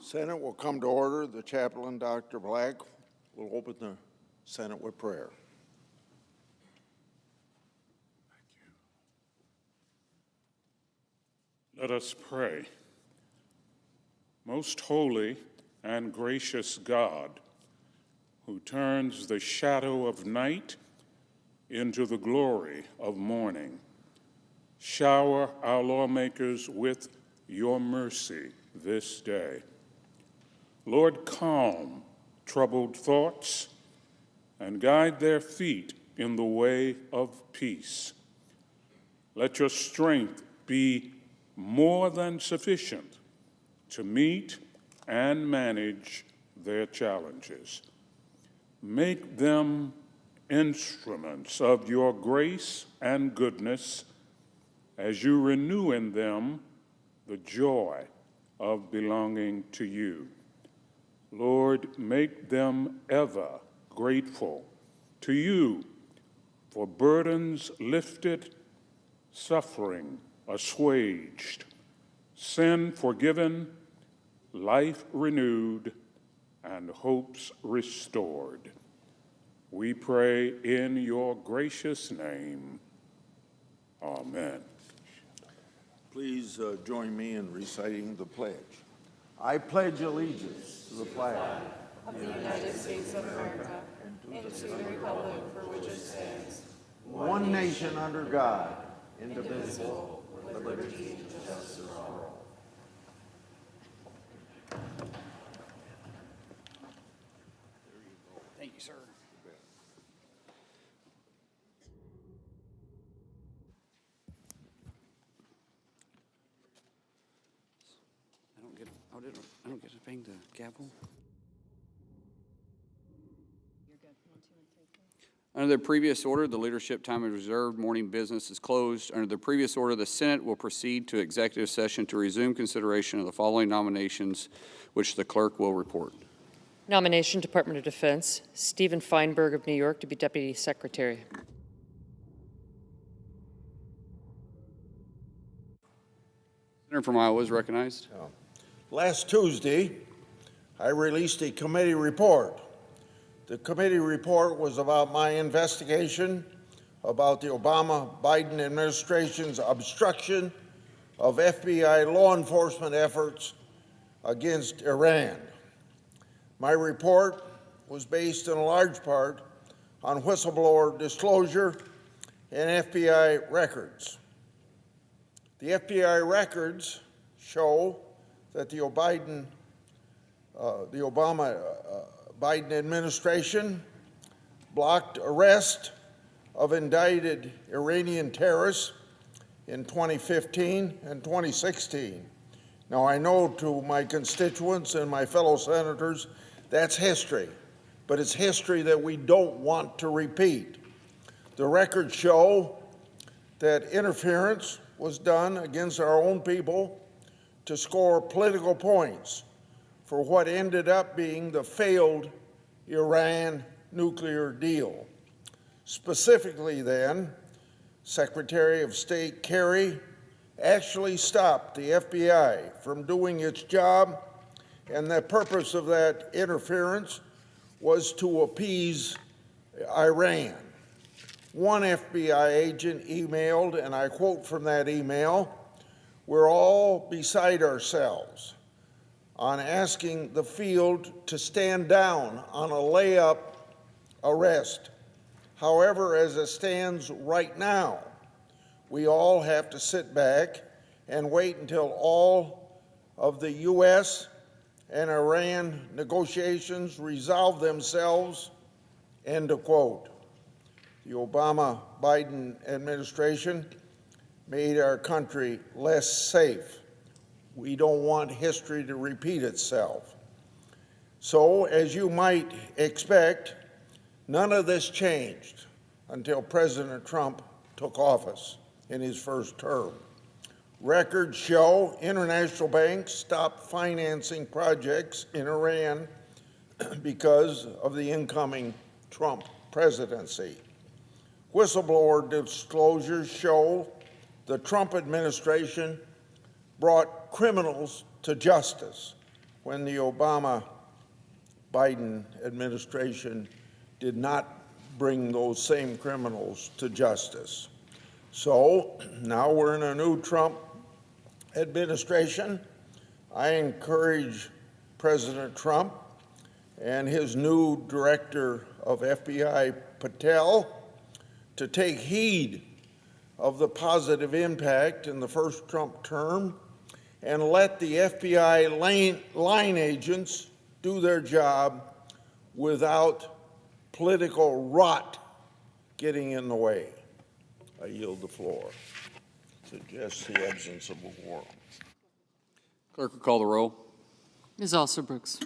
Senate will come to order. The chaplain, Dr. Black, will open the Senate with prayer. Let us pray. Most holy and gracious God, who turns the shadow of night into the glory of morning, shower our lawmakers with your mercy this day. Lord, calm troubled thoughts and guide their feet in the way of peace. Let your strength be more than sufficient to meet and manage their challenges. Make them instruments of your grace and goodness as you renew in them the joy of belonging to you. Lord, make them ever grateful to you for burdens lifted, suffering assuaged, sin forgiven, life renewed, and hopes restored. We pray in your gracious name. Amen. Please join me in reciting the pledge. I pledge allegiance to the flag of the United States of America and to the republic for which it stands, one nation under God, indivisible, with liberty and justice for all. Thank you, sir. I don't get to bang the gavel. Under the previous order, the leadership time is reserved. Morning business is closed. Under the previous order, the Senate will proceed to executive session to resume consideration of the following nominations, which the clerk will report. Nomination, Department of Defense, Stephen Feinberg of New York to be Deputy Secretary. Senator from Iowa is recognized. Last Tuesday, I released a committee report. The committee report was about my investigation about the Obama-Biden administration's obstruction of FBI law enforcement efforts against Iran. My report was based in large part on whistleblower disclosure and FBI records. The FBI records show that the Obama-Biden administration blocked arrest of indicted Iranian terrorists in 2015 and 2016. Now, I know to my constituents and my fellow senators, that's history, but it's history that we don't want to repeat. The records show that interference was done against our own people to score political points for what ended up being the failed Iran nuclear deal. Specifically then, Secretary of State Kerry actually stopped the FBI from doing its job, and the purpose of that interference was to appease Iran. One FBI agent emailed, and I quote from that email, "We're all beside ourselves on asking the field to stand down on a layup arrest. However, as it stands right now, we all have to sit back and wait until all of the U.S. and Iran negotiations resolve themselves," end of quote. The Obama-Biden administration made our country less safe. We don't want history to repeat itself. So, as you might expect, none of this changed until President Trump took office in his first term. Records show international banks stopped financing projects in Iran because of the incoming Trump presidency. Whistleblower disclosures show the Trump administration brought criminals to justice when the Obama-Biden administration did not bring those same criminals to justice. So now we're in a new Trump administration. I encourage President Trump and his new director of FBI, Patel, to take heed of the positive impact in the first Trump term and let the FBI line agents do their job without political rot getting in the way. I yield the floor. Suggests the absence of a quorum. Clerk will call the roll. Ms. Alsobrooks.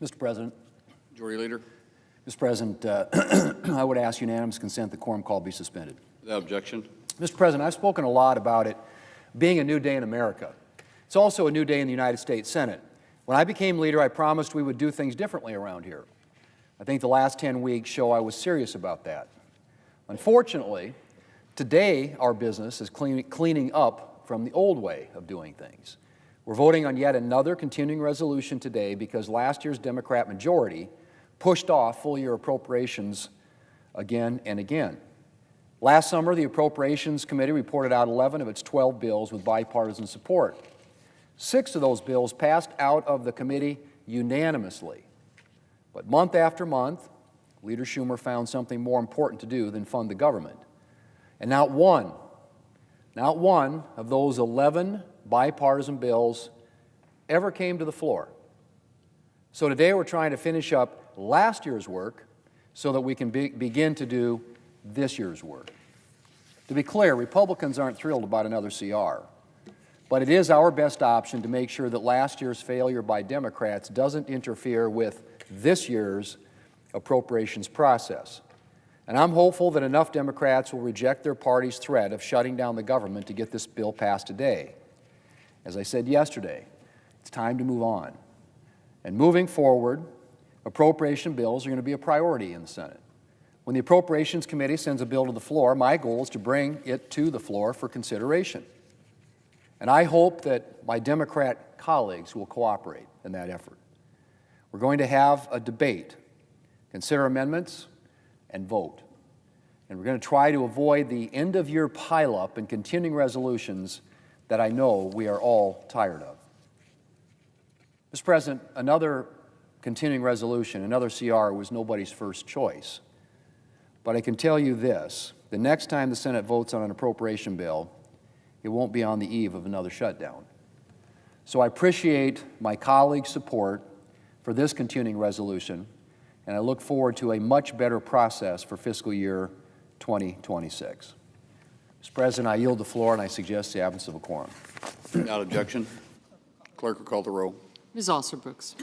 Mr. President, Majority Leader, Mr. President, I would ask unanimous consent the quorum call be suspended. without objection. Mr. President, I've spoken a lot about it being a new day in America. It's also a new day in the United States Senate. When I became leader, I promised we would do things differently around here. I think the last 10 weeks show I was serious about that. Unfortunately, today our business is cleaning up from the old way of doing things. We're voting on yet another continuing resolution today because last year's Democrat majority pushed off full-year appropriations again and again. Last summer, the Appropriations Committee reported out 11 of its 12 bills with bipartisan support. 6 of those bills passed out of the committee unanimously. But month after month, Leader Schumer found something more important to do than fund the government. And not one of those 11 bipartisan bills ever came to the floor. So today we're trying to finish up last year's work so that we can begin to do this year's work. To be clear, Republicans aren't thrilled about another CR, but it is our best option to make sure that last year's failure by Democrats doesn't interfere with this year's appropriations process. And I'm hopeful that enough Democrats will reject their party's threat of shutting down the government to get this bill passed today. As I said yesterday, it's time to move on. And moving forward, appropriation bills are going to be a priority in the Senate. When the Appropriations Committee sends a bill to the floor, my goal is to bring it to the floor for consideration. And I hope that my Democrat colleagues will cooperate in that effort. We're going to have a debate, consider amendments, and vote. And we're going to try to avoid the end-of-year pileup and continuing resolutions that I know we are all tired of. Mr. President, another continuing resolution, another CR, was nobody's first choice. But I can tell you this, the next time the Senate votes on an appropriation bill, it won't be on the eve of another shutdown. So I appreciate my colleagues' support for this continuing resolution, and I look forward to a much better process for fiscal year 2026. Mr. President, I yield the floor, and I suggest the absence of a quorum. Without objection. Clerk will call the roll. Ms. Alsobrooks.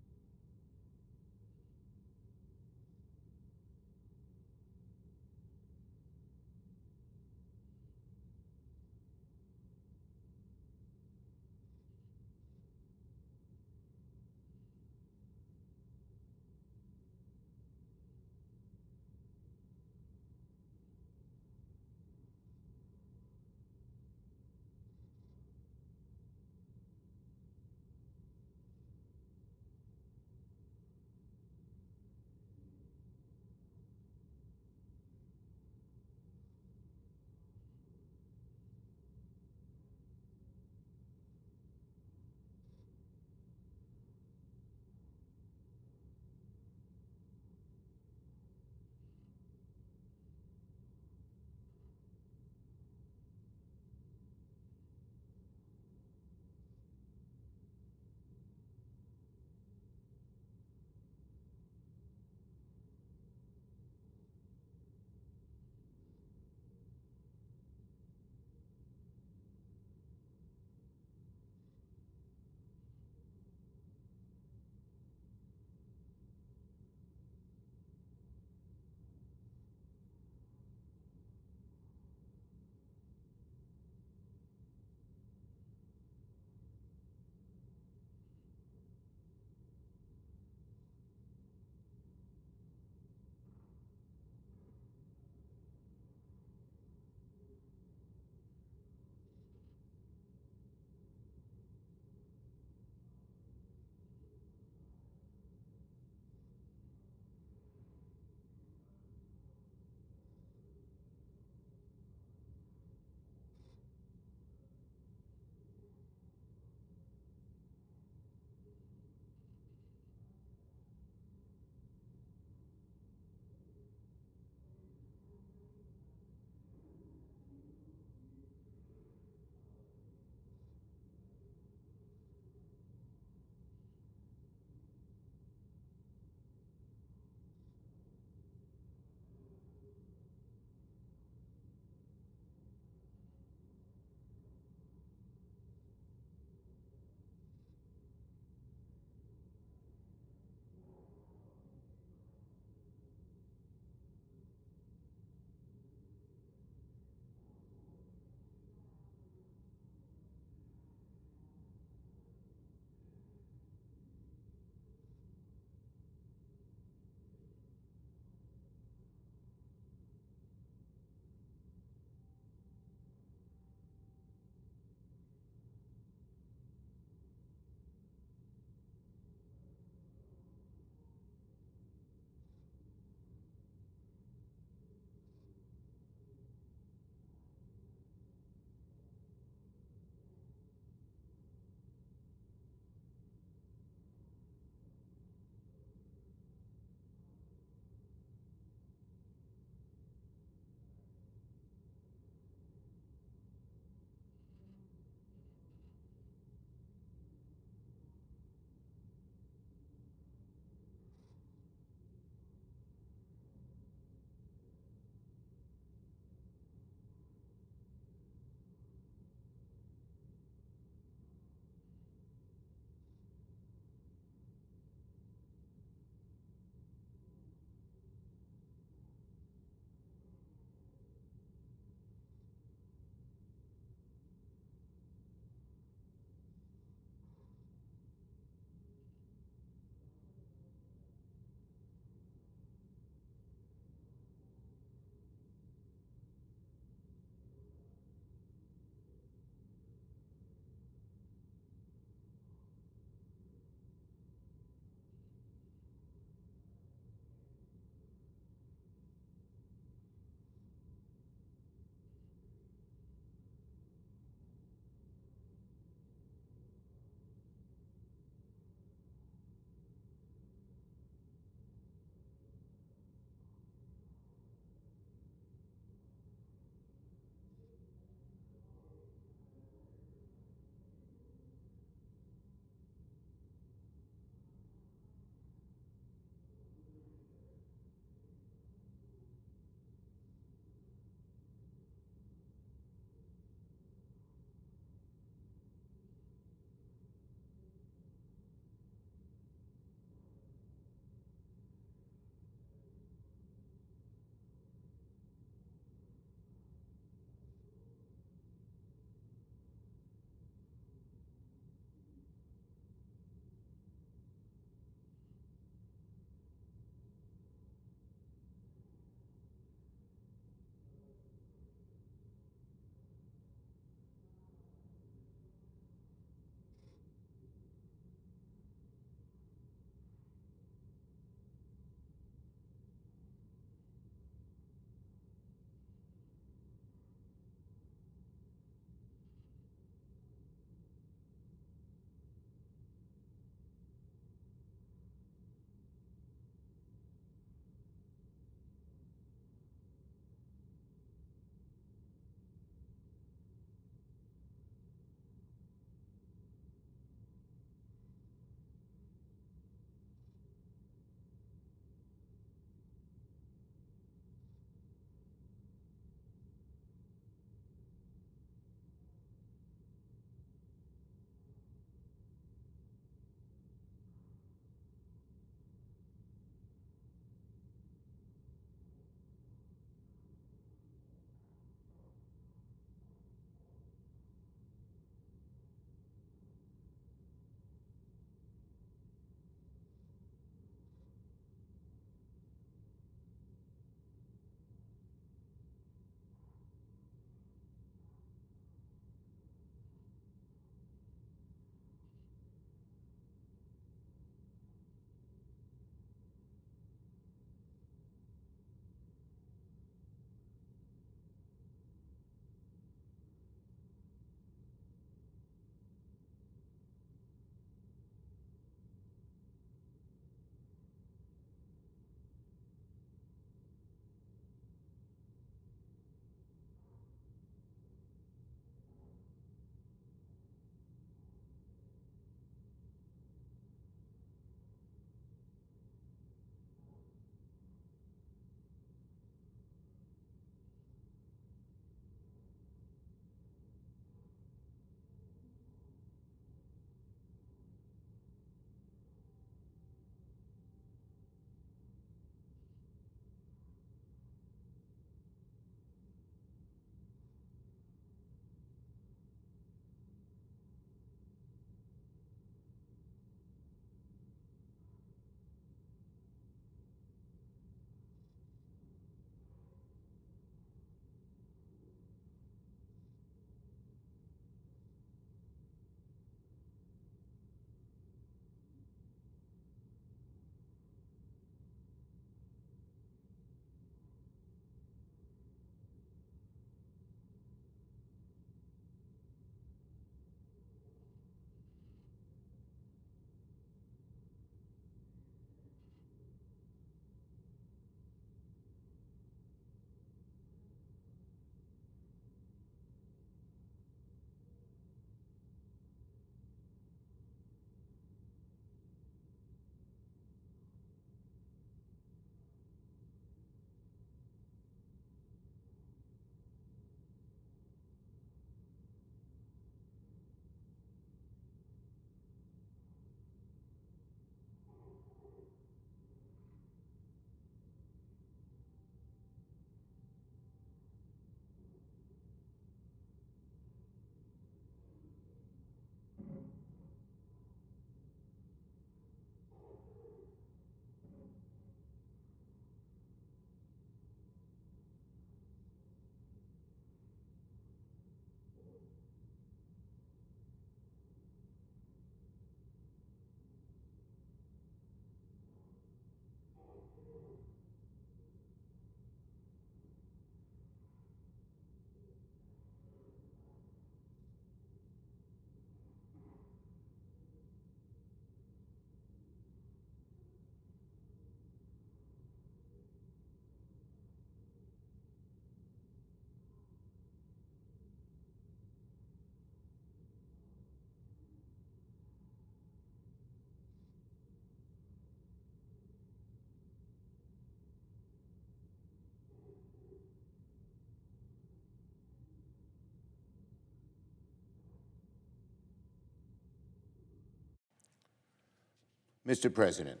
Mr. President,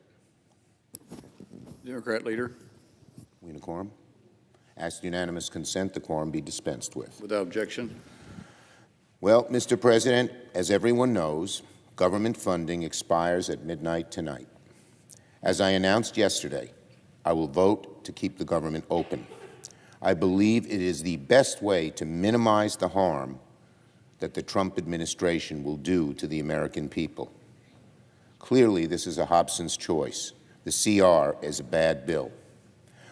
Democrat leader, we in a quorum? Asked unanimous consent the quorum be dispensed with. without objection. Well, Mr. President, as everyone knows, government funding expires at midnight tonight. As I announced yesterday, I will vote to keep the government open. I believe it is the best way to minimize the harm that the Trump administration will do to the American people. Clearly, this is a Hobson's choice. The CR is a bad bill.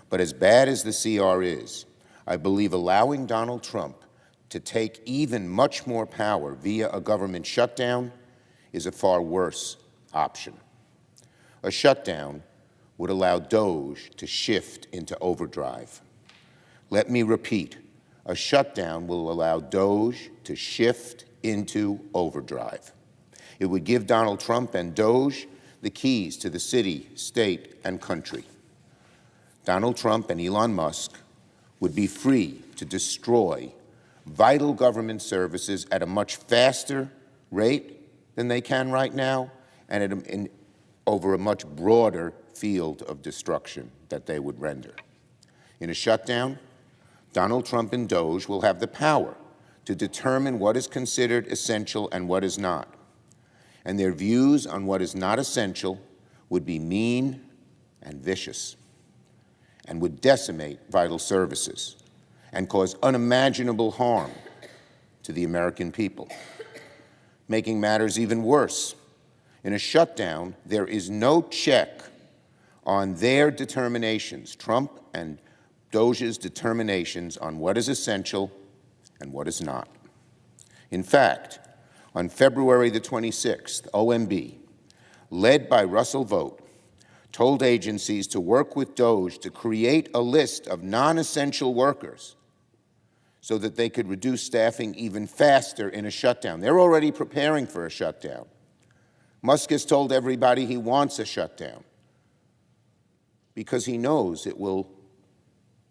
But as bad as the CR is, I believe allowing Donald Trump to take even much more power via a government shutdown is a far worse option. A shutdown would allow DOJ to shift into overdrive. Let me repeat, a shutdown will allow DOJ to shift into overdrive. It would give Donald Trump and DOJ the keys to the city, state, and country. Donald Trump and Elon Musk would be free to destroy vital government services at a much faster rate than they can right now, and over a much broader field of destruction that they would render. In a shutdown, Donald Trump and DOJ will have the power to determine what is considered essential and what is not. And their views on what is not essential would be mean and vicious, and would decimate vital services and cause unimaginable harm to the American people. Making matters even worse, in a shutdown, there is no check on their determinations, Trump and DOJ's determinations on what is essential and what is not. In fact, on February the 26th, OMB, led by Russell Vought, told agencies to work with DOJ to create a list of non-essential workers so that they could reduce staffing even faster in a shutdown. They're already preparing for a shutdown. Musk has told everybody he wants a shutdown because he knows it will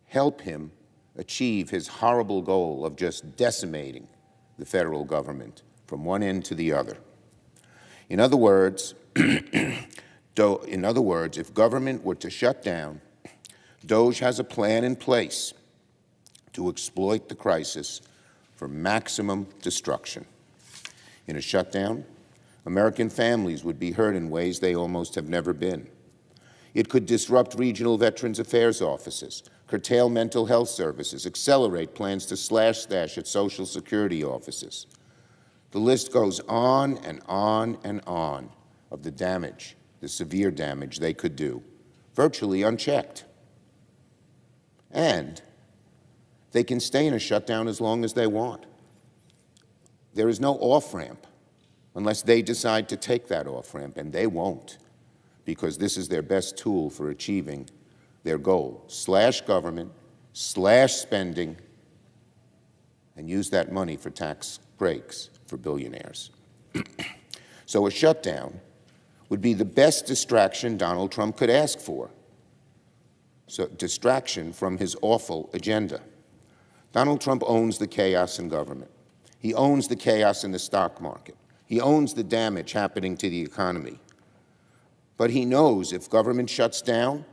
help him achieve his horrible goal of just decimating the federal government from one end to the other. In other words, if government were to shut down, DOJ has a plan in place to exploit the crisis for maximum destruction. In a shutdown, American families would be hurt in ways they almost have never been. It could disrupt regional Veterans Affairs offices, curtail mental health services, accelerate plans to slash stash at Social Security offices. The list goes on and on and on of the damage, the severe damage they could do, virtually unchecked. And they can stay in a shutdown as long as they want. There is no off-ramp unless they decide to take that off-ramp, and they won't, because this is their best tool for achieving their goal: slash government, slash spending, and use that money for tax breaks for billionaires. So a shutdown would be the best distraction Donald Trump could ask for. So distraction from his awful agenda. Donald Trump owns the chaos in government. He owns the chaos in the stock market. He owns the damage happening to the economy. But he knows if government shuts down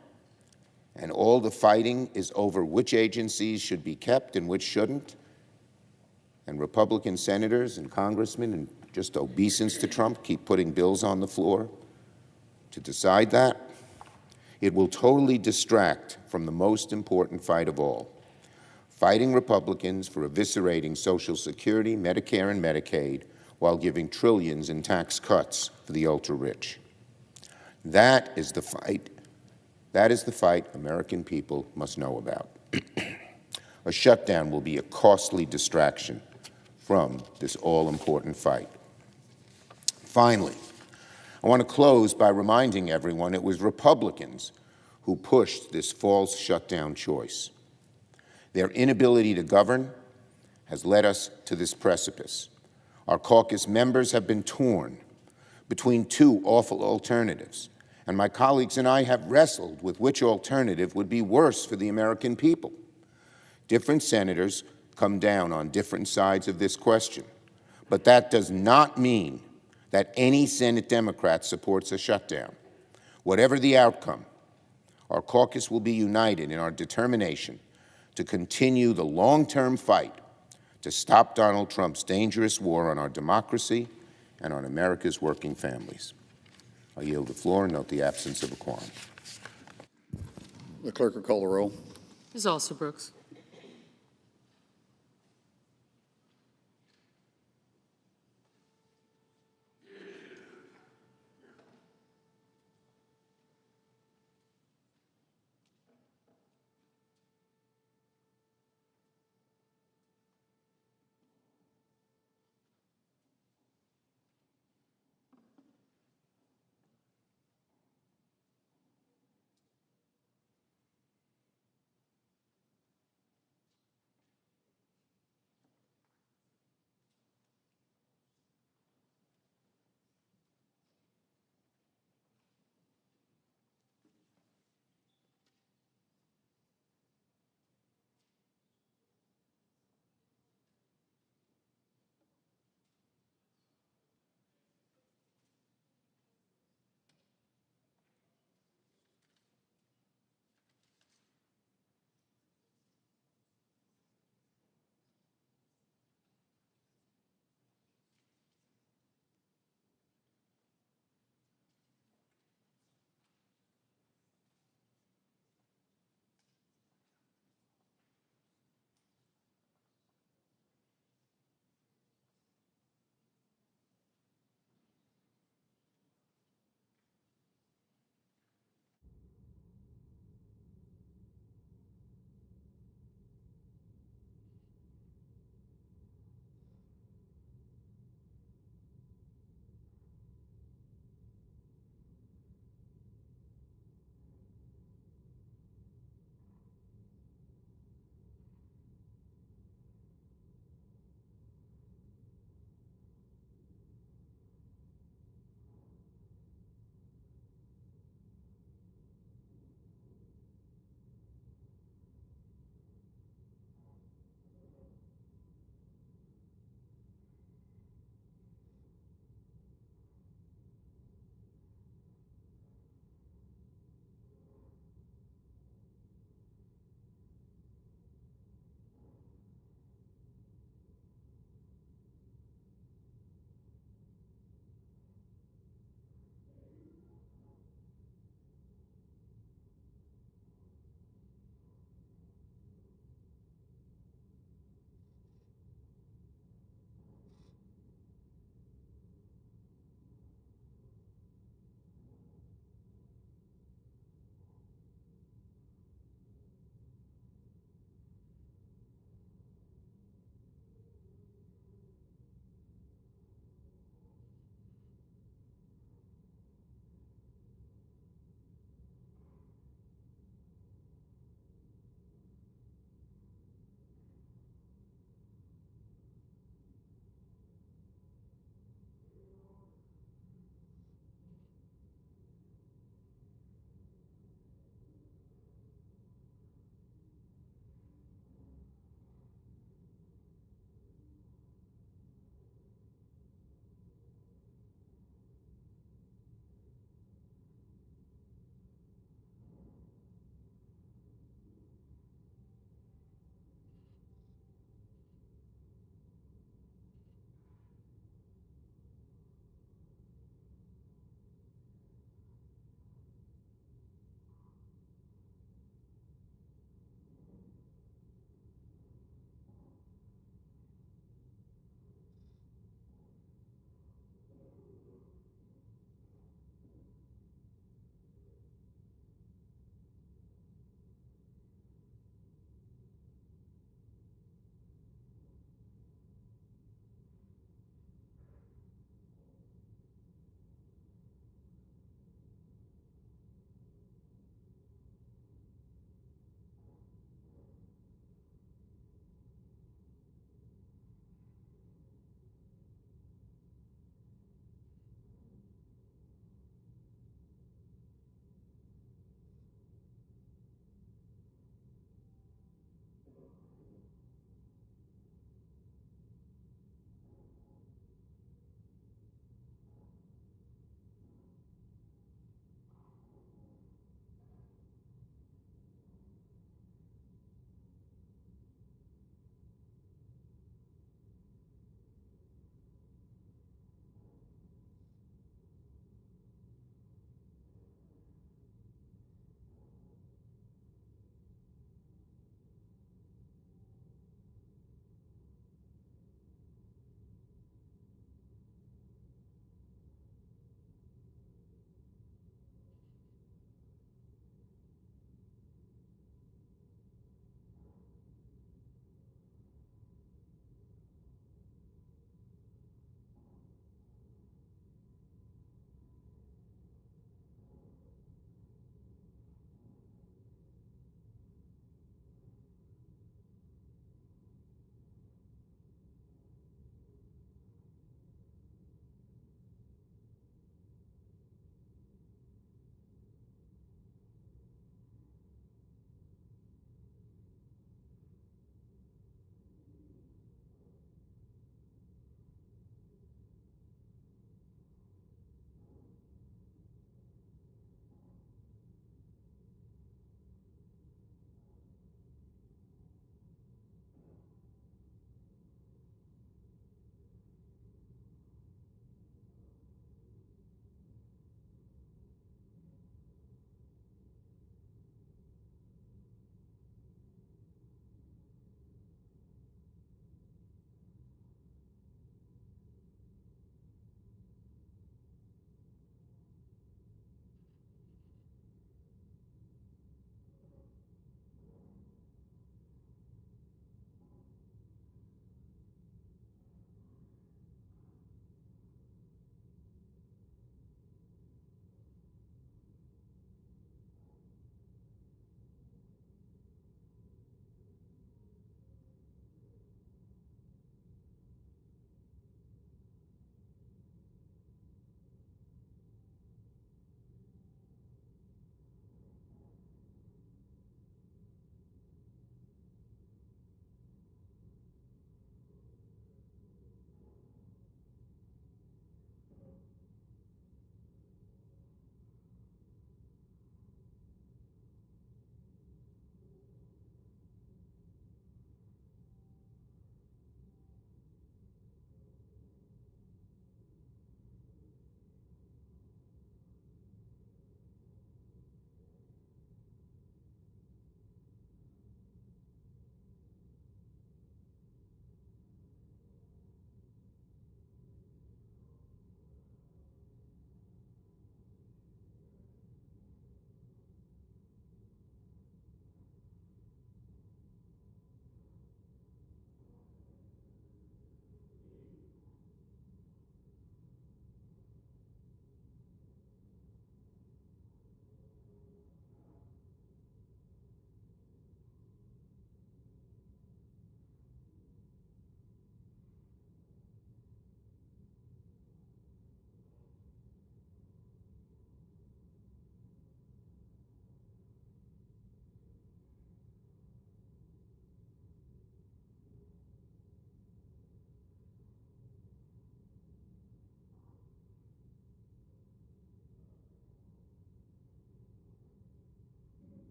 and all the fighting is over which agencies should be kept and which shouldn't, and Republican senators and congressmen and just obeisance to Trump keep putting bills on the floor to decide that, it will totally distract from the most important fight of all: fighting Republicans for eviscerating Social Security, Medicare, and Medicaid while giving trillions in tax cuts for the ultra-rich. That is the fight. That is the fight American people must know about. A shutdown will be a costly distraction from this all-important fight. Finally, I want to close by reminding everyone it was Republicans who pushed this false shutdown choice. Their inability to govern has led us to this precipice. Our caucus members have been torn between two awful alternatives, and my colleagues and I have wrestled with which alternative would be worse for the American people. Different senators come down on different sides of this question, but that does not mean that any Senate Democrat supports a shutdown. Whatever the outcome, our caucus will be united in our determination to continue the long-term fight to stop Donald Trump's dangerous war on our democracy and on America's working families. I yield the floor and note the absence of a quorum. The clerk will call the roll. Ms. Alsobrooks.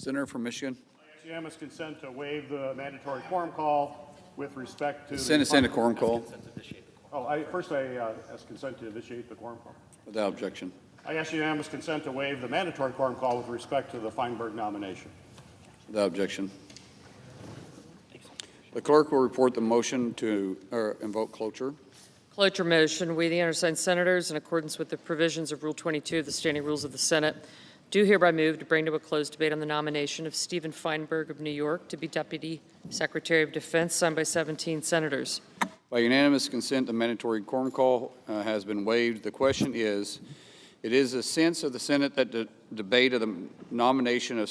Senator from Michigan. Unanimous consent to waive the mandatory quorum call with respect to. Send a quorum call First, I ask consent to initiate the quorum call. without objection. I ask unanimous consent to waive the mandatory quorum call with respect to the Feinberg nomination. Without objection. The clerk will report the motion to invoke cloture. Cloture motion. We, the undersigned senators, in accordance with the provisions of Rule 22 of the Standing Rules of the Senate, do hereby move to bring to a closed debate on the nomination of Stephen Feinberg of New York to be Deputy Secretary of Defense, signed by 17 senators. By unanimous consent, the mandatory quorum call has been waived. The question is, it is the sense of the Senate that the debate of the nomination of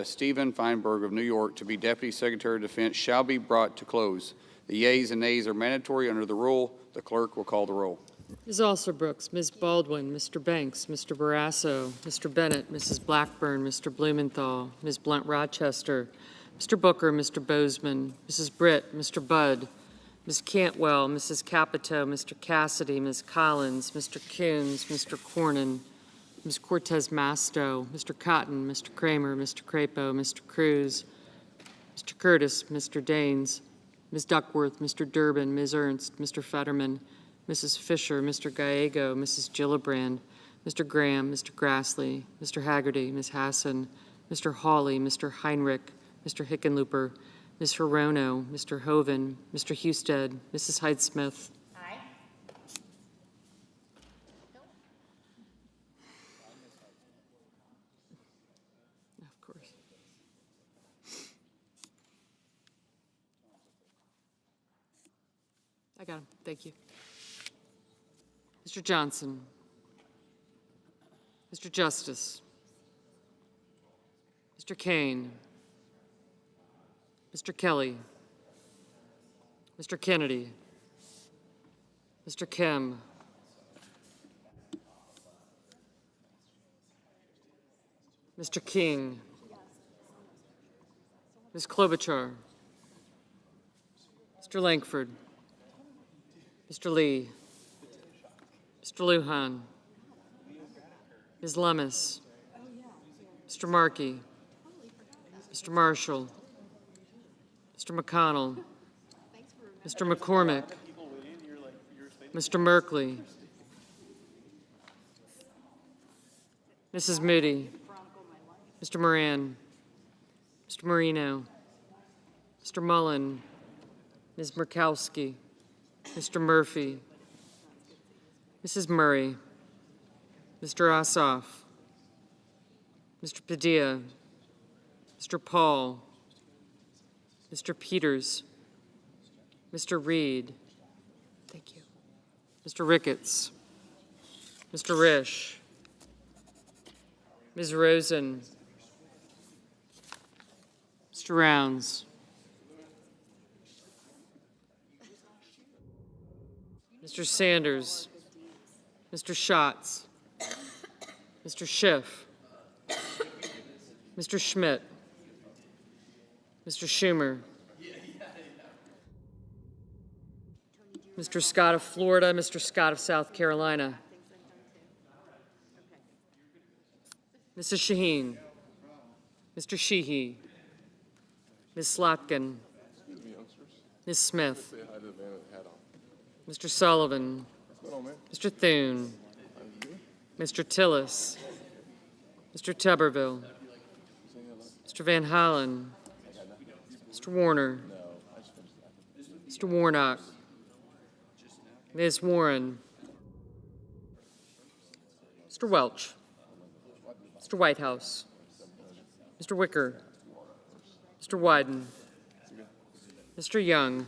Stephen Feinberg of New York to be Deputy Secretary of Defense shall be brought to close. The yeas and nays are mandatory under the rule. The clerk will call the roll. Ms. Alsobrooks, Ms. Baldwin, Mr. Banks, Mr. Barrasso, Mr. Bennett, Mrs. Blackburn, Mr. Blumenthal, Ms. Blunt-Rochester, Mr. Booker, Mr. Bozeman, Mrs. Britt, Mr. Budd, Ms. Cantwell, Mrs. Capito, Mr. Cassidy, Ms. Collins, Mr. Coons, Mr. Cornyn, Ms. Cortez Masto, Mr. Cotton, Mr. Kramer, Mr. Crapo, Mr. Cruz, Mr. Curtis, Mr. Daines, Ms. Duckworth, Mr. Durbin, Ms. Ernst, Mr. Fetterman, Mrs. Fisher, Mr. Gallego, Mrs. Gillibrand, Mr. Graham, Mr. Grassley, Mr. Haggerty, Ms. Hassan, Mr. Hawley, Mr. Heinrich, Mr. Hickenlooper, Ms. Hirono, Mr. Hoven, Mr. Husted, Mrs. Hyde-Smith. Aye. Of course. I got him. Thank you. Mr. Johnson. Mr. Justice. Mr. Kane. Mr. Kelly. Mr. Kennedy. Mr. Kim. Mr. King. Ms. Klobuchar. Mr. Langford. Mr. Lee. Mr. Lujan. Ms. Lummis. Mr. Markey. Mr. Marshall. Mr. McConnell. Mr. McCormick. Mr. Merkley. Mrs. Moody. Mr. Moran. Mr. Marino. Mr. Mullen. Ms. Murkowski. Mr. Murphy. Mrs. Murray. Mr. Ossoff. Mr. Padilla. Mr. Paul. Mr. Peters. Mr. Reed. Thank you. Mr. Ricketts. Mr. Risch. Ms. Rosen. Mr. Rounds. Mr. Sanders. Mr. Schatz. Mr. Schiff. Mr. Schmidt. Mr. Schumer. Mr. Scott of Florida, Mr. Scott of South Carolina. Mrs. Shaheen. Mr. Sheehy. Ms. Slotkin. Ms. Smith. Mr. Sullivan. Mr. Thune. Mr. Tillis. Mr. Tuberville. Mr. Van Hollen. Mr. Warner. Mr. Warnock. Ms. Warren. Mr. Welch. Mr. Whitehouse. Mr. Wicker. Mr. Wyden. Mr. Young.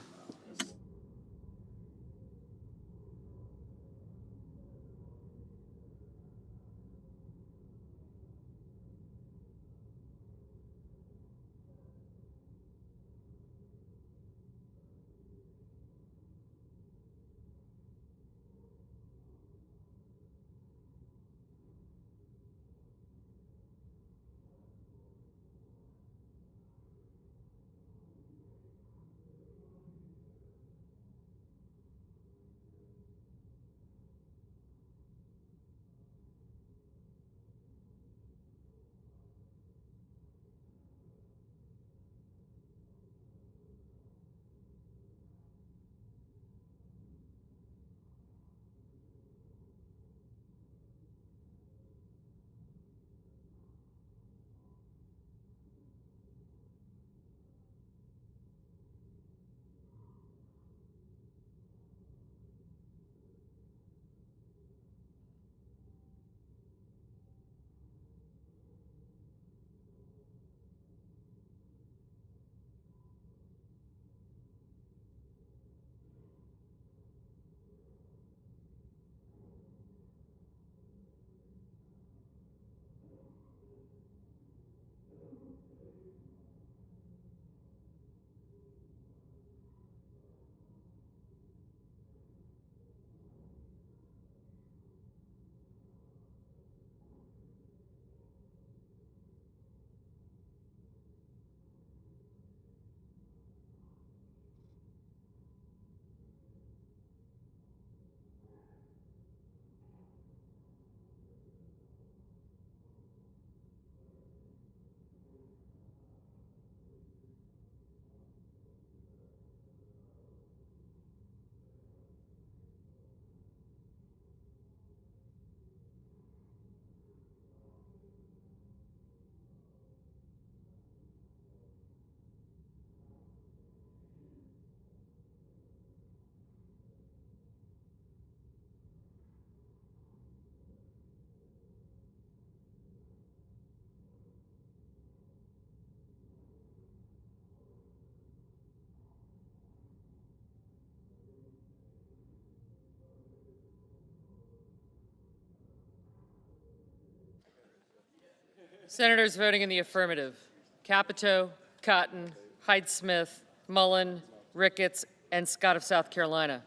Senators voting in the affirmative: Capito, Cotton, Hyde-Smith, Mullen, Ricketts, and Scott of South Carolina.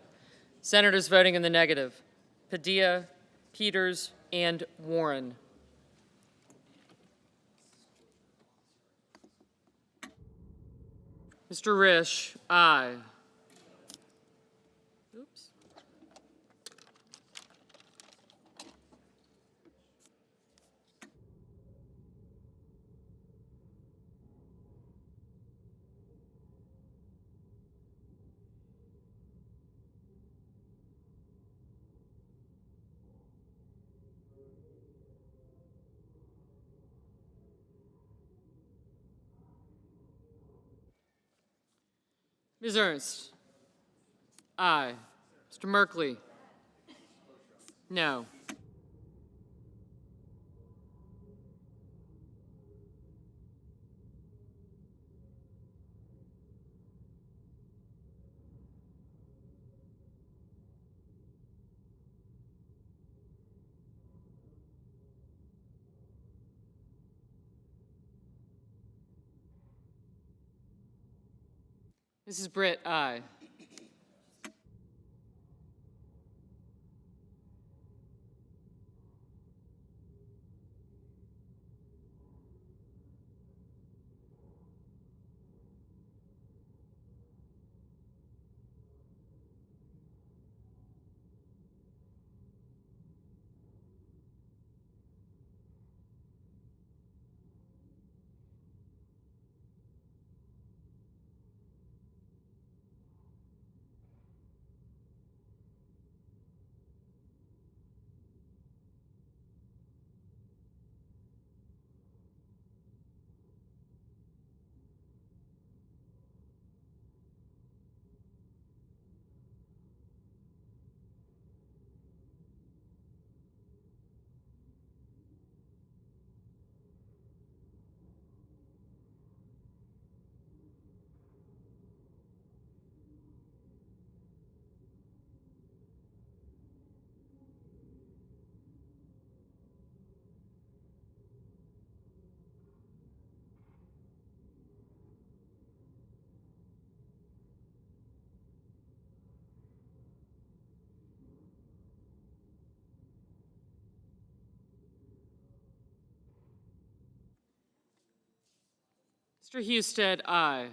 Senators voting in the negative: Padilla, Peters, and Warren. Mr. Risch, aye. Oops. Ms. Ernst? Aye. Mr. Merkley? No. Mrs. Britt, aye. Mr. Husted, aye.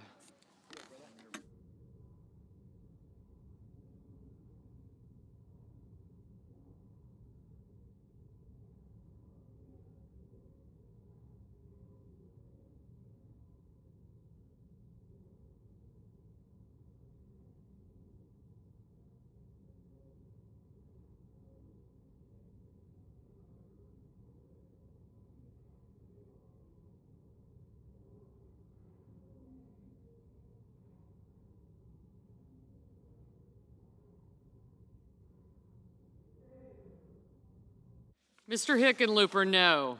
Mr. Hickenlooper, no.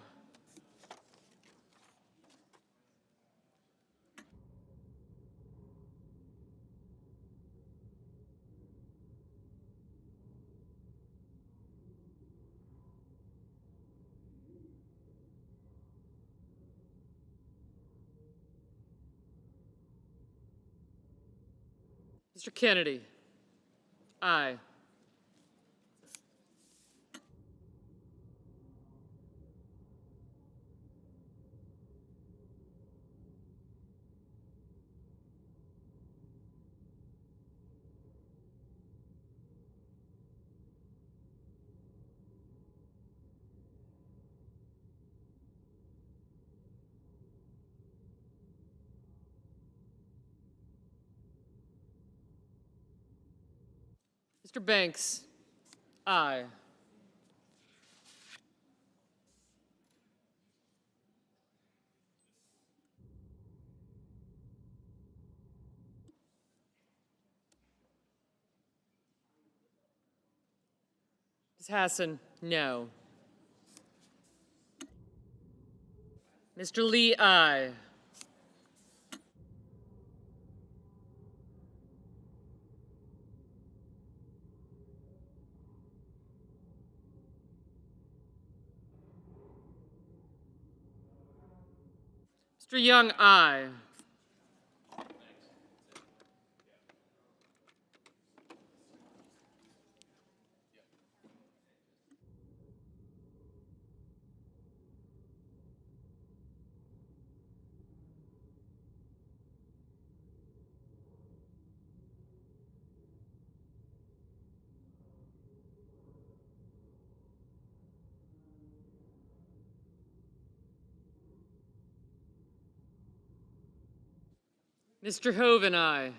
Mr. Kennedy, aye. Mr. Banks, aye. Ms. Hassan, no. Mr. Lee, aye. Mr. Young, aye. Mr. Hoven, aye.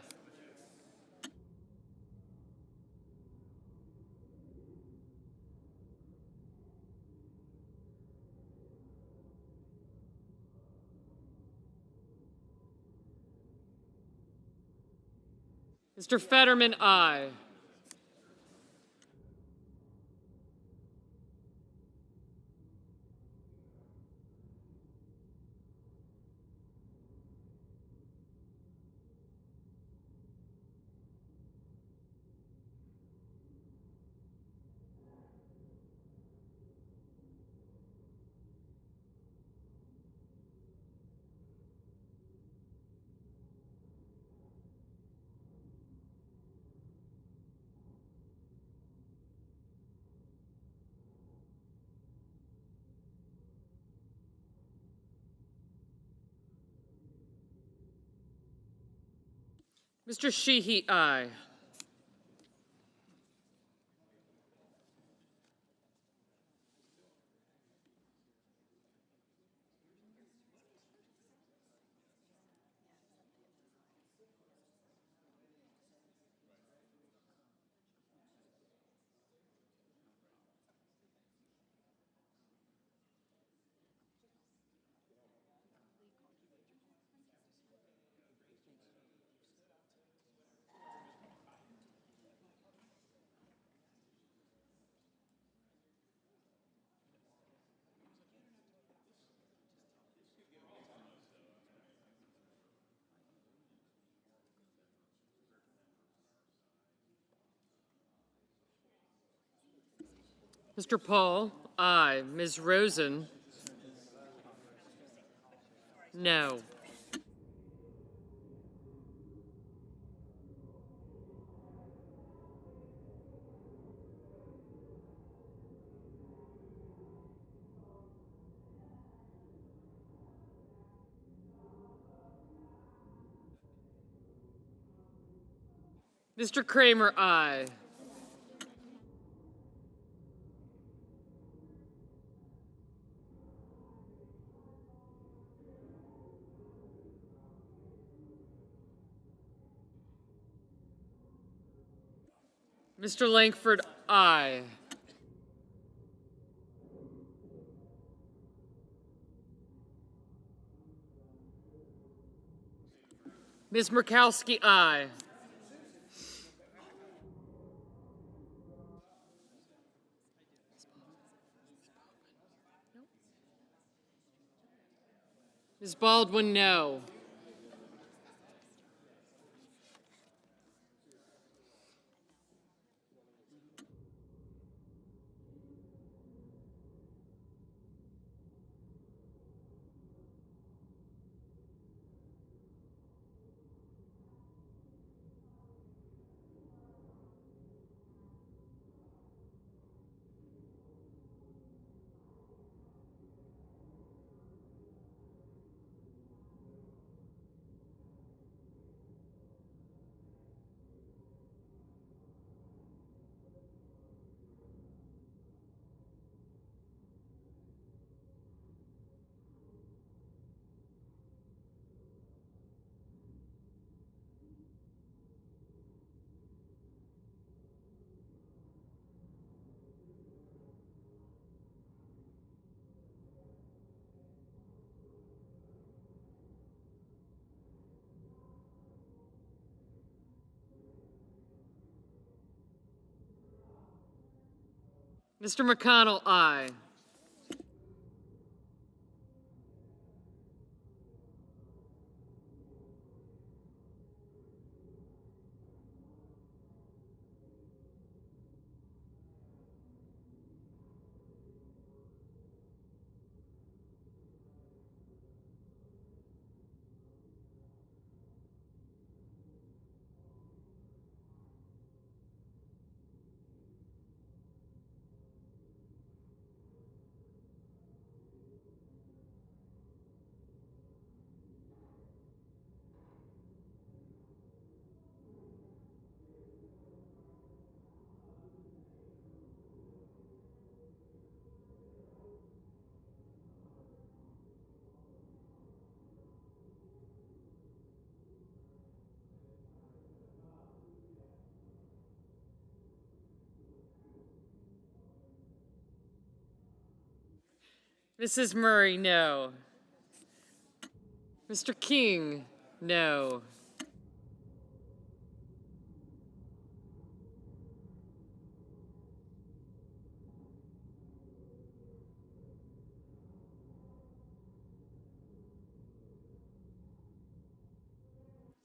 Mr. Fetterman, aye. Mr. Sheehy, aye. Mr. Paul, aye. Ms. Rosen, no. Mr. Kramer, aye. Mr. Langford, aye. Ms. Murkowski, aye. Ms. Baldwin, no. Mr. McConnell, aye. Mrs. Murray, no. Mr. King, no.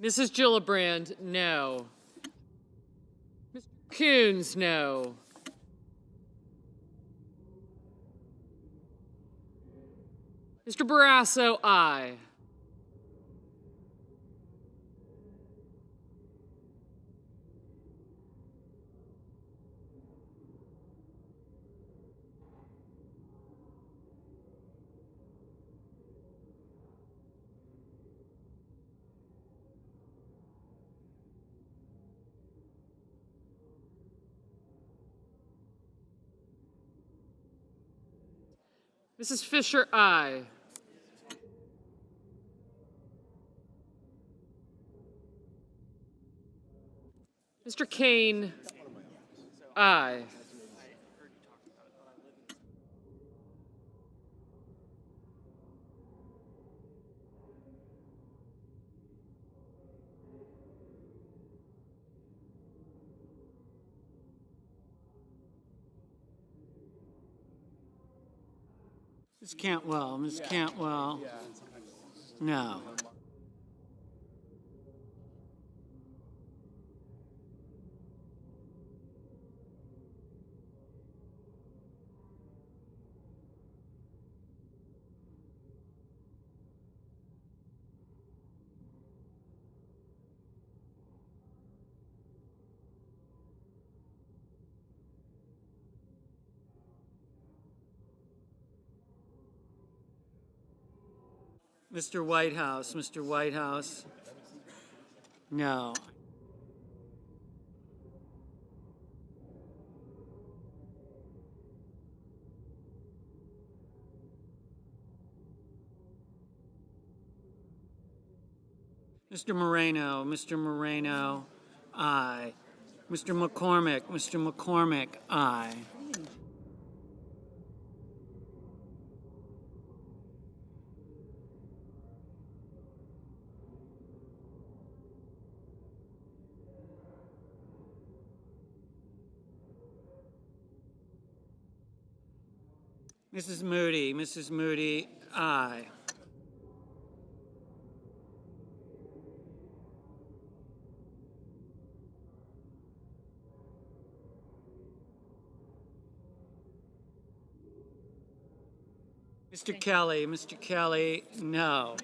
Mrs. Gillibrand, no. Mr. Coons, no. Mr. Barrasso, aye. Mrs. Fisher, aye. Mr. Kane, aye. Ms. Cantwell, Ms. Cantwell, no. Mr. Whitehouse, no. Mr. Moreno, aye. Mr. McCormick, aye. Mrs. Moody, aye. Mr. Kelly, no.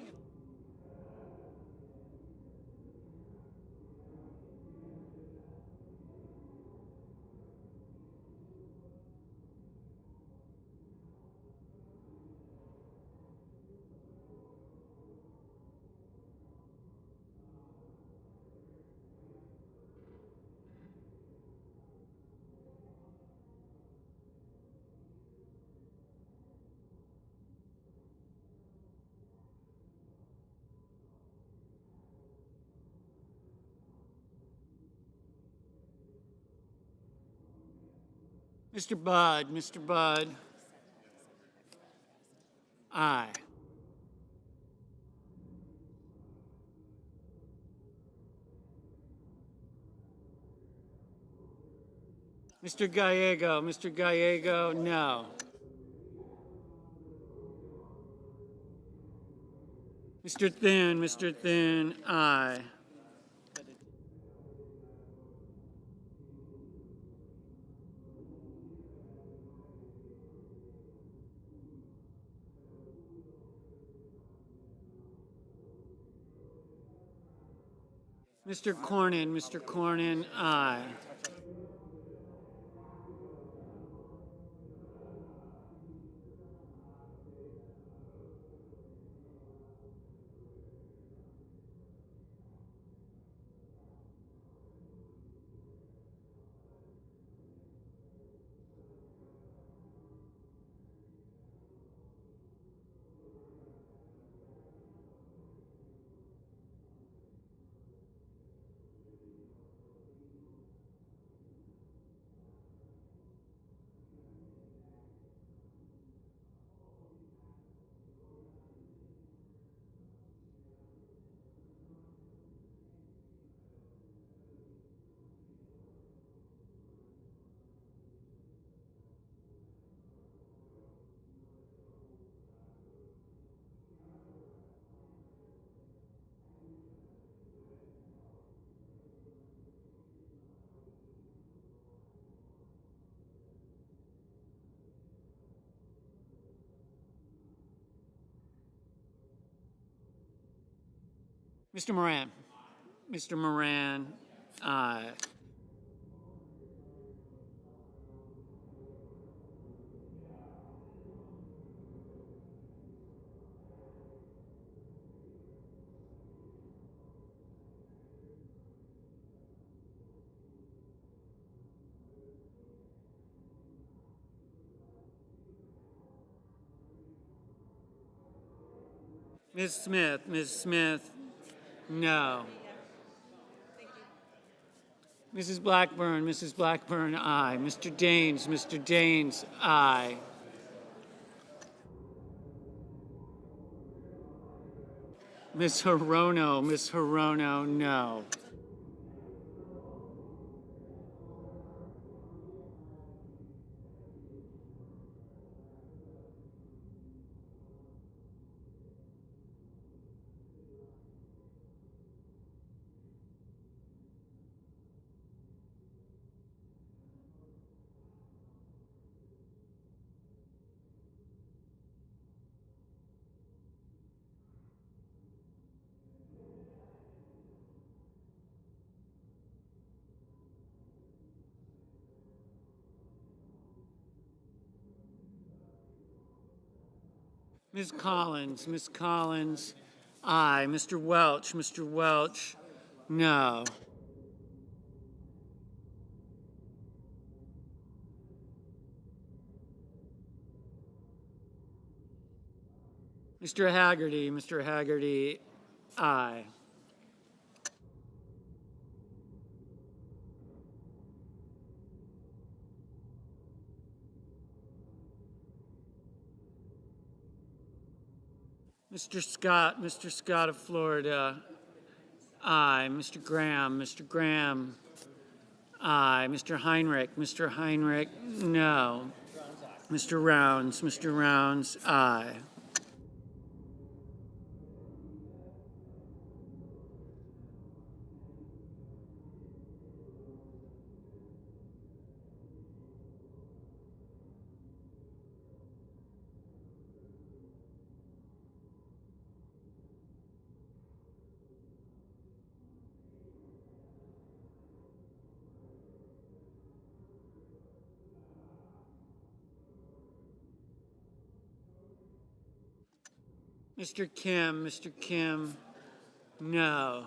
Mr. Budd, aye. Mr. Gallego, no. Mr. Thune, aye. Mr. Cornyn, aye. Mr. Moran. Mr. Moran, aye. Ms. Smith, no. Mrs. Blackburn, aye. Mr. Daines, aye. Ms. Hirono, no. Ms. Collins, aye. Mr. Welch, no. Mr. Haggerty, aye. Mr. Scott of Florida, aye. Mr. Graham, aye. Mr. Heinrich, no. Mr. Rounds, aye. Mr. Kim, no.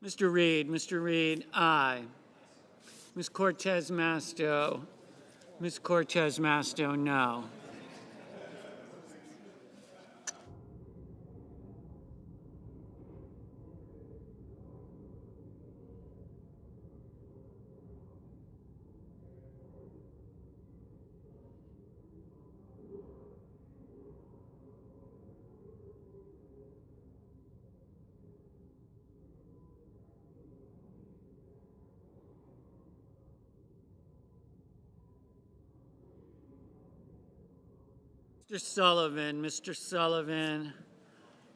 Mr. Reed, aye. Ms. Cortez Masto, no. Mr. Sullivan,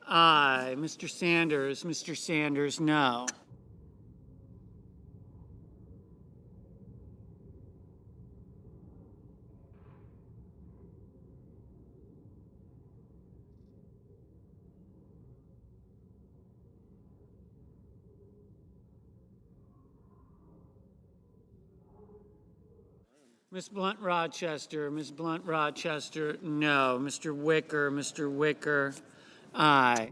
aye. Mr. Sanders, no. Ms. Blunt Rochester, no. Mr. Wicker, aye.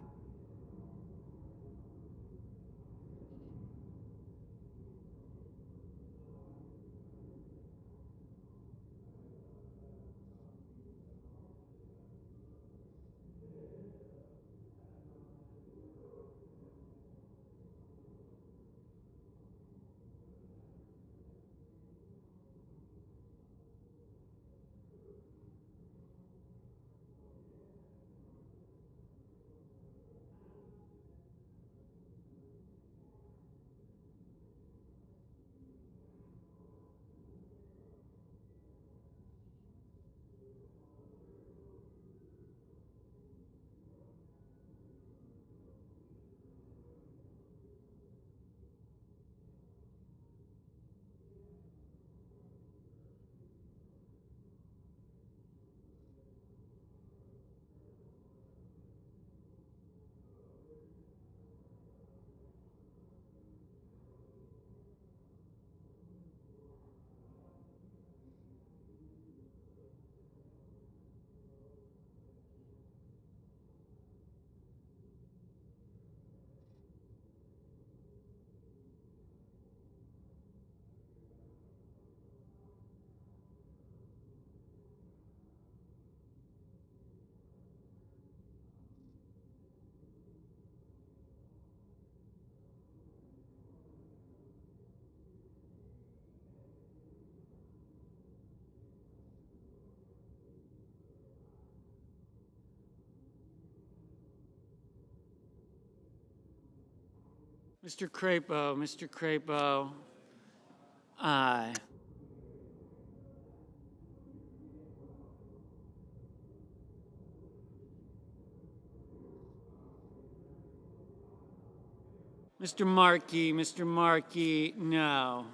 Mr. Crapo, aye. Mr. Markey, no.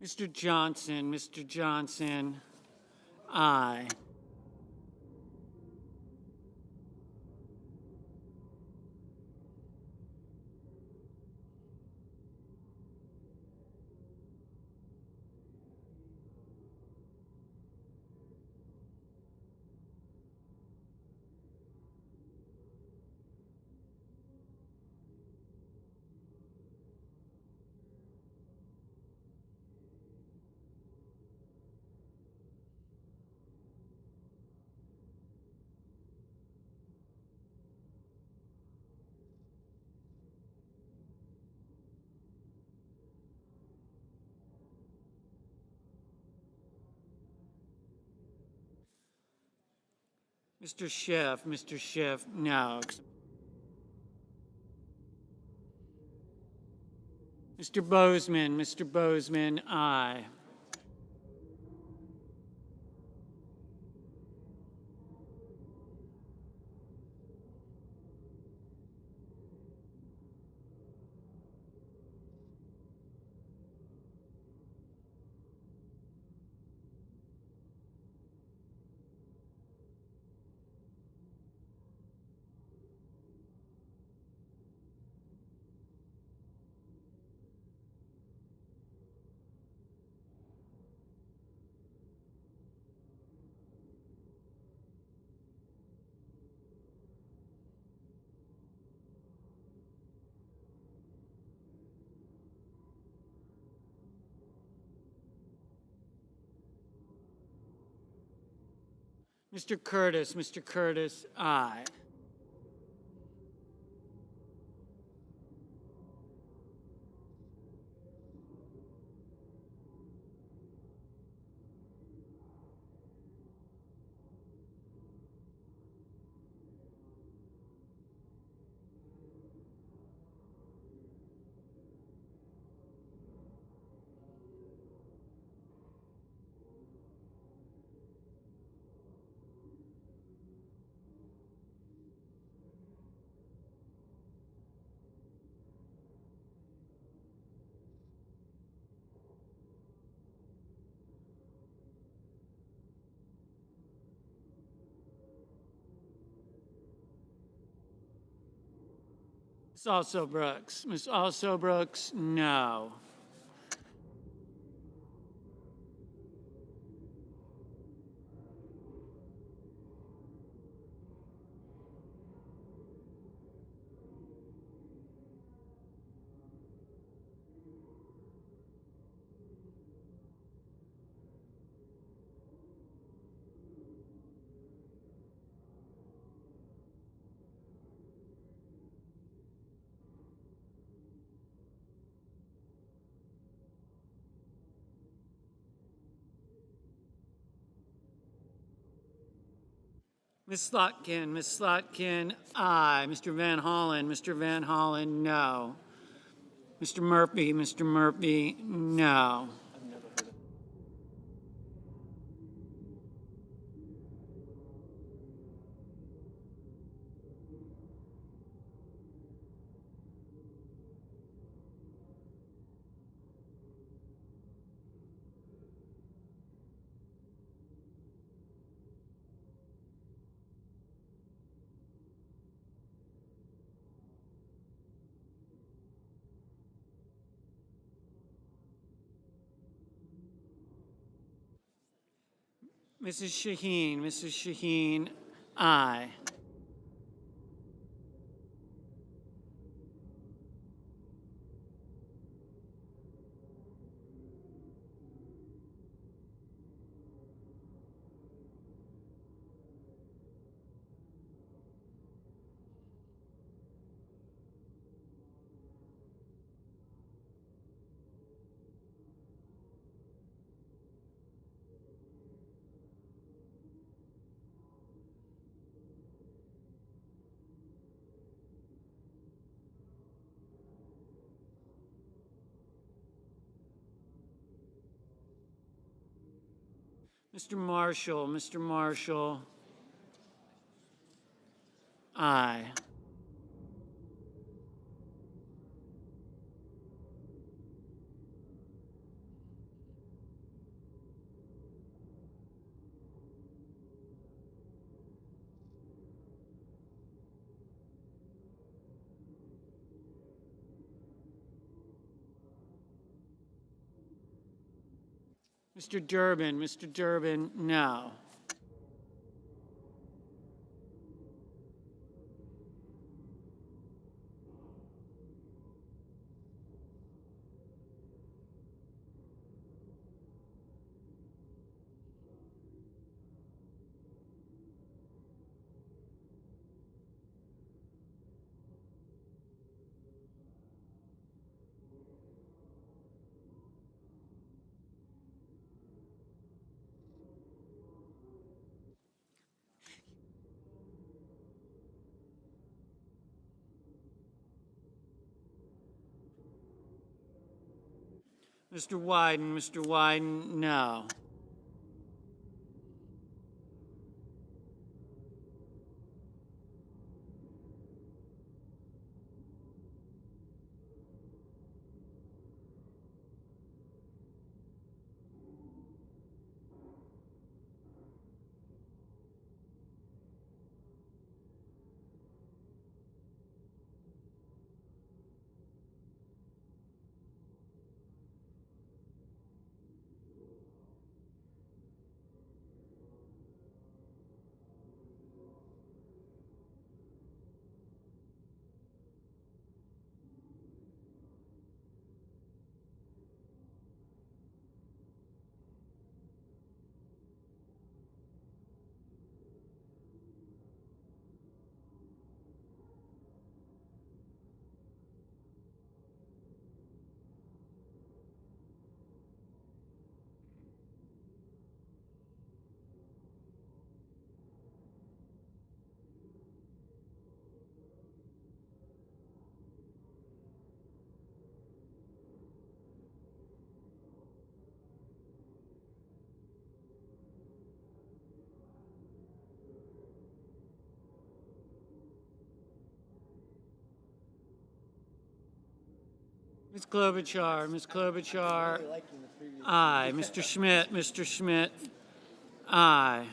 Mr. Johnson, aye. Mr. Schiff, no. Mr. Bozeman, aye. Mr. Curtis, aye. Miss Also Brooks, no. Miss Slotkin, aye. Mr. Van Hollen, no. Mr. Murphy, no. Mrs. Shaheen, aye. Mr. Marshall, aye. Mr. Durbin, no. Mr. Wyden, no. Ms. Klobuchar, aye. Mr. Schmidt, aye.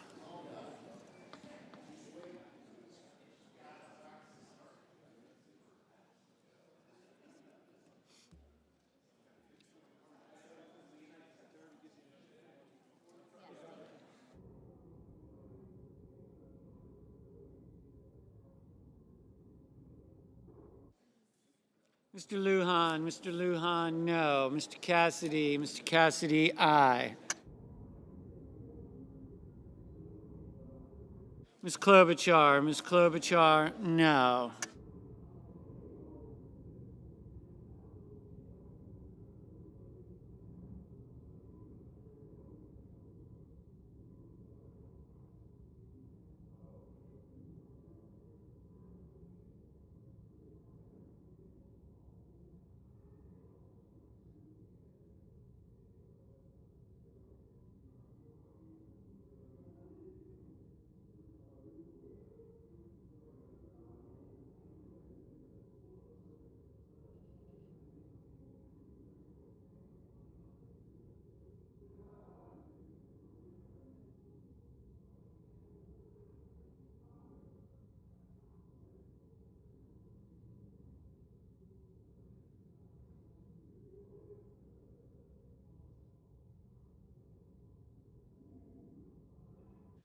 Mr. Lujan, no. Mr. Cassidy, aye. Ms. Klobuchar, no.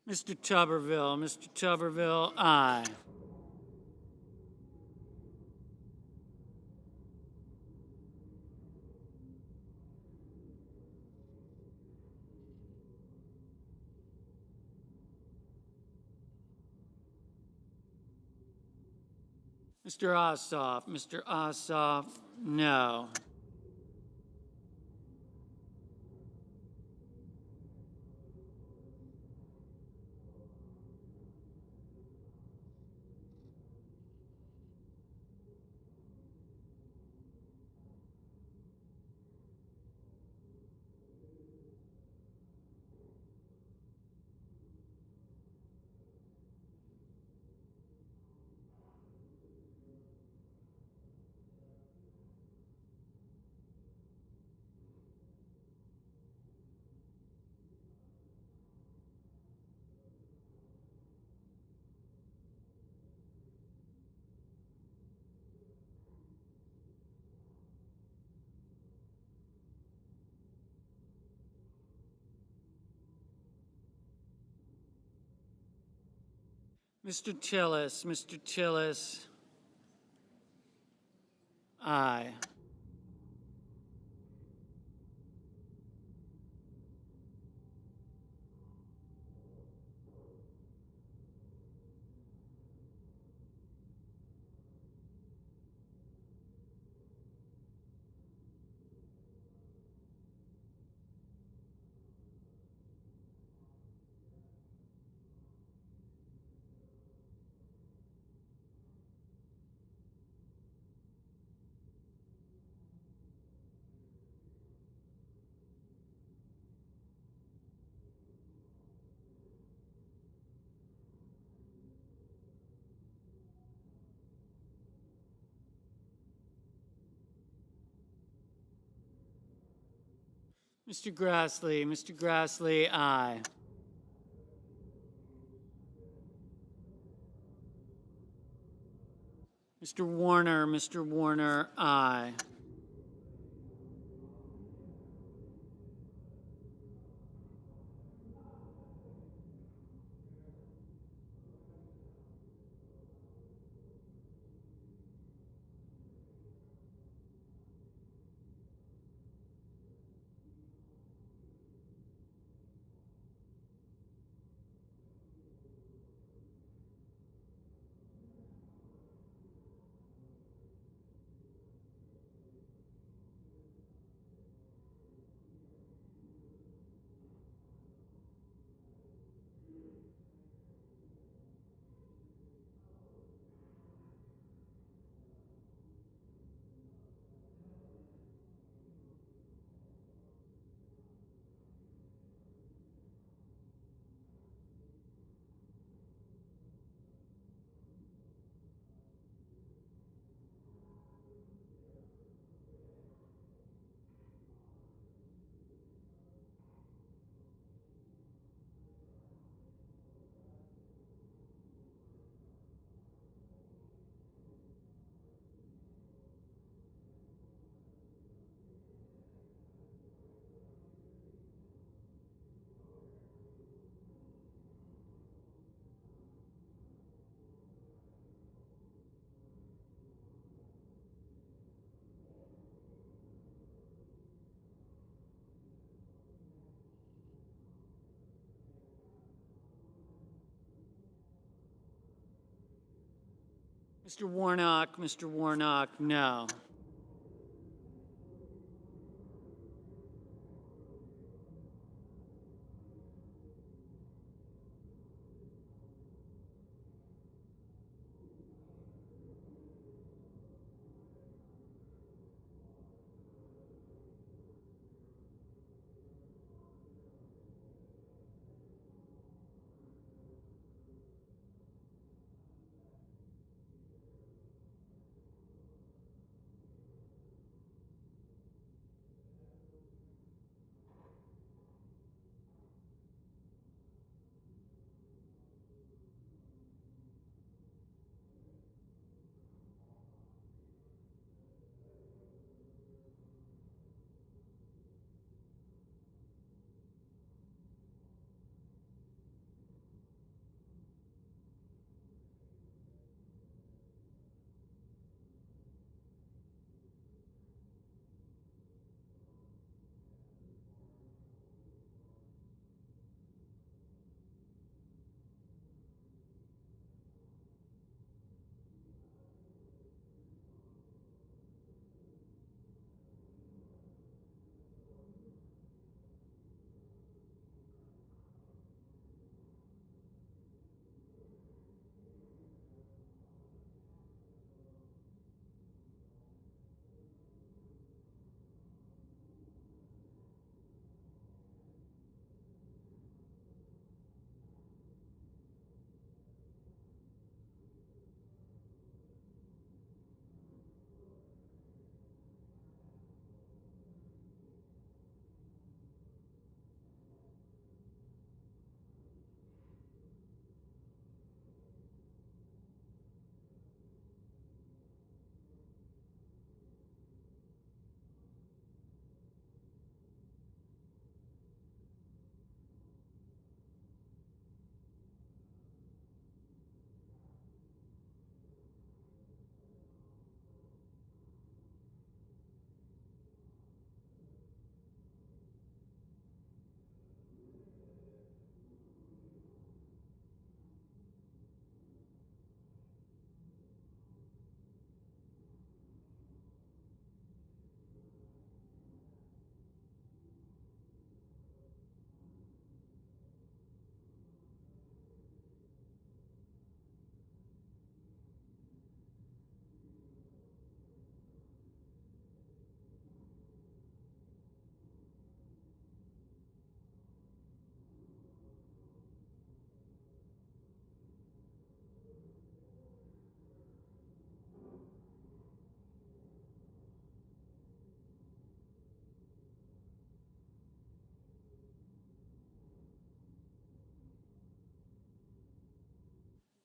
Mr. Tuberville, aye. Mr. Ossoff, no. Mr. Tillis, aye. Mr. Grassley, aye. Mr. Warner, aye. Mr. Warnock, no.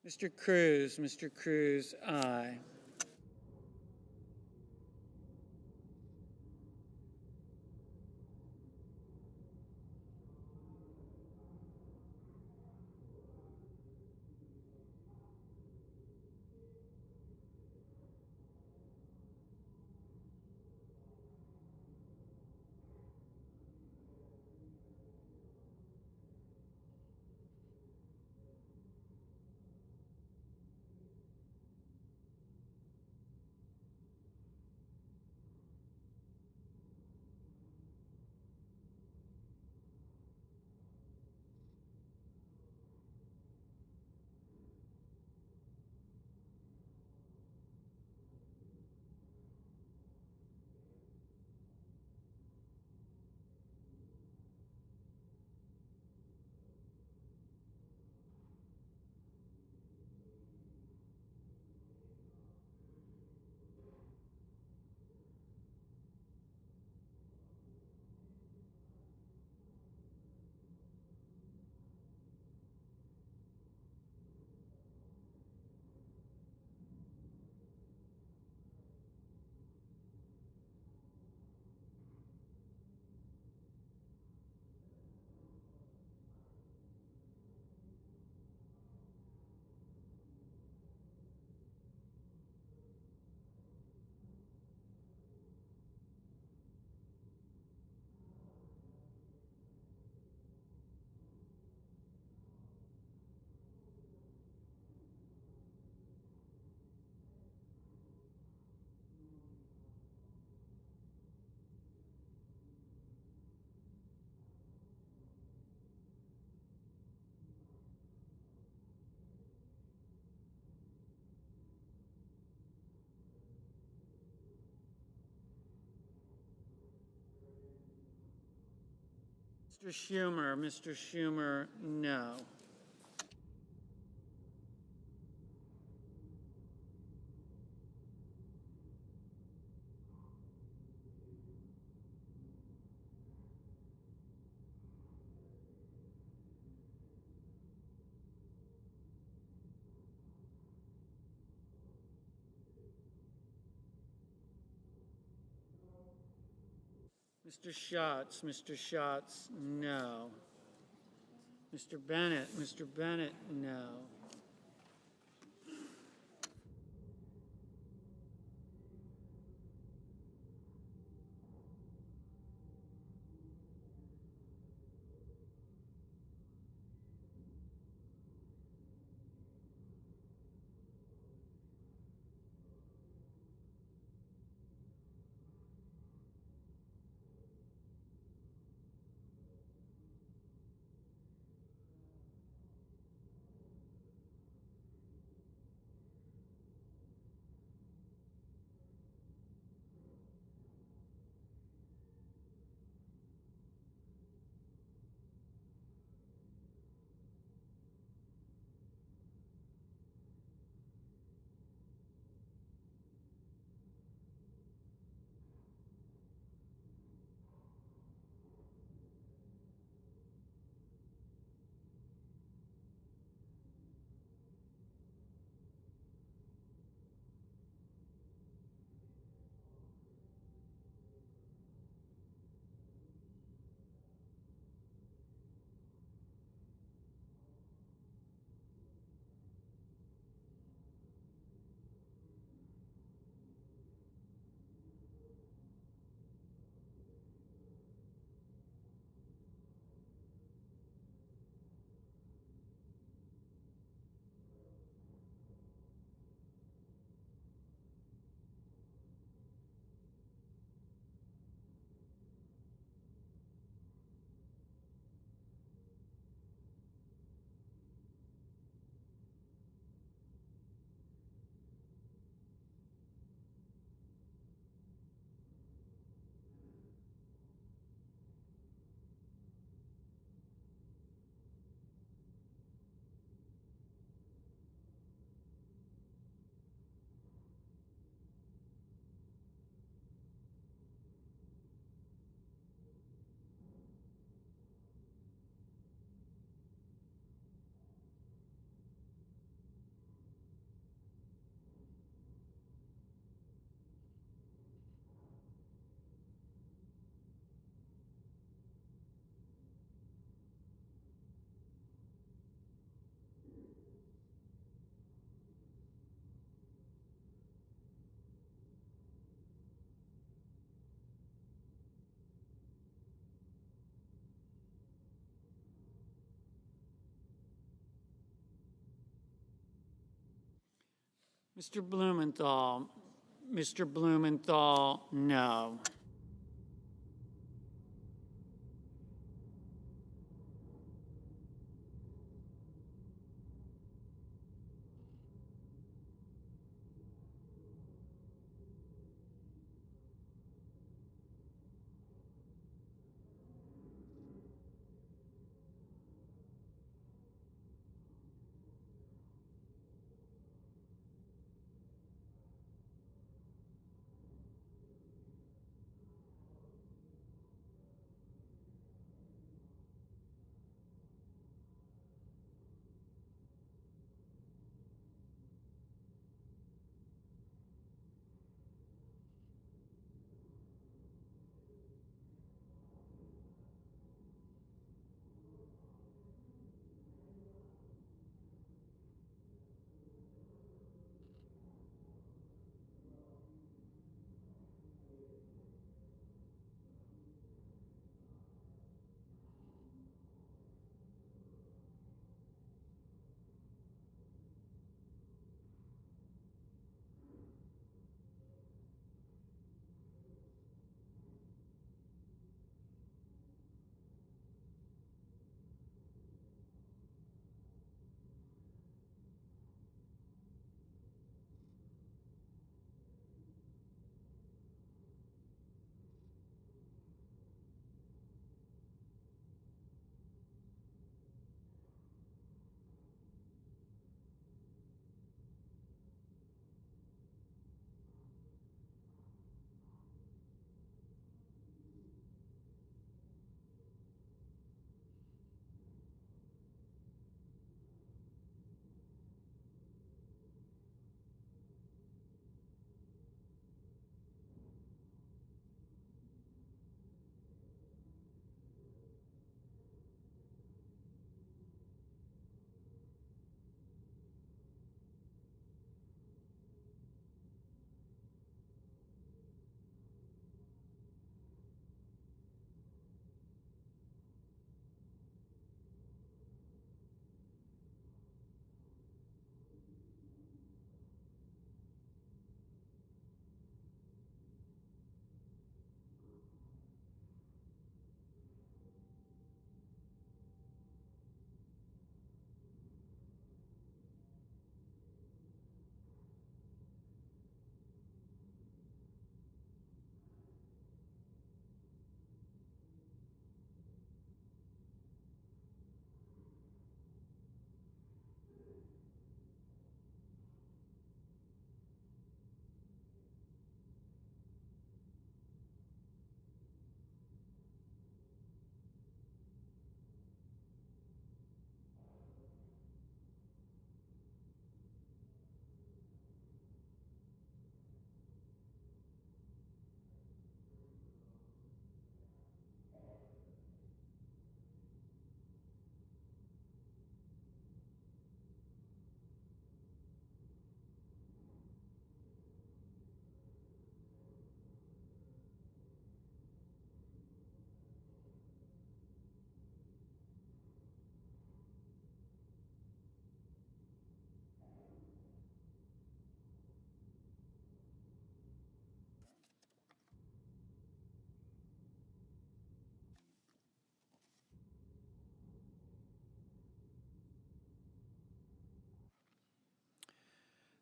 Mr. Cruz, aye. Mr. Schumer, no. Mr. Schatz, no. Mr. Bennett, no. Mr. Blumenthal. Mr. Blumenthal, no.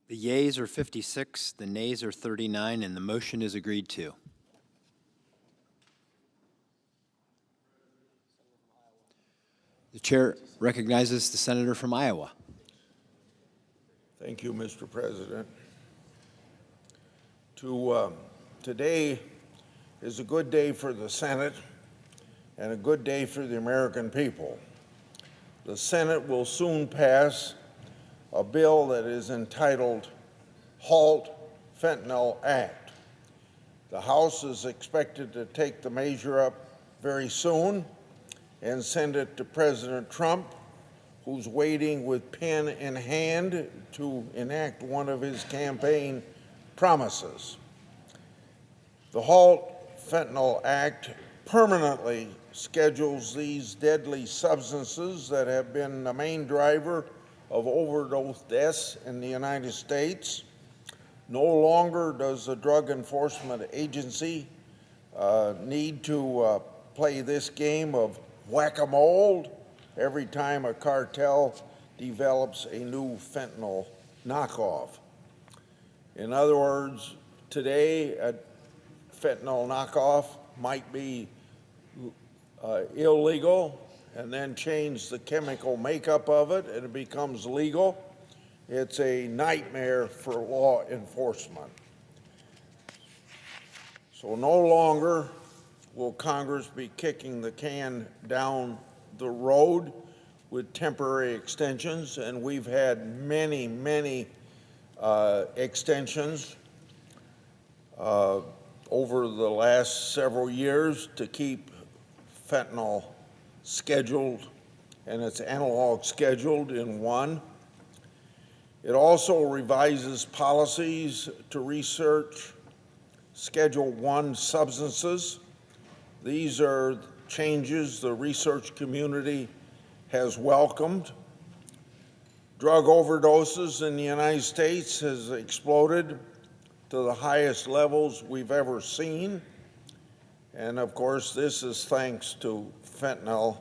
The yeas are 56, the nays are 39, and the motion is agreed to. The chair recognizes the senator from Iowa. Thank you, Mr. President. Today is a good day for the Senate and a good day for the American people. The Senate will soon pass a bill that is entitled Halt Fentanyl Act. The House is expected to take the measure up very soon and send it to President Trump, who's waiting with pen in hand to enact one of his campaign promises. The Halt Fentanyl Act permanently schedules these deadly substances that have been the main driver of overdose deaths in the United States No longer does the Drug Enforcement Agency need to play this game of whack-a-mole every time a cartel develops a new fentanyl knockoff. In other words, today a fentanyl knockoff might be illegal and then change the chemical makeup of it and it becomes legal. It's a nightmare for law enforcement. So no longer will Congress be kicking the can down the road with temporary extensions, and we've had many extensions over the last several years to keep fentanyl scheduled and its analog scheduled in one. It also revises policies to research Schedule I substances. These are changes the research community has welcomed. Drug overdoses in the United States has exploded to the highest levels we've ever seen. And of course, this is thanks to fentanyl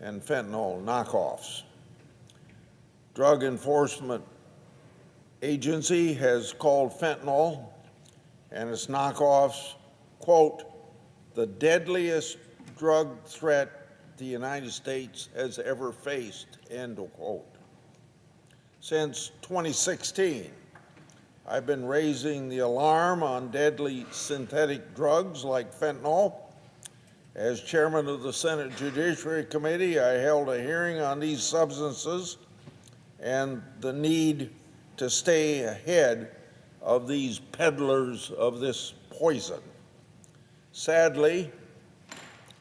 and fentanyl knockoffs. Drug Enforcement Agency has called fentanyl and its knockoffs, quote, the deadliest drug threat the United States has ever faced, end of quote. Since 2016, I've been raising the alarm on deadly synthetic drugs like fentanyl. As chairman of the Senate Judiciary Committee, I held a hearing on these substances and the need to stay ahead of these peddlers of this poison. Sadly,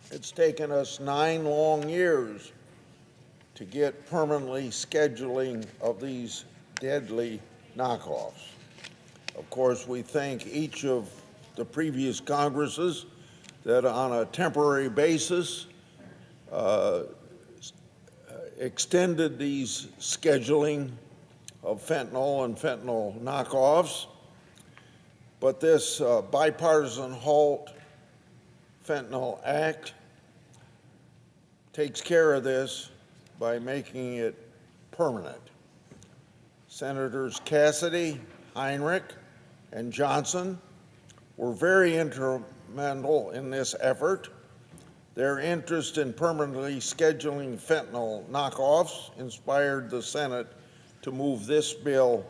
it's taken us 9 long years to get permanently scheduling of these deadly knockoffs. Of course, we thank each of the previous Congresses that on a temporary basis extended these scheduling of fentanyl and fentanyl knockoffs. But this bipartisan HALT Fentanyl Act takes care of this by making it permanent. Senators Cassidy, Heinrich, and Johnson were very instrumental in this effort. Their interest in permanently scheduling fentanyl knockoffs inspired the Senate to move this bill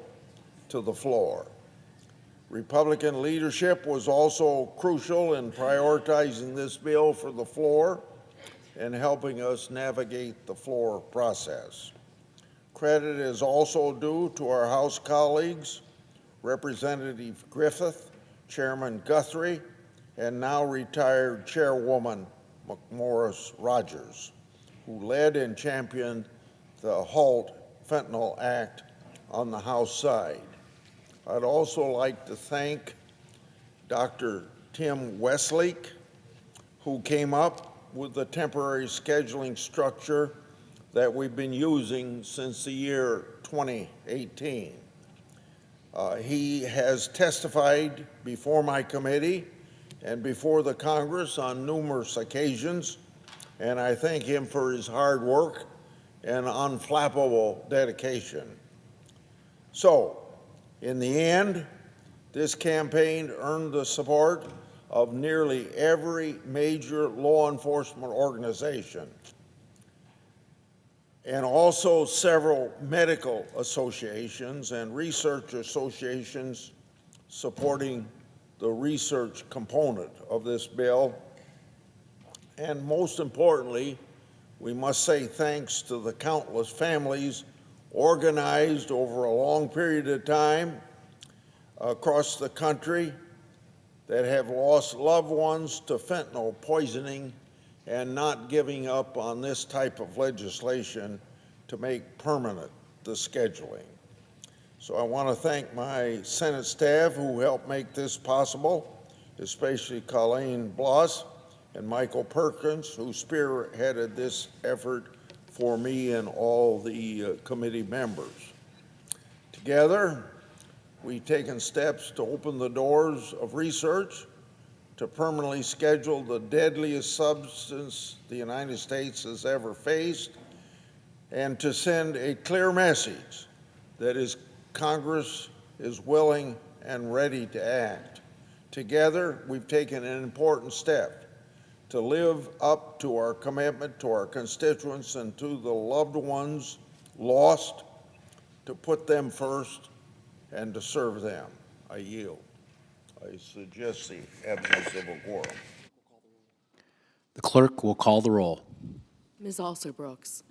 to the floor. Republican leadership was also crucial in prioritizing this bill for the floor and helping us navigate the floor process. Credit is also due to our House colleagues, Representative Griffith, Chairman Guthrie, and now retired Chairwoman McMorris Rodgers, who led and championed the HALT Fentanyl Act on the House side. I'd also like to thank Dr. Tim Westlake, who came up with the temporary scheduling structure that we've been using since the year 2018. He has testified before my committee and before the Congress on numerous occasions, and I thank him for his hard work and unflappable dedication. So, in the end, this campaign earned the support of nearly every major law enforcement organization and also several medical associations and research associations supporting the research component of this bill. And most importantly, we must say thanks to the countless families organized over a long period of time across the country that have lost loved ones to fentanyl poisoning and not giving up on this type of legislation to make permanent the scheduling. So I want to thank my Senate staff who helped make this possible, especially Colleen Bloss and Michael Perkins, who spearheaded this effort for me and all the committee members. Together, We've taken steps to open the doors of research, to permanently schedule the deadliest substance the United States has ever faced, and to send a clear message that Congress is willing and ready to act. Together, we've taken an important step to live up to our commitment to our constituents and to the loved ones lost, to put them first and to serve them. I yield. I suggest the absence of a quorum. The clerk will call the roll. Ms. Also Brooks.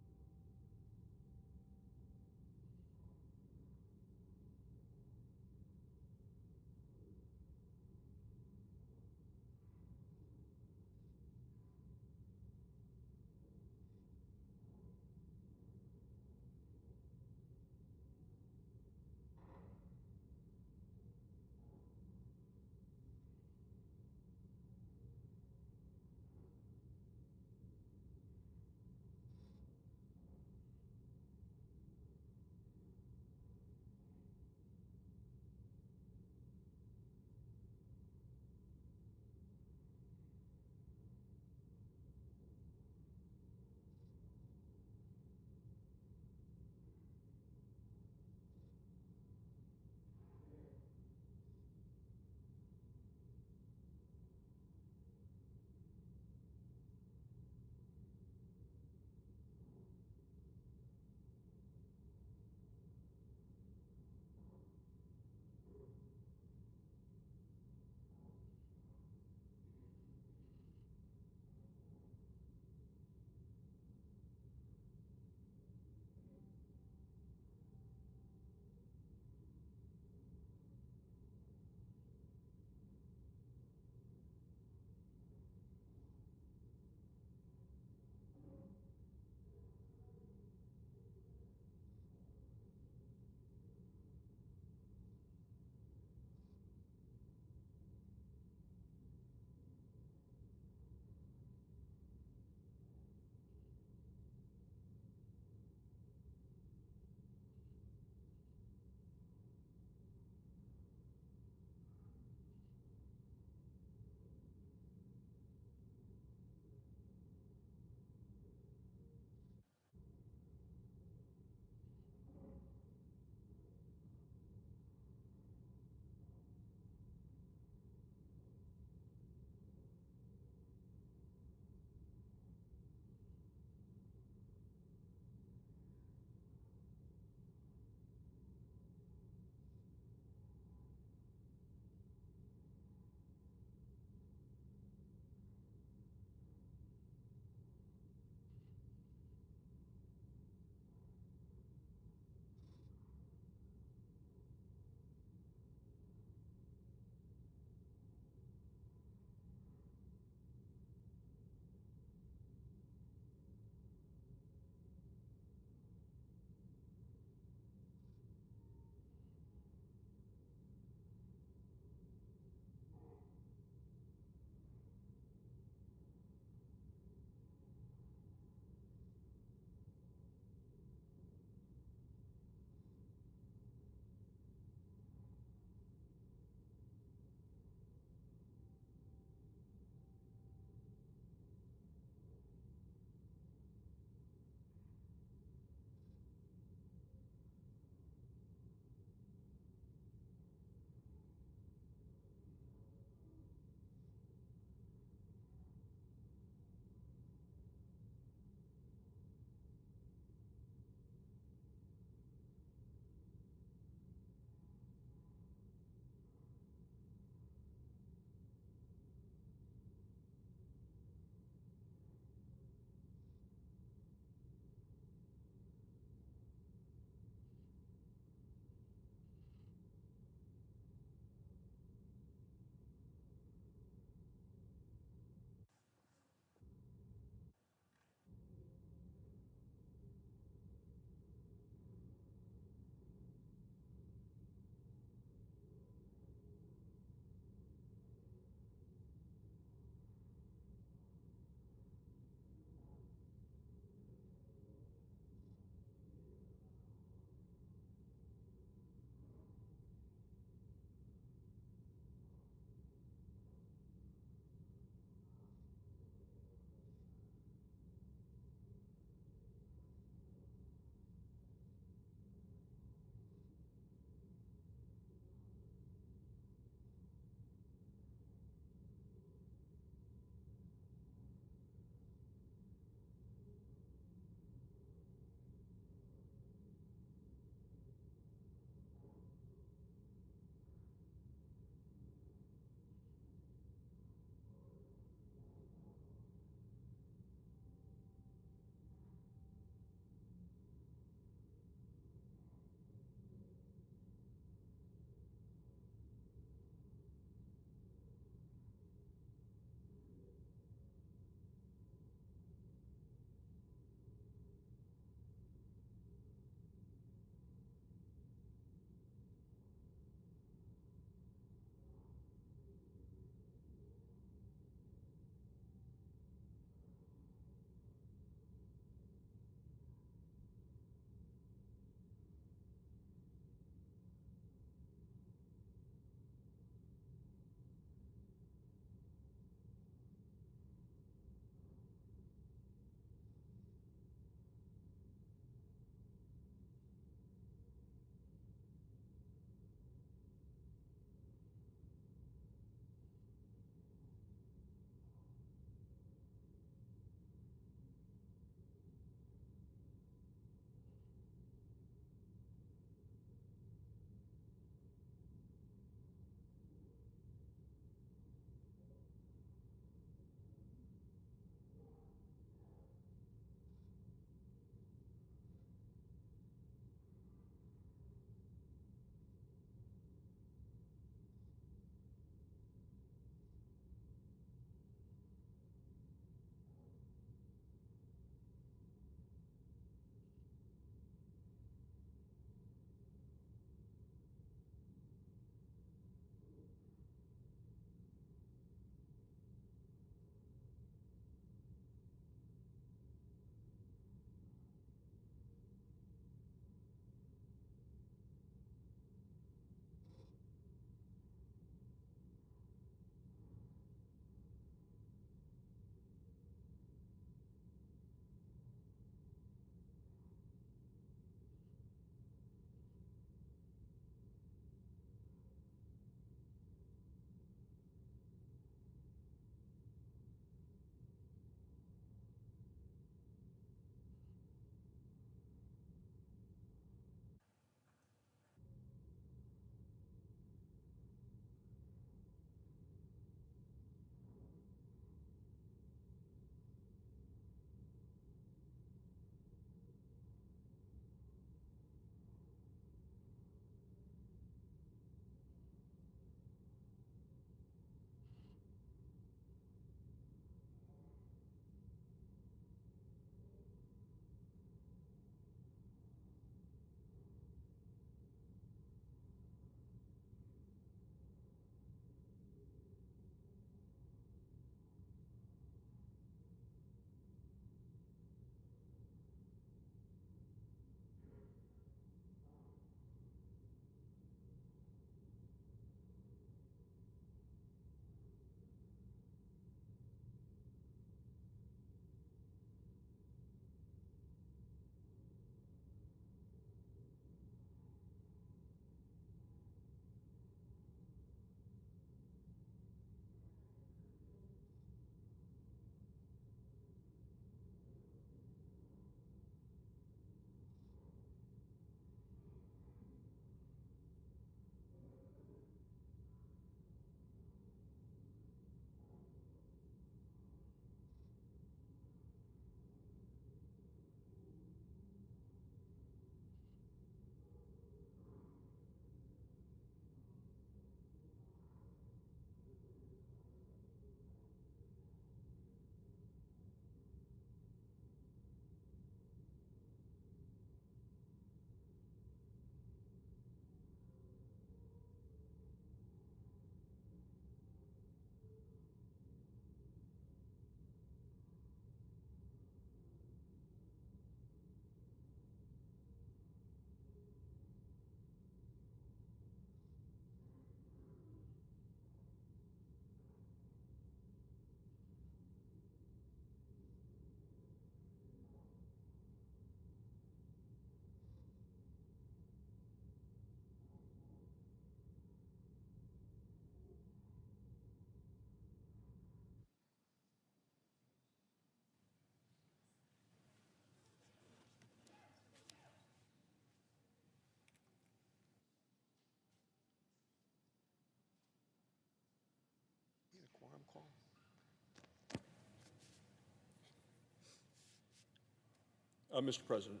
Mr. President.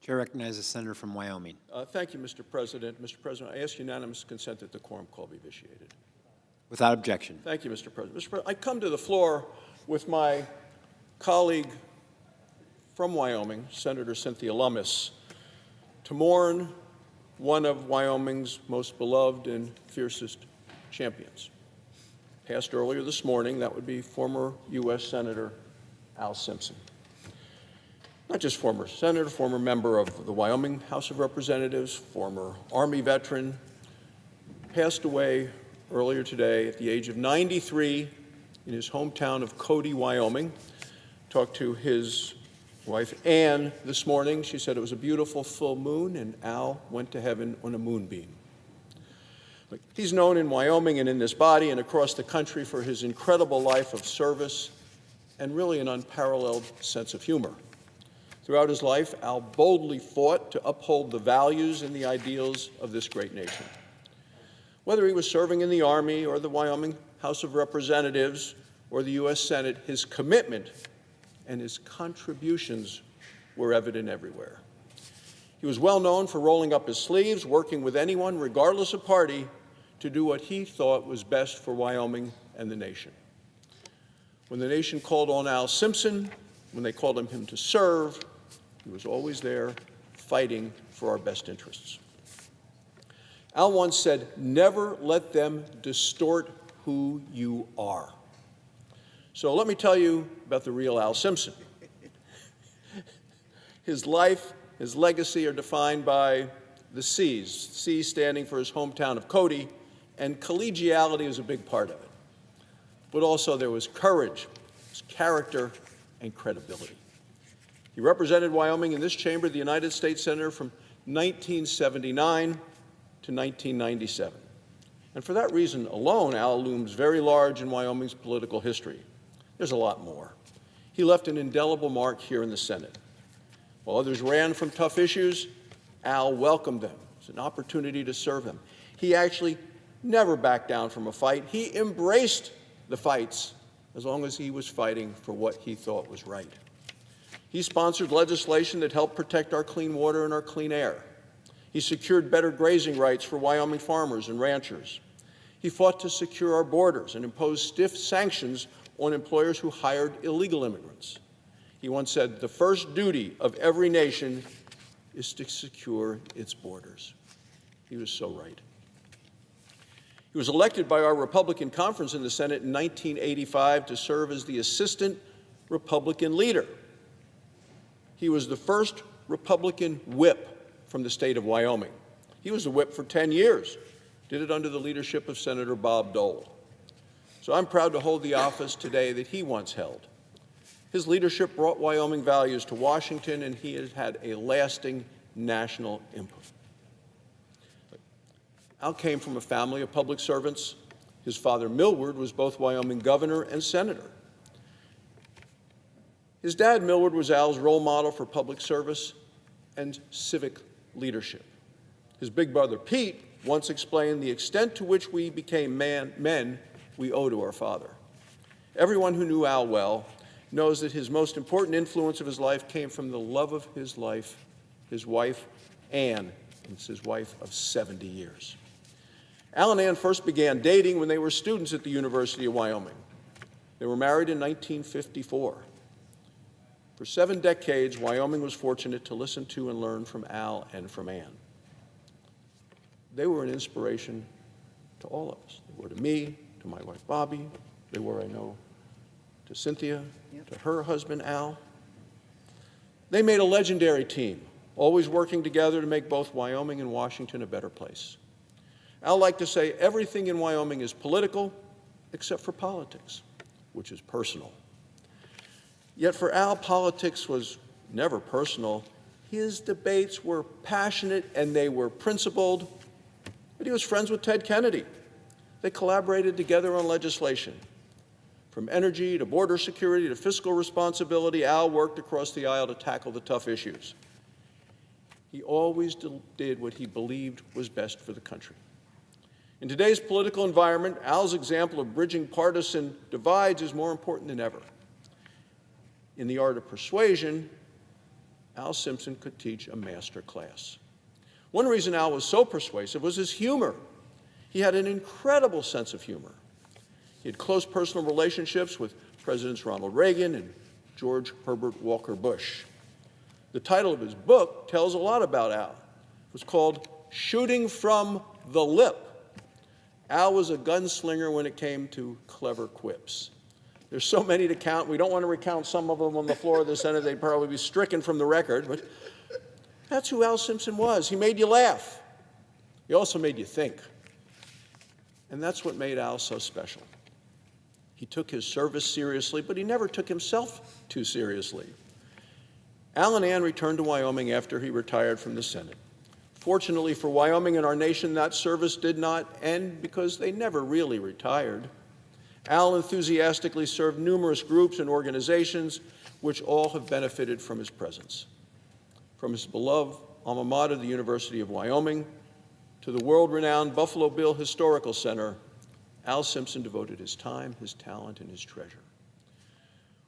Chair recognizes the senator from Wyoming. Thank you, Mr. President. Mr. President, I ask unanimous consent that the quorum call be vitiated. Without objection. Thank you, Mr. President. Mr. President, I come to the floor with my colleague from Wyoming, Senator Cynthia Lummis, to mourn one of Wyoming's most beloved and fiercest champions. Passed earlier this morning, that would be former U.S. Senator Al Simpson. Not just former senator, former member of the Wyoming House of Representatives, former Army veteran, passed away earlier today at the age of 93 in his hometown of Cody, Wyoming. Talked to his wife, Ann, this morning. She said it was a beautiful full moon, and Al went to heaven on a moonbeam. He's known in Wyoming and in this body and across the country for his incredible life of service and really an unparalleled sense of humor. Throughout his life, Al boldly fought to uphold the values and the ideals of this great nation. Whether he was serving in the Army or the Wyoming House of Representatives or the U.S. Senate, his commitment and his contributions were evident everywhere. He was well known for rolling up his sleeves, working with anyone, regardless of party, to do what he thought was best for Wyoming and the nation. When the nation called on Al Simpson, when they called on him to serve, he was always there fighting for our best interests. Al once said, "Never let them distort who you are." So let me tell you about the real Al Simpson. His life, his legacy are defined by the C's, C standing for his hometown of Cody, and collegiality is a big part of it. But also there was courage, his character, and credibility. He represented Wyoming in this chamber, the United States Senator, from 1979 to 1997. And for that reason alone, Al looms very large in Wyoming's political history. There's a lot more. He left an indelible mark here in the Senate. While others ran from tough issues, Al welcomed them. It was an opportunity to serve them. He actually never backed down from a fight. He embraced the fights as long as he was fighting for what he thought was right. He sponsored legislation that helped protect our clean water and our clean air. He secured better grazing rights for Wyoming farmers and ranchers. He fought to secure our borders and imposed stiff sanctions on employers who hired illegal immigrants. He once said, "The first duty of every nation is to secure its borders." He was so right. He was elected by our Republican conference in the Senate in 1985 to serve as the assistant Republican leader. He was the first Republican whip from the state of Wyoming. He was the whip for 10 years, did it under the leadership of Senator Bob Dole. So I'm proud to hold the office today that he once held. His leadership brought Wyoming values to Washington, and he has had a lasting national input. Al came from a family of public servants. His father, Millward, was both Wyoming governor and senator. His dad, Millward, was Al's role model for public service and civic leadership. His big brother, Pete, once explained the extent to which we became men we owe to our father. Everyone who knew Al well knows that his most important influence of his life came from the love of his life, his wife, Ann. It's his wife of 70 years. Al and Ann first began dating when they were students at the University of Wyoming. They were married in 1954. For 7 decades, Wyoming was fortunate to listen to and learn from Al and from Ann. They were an inspiration to all of us. They were to me, to my wife Bobby. They were, I know, to Cynthia, to her husband Al. They made a legendary team, always working together to make both Wyoming and Washington a better place. Al liked to say everything in Wyoming is political except for politics, which is personal. Yet for Al, politics was never personal. His debates were passionate and they were principled, but he was friends with Ted Kennedy. They collaborated together on legislation. From energy to border security to fiscal responsibility, Al worked across the aisle to tackle the tough issues. He always did what he believed was best for the country. In today's political environment, Al's example of bridging partisan divides is more important than ever. In the art of persuasion, Al Simpson could teach a master class. One reason Al was so persuasive was his humor. He had an incredible sense of humor. He had close personal relationships with Presidents Ronald Reagan and George Herbert Walker Bush. The title of his book tells a lot about Al. It was called Shooting from the Lip. Al was a gunslinger when it came to clever quips. There's so many to count. We don't want to recount some of them on the floor of the Senate. They'd probably be stricken from the record, but that's who Al Simpson was. He made you laugh. He also made you think. And that's what made Al so special. He took his service seriously, but he never took himself too seriously. Al and Ann returned to Wyoming after he retired from the Senate. Fortunately for Wyoming and our nation, that service did not end because they never really retired. Al enthusiastically served numerous groups and organizations which all have benefited from his presence. From his beloved alma mater, the University of Wyoming, to the world-renowned Buffalo Bill Historical Center, Al Simpson devoted his time, his talent, and his treasure.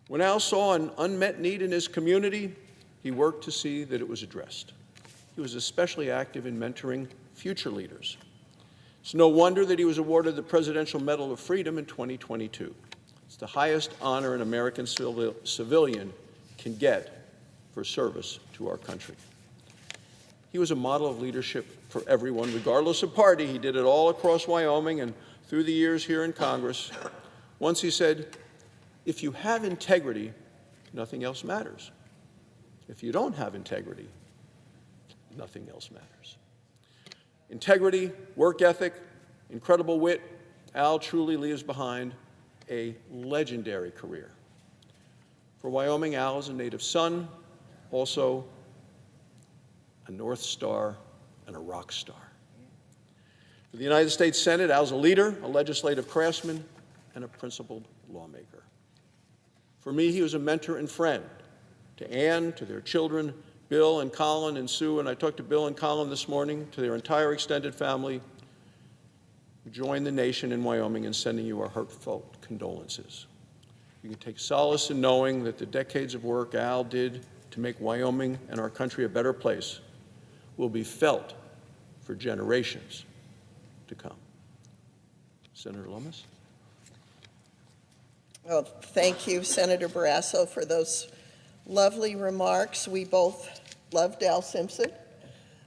When Al saw an unmet need in his community, he worked to see that it was addressed. He was especially active in mentoring future leaders. It's no wonder that he was awarded the Presidential Medal of Freedom in 2022. It's the highest honor an American civilian can get for service to our country. He was a model of leadership for everyone, regardless of party. He did it all across Wyoming and through the years here in Congress. Once he said, if you have integrity, nothing else matters. If you don't have integrity, nothing else matters. Integrity, work ethic, incredible wit, Al truly leaves behind a legendary career. For Wyoming, Al is a native son, also a North Star and a rock star. For the United States Senate, Al's a leader, a legislative craftsman, and a principled lawmaker. For me, he was a mentor and friend to Ann, to their children, Bill and Colin and Sue, and I talked to Bill and Colin this morning, to their entire extended family, who joined the nation in Wyoming in sending you our heartfelt condolences. You can take solace in knowing that the decades of work Al did to make Wyoming and our country a better place will be felt for generations to come. Senator Lummis? Well, thank you, Senator Barrasso, for those lovely remarks. We both loved Al Simpson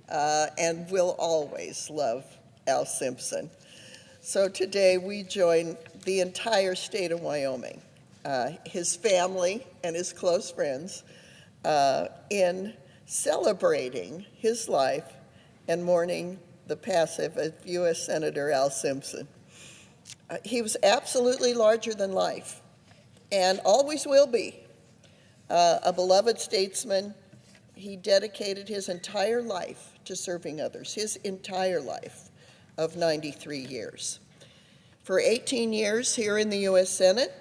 and will always love Al Simpson. So today we join the entire state of Wyoming, his family and his close friends, in celebrating his life and mourning the passing of U.S. Senator Al Simpson. He was absolutely larger than life and always will be. A beloved statesman, he dedicated his entire life to serving others, his entire life of 93 years. For 18 years here in the U.S. Senate,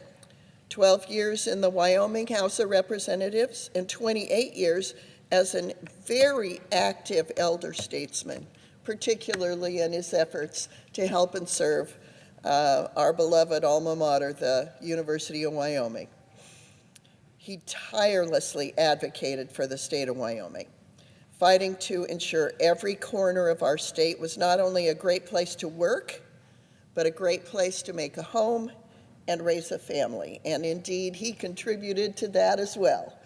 12 years in the Wyoming House of Representatives, and 28 years as a very active elder statesman, particularly in his efforts to help and serve our beloved alma mater, the University of Wyoming. He tirelessly advocated for the state of Wyoming, fighting to ensure every corner of our state was not only a great place to work, but a great place to make a home and raise a family. And indeed, he contributed to that as well,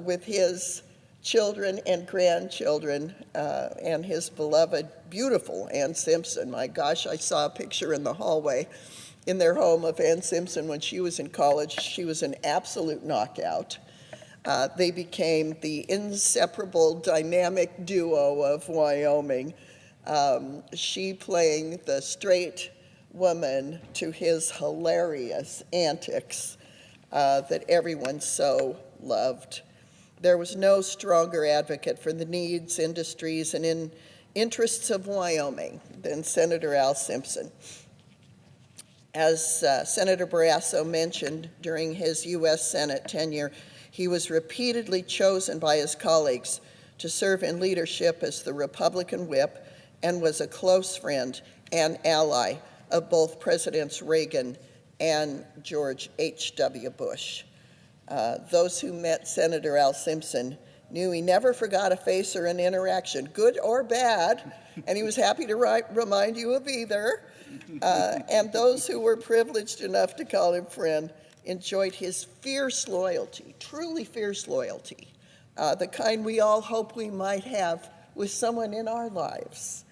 with his children and grandchildren and his beloved, beautiful Ann Simpson. My gosh, I saw a picture in the hallway in their home of Ann Simpson when she was in college. She was an absolute knockout. They became the inseparable dynamic duo of Wyoming, she playing the straight woman to his hilarious antics that everyone so loved. There was no stronger advocate for the needs, industries, and interests of Wyoming than Senator Al Simpson. As Senator Barrasso mentioned, during his U.S. Senate tenure, he was repeatedly chosen by his colleagues to serve in leadership as the Republican whip and was a close friend and ally of both Presidents Reagan and George H.W. Bush. Those who met Senator Al Simpson knew he never forgot a face or an interaction, good or bad, and he was happy to remind you of either. And those who were privileged enough to call him friend enjoyed his fierce loyalty, truly fierce loyalty, the kind we all hope we might have with someone in our lives.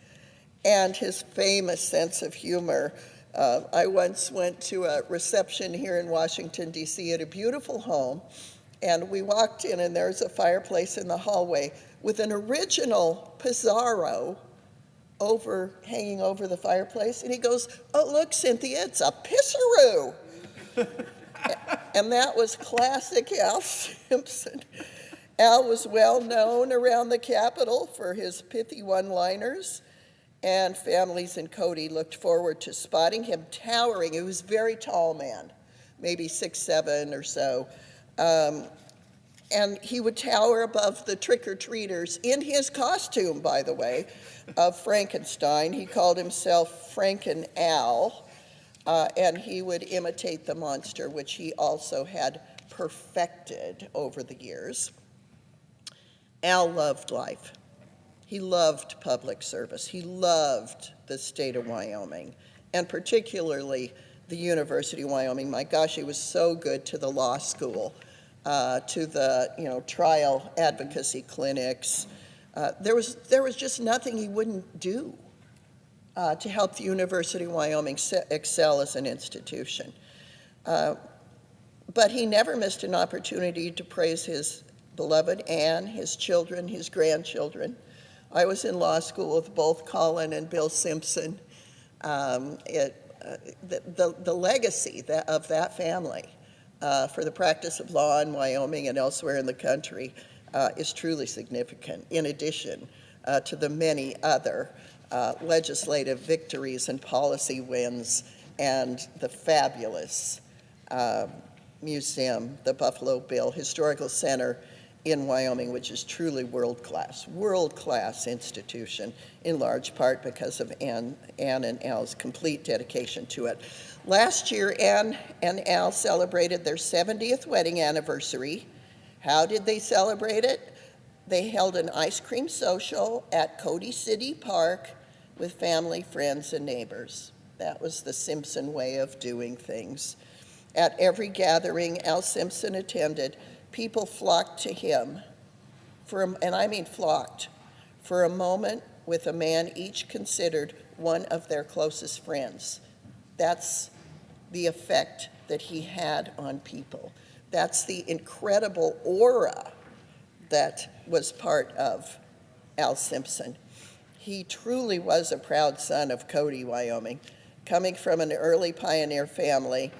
And his famous sense of humor. I once went to a reception here in Washington, D.C. at a beautiful home, and we walked in, and there's a fireplace in the hallway with an original Pizarro hanging over the fireplace. And he goes, "Oh, look, Cynthia, it's a pisseroo." And that was classic Al Simpson. Al was well known around the Capitol for his pithy one-liners, and families in Cody looked forward to spotting him towering. He was a very tall man, maybe 6'7" or so. And he would tower above the trick-or-treaters in his costume, by the way, of Frankenstein. He called himself Franken Al, and he would imitate the monster, which he also had perfected over the years. Al loved life. He loved public service. He loved the state of Wyoming, and particularly the University of Wyoming. My gosh, he was so good to the law school, to the trial advocacy clinics. There was just nothing he wouldn't do to help the University of Wyoming excel as an institution. But he never missed an opportunity to praise his beloved Anne, his children, his grandchildren. I was in law school with both Colin and Bill Simpson. The legacy of that family for the practice of law in Wyoming and elsewhere in the country is truly significant, in addition to the many other legislative victories and policy wins and the fabulous museum, the Buffalo Bill Historical Center in Wyoming, which is truly world-class institution, in large part because of Anne and Al's complete dedication to it. Last year, Anne and Al celebrated their 70th wedding anniversary. How did they celebrate it? They held an ice cream social at Cody City Park with family, friends, and neighbors. That was the Simpson way of doing things. At every gathering Al Simpson attended, people flocked to him, and I mean flocked, for a moment with a man each considered one of their closest friends. That's the effect that he had on people. That's the incredible aura that was part of Al Simpson. He truly was a proud son of Cody, Wyoming. Coming from an early pioneer family,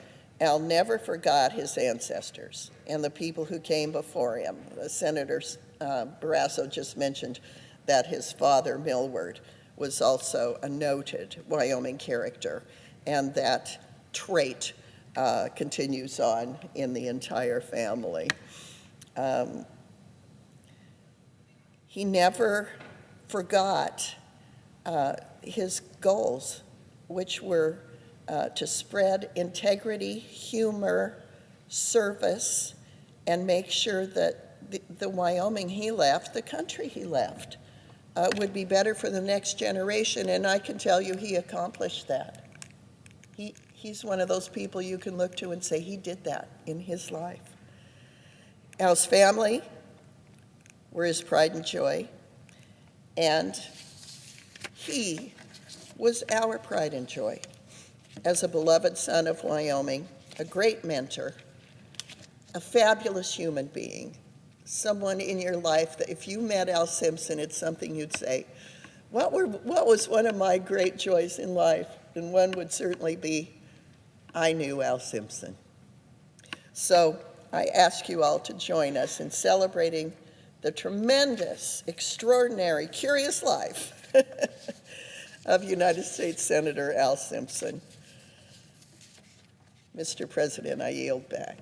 Al never forgot his ancestors and the people who came before him. Senator Barrasso just mentioned that his father, Millward, was also a noted Wyoming character, and that trait continues on in the entire family. He never forgot his goals, which were to spread integrity, humor, service, and make sure that the Wyoming he left, the country he left, would be better for the next generation, and I can tell you he accomplished that. He's one of those people you can look to and say he did that in his life. Al's family were his pride and joy, and he was our pride and joy. As a beloved son of Wyoming, a great mentor, a fabulous human being, someone in your life that if you met Al Simpson, it's something you'd say, what was one of my great joys in life? And one would certainly be, I knew Al Simpson. So I ask you all to join us in celebrating the tremendous, extraordinary, curious life of United States Senator Al Simpson. Mr. President, I yield back.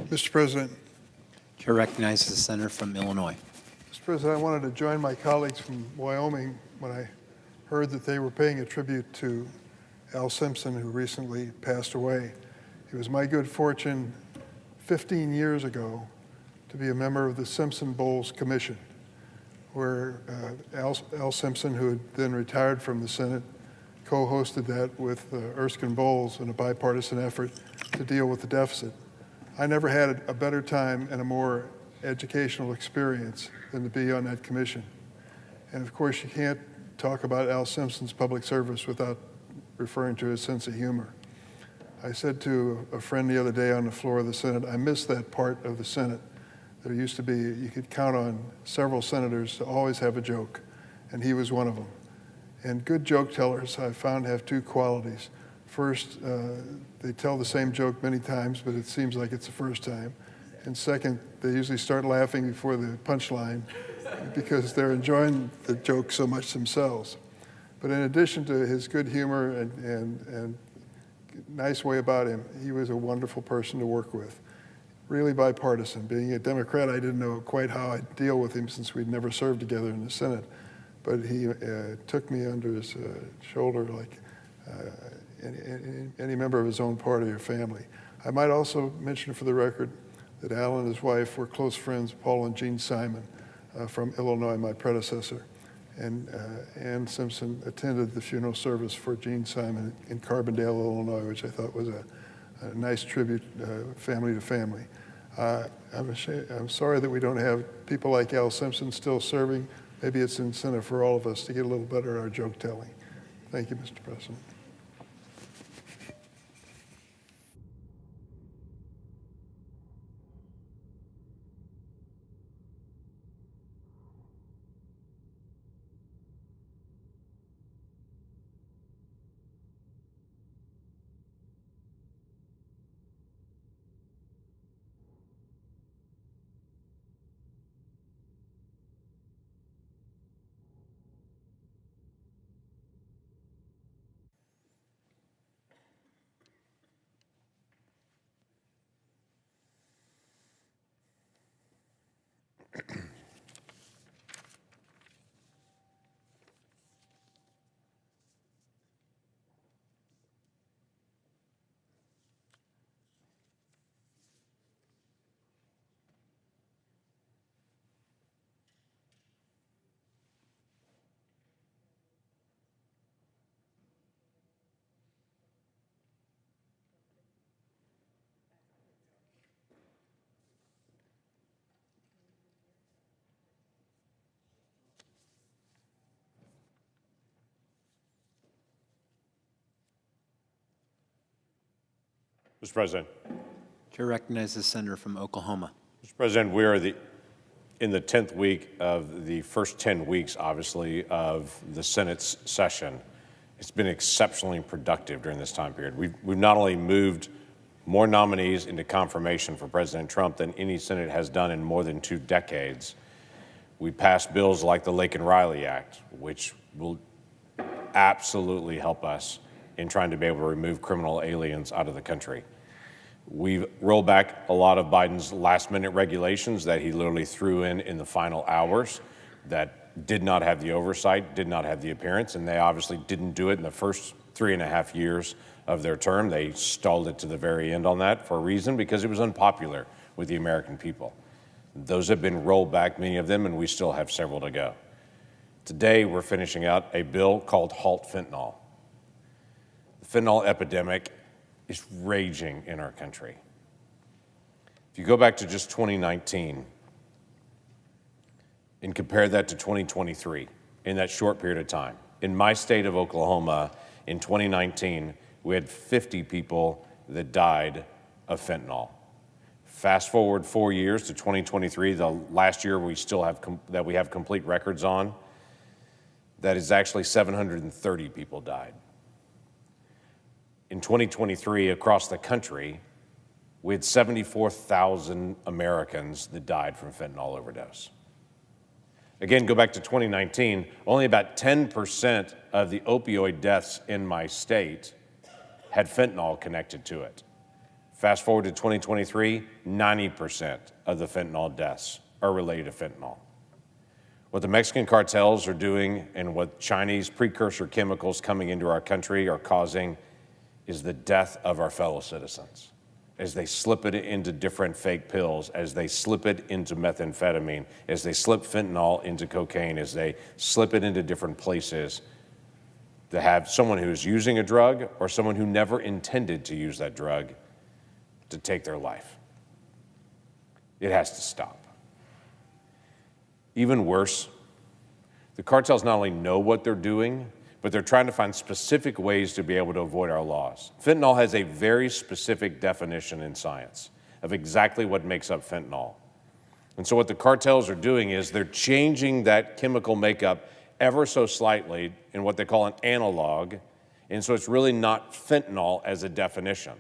Mr. President. Chair recognizes the senator from Illinois. Mr. President, I wanted to join my colleagues from Wyoming when I heard that they were paying a tribute to Al Simpson, who recently passed away. It was my good fortune 15 years ago to be a member of the Simpson-Bowles Commission, where Al Simpson, who had then retired from the Senate, co-hosted that with Erskine Bowles in a bipartisan effort to deal with the deficit. I never had a better time and a more educational experience than to be on that commission. And of course, you can't talk about Al Simpson's public service without referring to his sense of humor. I said to a friend the other day on the floor of the Senate, I miss that part of the Senate. There used to be, you could count on several senators to always have a joke, and he was one of them. And good joke tellers, I've found, have two qualities. First, they tell the same joke many times, but it seems like it's the first time. And second, they usually start laughing before the punchline because they're enjoying the joke so much themselves. But in addition to his good humor and nice way about him, he was a wonderful person to work with. Really bipartisan. Being a Democrat, I didn't know quite how I'd deal with him since we'd never served together in the Senate. But he took me under his shoulder like any member of his own party or family. I might also mention for the record that Al and his wife were close friends, Paul and Jean Simon from Illinois, my predecessor. And Ann Simpson attended the funeral service for Jean Simon in Carbondale, Illinois, which I thought was a nice tribute, family to family. I'm sorry that we don't have people like Al Simpson still serving. Maybe it's incentive for all of us to get a little better at our joke telling. Thank you, Mr. President. Mr. President. Chair recognizes the senator from Oklahoma. Mr. President, we are in the 10th week of the first 10 weeks, obviously, of the Senate's session. It's been exceptionally productive during this time period. We've not only moved more nominees into confirmation for President Trump than any Senate has done in more than 2 decades. We passed bills like the Laken Riley Act, which will absolutely help us in trying to be able to remove criminal aliens out of the country. We've rolled back a lot of Biden's last-minute regulations that he literally threw in the final hours that did not have the oversight, did not have the appearance, and they obviously didn't do it in the first 3.5 years of their term. They stalled it to the very end on that for a reason, because it was unpopular with the American people. Those have been rolled back, many of them, and we still have several to go. Today, we're finishing out a bill called Halt Fentanyl. The fentanyl epidemic is raging in our country. If you go back to just 2019 and compare that to 2023, in that short period of time, in my state of Oklahoma, in 2019, we had 50 people that died of fentanyl. Fast forward 4 years to 2023, the last year we still have that we have complete records on, that is actually 730 people died. In 2023, across the country, we had 74,000 Americans that died from fentanyl overdose. Again, go back to 2019, only about 10% of the opioid deaths in my state had fentanyl connected to it. Fast forward to 2023, 90% of the fentanyl deaths are related to fentanyl. What the Mexican cartels are doing and what Chinese precursor chemicals coming into our country are causing is the death of our fellow citizens. as they slip it into different fake pills, as they slip it into methamphetamine, as they slip fentanyl into cocaine, as they slip it into different places, to have someone who's using a drug or someone who never intended to use that drug to take their life. It has to stop. Even worse, the cartels not only know what they're doing, but they're trying to find specific ways to be able to avoid our laws. Fentanyl has a very specific definition in science of exactly what makes up fentanyl. And so what the cartels are doing is they're changing that chemical makeup ever so slightly in what they call an analog, and so it's really not fentanyl as a definition.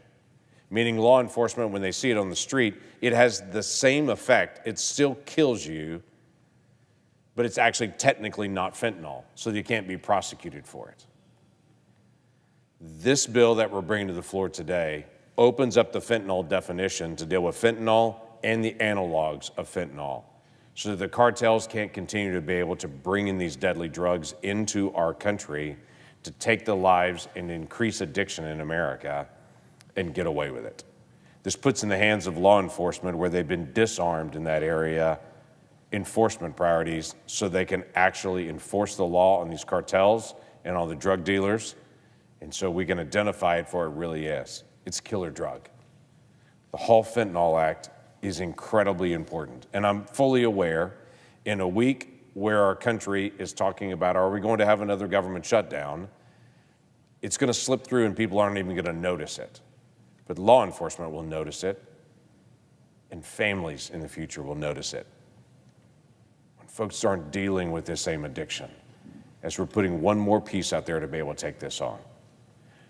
Meaning law enforcement, when they see it on the street, it has the same effect. It still kills you, but it's actually technically not fentanyl, so you can't be prosecuted for it. This bill that we're bringing to the floor today opens up the fentanyl definition to deal with fentanyl and the analogs of fentanyl, so that the cartels can't continue to be able to bring in these deadly drugs into our country to take the lives and increase addiction in America and get away with it. This puts in the hands of law enforcement, where they've been disarmed in that area, enforcement priorities so they can actually enforce the law on these cartels and on the drug dealers, and so we can identify it for what it really is. It's a killer drug. The whole Fentanyl Act is incredibly important, and I'm fully aware in a week where our country is talking about, are we going to have another government shutdown, it's going to slip through and people aren't even going to notice it. But law enforcement will notice it, and families in the future will notice it. When folks aren't dealing with this same addiction, as we're putting one more piece out there to be able to take this on.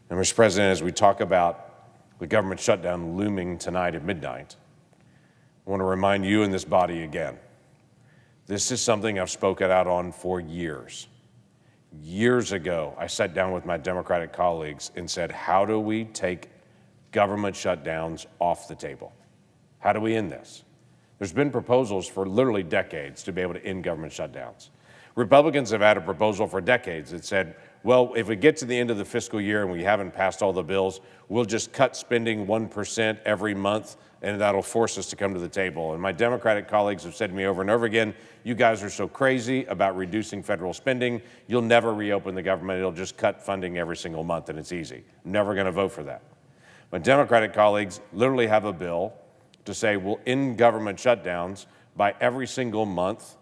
And Mr. President, as we talk about the government shutdown looming tonight at midnight, I want to remind you in this body again, this is something I've spoken out on for years. Years ago, I sat down with my Democratic colleagues and said, how do we take government shutdowns off the table? How do we end this? There's been proposals for literally decades to be able to end government shutdowns. Republicans have had a proposal for decades that said, well, if we get to the end of the fiscal year and we haven't passed all the bills, we'll just cut spending 1% every month, and that'll force us to come to the table. And my Democratic colleagues have said to me over and over again, you guys are so crazy about reducing federal spending, you'll never reopen the government, it'll just cut funding every single month, and it's easy. I'm never going to vote for that. My Democratic colleagues literally have a bill to say we'll end government shutdowns by every single month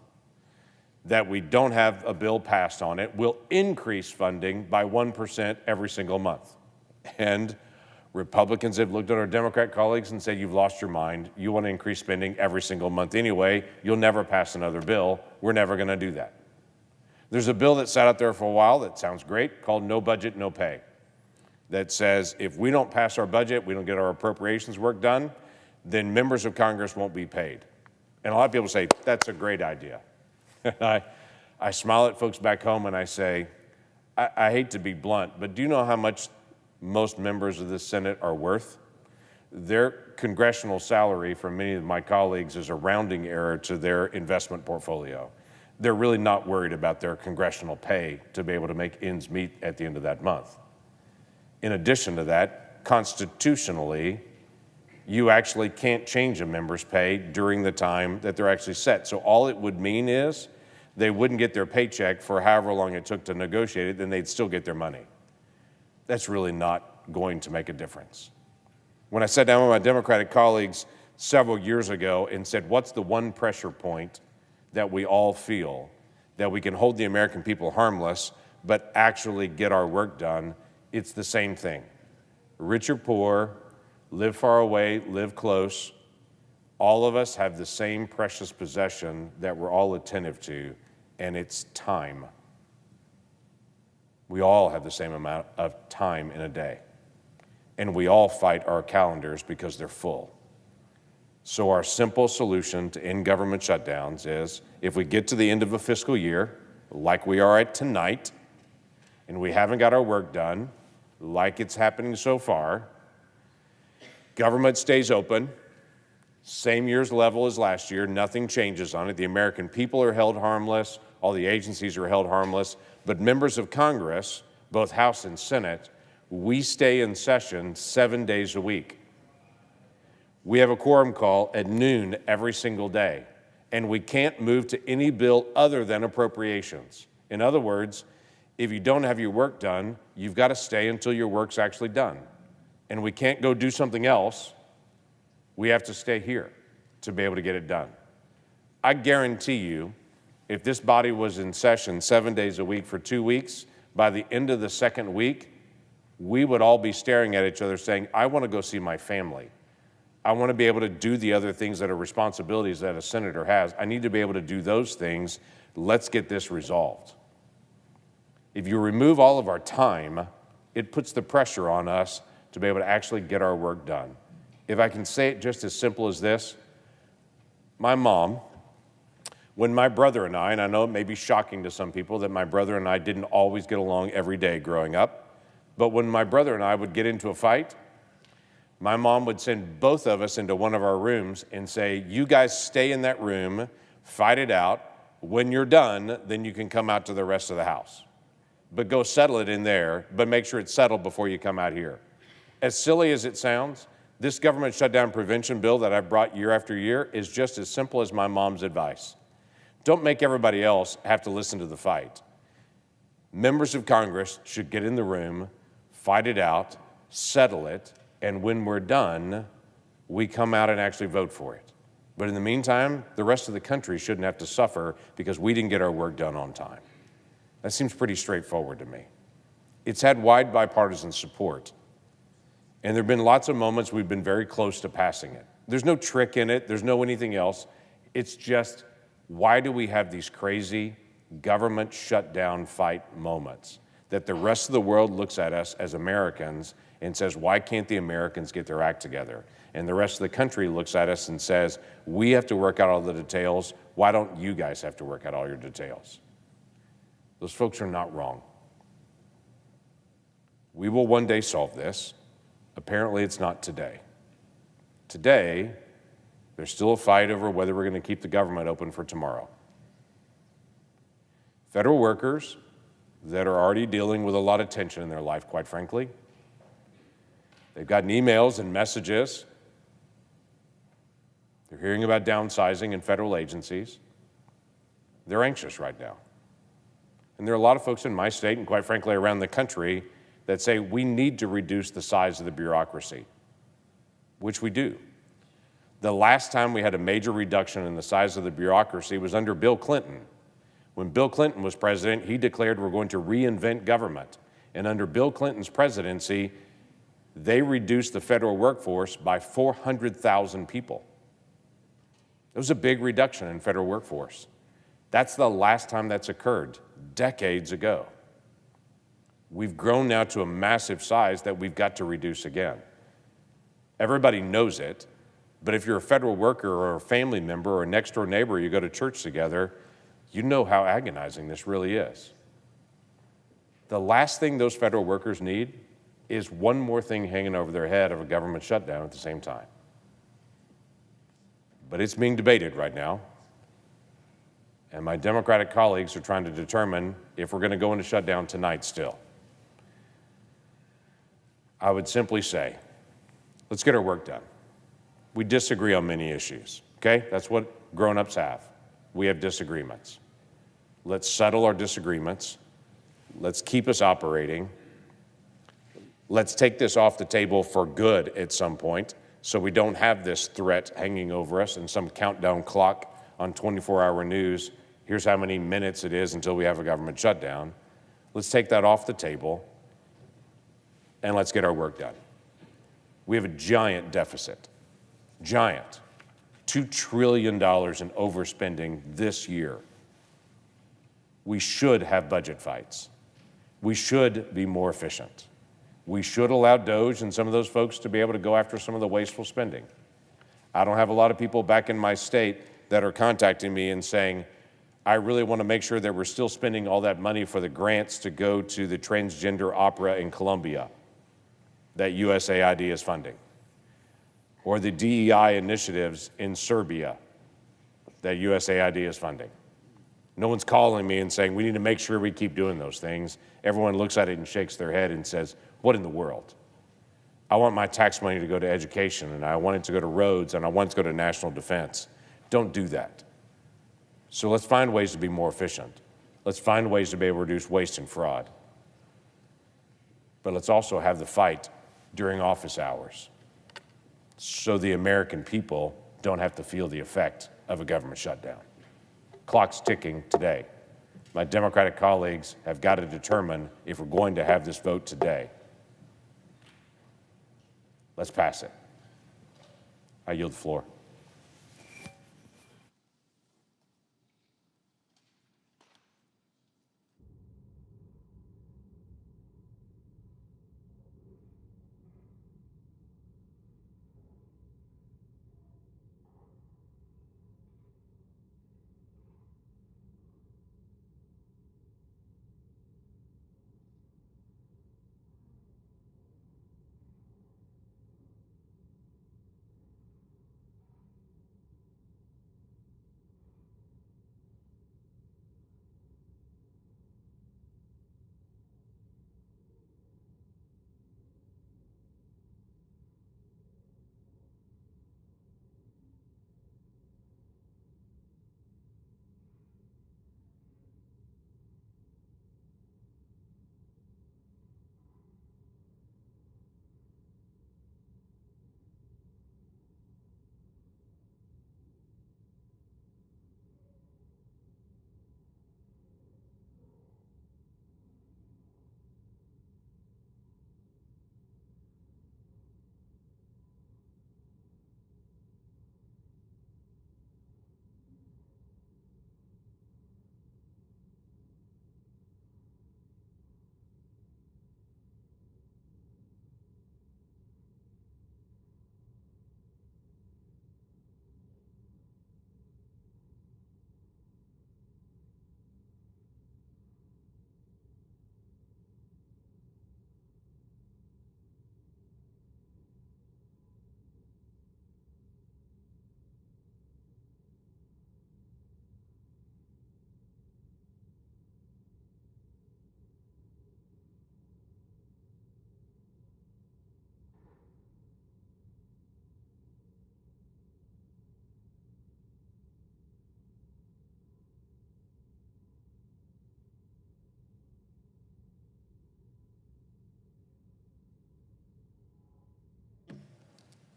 that we don't have a bill passed on it. We'll increase funding by 1% every single month. And Republicans have looked at our Democrat colleagues and said, you've lost your mind. You want to increase spending every single month anyway. You'll never pass another bill. We're never going to do that. There's a bill that sat out there for a while that sounds great called No Budget, No Pay, that says if we don't pass our budget, we don't get our appropriations work done, then members of Congress won't be paid. And a lot of people say, that's a great idea. I smile at folks back home and I say, I hate to be blunt, but do you know how much most members of the Senate are worth? Their congressional salary from many of my colleagues is a rounding error to their investment portfolio. They're really not worried about their congressional pay to be able to make ends meet at the end of that month. In addition to that, constitutionally, you actually can't change a member's pay during the time that they're actually set. So all it would mean is they wouldn't get their paycheck for however long it took to negotiate it, then they'd still get their money. That's really not going to make a difference. When I sat down with my Democratic colleagues several years ago and said, what's the one pressure point that we all feel that we can hold the American people harmless but actually get our work done, it's the same thing. Rich or poor, live far away, live close, all of us have the same precious possession that we're all attentive to, and it's time. We all have the same amount of time in a day, and we all fight our calendars because they're full. So our simple solution to end government shutdowns is, if we get to the end of a fiscal year, like we are at tonight, and we haven't got our work done, like it's happening so far, government stays open, same year's level as last year, nothing changes on it. The American people are held harmless, all the agencies are held harmless, but members of Congress, both House and Senate, we stay in session 7 days a week. We have a quorum call at noon every single day, and we can't move to any bill other than appropriations. In other words, if you don't have your work done, you've got to stay until your work's actually done. And we can't go do something else. We have to stay here to be able to get it done. I guarantee you, if this body was in session 7 days a week for 2 weeks, by the end of the second week, we would all be staring at each other saying, I want to go see my family. I want to be able to do the other things that are responsibilities that a senator has. I need to be able to do those things. Let's get this resolved. If you remove all of our time, it puts the pressure on us to be able to actually get our work done. If I can say it just as simple as this, my mom, when my brother and I know it may be shocking to some people that my brother and I didn't always get along every day growing up, but when my brother and I would get into a fight, my mom would send both of us into one of our rooms and say, you guys stay in that room, fight it out. When you're done, then you can come out to the rest of the house. But go settle it in there, but make sure it's settled before you come out here. As silly as it sounds, this government shutdown prevention bill that I've brought year after year is just as simple as my mom's advice. Don't make everybody else have to listen to the fight. Members of Congress should get in the room, fight it out, settle it, and when we're done, we come out and actually vote for it. But in the meantime, the rest of the country shouldn't have to suffer because we didn't get our work done on time. That seems pretty straightforward to me. It's had wide bipartisan support. And there have been lots of moments we've been very close to passing it. There's no trick in it. There's no anything else. It's just, why do we have these crazy government shutdown fight moments that the rest of the world looks at us as Americans and says, why can't the Americans get their act together? And the rest of the country looks at us and says, we have to work out all the details. Why don't you guys have to work out all your details? Those folks are not wrong. We will one day solve this. Apparently, it's not today. Today, there's still a fight over whether we're going to keep the government open for tomorrow. Federal workers that are already dealing with a lot of tension in their life, quite frankly, they've gotten emails and messages. They're hearing about downsizing in federal agencies. They're anxious right now. And there are a lot of folks in my state and quite frankly around the country that say we need to reduce the size of the bureaucracy, which we do. The last time we had a major reduction in the size of the bureaucracy was under Bill Clinton. When Bill Clinton was president, he declared we're going to reinvent government. And under Bill Clinton's presidency, they reduced the federal workforce by 400,000 people. It was a big reduction in federal workforce. That's the last time that's occurred, decades ago. We've grown now to a massive size that we've got to reduce again. Everybody knows it, but if you're a federal worker or a family member or a next-door neighbor, you go to church together, you know how agonizing this really is. The last thing those federal workers need is one more thing hanging over their head of a government shutdown at the same time. But it's being debated right now, and my Democratic colleagues are trying to determine if we're going to go into shutdown tonight still. I would simply say, let's get our work done. We disagree on many issues, okay? That's what grown-ups have. We have disagreements. Let's settle our disagreements. Let's keep us operating. Let's take this off the table for good at some point so we don't have this threat hanging over us and some countdown clock on 24-hour news. Here's how many minutes it is until we have a government shutdown. Let's take that off the table and let's get our work done. We have a giant deficit, giant, $2 trillion in overspending this year. We should have budget fights. We should be more efficient. We should allow DOGE and some of those folks to be able to go after some of the wasteful spending. I don't have a lot of people back in my state that are contacting me and saying, I really want to make sure that we're still spending all that money for the grants to go to the transgender opera in Colombia that USAID is funding, or the DEI initiatives in Serbia that USAID is funding. No one's calling me and saying, we need to make sure we keep doing those things. Everyone looks at it and shakes their head and says, what in the world? I want my tax money to go to education, and I want it to go to roads, and I want it to go to national defense. Don't do that. So let's find ways to be more efficient. Let's find ways to be able to reduce waste and fraud. But let's also have the fight during office hours so the American people don't have to feel the effect of a government shutdown. Clock's ticking today. My Democratic colleagues have got to determine if we're going to have this vote today. Let's pass it. I yield the floor.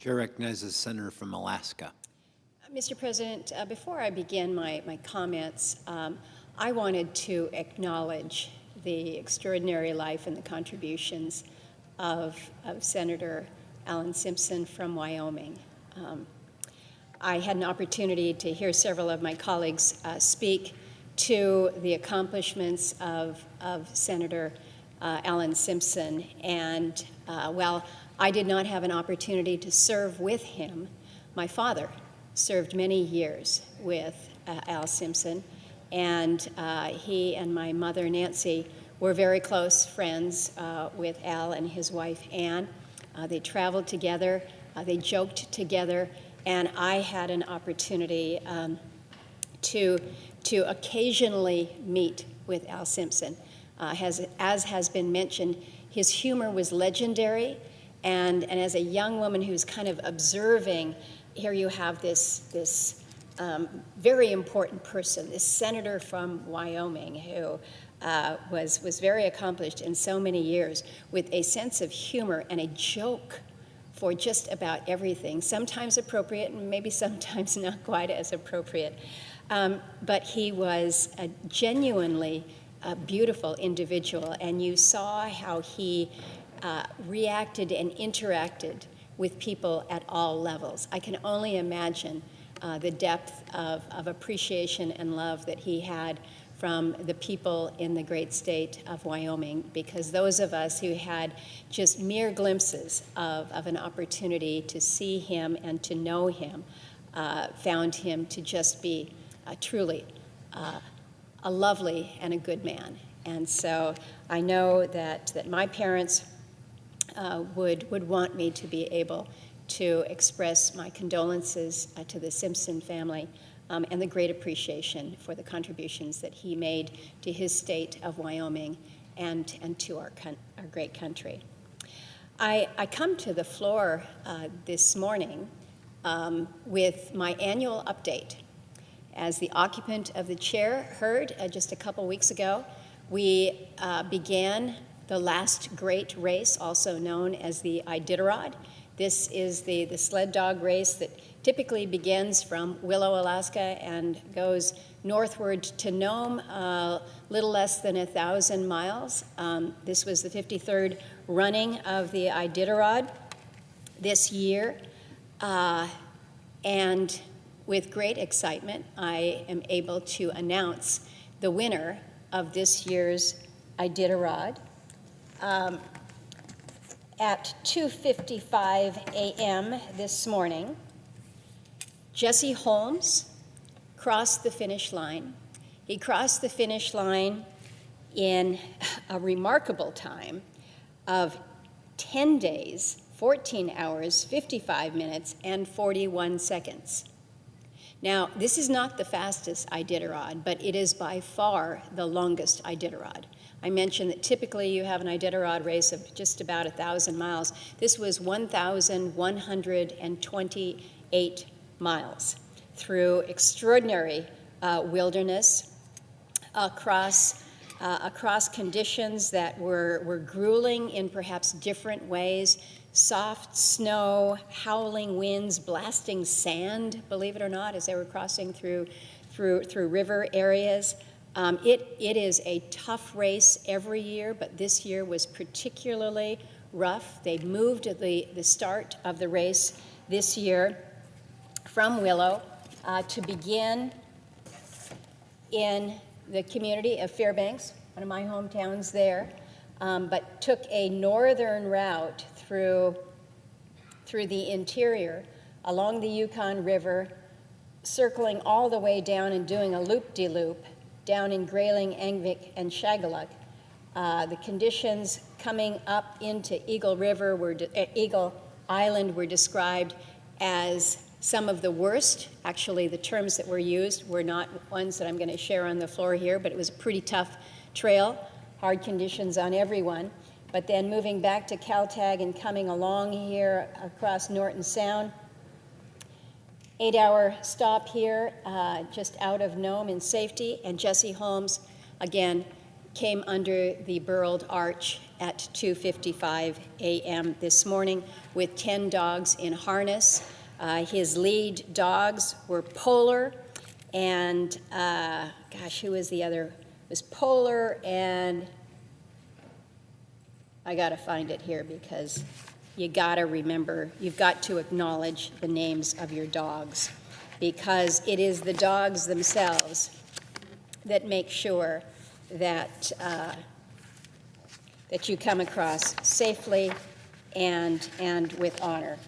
Chair recognizes the senator from Alaska. Mr. President, before I begin my comments, I wanted to acknowledge the extraordinary life and the contributions of Senator Alan Simpson from Wyoming. I had an opportunity to hear several of my colleagues speak to the accomplishments of Senator Alan Simpson, and while I did not have an opportunity to serve with him, my father served many years with Al Simpson, and he and my mother, Nancy, were very close friends with Al and his wife, Ann. They traveled together, they joked together, and I had an opportunity to occasionally meet with Al Simpson. As has been mentioned, his humor was legendary, and as a young woman who's kind of observing, here you have this very important person, this senator from Wyoming who was very accomplished in so many years with a sense of humor and a joke for just about everything, sometimes appropriate and maybe sometimes not quite as appropriate. But he was a genuinely beautiful individual, and you saw how he reacted and interacted with people at all levels. I can only imagine the depth of appreciation and love that he had from the people in the great state of Wyoming, because those of us who had just mere glimpses of an opportunity to see him and to know him found him to just be truly a lovely and a good man. And so I know that my parents would want me to be able to express my condolences to the Simpson family and the great appreciation for the contributions that he made to his state of Wyoming and to our great country. I come to the floor this morning with my annual update. As the occupant of the chair heard just a couple weeks ago, we began the last great race, also known as the Iditarod. This is the sled dog race that typically begins from Willow, Alaska, and goes northward to Nome, little less than 1,000 miles. This was the 53rd running of the Iditarod this year. And with great excitement, I am able to announce the winner of this year's Iditarod. At 2:55 a.m. this morning, Jesse Holmes crossed the finish line. He crossed the finish line in a remarkable time of 10 days, 14 hours, 55 minutes, and 41 seconds. Now, this is not the fastest Iditarod, but it is by far the longest Iditarod. I mentioned that typically you have an Iditarod race of just about 1,000 miles. This was 1,128 miles through extraordinary wilderness, across conditions that were grueling in perhaps different ways. Soft snow, howling winds, blasting sand, believe it or not, as they were crossing through river areas. It is a tough race every year, but this year was particularly rough. They moved the start of the race this year from Willow to begin in the community of Fairbanks, one of my hometowns there, but took a northern route through the interior along the Yukon River, circling all the way down and doing a loop-de-loop down in Grayling, Engvik, and Shagaluk. The conditions coming up into Eagle Island were described as some of the worst. Actually, the terms that were used were not ones that I'm going to share on the floor here, but it was a pretty tough trail, hard conditions on everyone. But then moving back to Kaltag and coming along here across Norton Sound, 8-hour stop here just out of Nome in safety, and Jesse Holmes, again, came under the Burled Arch at 2:55 a.m. this morning with 10 dogs in harness. His lead dogs were Polar and, who was the other? It was Polar and, I got to find it here because you got to remember, you've got to acknowledge the names of your dogs, because it is the dogs themselves that make sure that that you come across safely and with honor.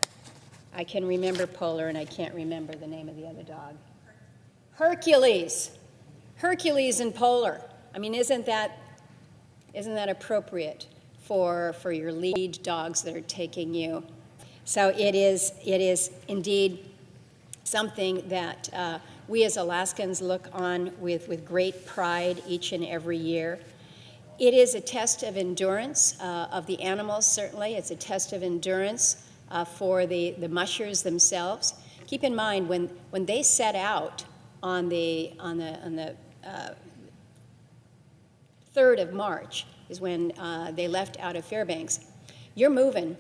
I can remember Polar, and I can't remember the name of the other dog. Hercules. Hercules and Polar. I mean, isn't that appropriate for your lead dogs that are taking you? So it is indeed something that we as Alaskans look on with great pride each and every year. It is a test of endurance of the animals, certainly. It's a test of endurance for the mushers themselves. Keep in mind, when they set out on the 3rd of March is when they left out of Fairbanks, you're moving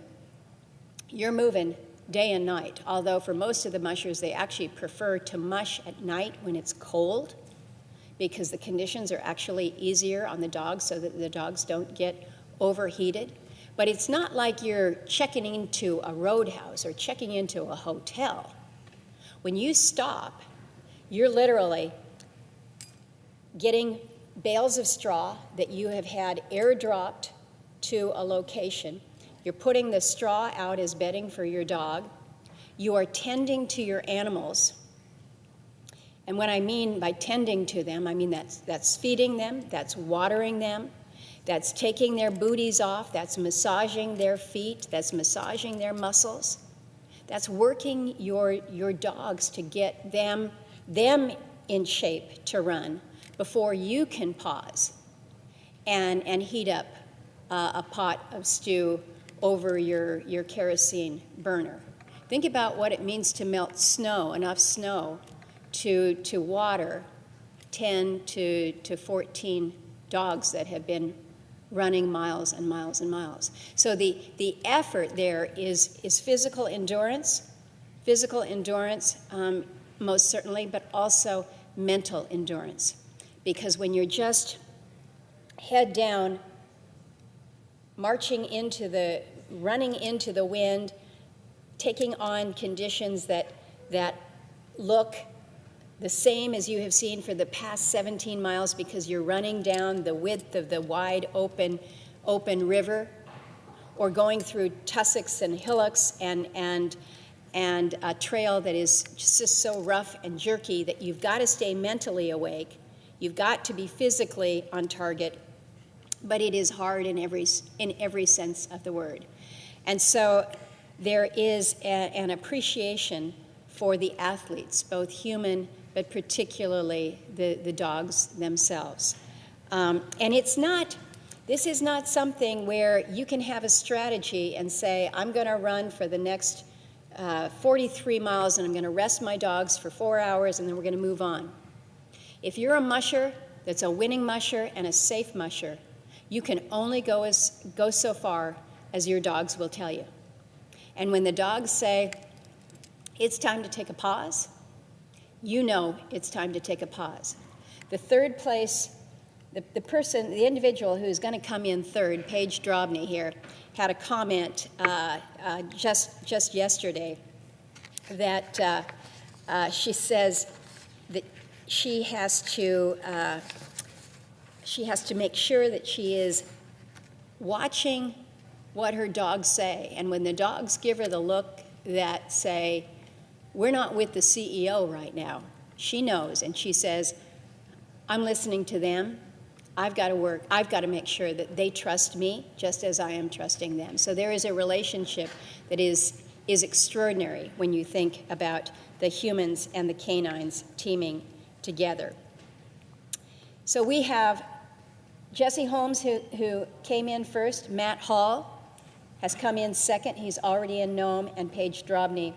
day and night, although for most of the mushers, they actually prefer to mush at night when it's cold, because the conditions are actually easier on the dogs so that the dogs don't get overheated. But it's not like you're checking into a roadhouse or checking into a hotel. When you stop, you're literally getting bales of straw that you have had airdropped to a location. You're putting the straw out as bedding for your dog. You are tending to your animals. And what I mean by tending to them, I mean that's feeding them, that's watering them, that's taking their booties off, that's massaging their feet, that's massaging their muscles. That's working your dogs to get them in shape to run before you can pause and heat up a pot of stew over your kerosene burner. Think about what it means to melt snow, enough snow to water 10 to 14 dogs that have been running miles and miles and miles. So the effort there is physical endurance, most certainly, but also mental endurance. Because when you're just head down, running into the wind, taking on conditions that look the same as you have seen for the past 17 miles because you're running down the width of the wide open river, or going through tussocks and hillocks and a trail that is just so rough and jerky that you've got to stay mentally awake. You've got to be physically on target, but it is hard in every sense of the word. And so there is an appreciation for the athletes, both human, but particularly the dogs themselves. And this is not something where you can have a strategy and say, I'm going to run for the next 43 miles and I'm going to rest my dogs for 4 hours and then we're going to move on. If you're a musher that's a winning musher and a safe musher, you can only go so far as your dogs will tell you. And when the dogs say, it's time to take a pause, you know it's time to take a pause. The third place, the individual who's going to come in third, Paige Drobny here, had a comment just yesterday that she says that she has to make sure that she is watching what her dogs say. And when the dogs give her the look that say, we're not with the CEO right now, she knows, and she says, I'm listening to them. I've got to make sure that they trust me just as I am trusting them. So there is a relationship that is extraordinary when you think about the humans and the canines teaming together. So we have Jesse Holmes, who came in first. Matt Hall has come in second. He's already in Nome, and Paige Drobny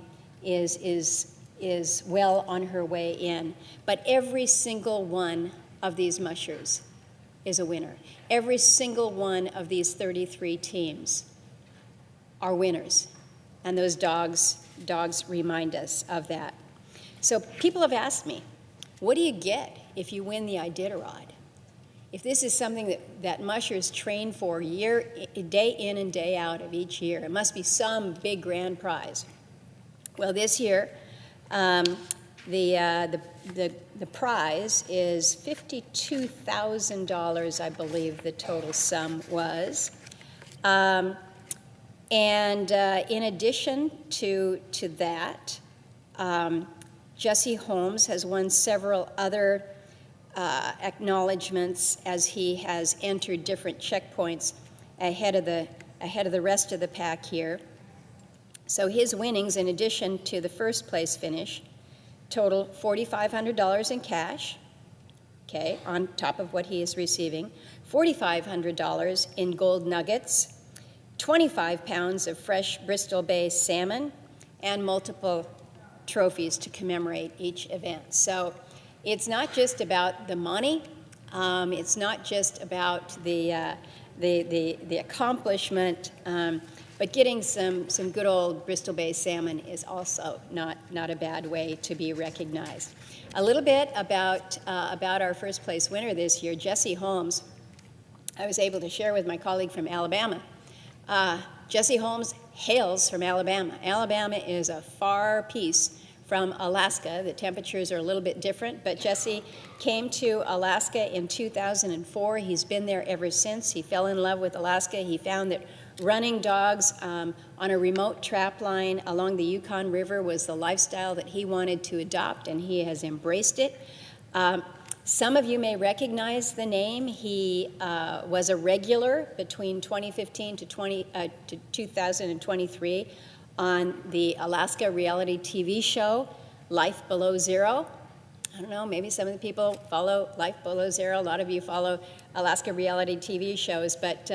is well on her way in. But every single one of these mushers is a winner. Every single one of these 33 teams are winners. And those dogs remind us of that. So people have asked me, what do you get if you win the Iditarod? If this is something that mushers train for day in and day out of each year, it must be some big grand prize. Well, this year, the prize is $52,000, I believe the total sum was. And in addition to that, Jesse Holmes has won several other acknowledgments as he has entered different checkpoints ahead of the rest of the pack here. So his winnings, in addition to the first place finish, total $4,500 in cash, okay, on top of what he is receiving, $4,500 in gold nuggets, 25 pounds of fresh Bristol Bay salmon, and multiple trophies to commemorate each event. So it's not just about the money, it's not just about the accomplishment, but getting some good old Bristol Bay salmon is also not a bad way to be recognized. A little bit about our first place winner this year, Jesse Holmes. I was able to share with my colleague from Alabama. Jesse Holmes hails from Alabama. Alabama is a far piece from Alaska. The temperatures are a little bit different, but Jesse came to Alaska in 2004. He's been there ever since. He fell in love with Alaska. He found that running dogs on a remote trap line along the Yukon River was the lifestyle that he wanted to adopt, and he has embraced it. Some of you may recognize the name. He was a regular between 2015 to 2023 on the Alaska reality TV show, Life Below Zero. I don't know, maybe some of the people follow Life Below Zero. A lot of you follow Alaska reality TV shows. But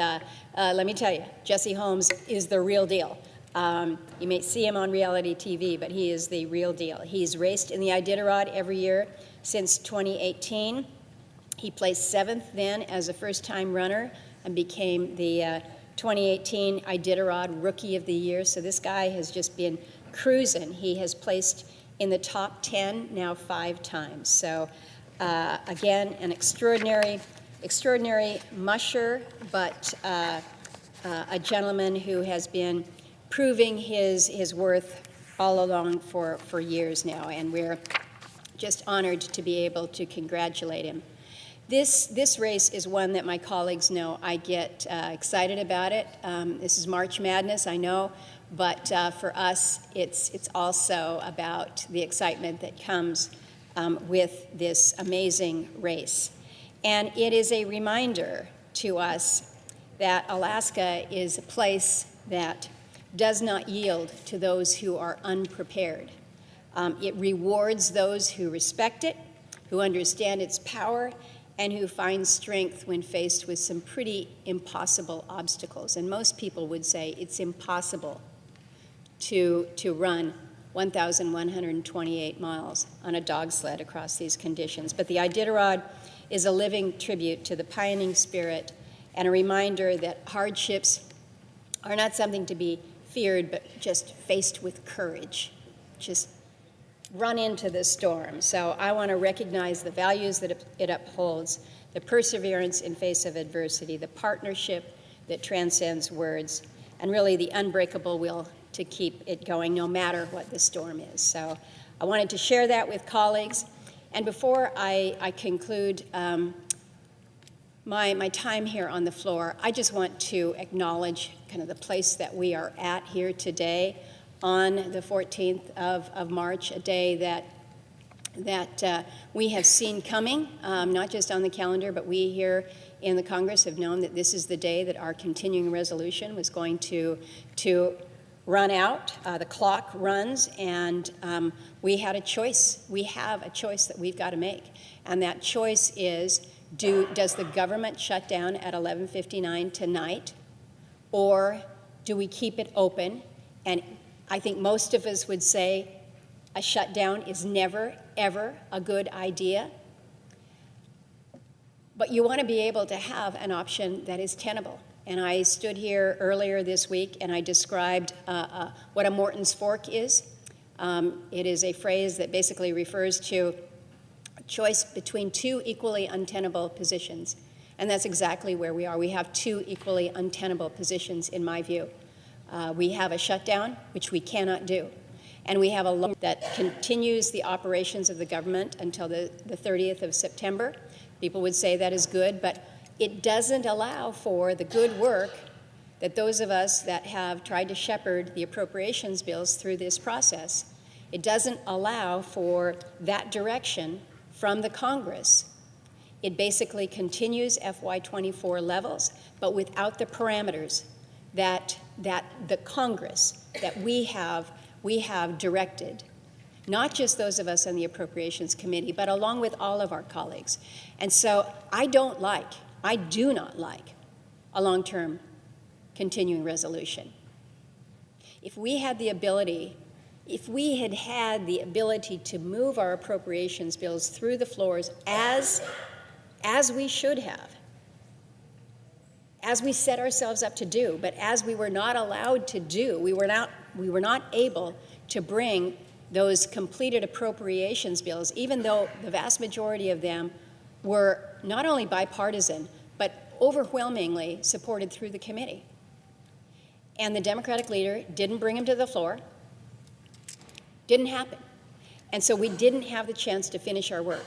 let me tell you, Jesse Holmes is the real deal. You may see him on reality TV, but he is the real deal. He's raced in the Iditarod every year since 2018. He placed 7th then as a first-time runner and became the 2018 Iditarod Rookie of the Year. So this guy has just been cruising. He has placed in the top 10 now 5 times. So again, an extraordinary musher, but a gentleman who has been proving his worth all along for years now, and we're just honored to be able to congratulate him. This race is one that my colleagues know I get excited about it. This is March Madness, I know, but for us, it's also about the excitement that comes with this amazing race. And it is a reminder to us that Alaska is a place that does not yield to those who are unprepared. It rewards those who respect it, who understand its power, and who find strength when faced with some pretty impossible obstacles. And most people would say it's impossible to run 1,128 miles on a dog sled across these conditions. But the Iditarod is a living tribute to the pioneering spirit and a reminder that hardships are not something to be feared, but just faced with courage. Just run into the storm. So I want to recognize the values that it upholds, the perseverance in face of adversity, the partnership that transcends words, and really the unbreakable will to keep it going no matter what the storm is. So I wanted to share that with colleagues. And before I conclude my time here on the floor, I just want to acknowledge kind of the place that we are at here today on the 14th of March, a day that we have seen coming, not just on the calendar, but we here in the Congress have known that this is the day that our continuing resolution was going to run out. The clock runs, and we had a choice. We have a choice that we've got to make, and that choice is, does the government shut down at 11:59 tonight, or do we keep it open? And I think most of us would say a shutdown is never, ever a good idea. But you want to be able to have an option that is tenable. And I stood here earlier this week and I described what a Morton's fork is. It is a phrase that basically refers to a choice between 2 equally untenable positions. And that's exactly where we are. We have 2 equally untenable positions, in my view. We have a shutdown, which we cannot do. And we have a law that continues the operations of the government until the 30th of September. People would say that is good, but it doesn't allow for the good work that those of us that have tried to shepherd the appropriations bills through this process. It doesn't allow for that direction from the Congress. It basically continues FY24 levels, but without the parameters that the Congress, that we have directed, not just those of us on the Appropriations Committee, but along with all of our colleagues. And so I do not like a long-term continuing resolution. If we had the ability to move our appropriations bills through the floors as we should have, as we set ourselves up to do, but as we were not allowed to do, we were not able to bring those completed appropriations bills, even though the vast majority of them were not only bipartisan, but overwhelmingly supported through the committee. And the Democratic leader didn't bring them to the floor. Didn't happen. And so we didn't have the chance to finish our work.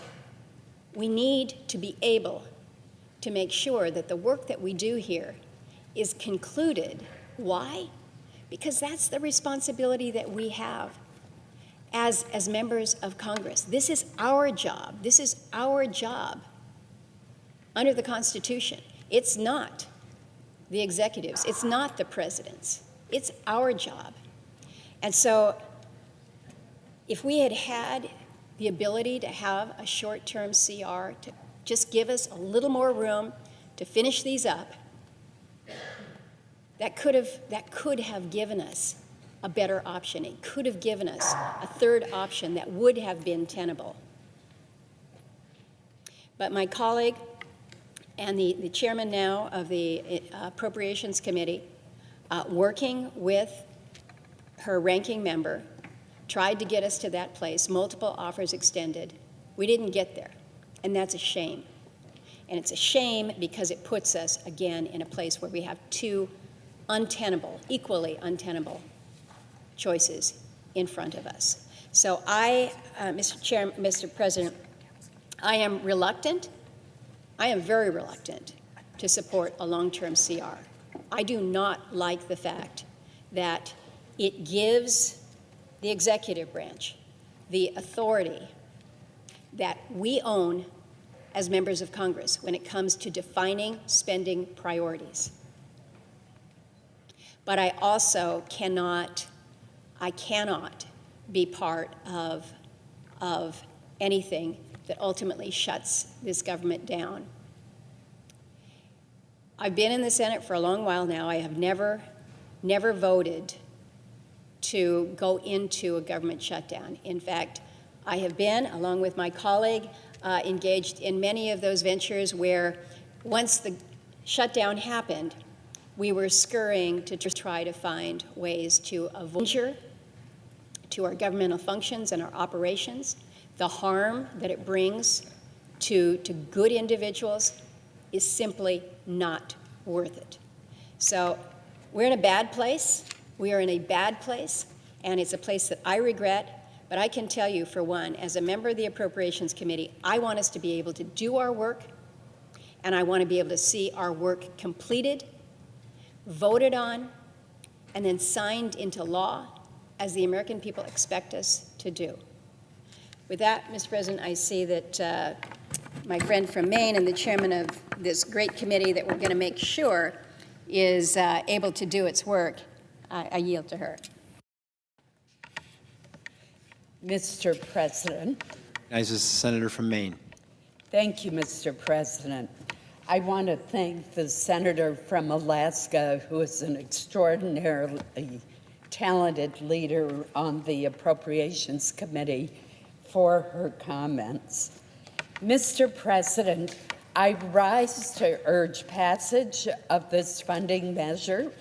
We need to be able to make sure that the work that we do here is concluded. Why? Because that's the responsibility that we have as members of Congress. This is our job. This is our job under the Constitution. It's not the executives. It's not the president's. It's our job. And so if we had the ability to have a short-term CR to just give us a little more room to finish these up, that could have given us a better option. It could have given us a third option that would have been tenable. But my colleague and the chairman now of the Appropriations Committee, working with her ranking member, tried to get us to that place, multiple offers extended. We didn't get there, and that's a shame. And it's a shame because it puts us, again, in a place where we have two untenable, equally untenable choices in front of us. So Mr. President, I am reluctant, I am very reluctant to support a long-term CR. I do not like the fact that it gives the executive branch the authority that we own as members of Congress when it comes to defining spending priorities. But I also cannot be part of anything that ultimately shuts this government down. I've been in the Senate for a long while now. I have never voted to go into a government shutdown. In fact, I have been, along with my colleague, engaged in many of those ventures where once the shutdown happened, we were scurrying to try to find ways to avoid danger to our governmental functions and our operations. The harm that it brings to good individuals is simply not worth it. So we're in a bad place. We are in a bad place, and it's a place that I regret. But I can tell you, for one, as a member of the Appropriations Committee, I want us to be able to do our work, and I want to be able to see our work completed, voted on, and then signed into law as the American people expect us to do. With that, Mr. President, I see that my friend from Maine and the chairman of this great committee that we're going to make sure is able to do its work. I yield to her. Mr. President. Recognizes the senator from Maine. Thank you, Mr. President. I want to thank the senator from Alaska, who is an extraordinarily talented leader on the Appropriations Committee, for her comments. Mr. President, I rise to urge passage of this funding measure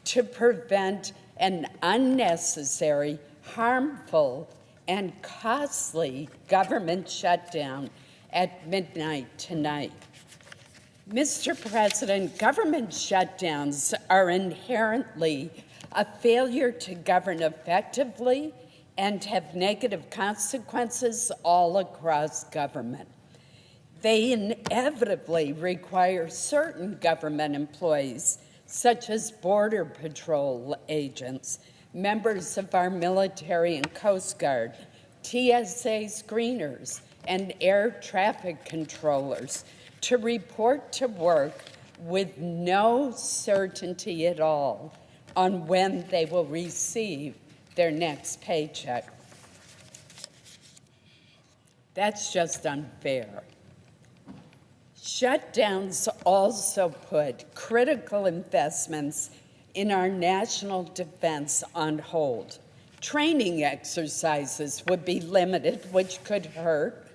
to prevent an unnecessary, harmful, and costly government shutdown at midnight tonight. Mr. President, government shutdowns are inherently a failure to govern effectively and have negative consequences all across government. They inevitably require certain government employees, such as Border Patrol agents, members of our military and Coast Guard, TSA screeners, and air traffic controllers, to report to work with no certainty at all on when they will receive their next paycheck. That's just unfair. Shutdowns also put critical investments in our national defense on hold. Training exercises would be limited, which could hurt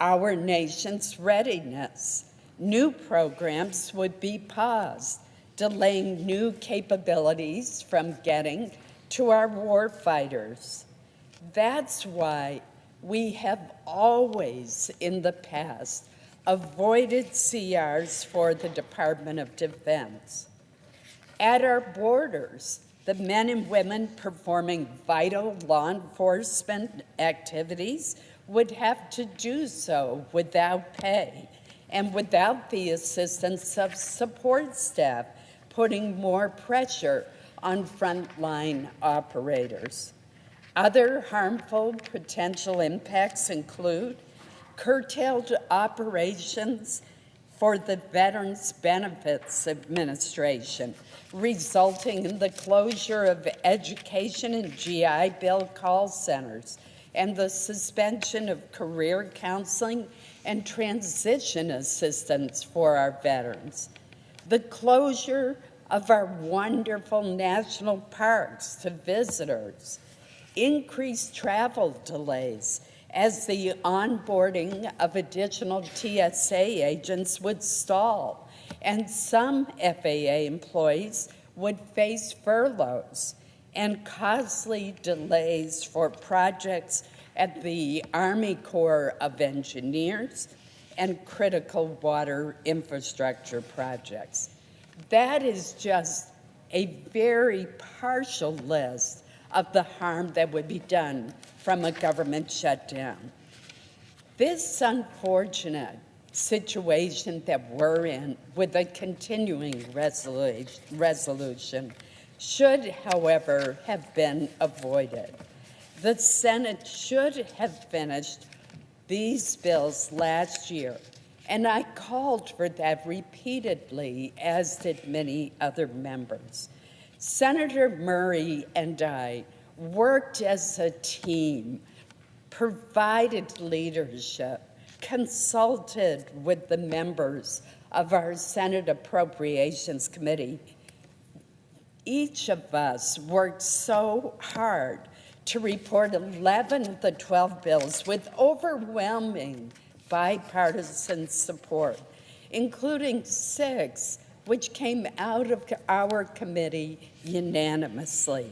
our nation's readiness. New programs would be paused, delaying new capabilities from getting to our warfighters. That's why we have always in the past avoided CRs for the Department of Defense. At our borders, the men and women performing vital law enforcement activities would have to do so without pay and without the assistance of support staff, putting more pressure on frontline operators. Other harmful potential impacts include curtailed operations for the Veterans Benefits Administration, resulting in the closure of education and GI Bill call centers, and the suspension of career counseling and transition assistance for our veterans, the closure of our wonderful national parks to visitors, increased travel delays as the onboarding of additional TSA agents would stall, and some FAA employees would face furloughs, and costly delays for projects at the Army Corps of Engineers and critical water infrastructure projects. That is just a very partial list of the harm that would be done from a government shutdown. This unfortunate situation that we're in with a continuing resolution should, however, have been avoided. The Senate should have finished these bills last year, and I called for that repeatedly, as did many other members. Senator Murray and I worked as a team, provided leadership, consulted with the members of our Senate Appropriations Committee. Each of us worked so hard to report 11 of the 12 bills with overwhelming bipartisan support, including 6 which came out of our committee unanimously.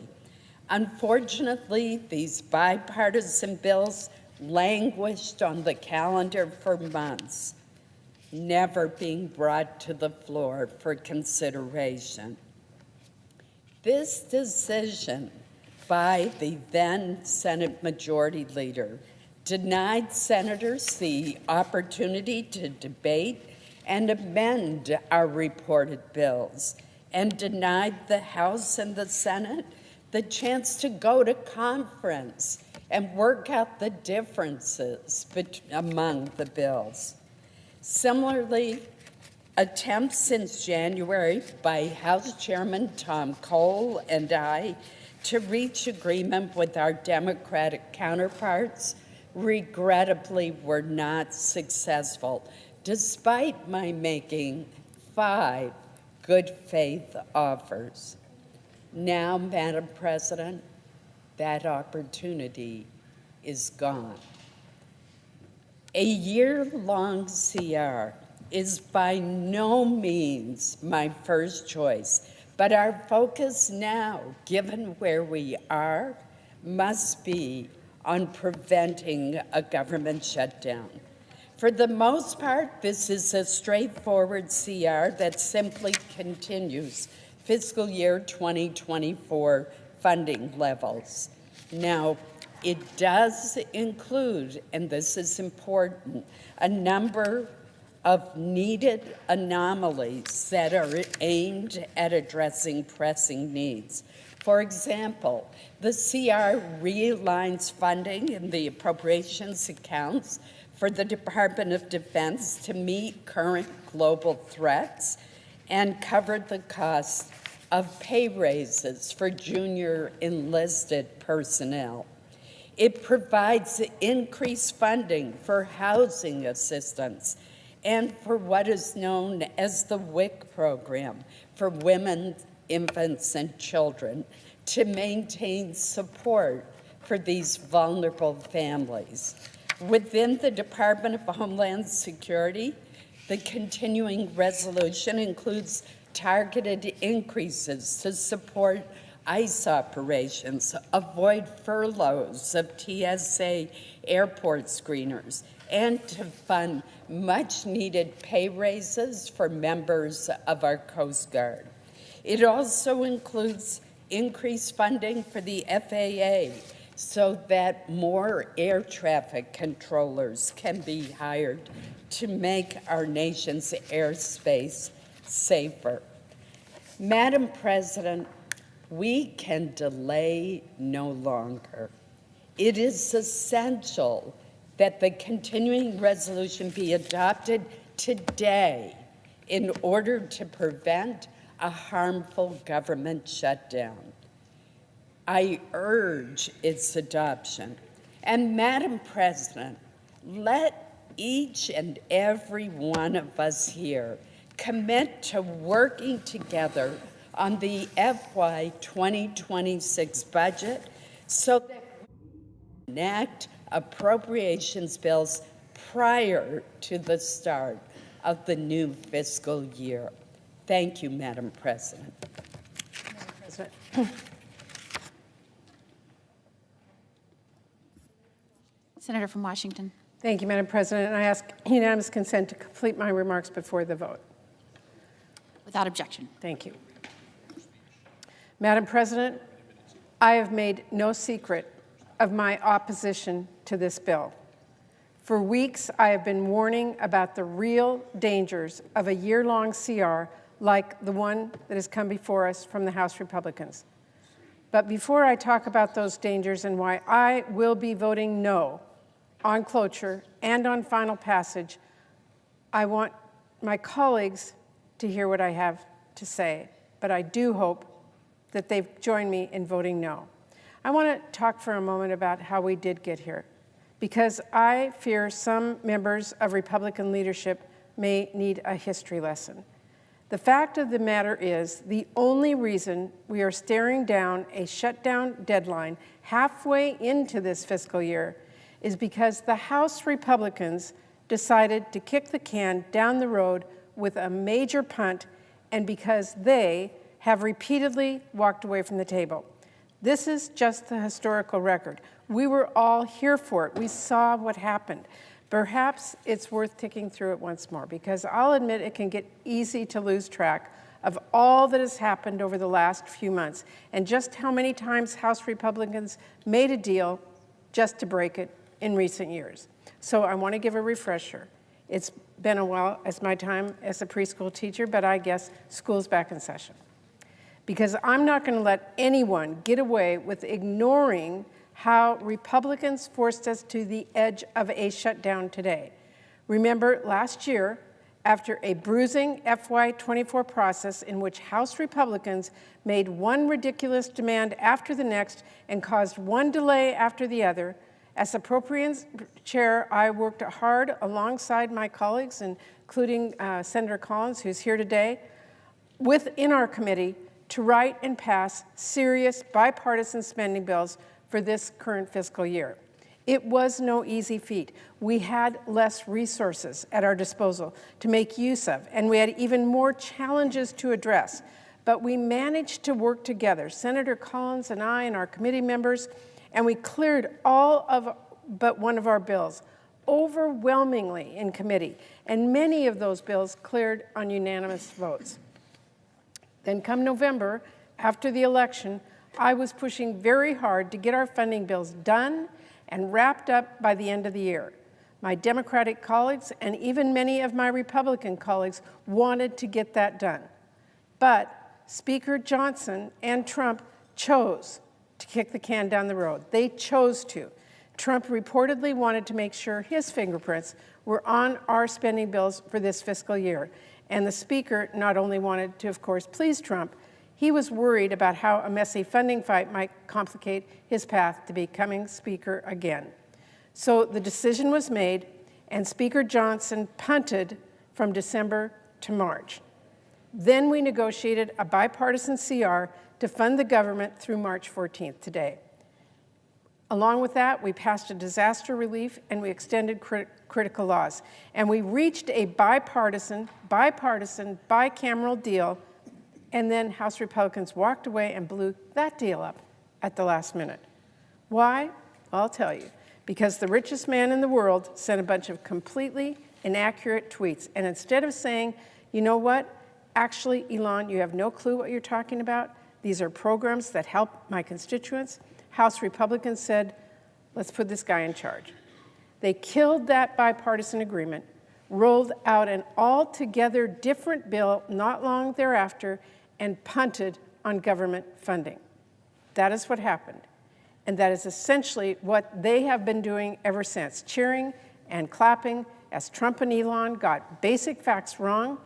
Unfortunately, these bipartisan bills languished on the calendar for months, never being brought to the floor for consideration. This decision by the then Senate Majority Leader denied senators the opportunity to debate and amend our reported bills, and denied the House and the Senate the chance to go to conference and work out the differences among the bills. Similarly, attempts since January by House Chairman Tom Cole and I to reach agreement with our Democratic counterparts regrettably were not successful, despite my making 5 good faith offers. Now, Madam President, that opportunity is gone. A year-long CR is by no means my first choice, but our focus now, given where we are, must be on preventing a government shutdown. For the most part, this is a straightforward CR that simply continues fiscal year 2024 funding levels. Now, it does include, and this is important, a number of needed anomalies that are aimed at addressing pressing needs. For example, the CR realigns funding in the appropriations accounts for the Department of Defense to meet current global threats and cover the cost of pay raises for junior enlisted personnel. It provides increased funding for housing assistance and for what is known as the WIC program for women, infants, and children to maintain support for these vulnerable families. Within the Department of Homeland Security, the continuing resolution includes targeted increases to support ICE operations, avoid furloughs of TSA airport screeners, and to fund much-needed pay raises for members of our Coast Guard. It also includes increased funding for the FAA so that more air traffic controllers can be hired to make our nation's airspace safer. Madam President, we can delay no longer. It is essential that the continuing resolution be adopted today in order to prevent a harmful government shutdown. I urge its adoption, And Madam President, let each and every one of us here commit to working together on the FY 2026 budget so that we enact appropriations bills prior to the start of the new fiscal year. Thank you, Madam President. Madam President. Senator from Washington. Thank you, Madam President. And I ask unanimous consent to complete my remarks before the vote. Without objection. Thank you. Madam President, I have made no secret of my opposition to this bill. For weeks, I have been warning about the real dangers of a year-long CR like the one that has come before us from the House Republicans. But before I talk about those dangers and why I will be voting no on cloture and on final passage, I want my colleagues to hear what I have to say, but I do hope that they've joined me in voting no. I want to talk for a moment about how we did get here, because I fear some members of Republican leadership may need a history lesson. The fact of the matter is, the only reason we are staring down a shutdown deadline halfway into this fiscal year is because the House Republicans decided to kick the can down the road with a major punt, and because they have repeatedly walked away from the table. This is just the historical record. We were all here for it. We saw what happened. Perhaps it's worth ticking through it once more, because I'll admit it can get easy to lose track of all that has happened over the last few months and just how many times House Republicans made a deal just to break it in recent years. So I want to give a refresher. It's been a while as my time as a preschool teacher, but I guess school's back in session. Because I'm not going to let anyone get away with ignoring how Republicans forced us to the edge of a shutdown today. Remember, last year, after a bruising FY24 process in which House Republicans made one ridiculous demand after the next and caused one delay after the other, as Appropriations Chair, I worked hard alongside my colleagues, including Senator Collins, who's here today, within our committee to write and pass serious bipartisan spending bills for this current fiscal year. It was no easy feat. We had less resources at our disposal to make use of, and we had even more challenges to address. But we managed to work together, Senator Collins and I and our committee members, and we cleared all of but one of our bills, overwhelmingly in committee, and many of those bills cleared on unanimous votes. Then come November, after the election, I was pushing very hard to get our funding bills done and wrapped up by the end of the year. My Democratic colleagues and even many of my Republican colleagues wanted to get that done. But Speaker Johnson and Trump chose to kick the can down the road. They chose to. Trump reportedly wanted to make sure his fingerprints were on our spending bills for this fiscal year. And the Speaker not only wanted to, of course, please Trump, he was worried about how a messy funding fight might complicate his path to becoming Speaker again. So the decision was made, and Speaker Johnson punted from December to March. Then we negotiated a bipartisan CR to fund the government through March 14th today. Along with that, we passed a disaster relief and we extended critical laws. And we reached a bipartisan, bicameral deal, and then House Republicans walked away and blew that deal up at the last minute. Why? I'll tell you. Because the richest man in the world sent a bunch of completely inaccurate tweets. And instead of saying, you know what, actually, Elon, you have no clue what you're talking about. These are programs that help my constituents. House Republicans said, let's put this guy in charge. They killed that bipartisan agreement, rolled out an altogether different bill not long thereafter, and punted on government funding. That is what happened. And that is essentially what they have been doing ever since, cheering and clapping as Trump and Elon got basic facts wrong,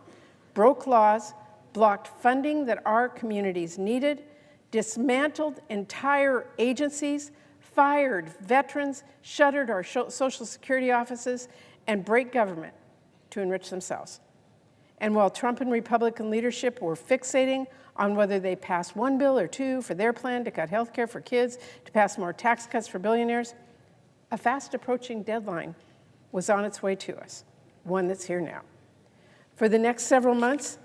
broke laws, blocked funding that our communities needed, dismantled entire agencies, fired veterans, shuttered our Social Security offices, and break government to enrich themselves. And while Trump and Republican leadership were fixating on whether they passed one bill or two for their plan to cut health care for kids, to pass more tax cuts for billionaires, a fast approaching deadline was on its way to us, one that's here now. For the next several months,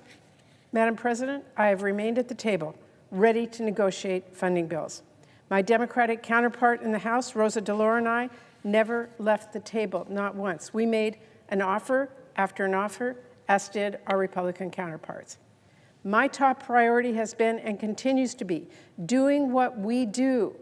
Madam President, I have remained at the table, ready to negotiate funding bills. My Democratic counterpart in the House, Rosa DeLauro, and I never left the table, not once. We made an offer after an offer, as did our Republican counterparts. My top priority has been and continues to be doing what we do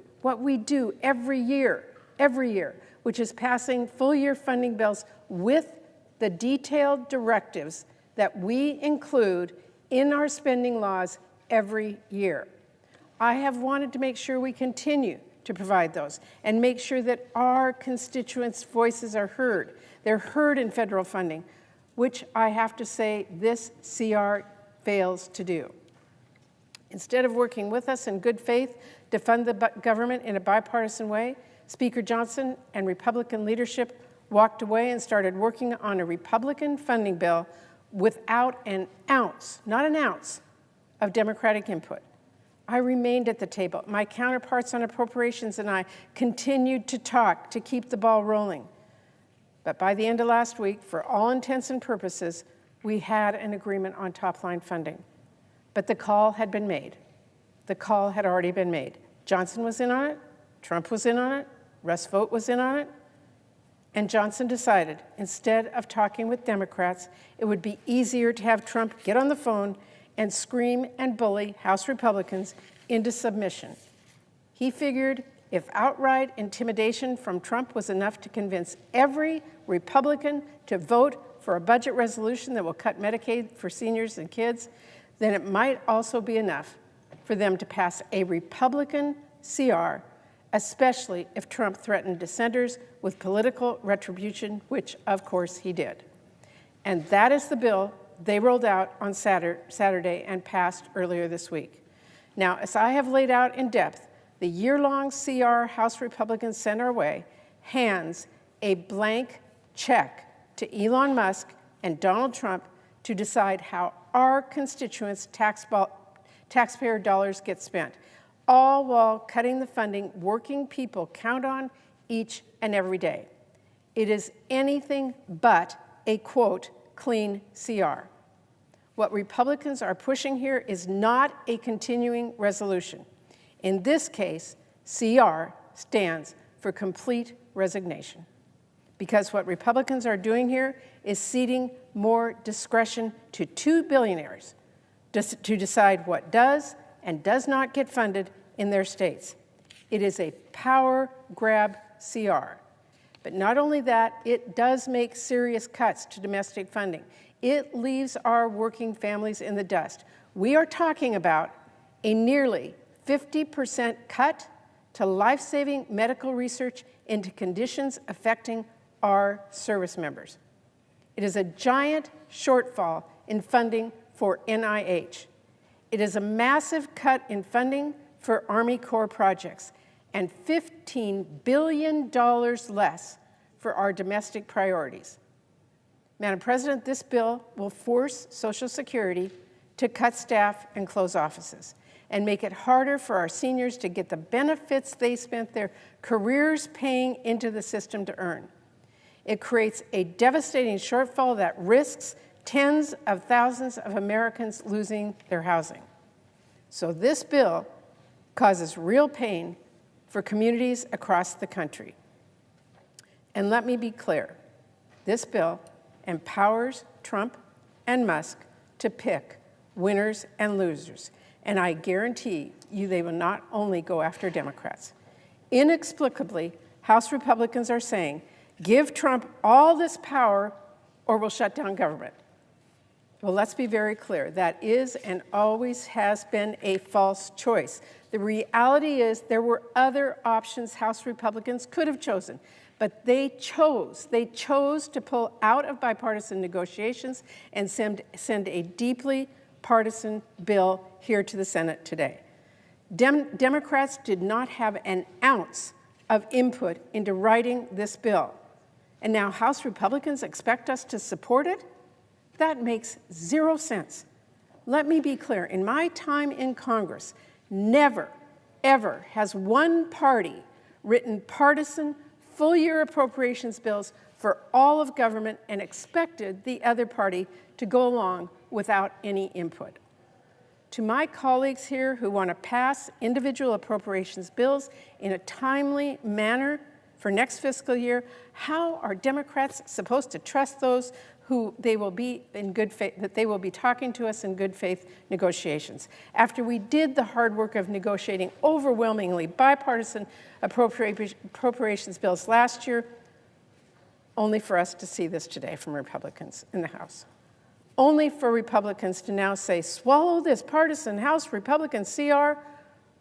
every year, which is passing full-year funding bills with the detailed directives that we include in our spending laws every year. I have wanted to make sure we continue to provide those and make sure that our constituents' voices are heard. They're heard in federal funding, which I have to say this CR fails to do. Instead of working with us in good faith to fund the government in a bipartisan way, Speaker Johnson and Republican leadership walked away and started working on a Republican funding bill without an ounce, not an ounce, of Democratic input. I remained at the table. My counterparts on appropriations and I continued to talk to keep the ball rolling. But by the end of last week, for all intents and purposes, we had an agreement on top-line funding. But the call had been made. The call had already been made. Johnson was in on it. Trump was in on it. Russ Vought was in on it. And Johnson decided, instead of talking with Democrats, it would be easier to have Trump get on the phone and scream and bully House Republicans into submission. He figured if outright intimidation from Trump was enough to convince every Republican to vote for a budget resolution that will cut Medicaid for seniors and kids, then it might also be enough for them to pass a Republican CR, especially if Trump threatened dissenters with political retribution, which, of course, he did. And that is the bill they rolled out on Saturday and passed earlier this week. Now, as I have laid out in depth, the year-long CR House Republicans sent our way hands a blank check to Elon Musk and Donald Trump to decide how our constituents' taxpayer dollars get spent, all while cutting the funding working people count on each and every day. It is anything but a, quote, clean CR. What Republicans are pushing here is not a continuing resolution. In this case, CR stands for complete resignation, because what Republicans are doing here is ceding more discretion to two billionaires to decide what does and does not get funded in their states. It is a power grab CR. But not only that, it does make serious cuts to domestic funding. It leaves our working families in the dust. We are talking about a nearly 50% cut to life-saving medical research into conditions affecting our service members. It is a giant shortfall in funding for NIH. It is a massive cut in funding for Army Corps projects and $15 billion less for our domestic priorities. Madam President, this bill will force Social Security to cut staff and close offices and make it harder for our seniors to get the benefits they spent their careers paying into the system to earn. It creates a devastating shortfall that risks tens of thousands of Americans losing their housing. So this bill causes real pain for communities across the country. And let me be clear, this bill empowers Trump and Musk to pick winners and losers. And I guarantee you they will not only go after Democrats. Inexplicably, House Republicans are saying, give Trump all this power or we'll shut down government. Well, let's be very clear. That is and always has been a false choice. The reality is there were other options House Republicans could have chosen, but they chose to pull out of bipartisan negotiations and send a deeply partisan bill here to the Senate today. Democrats did not have an ounce of input into writing this bill. And now House Republicans expect us to support it? That makes zero sense. Let me be clear. In my time in Congress, never, ever has one party written partisan, full-year appropriations bills for all of government and expected the other party to go along without any input. To my colleagues here who want to pass individual appropriations bills in a timely manner for next fiscal year, how are Democrats supposed to trust those who they will be in good faith, that they will be talking to us in good faith negotiations? After we did the hard work of negotiating overwhelmingly bipartisan appropriations bills last year, only for us to see this today from Republicans in the House. Only for Republicans to now say, swallow this partisan House Republican CR,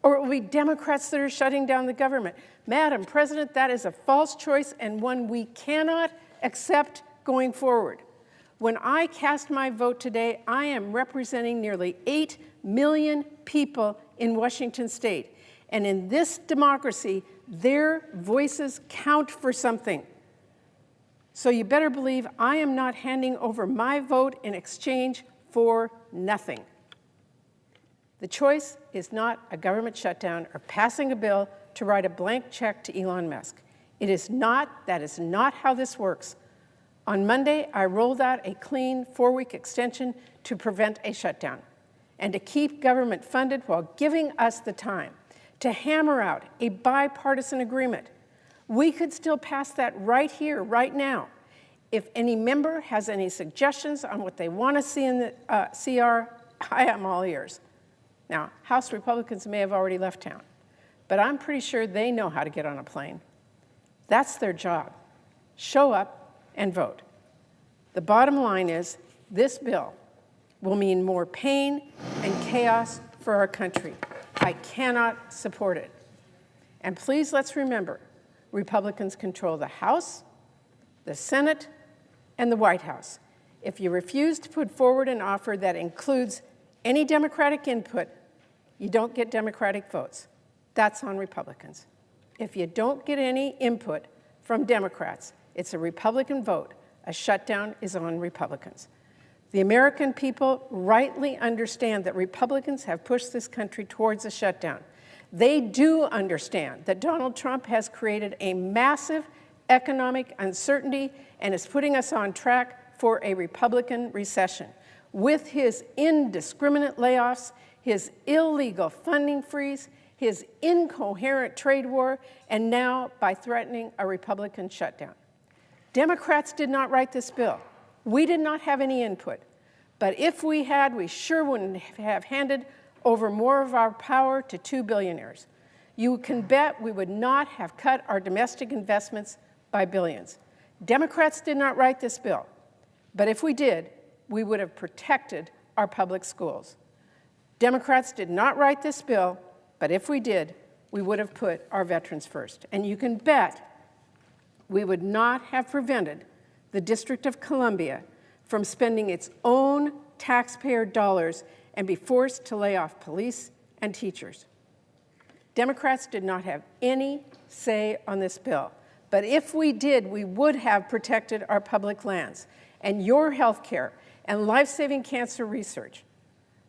or it will be Democrats that are shutting down the government. Madam President, that is a false choice and one we cannot accept going forward. When I cast my vote today, I am representing nearly 8 million people in Washington state. And in this democracy, their voices count for something. So you better believe I am not handing over my vote in exchange for nothing. The choice is not a government shutdown or passing a bill to write a blank check to Elon Musk. It is not, that is not how this works. On Monday, I rolled out a clean 4-week extension to prevent a shutdown and to keep government funded while giving us the time to hammer out a bipartisan agreement. We could still pass that right here, right now. If any member has any suggestions on what they want to see in the CR, I am all ears. Now, House Republicans may have already left town, but I'm pretty sure they know how to get on a plane. That's their job. Show up and vote. The bottom line is this bill will mean more pain and chaos for our country. I cannot support it. And please let's remember, Republicans control the House, the Senate, and the White House. If you refuse to put forward an offer that includes any Democratic input, you don't get Democratic votes. That's on Republicans. If you don't get any input from Democrats, it's a Republican vote. A shutdown is on Republicans. The American people rightly understand that Republicans have pushed this country towards a shutdown. They do understand that Donald Trump has created a massive economic uncertainty and is putting us on track for a Republican recession. With his indiscriminate layoffs, his illegal funding freeze, his incoherent trade war, and now by threatening a Republican shutdown. Democrats did not write this bill. We did not have any input. But if we had, we sure wouldn't have handed over more of our power to 2 billionaires. You can bet we would not have cut our domestic investments by billions. Democrats did not write this bill. But if we did, we would have protected our public schools. Democrats did not write this bill, but if we did, we would have put our veterans first. And you can bet we would not have prevented the District of Columbia from spending its own taxpayer dollars and be forced to lay off police and teachers. Democrats did not have any say on this bill. But if we did, we would have protected our public lands and your health care and life-saving cancer research.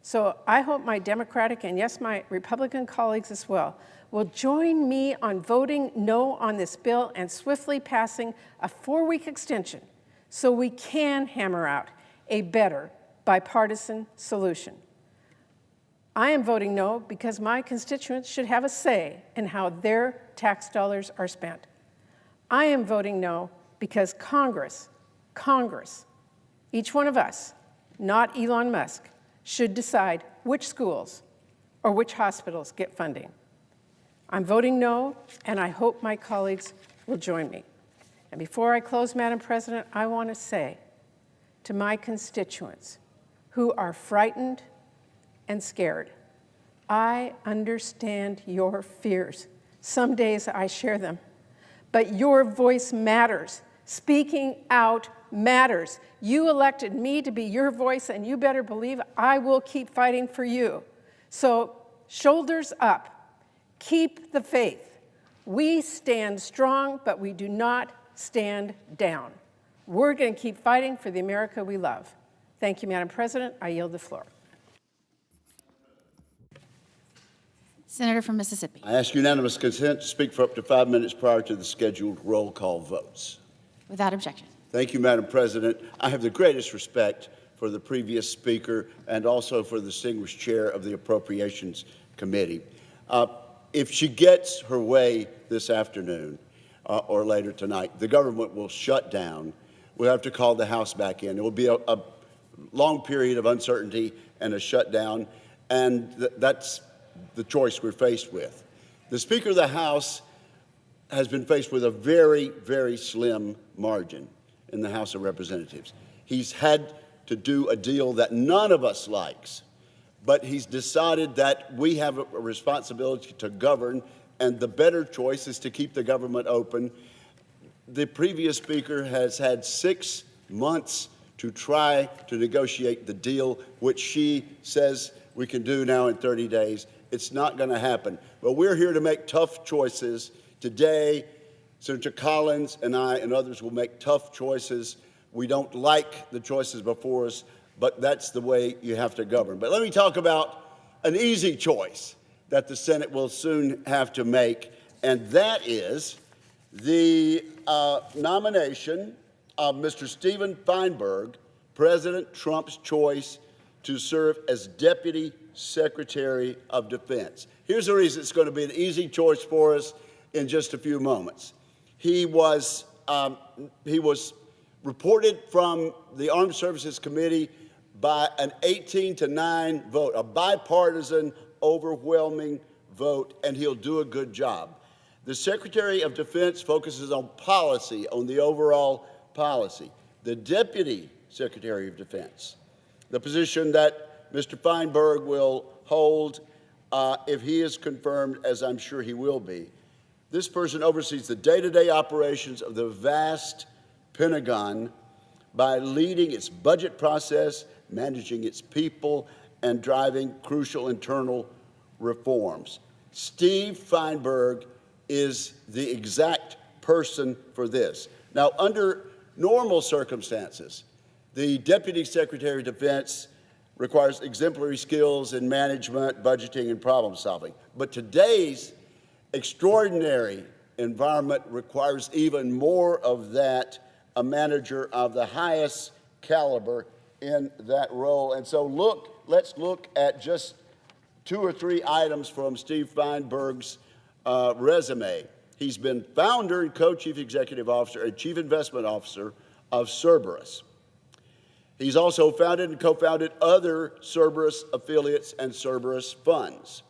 So I hope my Democratic and, yes, my Republican colleagues as well will join me on voting no on this bill and swiftly passing a 4-week extension so we can hammer out a better bipartisan solution. I am voting no because my constituents should have a say in how their tax dollars are spent. I am voting no because Congress, each one of us, not Elon Musk, should decide which schools or which hospitals get funding. I'm voting no, and I hope my colleagues will join me. And before I close, Madam President, I want to say to my constituents who are frightened and scared, I understand your fears. Some days I share them. But your voice matters. Speaking out matters. You elected me to be your voice, and you better believe I will keep fighting for you. So shoulders up. Keep the faith. We stand strong, but we do not stand down. We're going to keep fighting for the America we love. Thank you, Madam President. I yield the floor. Senator from Mississippi. I ask unanimous consent to speak for up to 5 minutes prior to the scheduled roll call votes. Without objection. Thank you, Madam President. I have the greatest respect for the previous speaker and also for the distinguished chair of the Appropriations Committee. If she gets her way this afternoon or later tonight, the government will shut down. We'll have to call the House back in. It will be a long period of uncertainty and a shutdown, and that's the choice we're faced with. The Speaker of the House has been faced with a very, very slim margin in the House of Representatives. He's had to do a deal that none of us likes, but he's decided that we have a responsibility to govern, and the better choice is to keep the government open. The previous speaker has had 6 months to try to negotiate the deal, which she says we can do now in 30 days. It's not going to happen. But we're here to make tough choices. Today, Senator Collins and I and others will make tough choices. We don't like the choices before us, but that's the way you have to govern. But let me talk about an easy choice that the Senate will soon have to make, and that is the nomination of Mr. Stephen Feinberg, President Trump's choice to serve as Deputy Secretary of Defense. Here's the reason it's going to be an easy choice for us in just a few moments. He was reported from the Armed Services Committee by an 18-9 vote, a bipartisan, overwhelming vote, and he'll do a good job. The Secretary of Defense focuses on policy, on the overall policy. The Deputy Secretary of Defense, the position that Mr. Feinberg will hold if he is confirmed, as I'm sure he will be. This person oversees the day-to-day operations of the vast Pentagon by leading its budget process, managing its people, and driving crucial internal reforms. Steve Feinberg is the exact person for this. Now, under normal circumstances, the Deputy Secretary of Defense requires exemplary skills in management, budgeting, and problem solving. But today's extraordinary environment requires even more of that, a manager of the highest caliber in that role. And so let's look at just 2 or 3 items from Steve Feinberg's resume. He's been founder and co-chief executive officer and chief investment officer of Cerberus. He's also founded and co-founded other Cerberus affiliates and Cerberus funds.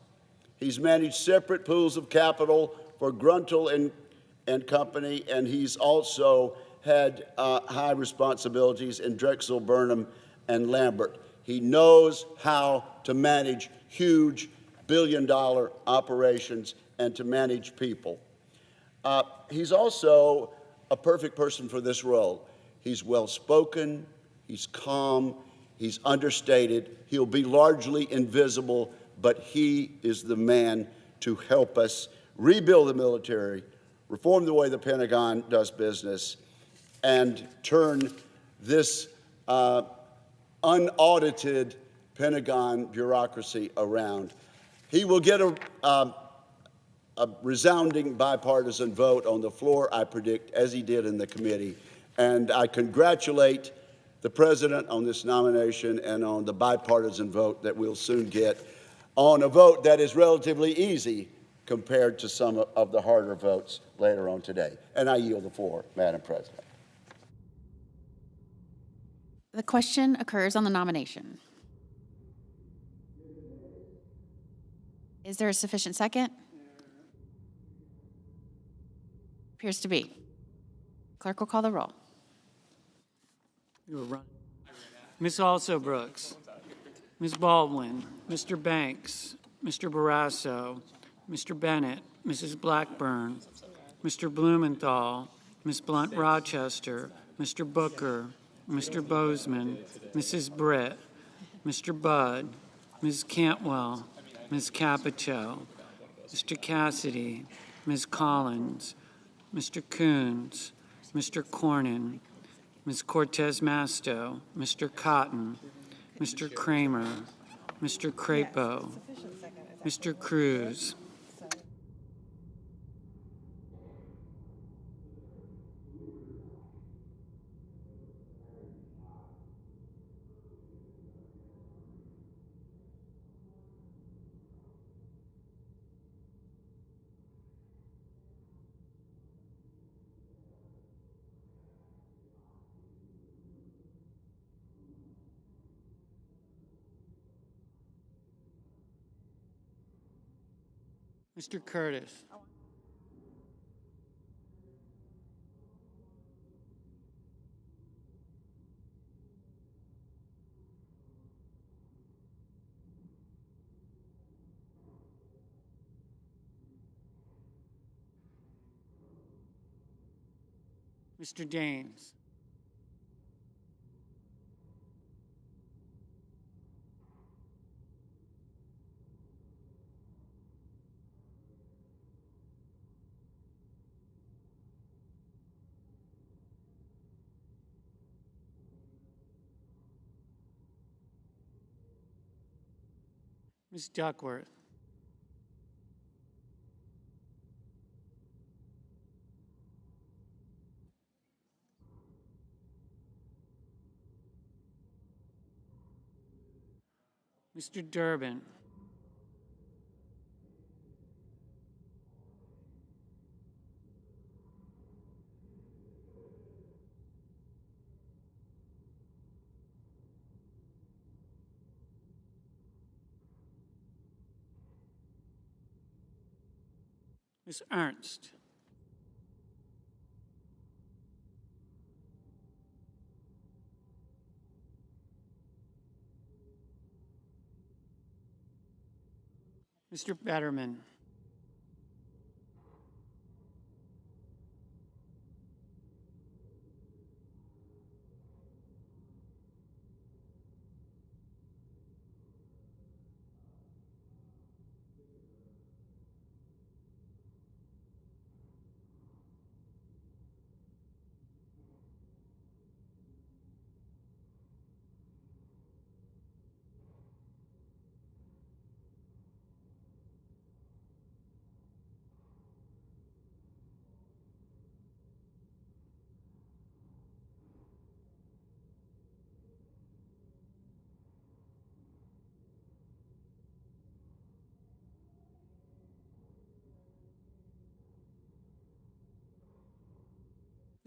He's managed separate pools of capital for Gruntel and Company, and he's also had high responsibilities in Drexel, Burnham, and Lambert. He knows how to manage huge billion-dollar operations and to manage people. He's also a perfect person for this role. He's well-spoken, he's calm, he's understated, he'll be largely invisible, but he is the man to help us rebuild the military, reform the way the Pentagon does business, and turn this unaudited Pentagon bureaucracy around. He will get a resounding bipartisan vote on the floor, I predict, as he did in the committee. And I congratulate the President on this nomination and on the bipartisan vote that we'll soon get on a vote that is relatively easy compared to some of the harder votes later on today. And I yield the floor, Madam President. The question occurs on the nomination. Is there a sufficient second? Appears to be. Clerk will call the roll. Ms. Alsobrooks, Ms. Baldwin, Mr. Banks, Mr. Barrasso, Mr. Bennett, Mrs. Blackburn, Mr. Blumenthal, Ms. Blunt Rochester, Mr. Booker, Mr. Bozeman, Mrs. Britt, Mr. Budd, Ms. Cantwell, Ms. Capito, Mr. Cassidy, Ms. Collins, Mr. Coons, Mr. Cornyn, Ms. Cortez Masto, Mr. Cotton, Mr. Kramer, Mr. Crapo, Mr. Cruz, Mr. Curtis. Mr. Daines. Ms. Duckworth. Mr. Durbin. Ms. Ernst. Mr. Betterman.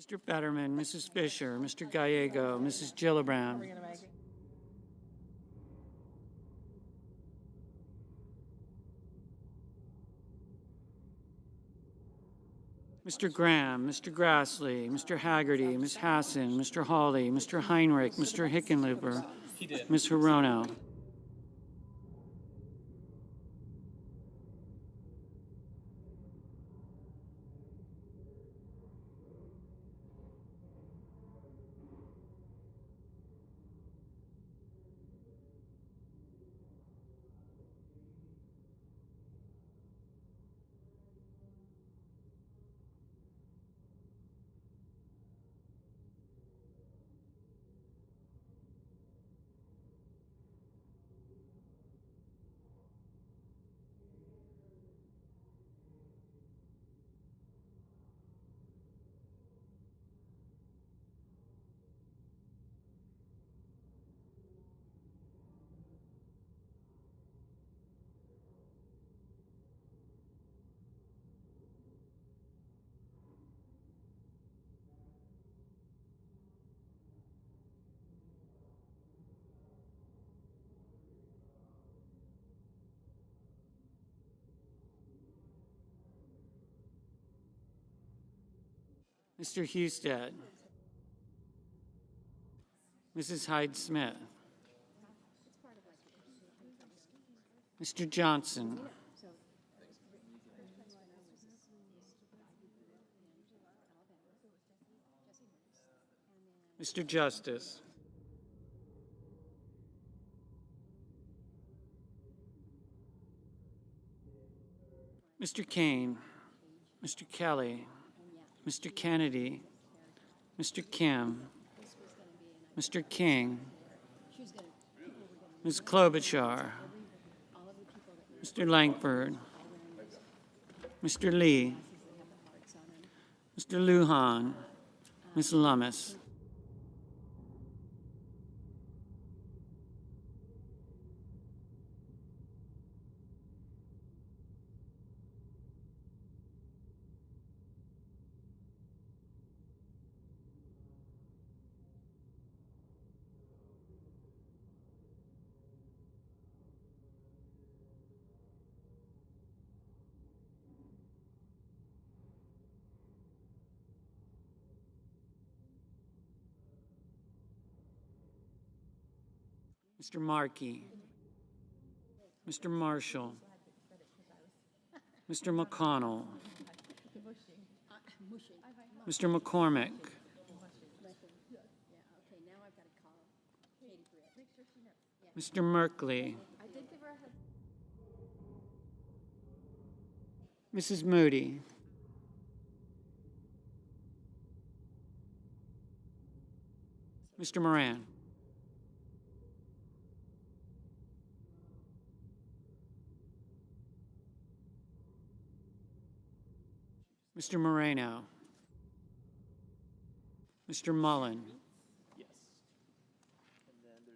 Mr. Betterman, Mrs. Fisher, Mr. Gallego, Mrs. Gillibrand. Mr. Graham, Mr. Grassley, Mr. Haggerty, Ms. Hassan, Mr. Hawley, Mr. Heinrich, Mr. Hickenlooper, Ms. Hirono. Mr. Husted, Mrs. Hyde-Smith, Mr. Johnson, Mr. Justice, Mr. Kane, Mr. Kelly, Mr. Kennedy, Mr. Kim, Mr. King, Ms. Klobuchar, Mr. Langford, Mr. Lee, Mr. Lujan, Ms. Lummis. Mr. Markey, Mr. Marshall, Mr. McConnell, Mr. McCormick, Mr. Merkley, Mrs. Moody, Mr. Moran, Mr. Moreno, Mr. Mullen,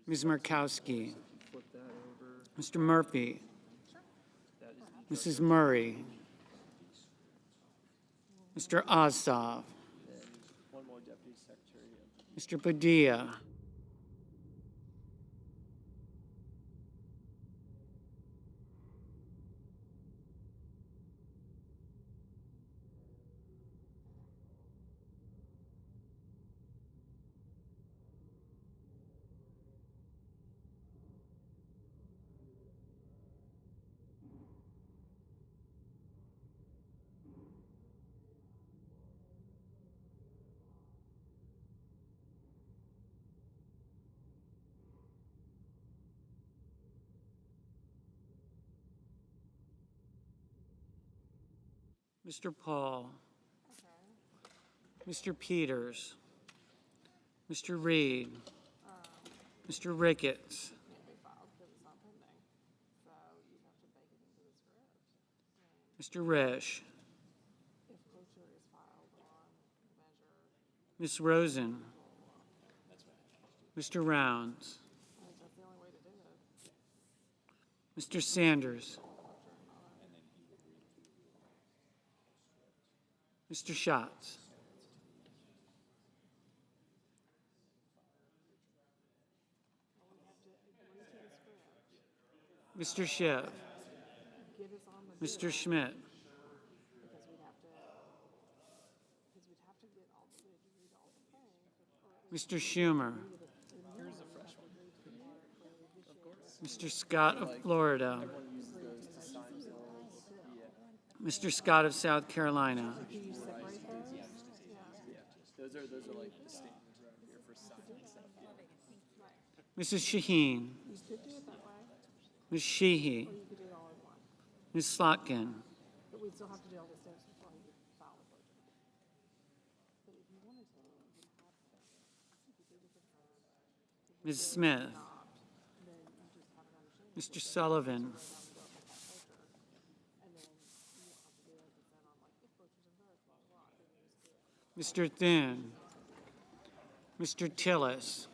Ms. Murkowski, Mr. Murphy, Mrs. Murray, Mr. Ossoff, Mr. Padilla, Mr. Paul, Mr. Peters, Mr. Reed, Mr. Ricketts, Mr. Resch, Ms. Rosen, Mr. Rounds, Mr. Sanders, Mr. Schatz, Mr. Schiff, Mr. Schmidt, Mr. Schumer, Mr. Scott of Florida, Mr. Scott of South Carolina, Those are like the standards around here for signing stuff. Mrs. Shaheen, Ms. Sheehy, Ms. Slotkin, But we'd still have to do all the steps before he could file the closure. But if you wanted to, you could have Ms. Smith, Mr. Sullivan, Mr. Thune, Mr. Tillis,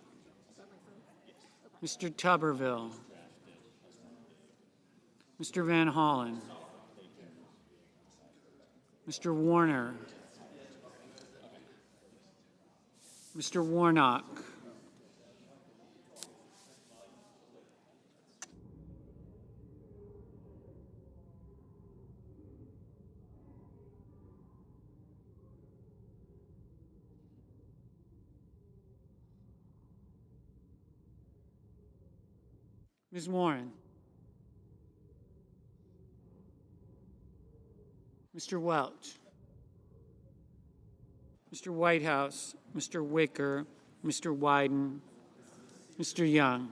Mr. Tuberville, Mr. Van Hollen, Mr. Warner, Mr. Warnock, Ms. Warren, Mr. Welch, Mr. Whitehouse, Mr. Wicker, Mr. Wyden, Mr. Young,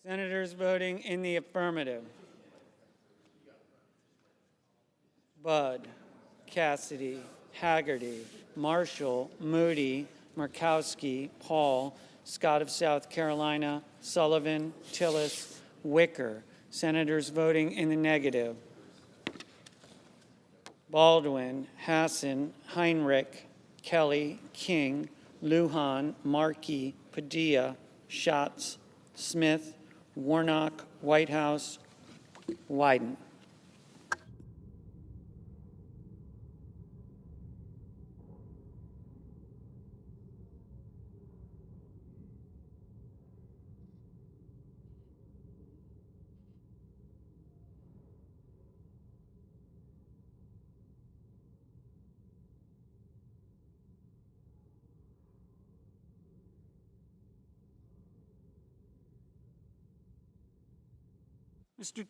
Senators voting in the affirmative: Budd, Cassidy, Haggerty, Marshall, Moody, Murkowski, Paul, Scott of South Carolina, Sullivan, Tillis, Wicker. Senators voting in the negative: Baldwin, Hassan, Heinrich, Kelly, King, Lujan, Markey, Padilla, Schatz, Smith, Warnock, Whitehouse, Wyden. Mr.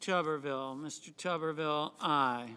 Tuberville, aye.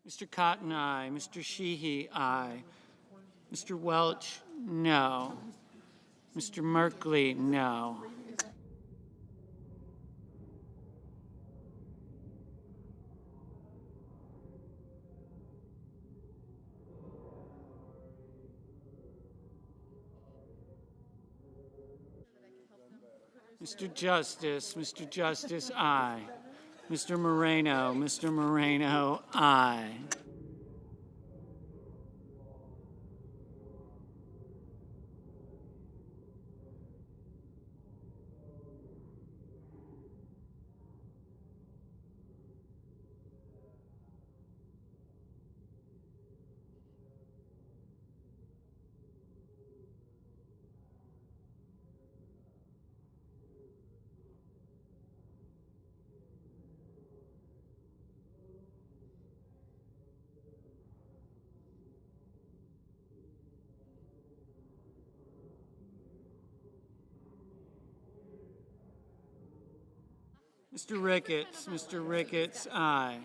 Mr. Cotton, aye. Mr. Sheehy, aye. Mr. Welch, no. Mr. Merkley, no. Mr. Justice, aye. Mr. Moreno, aye. Mr. Ricketts, aye.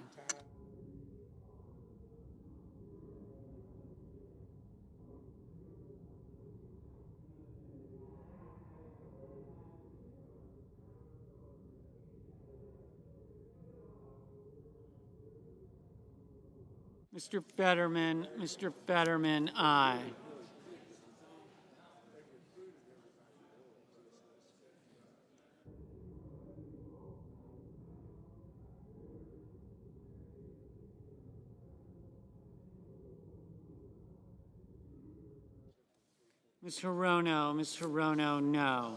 Mr. Fetterman, aye. Ms. Hirono, no.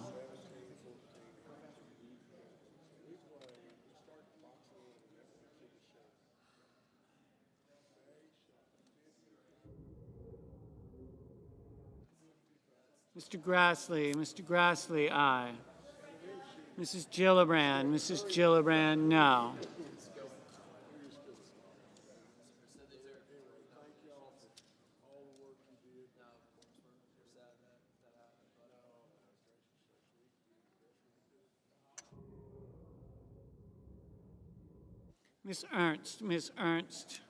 Mr. Grassley, aye. Mrs. Gillibrand, no. Ms. Ernst,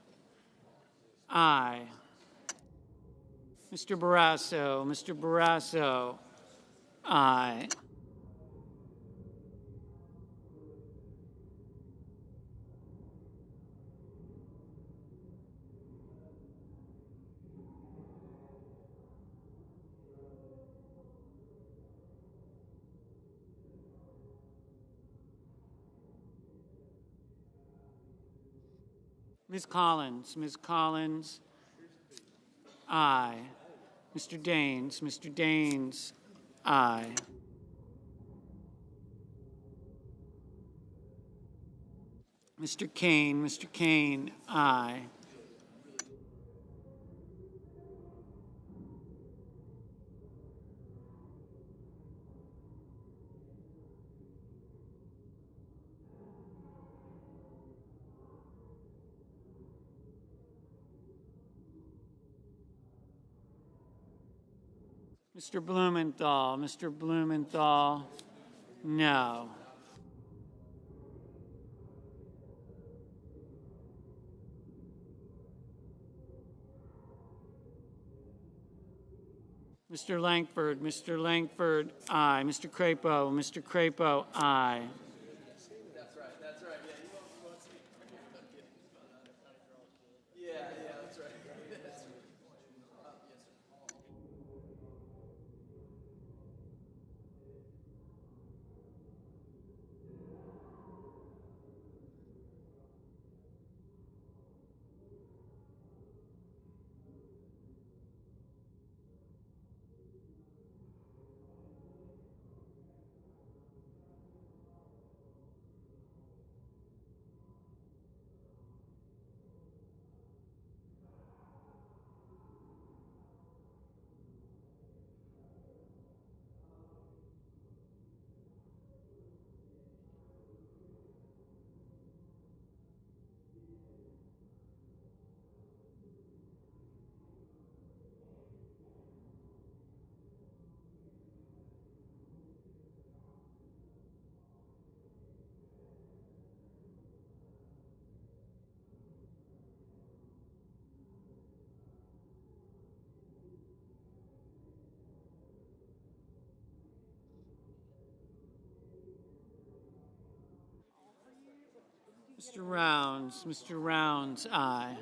aye. Mr. Barrasso, aye. Ms. Collins, aye. Mr. Daines, aye. Mr. Kane, aye. Mr. Blumenthal, no. Mr. Langford, aye. Mr. Crapo, aye. That's right. Yeah, you won't see. Yeah, that's right. Mr. Rounds, aye.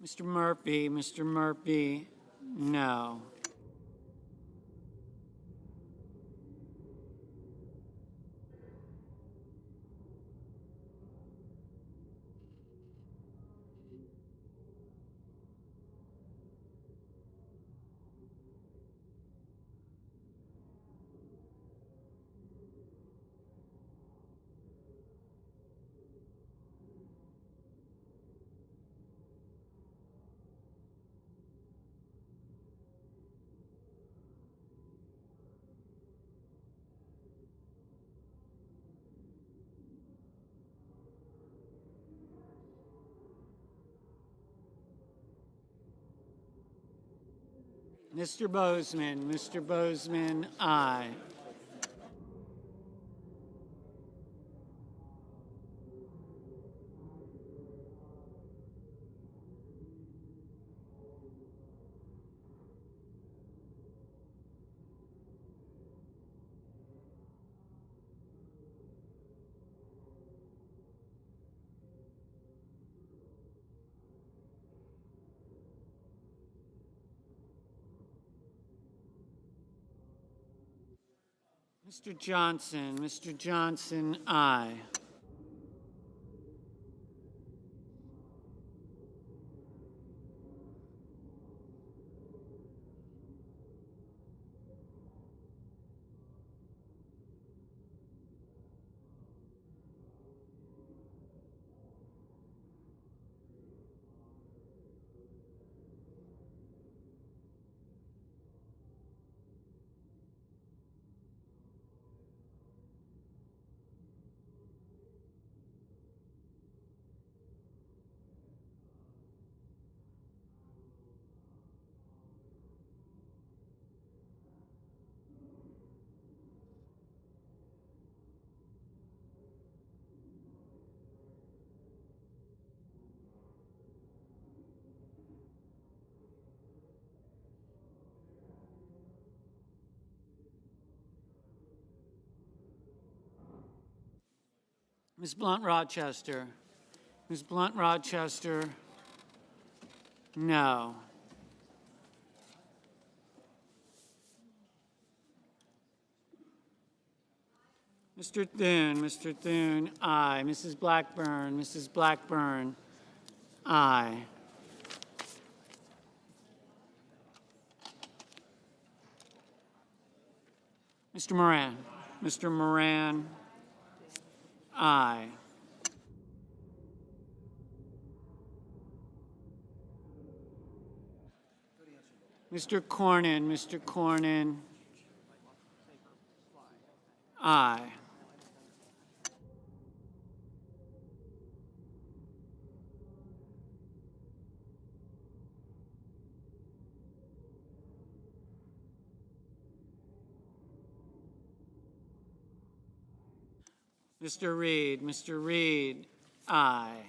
Mr. Murphy, no. Mr. Bozeman, aye. Mr. Johnson, aye. Ms. Blunt Rochester, no. Mr. Thune, aye. Mrs. Blackburn, aye. Mr. Moran, aye. Mr. Cornyn, aye. Mr. Reed, aye.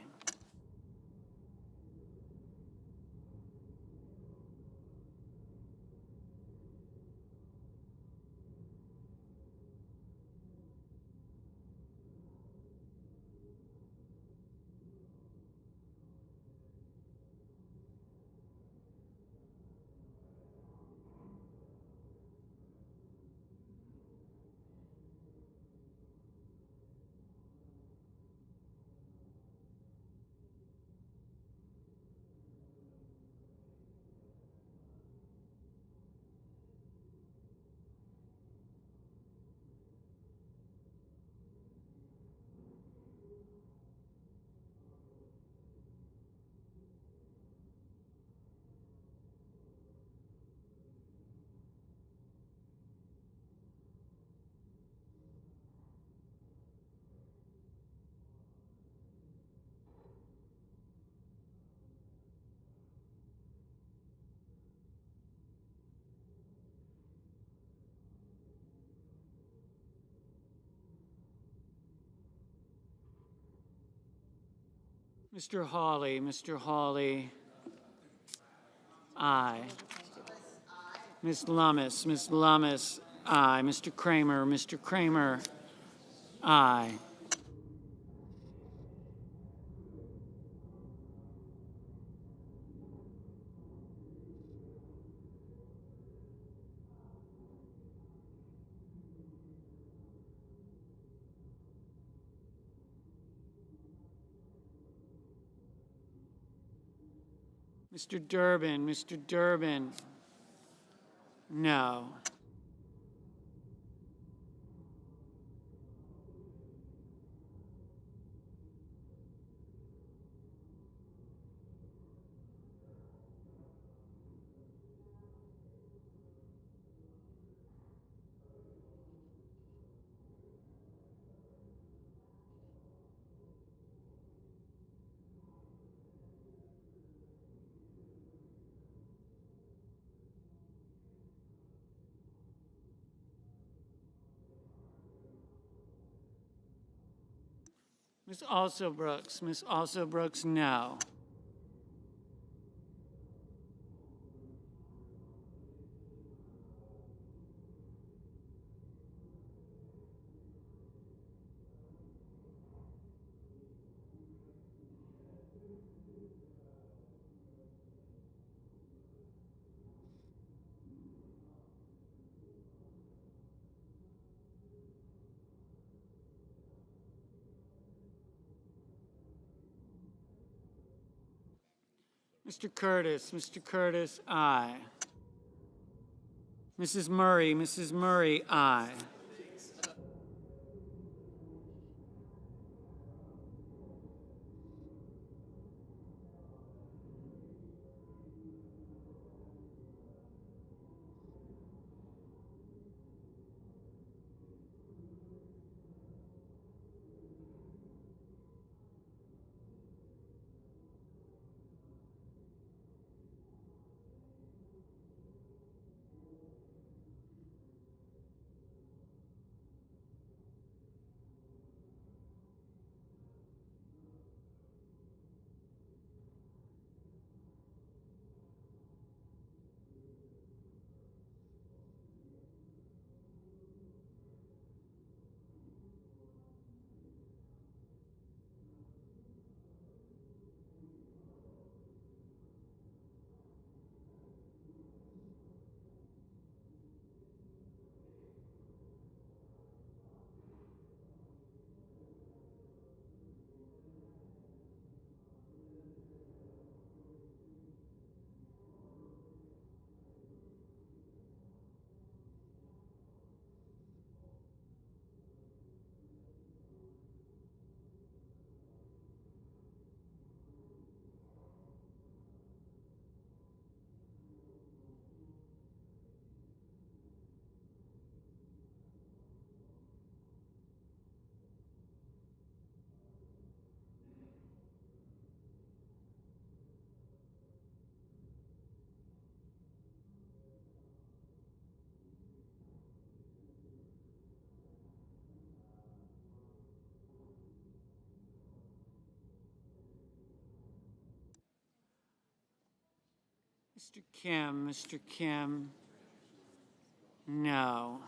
Mr. Hawley, aye. Ms. Lummis, aye. Mr. Kramer, aye. Mr. Durbin, no. Ms. Alsobrooks, no. Mr. Curtis, aye. Mrs. Murray, aye. Mr. Kim, Mr. Kim, no.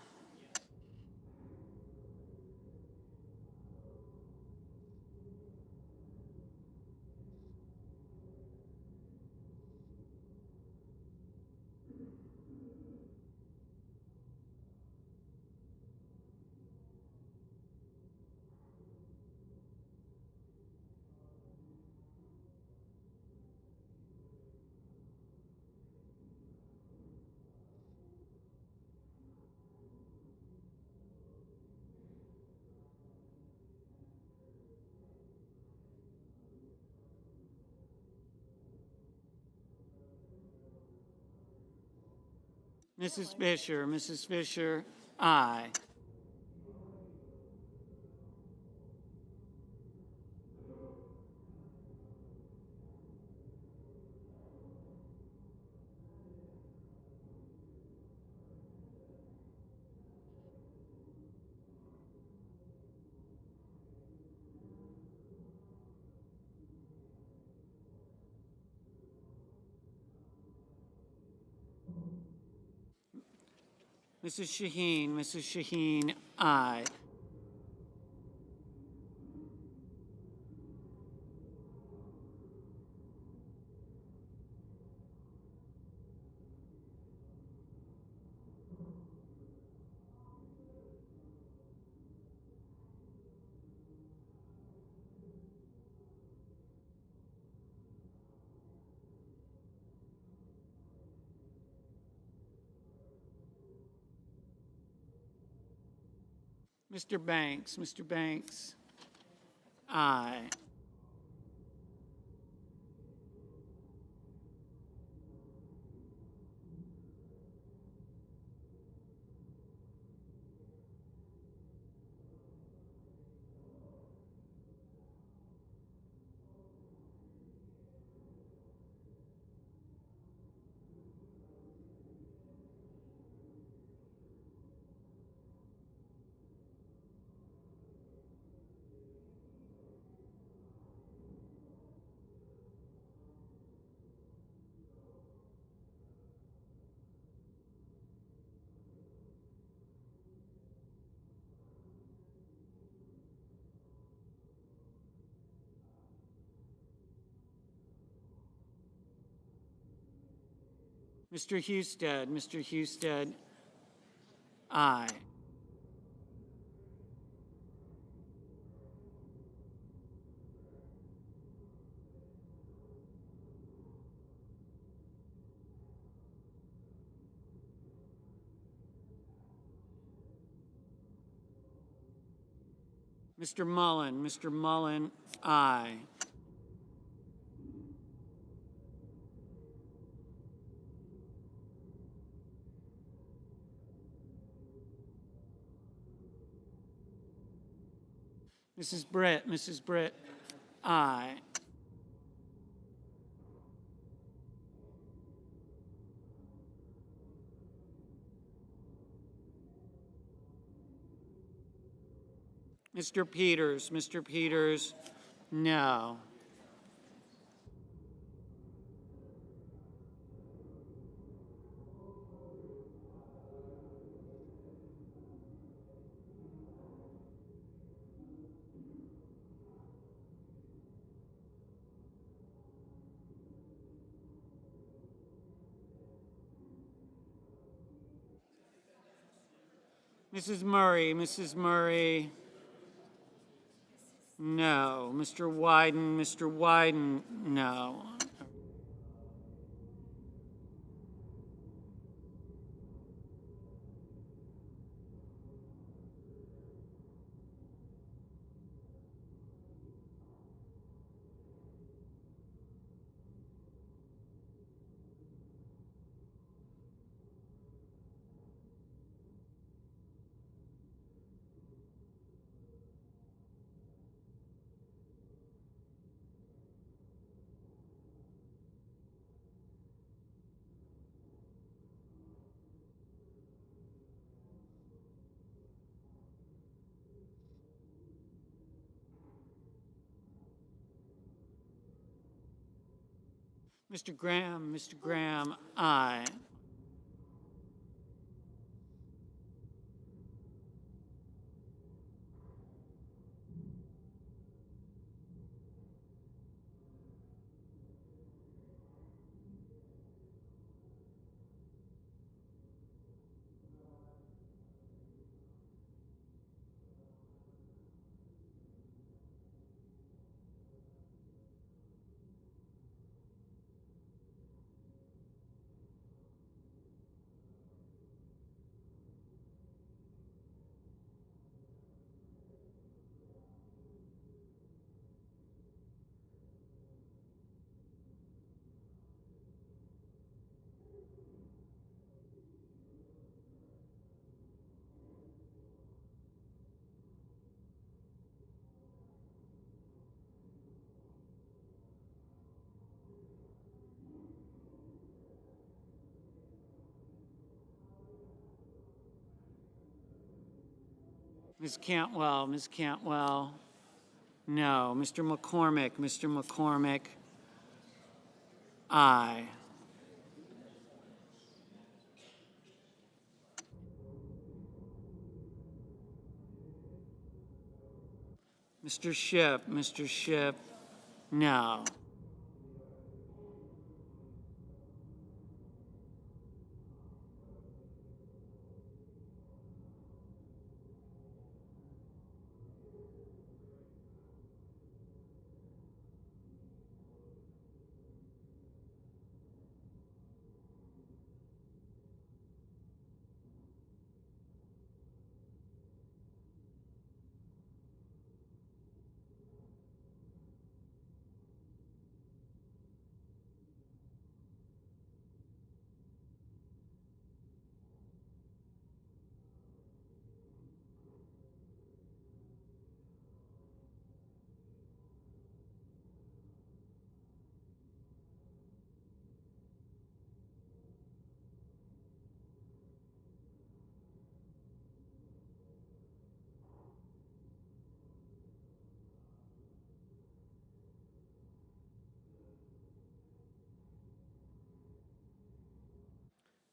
Mrs. Fisher, aye. Mrs. Shaheen, aye. Mr. Banks, aye. Mr. Husted, aye. Mr. Mullen, aye. Mrs. Britt, aye. Mr. Peters, no. Mrs. Murray, no. Mr. Wyden, no. Mr. Graham, aye. Ms. Cantwell, no. Mr. McCormick, aye. Mr. Shipp, no.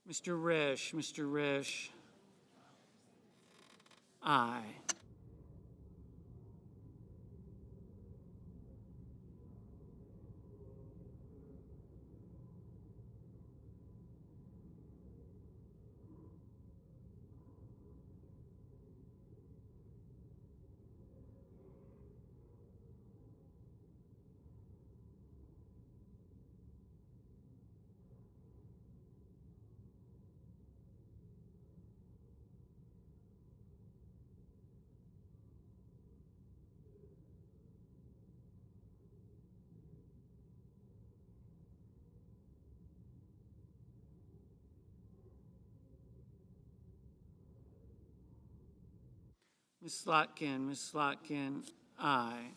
Mr. Risch, aye. Ms. Slotkin, aye.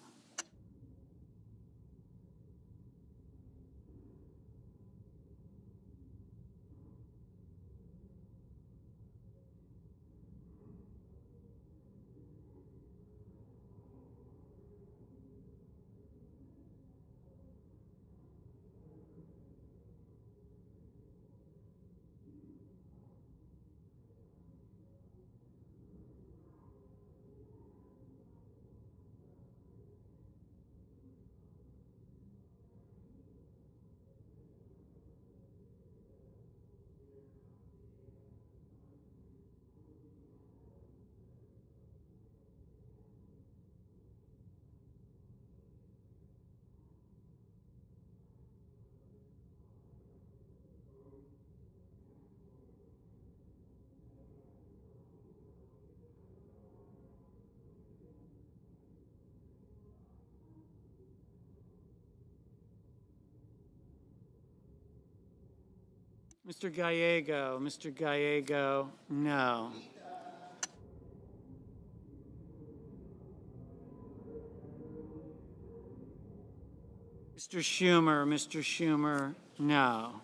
Mr. Gallego, no. Mr. Schumer, no.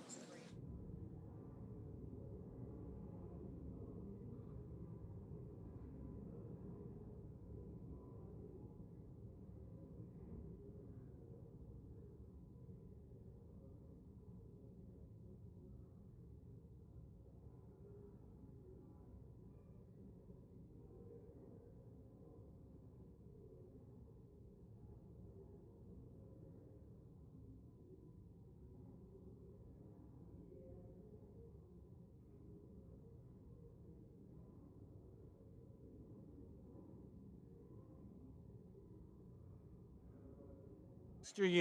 Mr.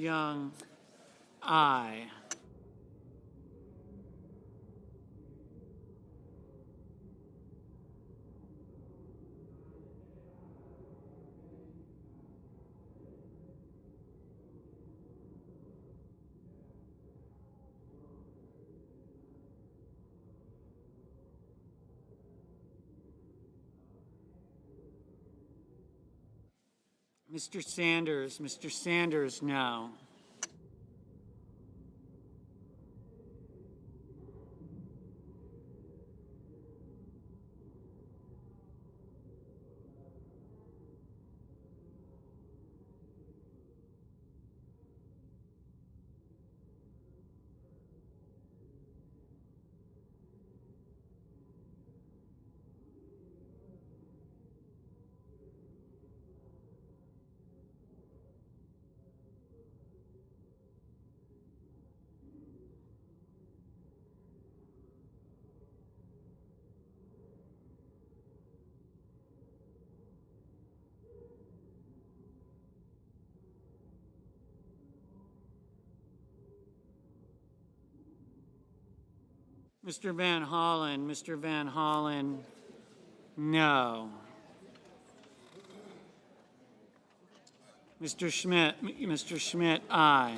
Young, aye. Mr. Sanders, no. Mr. Van Hollen, no. Mr. Schmidt, aye.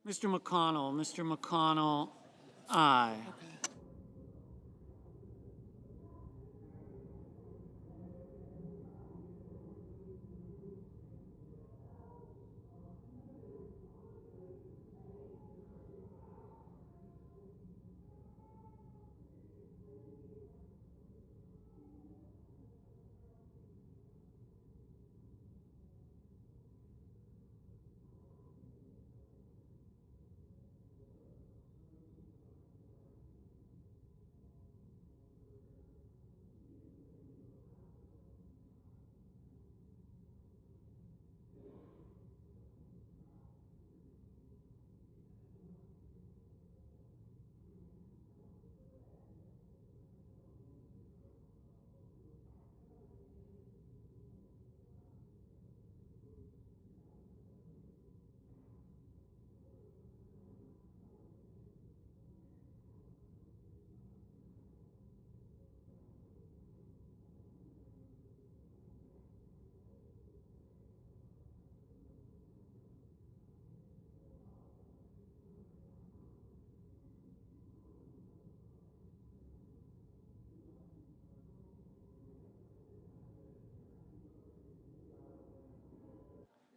Mr. McConnell, aye.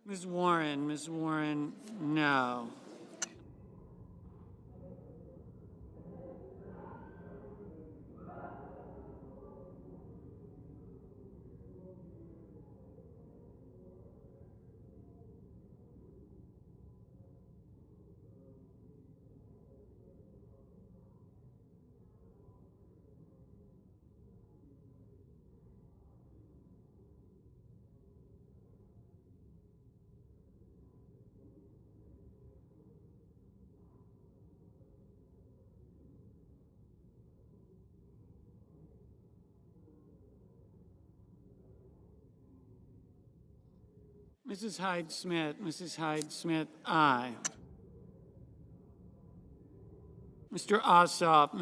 Ms. Warren, no. Mrs. Hyde Smith, aye. Mr. Ossoff,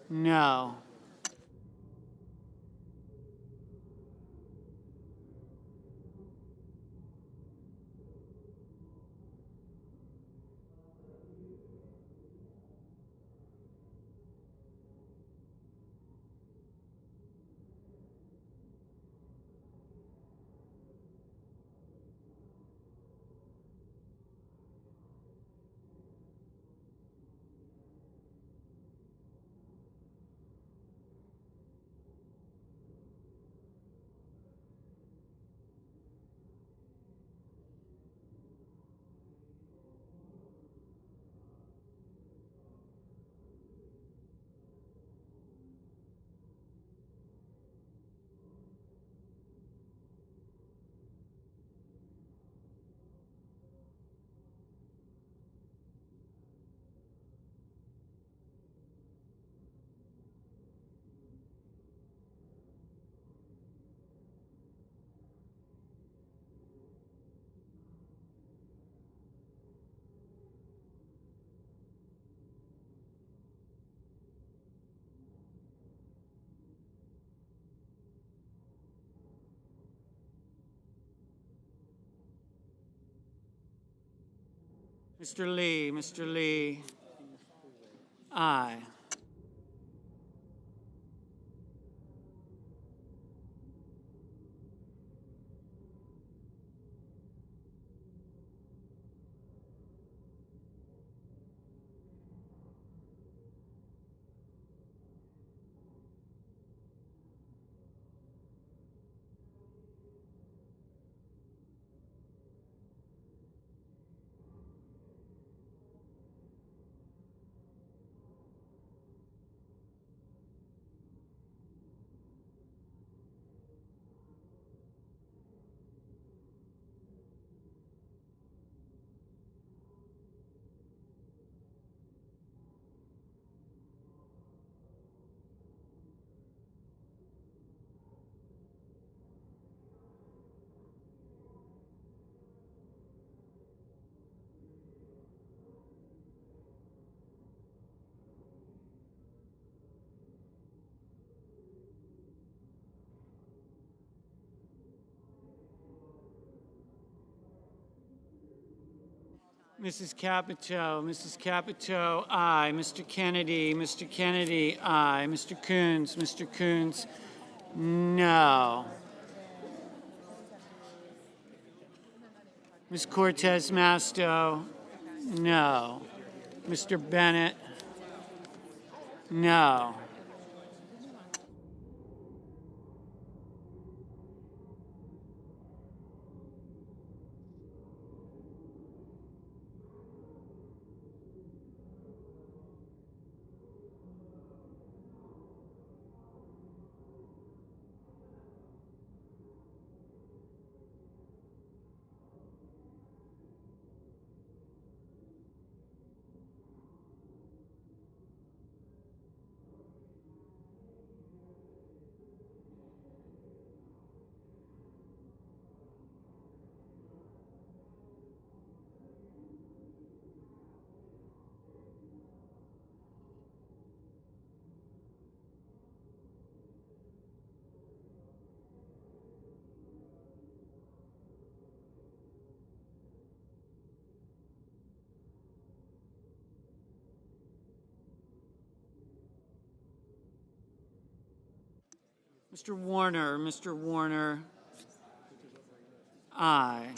no. Mr. Lee, aye. Mrs. Capito, aye. Mr. Kennedy, aye. Mr. Coons, no. Ms. Cortez Masto, no. Mr. Bennett, no. Mr. Warner, Aye.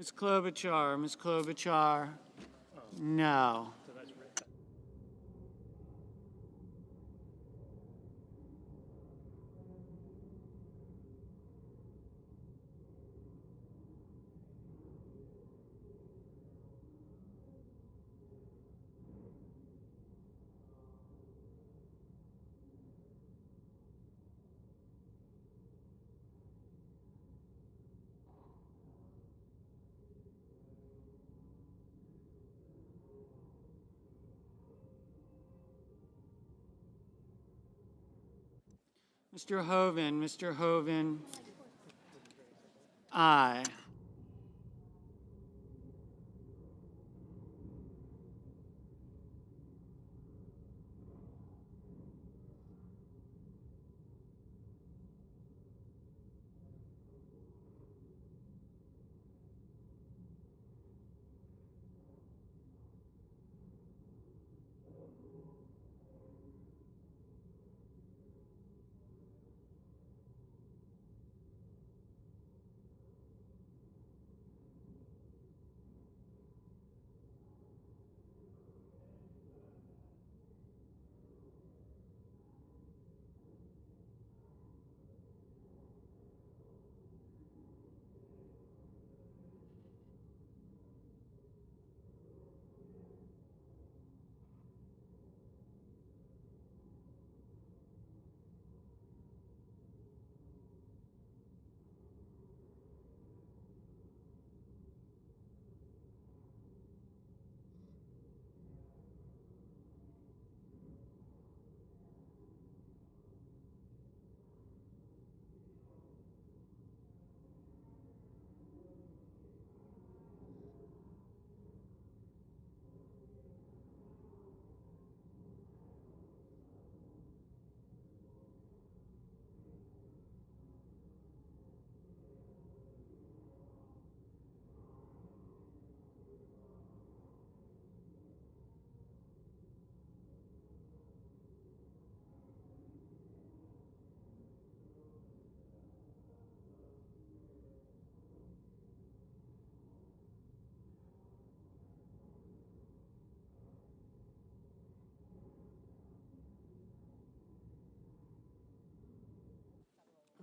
Ms. Klobuchar, Ms. Klobuchar, no. Mr. Hoven, aye.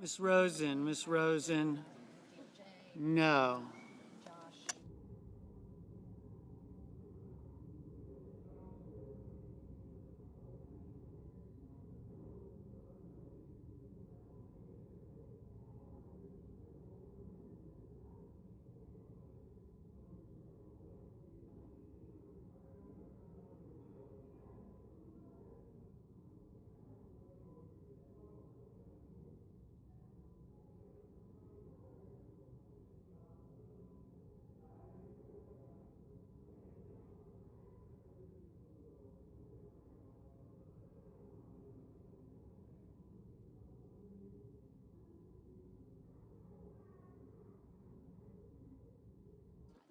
Ms. Rosen, no.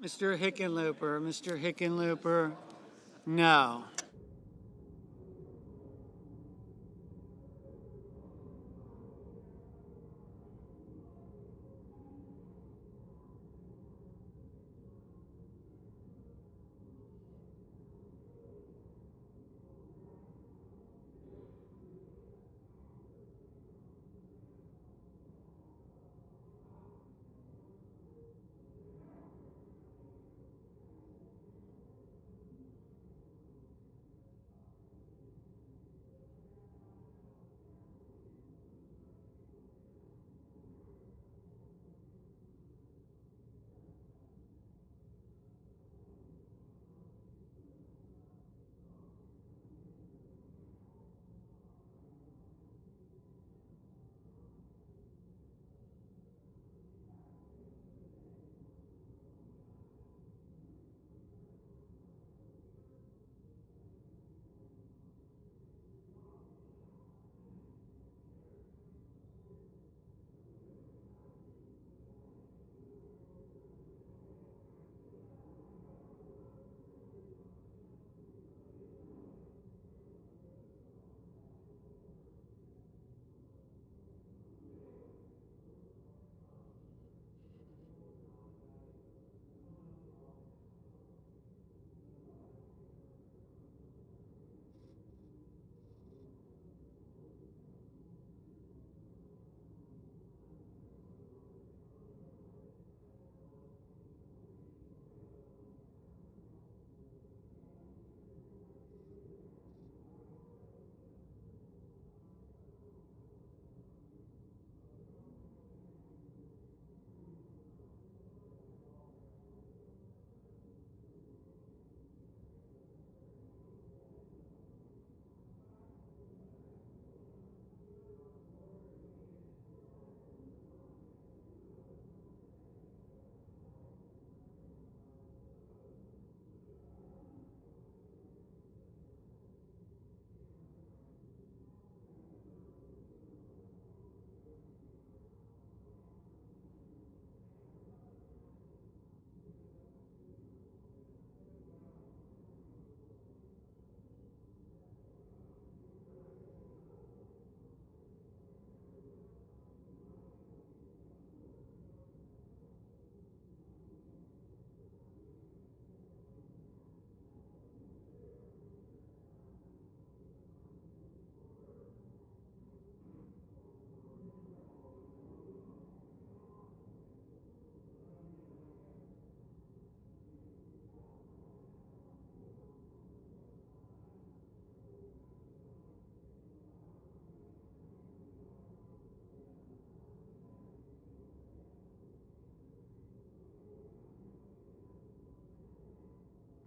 Mr. Hickenlooper, no.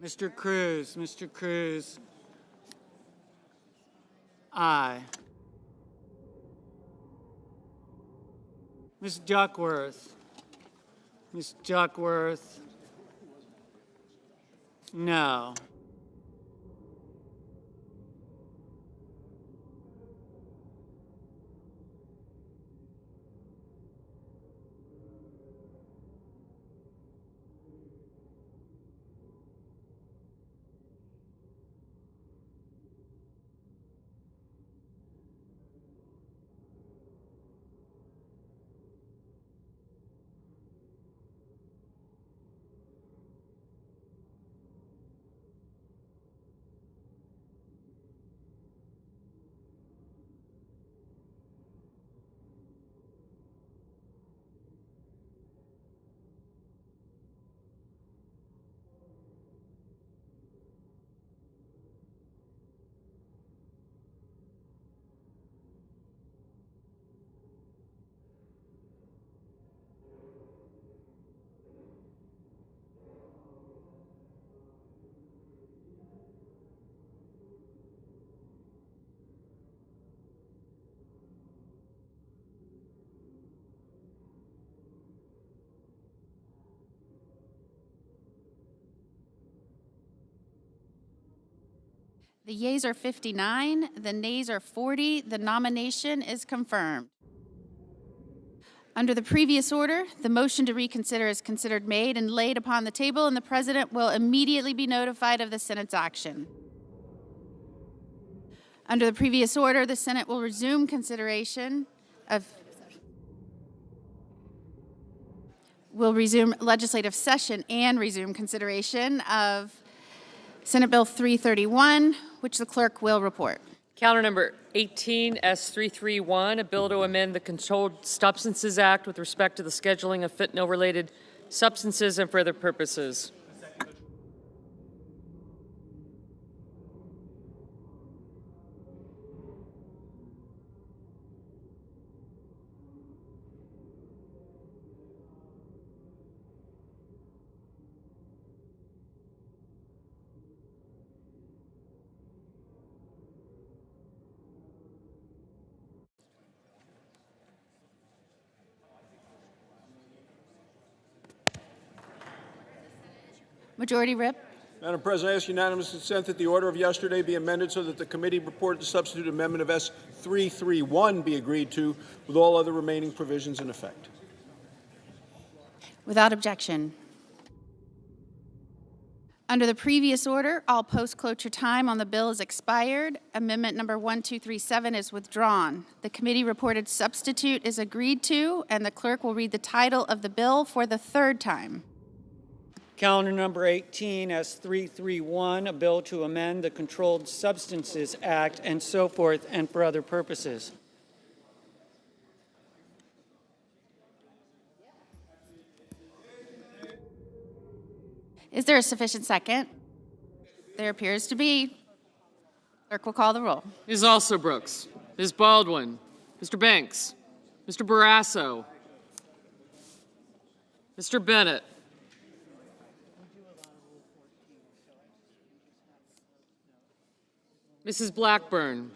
Mr. Cruz. Aye. Ms. Duckworth. No. The yeas are 59, the nays are 40. The nomination is confirmed. Under the previous order, the motion to reconsider is considered made and laid upon the table, and the President will immediately be notified of the Senate's action. Under the previous order, the Senate will resume consideration of will resume legislative session and resume consideration of Senate Bill 331, which the clerk will report. Calendar number 18, S331, a bill to amend the Controlled Substances Act with respect to the scheduling of fentanyl-related substances and for other purposes. Majority Whip. Madam President, I ask unanimous consent that the order of yesterday be amended so that the committee reported the substitute amendment of S331 be agreed to with all other remaining provisions in effect. Without objection. Under the previous order, all post-cloture time on the bill is expired. Amendment number 1237 is withdrawn. The committee reported substitute is agreed to, and the clerk will read the title of the bill for the third time. Calendar number 18, S331, a bill to amend the Controlled Substances Act and so forth and for other purposes. Is there a sufficient second? There appears to be. Clerk will call the roll. Ms. Alsobrooks, Ms. Baldwin, Mr. Banks, Mr. Barrasso, Mr. Bennett, Mrs. Blackburn,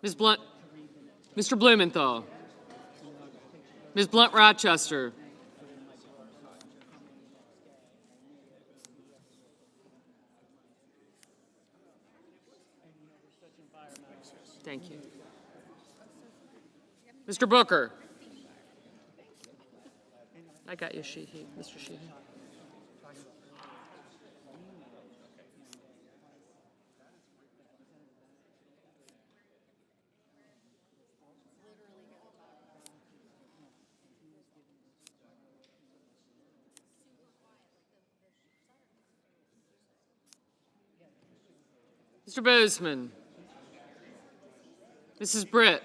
Ms. Blunt, Mr. Blumenthal, Ms. Blunt Rochester, thank you, Mr. Booker. I got you, Sheehy, Mr. Sheehy. Mr. Bozeman, Mrs. Britt,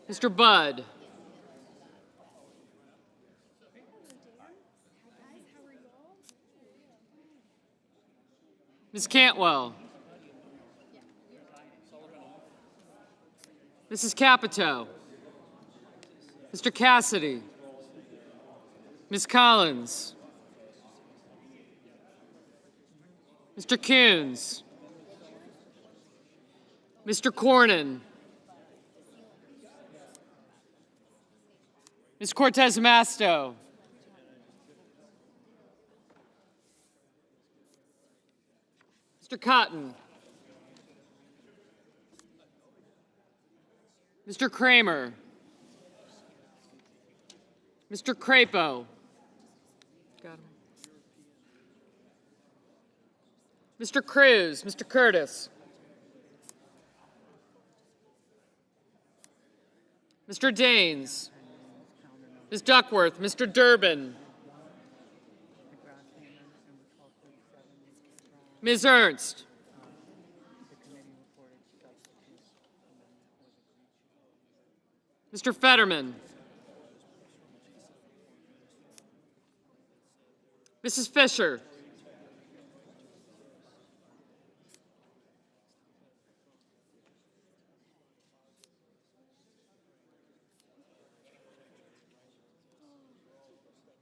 Mr. Budd, Ms. Cantwell, Mrs. Capito, Mr. Cassidy, Ms. Collins. Mr. Coons. Mr. Cornyn. Ms. Cortez Masto. Mr. Cotton. Mr. Kramer. Mr. Crapo. Got him. Mr. Cruz. Mr. Curtis. Mr. Daines. Ms. Duckworth. Mr. Durbin. Ms. Ernst. Mr. Fetterman. Mrs. Fisher.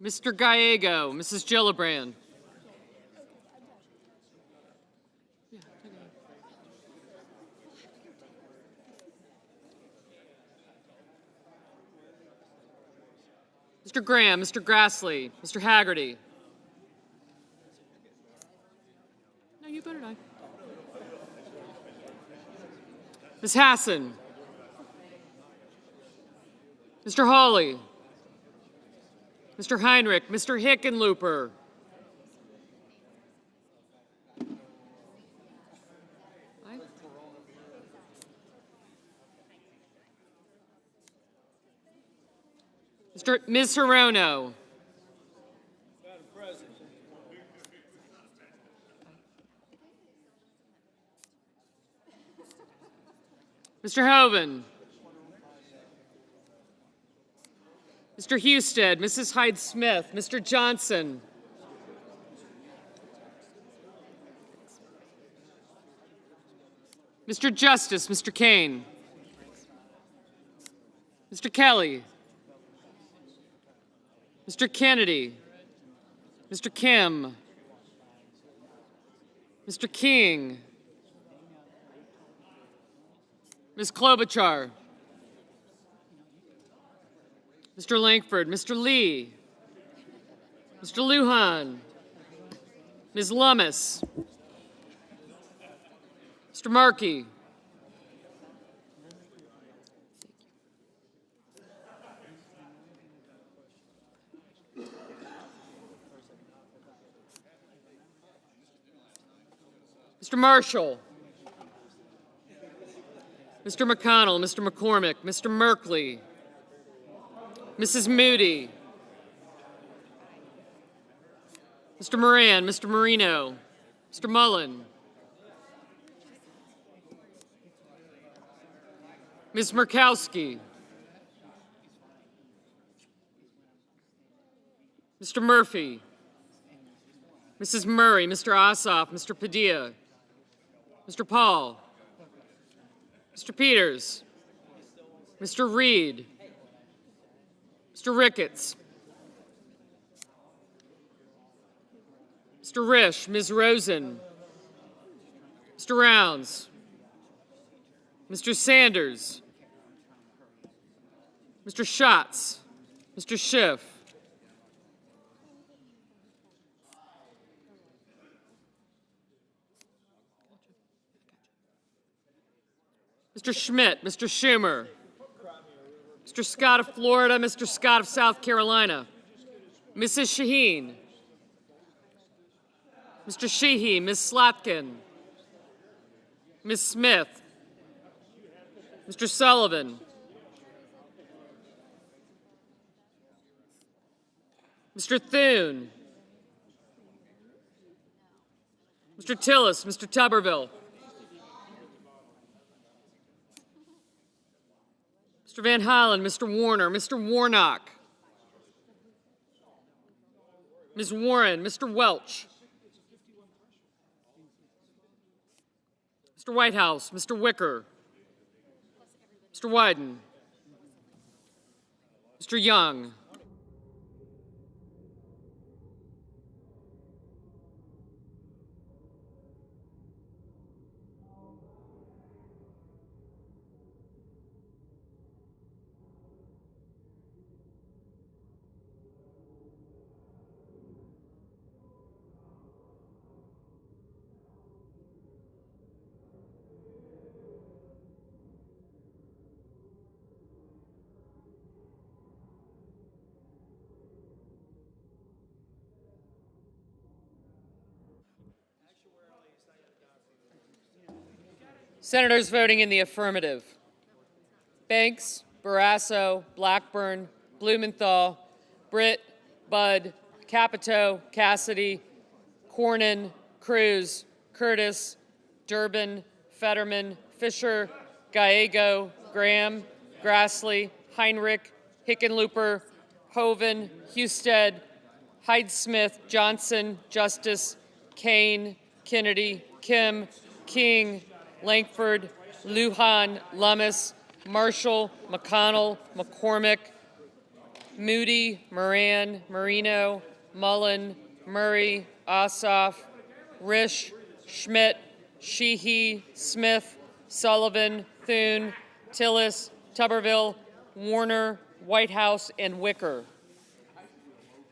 Mr. Gallego. Mrs. Gillibrand. Mr. Graham, Mr. Grassley, Mr. Haggerty. No, you better not. Ms. Hassan. Mr. Hawley. Mr. Heinrich, Mr. Hickenlooper. Ms. Hirono. Mr. Hoven. Mr. Husted, Mrs. Hyde-Smith, Mr. Johnson. Mr. Justice, Mr. Kane. Mr. Kelly. Mr. Kennedy. Mr. Kim. Mr. King. Ms. Klobuchar. Mr. Langford, Mr. Lee, Mr. Lujan, Ms. Lummis, Mr. Markey, Mr. Marshall, Mr. McConnell, Mr. McCormick, Mr. Merkley, Mrs. Moody, Mr. Moran, Mr. Marino, Mr. Mullen, Ms. Murkowski, Mr. Murphy, Mrs. Murray, Mr. Ossoff, Mr. Padilla, Mr. Paul, Mr. Peters, Mr. Reed, Mr. Ricketts, Mr. Risch, Ms. Rosen, Mr. Rounds, Mr. Sanders, Mr. Schatz, Mr. Schiff, Mr. Schmidt, Mr. Schumer, Mr. Scott of Florida, Mr. Scott of South Carolina, Mrs. Shaheen, Mr. Sheehy, Ms. Slatkin, Ms. Smith, Mr. Sullivan, Mr. Thune, Mr. Tillis, Mr. Tuberville, Mr. Van Hollen, Mr. Warner, Mr. Warnock, Ms. Warren, Mr. Welch, Mr. Whitehouse, Mr. Wicker, Mr. Wyden, Mr. Young, Senators voting in the affirmative: Banks, Barrasso, Blackburn, Blumenthal, Britt, Budd, Capito, Cassidy, Cornyn, Cruz, Curtis, Durbin, Fetterman, Fisher, Gallego, Graham, Grassley, Heinrich, Hickenlooper, Hoeven, Husted, Hyde-Smith, Johnson, Justice, Kane, Kennedy, Kim, King, Langford, Lujan, Lummis, Marshall, McConnell, McCormick, Moody, Moran, Marino, Mullen, Murray, Ossoff, Risch, Schmidt, Sheehy, Smith, Sullivan, Thune, Tillis, Tuberville, Warner, Whitehouse, and Wicker.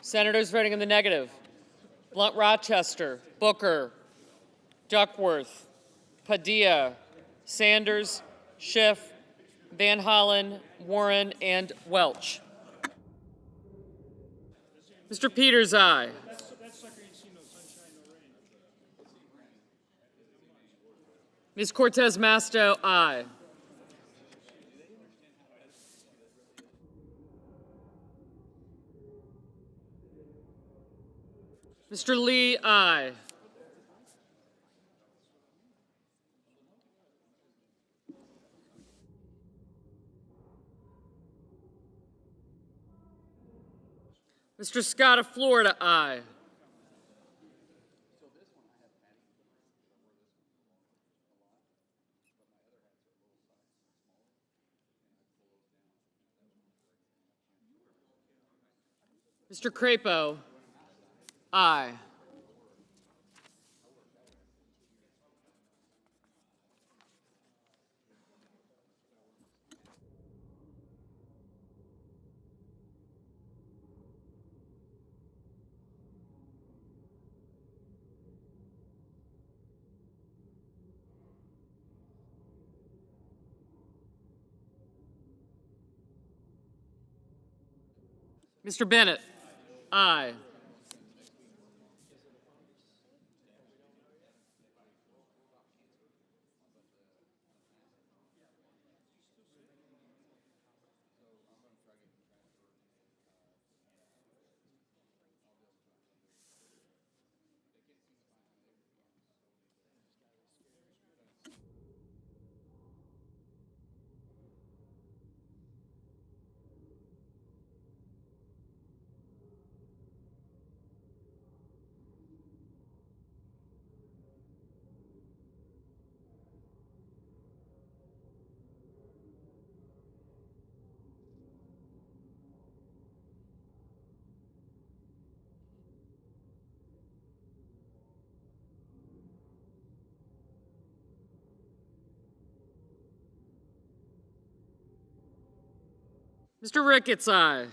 Senators voting in the negative: Blunt Rochester, Booker, Duckworth, Padilla, Sanders, Schiff, Van Hollen, Warren, and Welch. Mr. Peters, aye. Ms. Cortez Masto, aye. Mr. Lee, aye. Mr. Scott of Florida, aye. Mr. Crapo, aye. Mr. Bennett, aye. Mr. Ricketts, aye.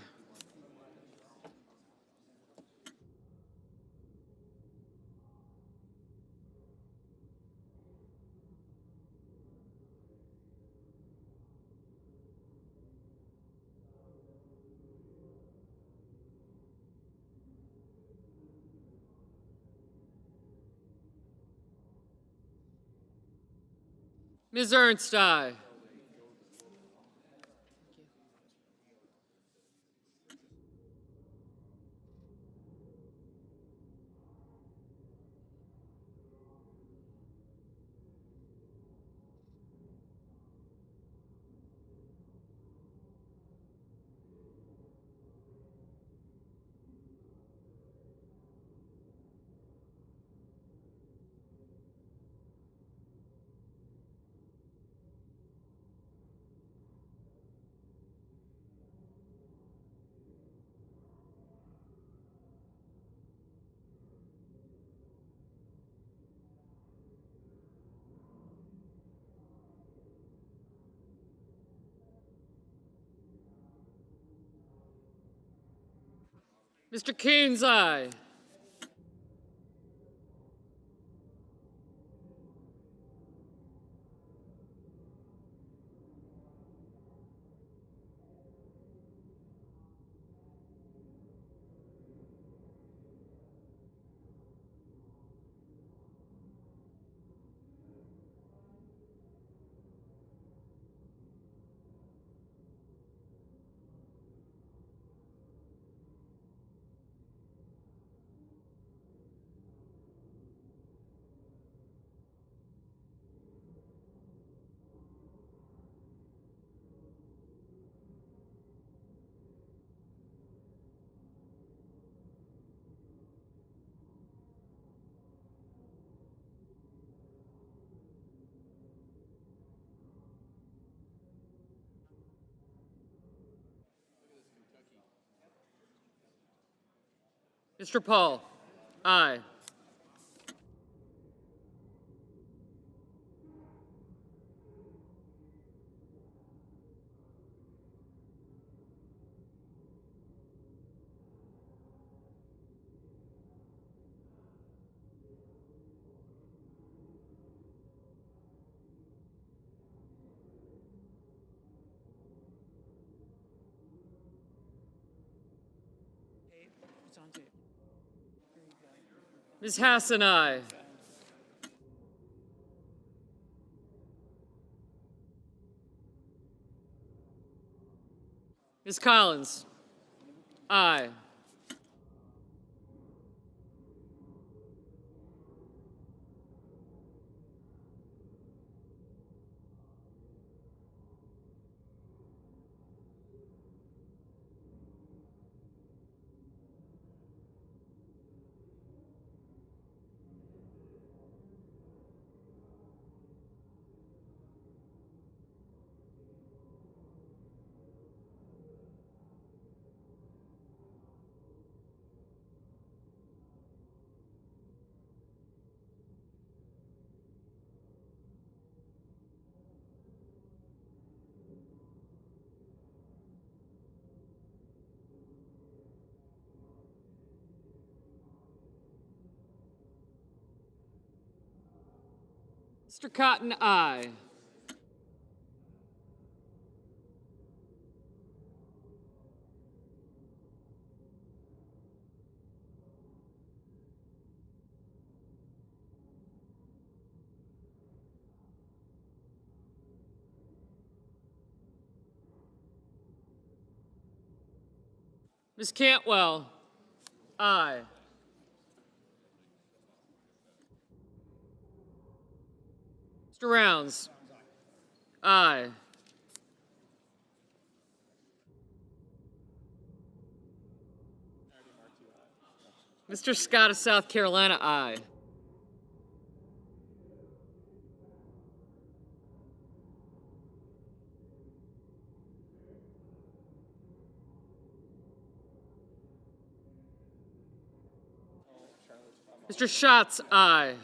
Ms. Ernst, aye. Mr. Coons, aye. Mr. Paul? Aye. It's on tape. Ms. Hassan, aye. Ms. Collins? Aye. Mr. Cotton, aye. Ms. Cantwell? Aye. Mr. Rounds? Aye. Mr. Scott of South Carolina, aye. Mr. Schatz, aye.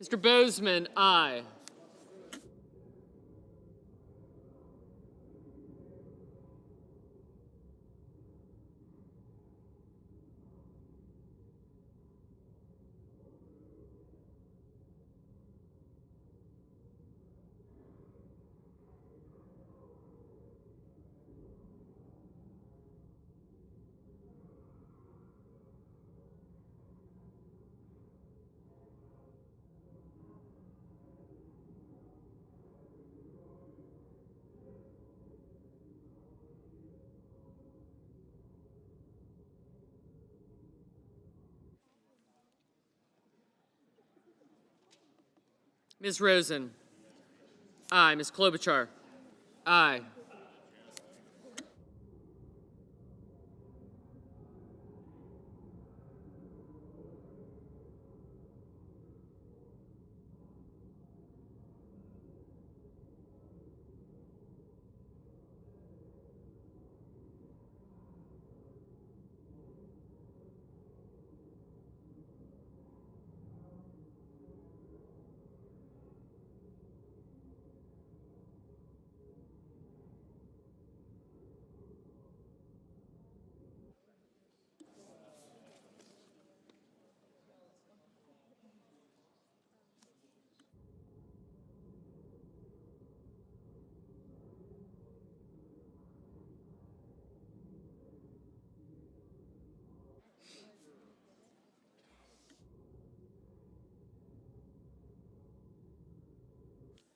Mr. Bozeman, aye. Ms. Rosen? Aye. Ms. Klobuchar? Aye.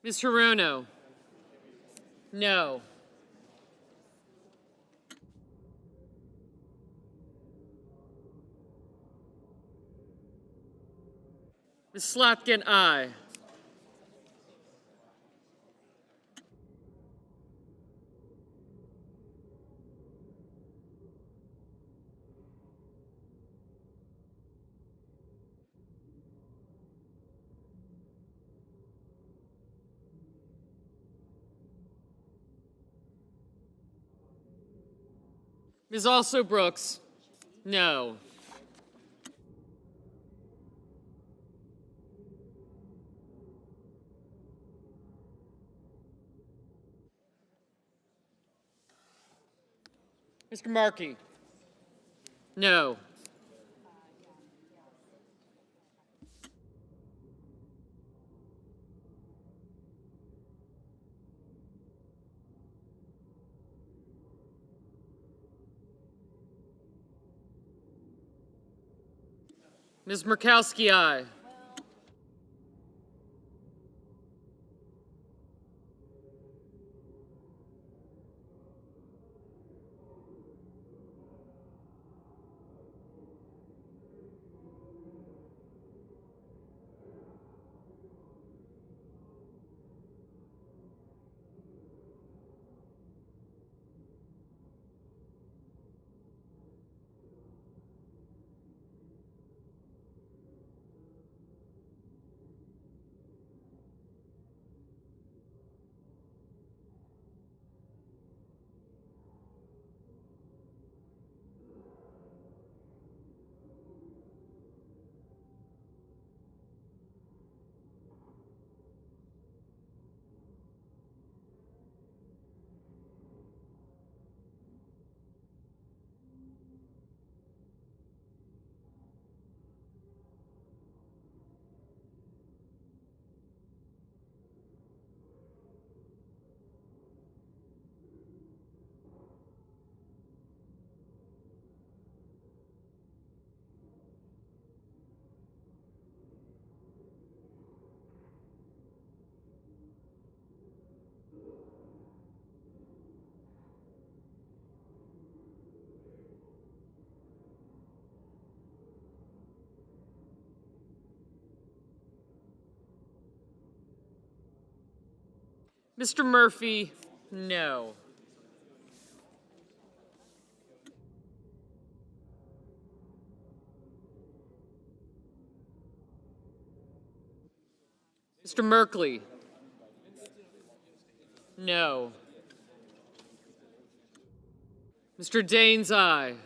Ms. Hirono? No. Ms. Slotkin, aye. Ms. Also Brooks, no. Mr. Markey, no. Ms. Murkowski, aye. Mr. Murphy, no. Mr. Merkley, no. Mr. Daines, aye.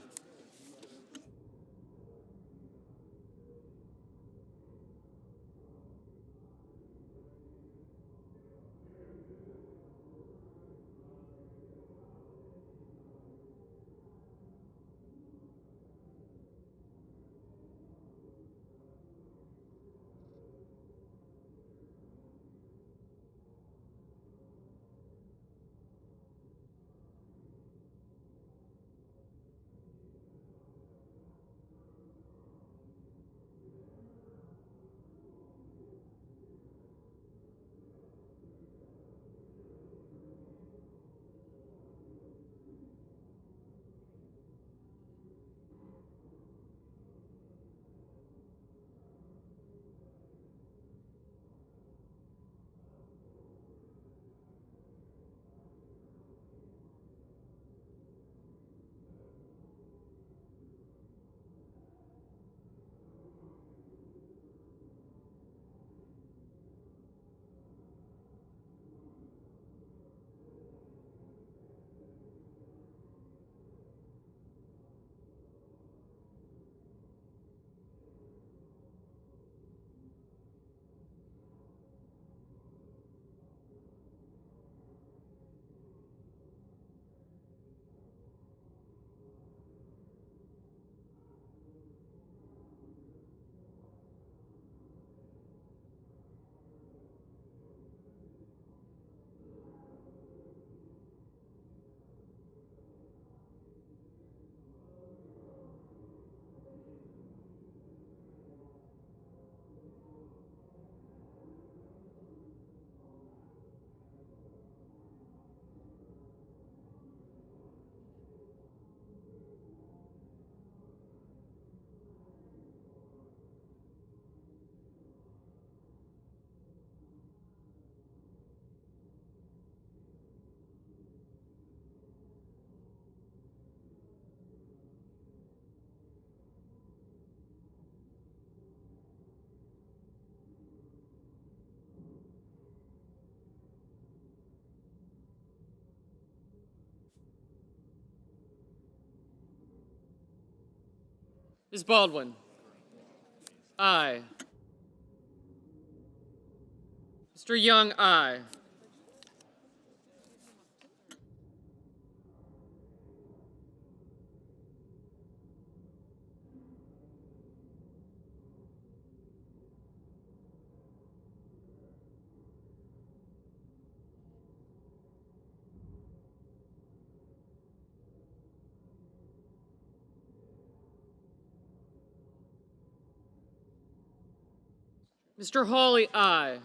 Ms. Baldwin. Aye. Mr. Young, aye. Mr. Hawley, aye.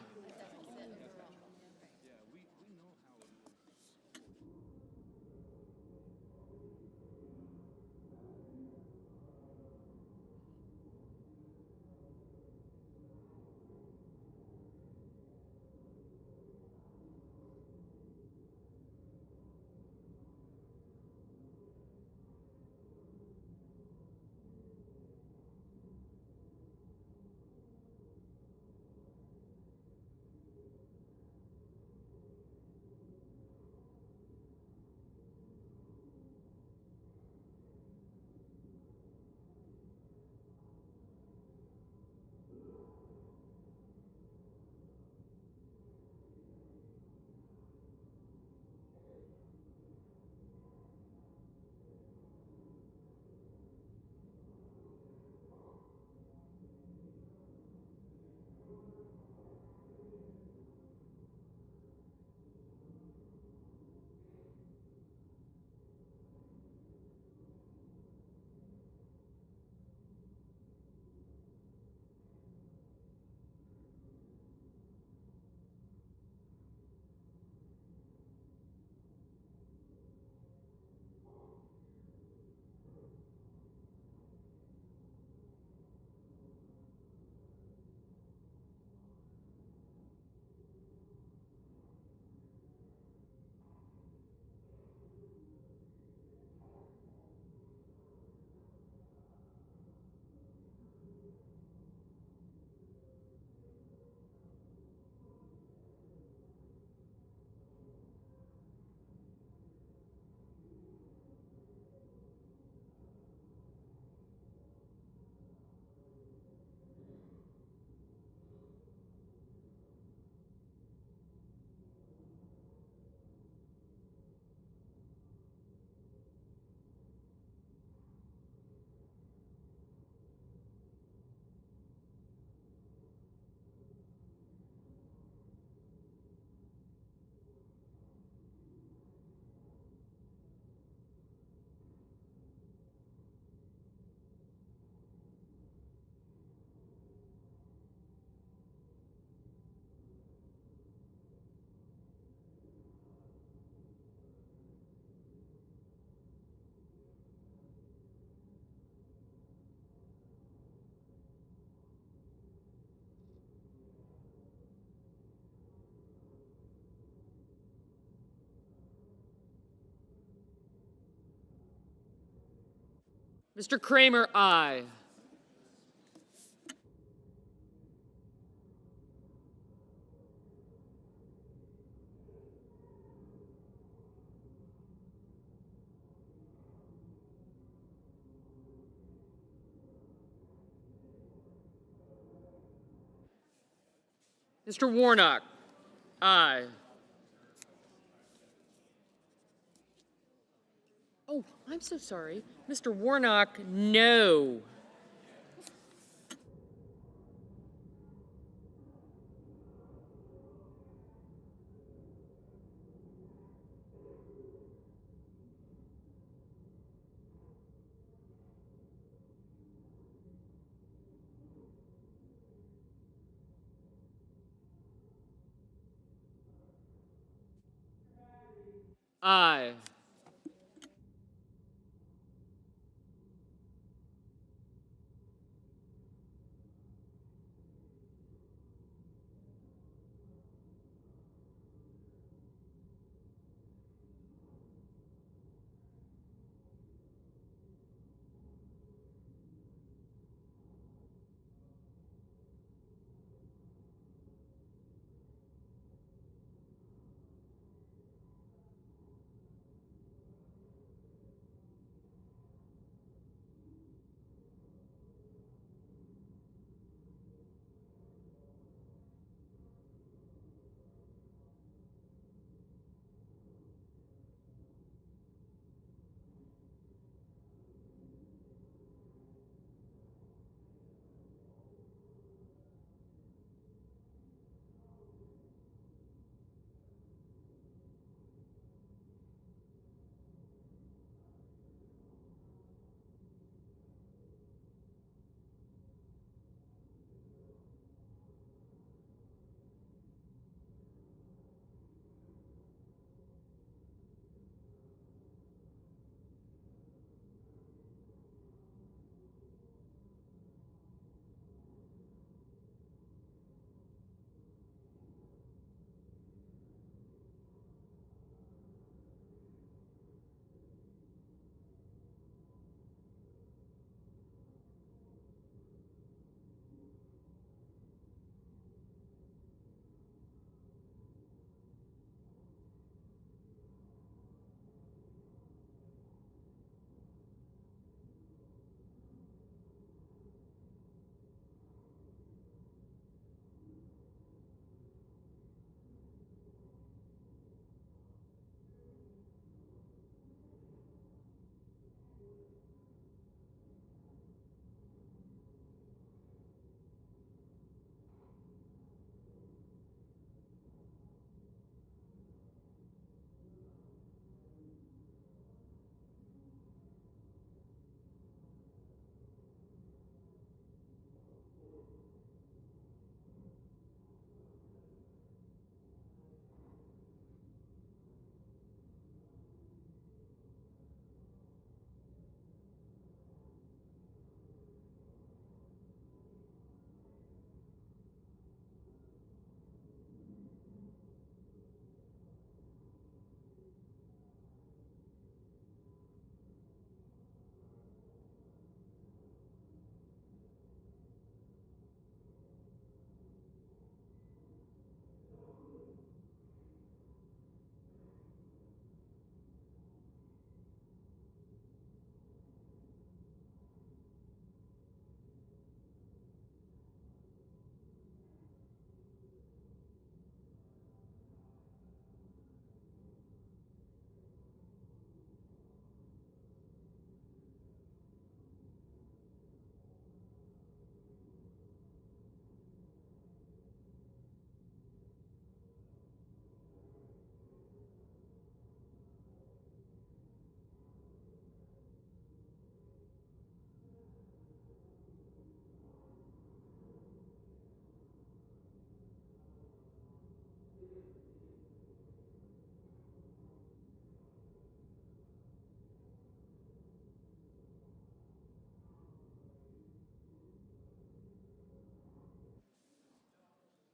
Mr. Kramer, aye. Mr. Warnock, aye. Oh, I'm so sorry. Mr. Warnock, no. Aye.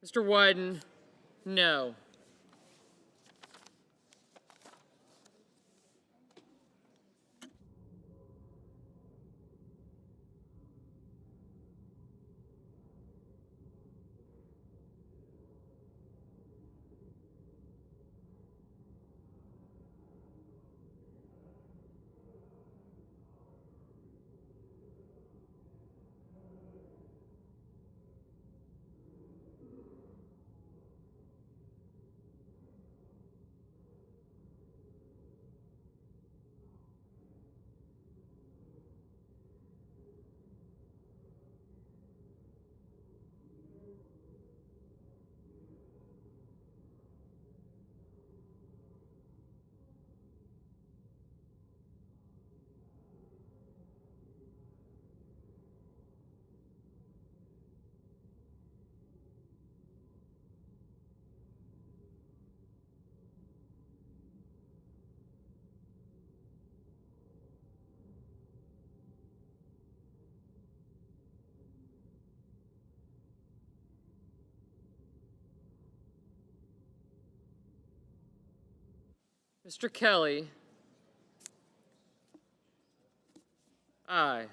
Mr. Wyden, no. Mr. Kelly, aye.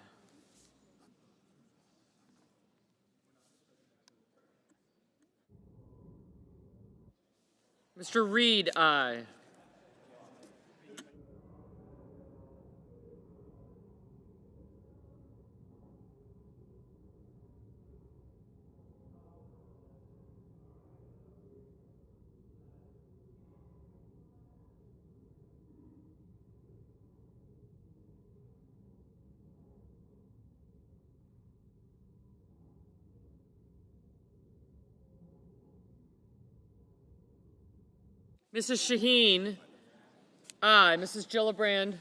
Mr. Reed, aye. Mrs. Shaheen, aye. Mrs. Gillibrand,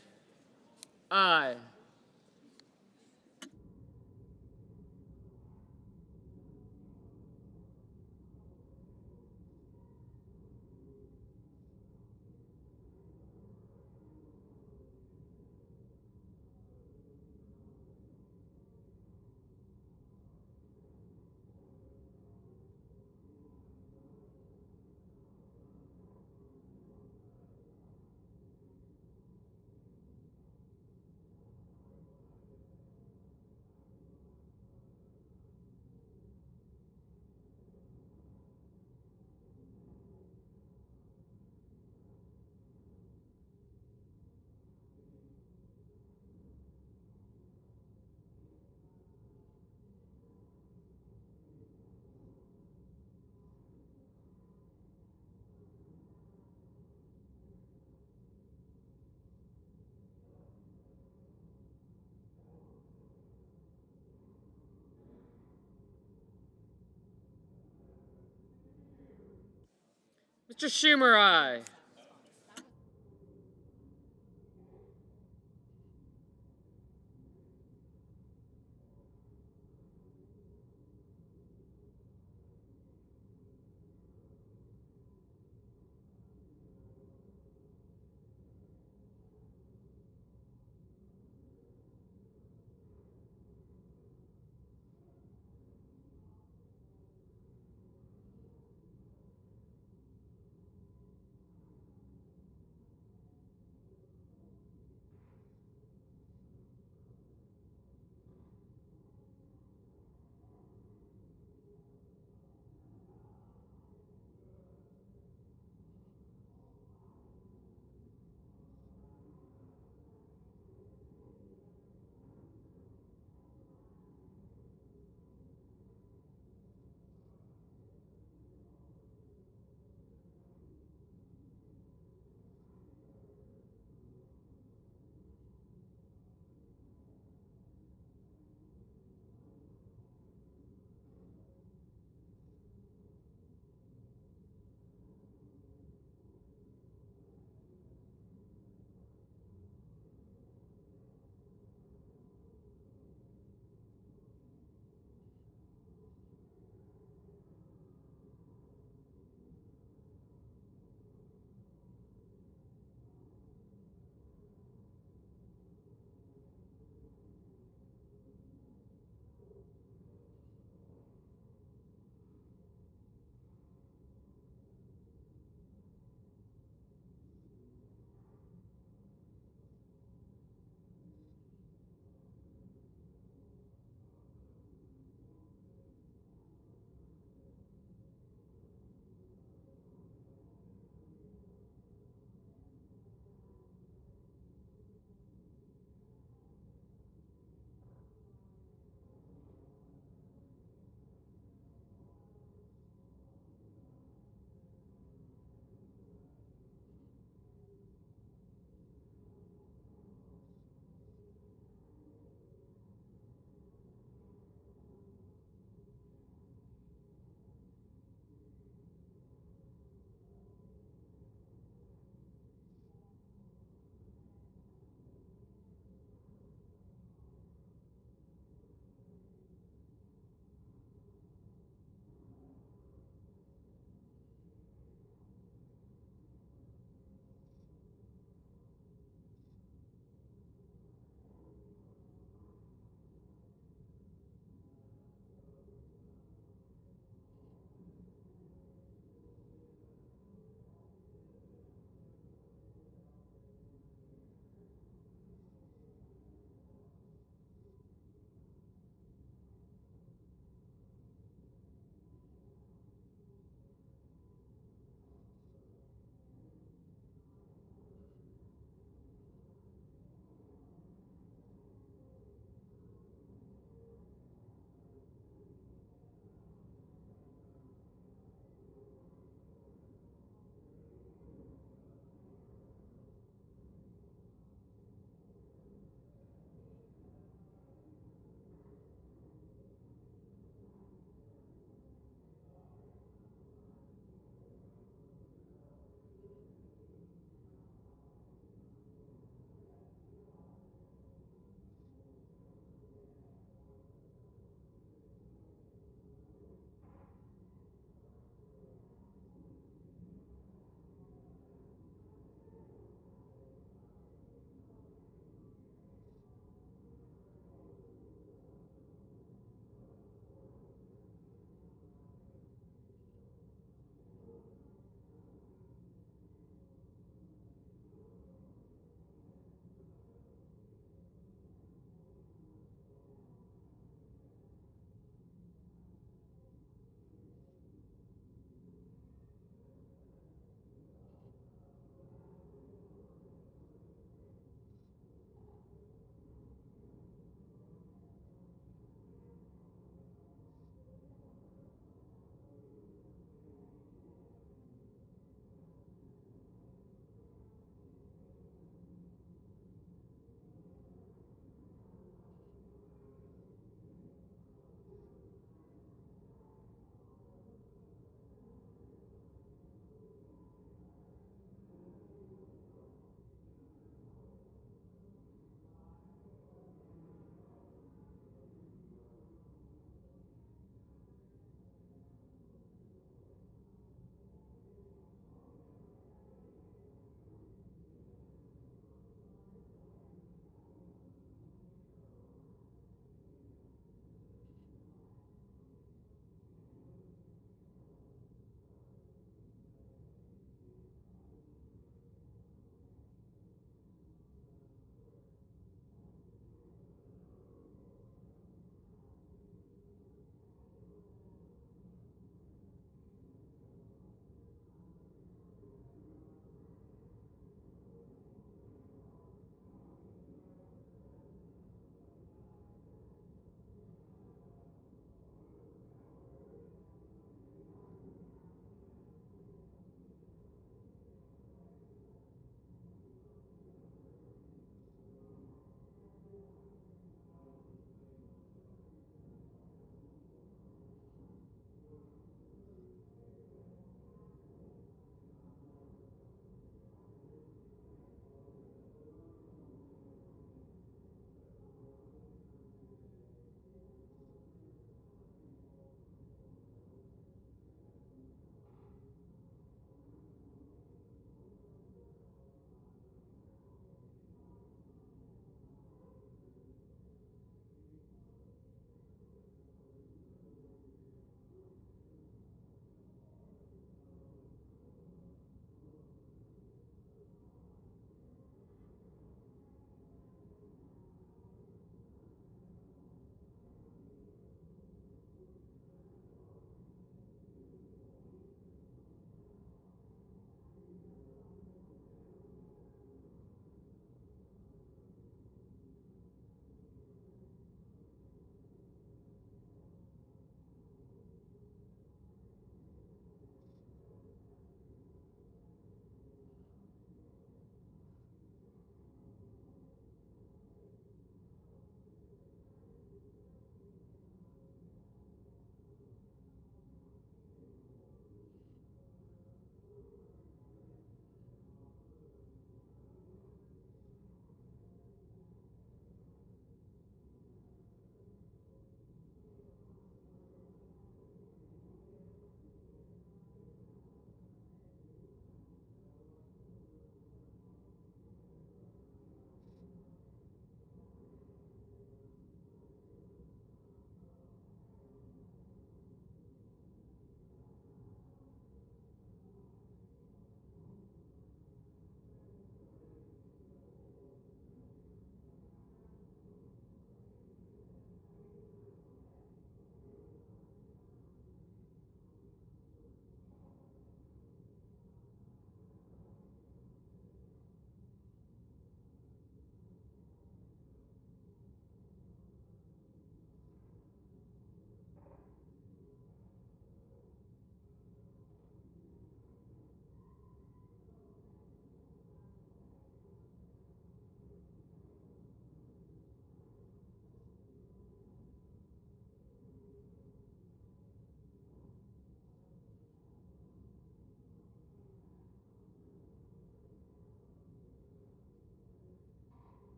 aye. Mr. Schumer, aye.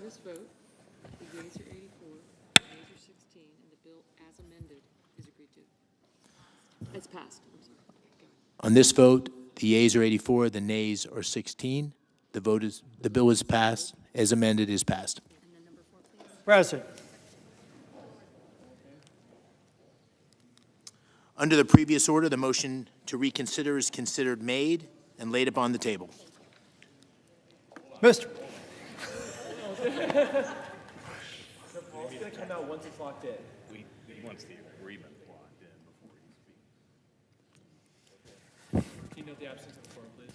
this vote, the yeas are 84, the nays are 16, and the bill as amended is agreed to. It's passed. I'm sorry. Go ahead. On this vote, the yeas are 84, the nays are 16. The bill is passed, as amended is passed. President. Under the previous order, the motion to reconsider is considered made and laid upon the table. Mr. Paul's going to come out once it's locked in. He wants the agreement locked in before he speaks. Can you note the absence of a quorum, please?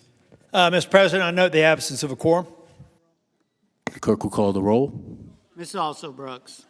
Mr. President, I note the absence of a quorum. The clerk will call the roll. Ms. Also Brooks.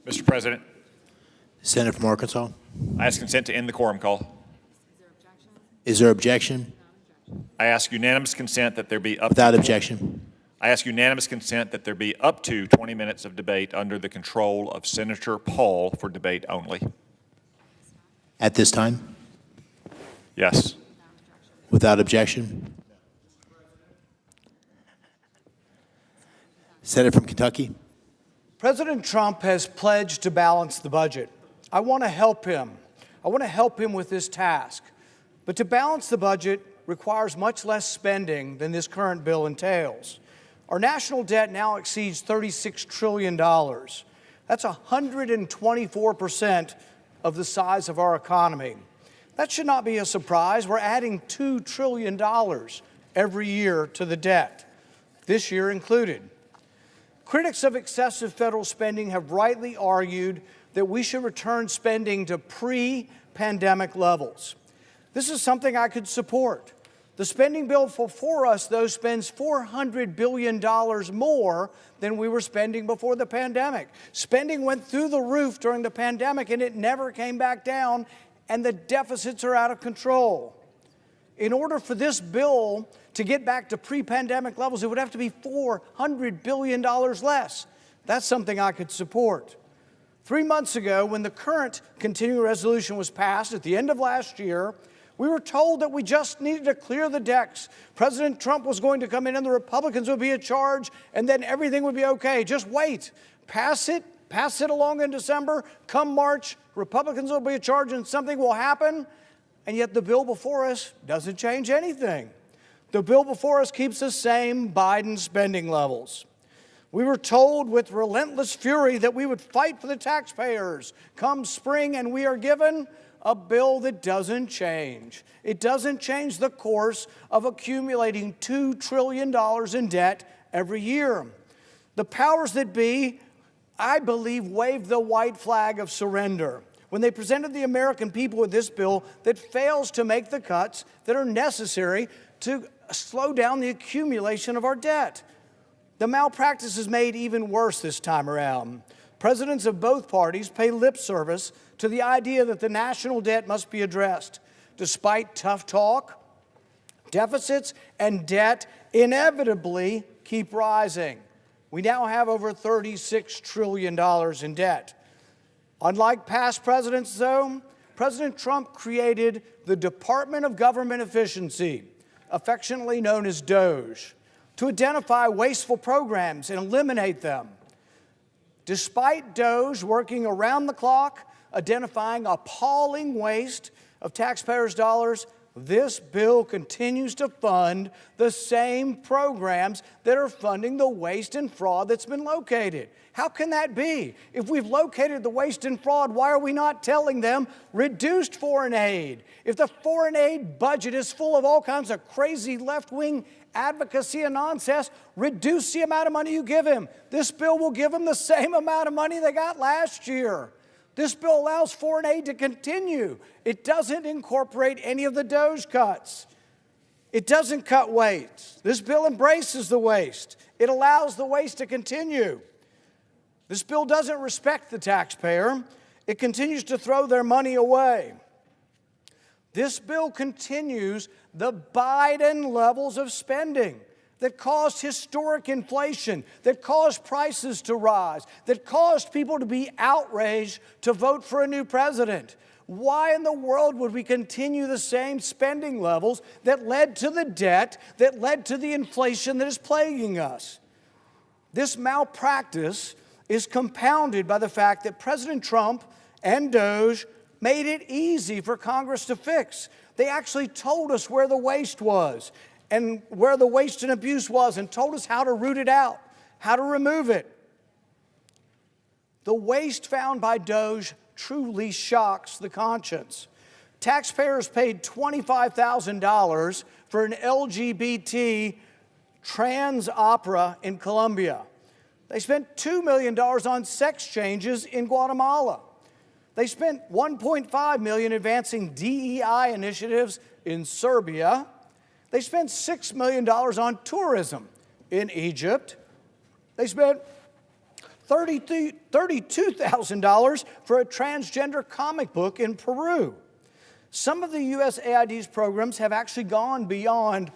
Mr. President, Senator from Arkansas. I ask consent to end the quorum call. Is there objection? I ask unanimous consent that there be up Without to objection. I ask unanimous consent that there be up to 20 minutes of debate under the control of Senator Paul for debate only. At this time? Yes. Without objection. Senator from Kentucky. President Trump has pledged to balance the budget. I want to help him. I want to help him with this task. But to balance the budget requires much less spending than this current bill entails. Our national debt now exceeds $36 trillion. That's 124% of the size of our economy. That should not be a surprise. We're adding $2 trillion every year to the debt, this year included. Critics of excessive federal spending have rightly argued that we should return spending to pre-pandemic levels. This is something I could support. The spending bill before us, though, spends $400 billion more than we were spending before the pandemic. Spending went through the roof during the pandemic, and it never came back down, and the deficits are out of control. In order for this bill to get back to pre-pandemic levels, it would have to be $400 billion less. That's something I could support. 3 months ago, when the current continuing resolution was passed at the end of last year, we were told that we just needed to clear the decks. President Trump was going to come in and the Republicans would be in charge, and then everything would be okay. Just wait. Pass it along in December. Come March, Republicans will be in charge and something will happen. And yet the bill before us doesn't change anything. The bill before us keeps the same Biden spending levels. We were told with relentless fury that we would fight for the taxpayers come spring, and we are given a bill that doesn't change. It doesn't change the course of accumulating $2 trillion in debt every year. The powers that be, I believe, waved the white flag of surrender when they presented the American people with this bill that fails to make the cuts that are necessary to slow down the accumulation of our debt. The malpractice is made even worse this time around. Presidents of both parties pay lip service to the idea that the national debt must be addressed. Despite tough talk, deficits and debt inevitably keep rising. We now have over $36 trillion in debt. Unlike past presidents, though, President Trump created the Department of Government Efficiency, affectionately known as DOGE, to identify wasteful programs and eliminate them. Despite DOGE working around the clock, identifying appalling waste of taxpayers' dollars, this bill continues to fund the same programs that are funding the waste and fraud that's been located. How can that be? If we've located the waste and fraud, why are we not telling them reduced foreign aid? If the foreign aid budget is full of all kinds of crazy left-wing advocacy and nonsense, reduce the amount of money you give him. This bill will give them the same amount of money they got last year. This bill allows foreign aid to continue. It doesn't incorporate any of the DOGE cuts. It doesn't cut waste. This bill embraces the waste. It allows the waste to continue. This bill doesn't respect the taxpayer. It continues to throw their money away. This bill continues the Biden levels of spending that caused historic inflation, that caused prices to rise, that caused people to be outraged to vote for a new president. Why in the world would we continue the same spending levels that led to the debt, that led to the inflation that is plaguing us? This malpractice is compounded by the fact that President Trump and DOGE made it easy for Congress to fix. They actually told us where the waste was and where the waste and abuse was, and told us how to root it out, how to remove it. The waste found by DOGE truly shocks the conscience. Taxpayers paid $25,000 for an LGBT trans opera in Colombia. They spent $2 million on sex changes in Guatemala. They spent $1.5 million advancing DEI initiatives in Serbia. They spent $6 million on tourism in Egypt. They spent $32,000 for a transgender comic book in Peru. Some of the USAID's programs have actually gone beyond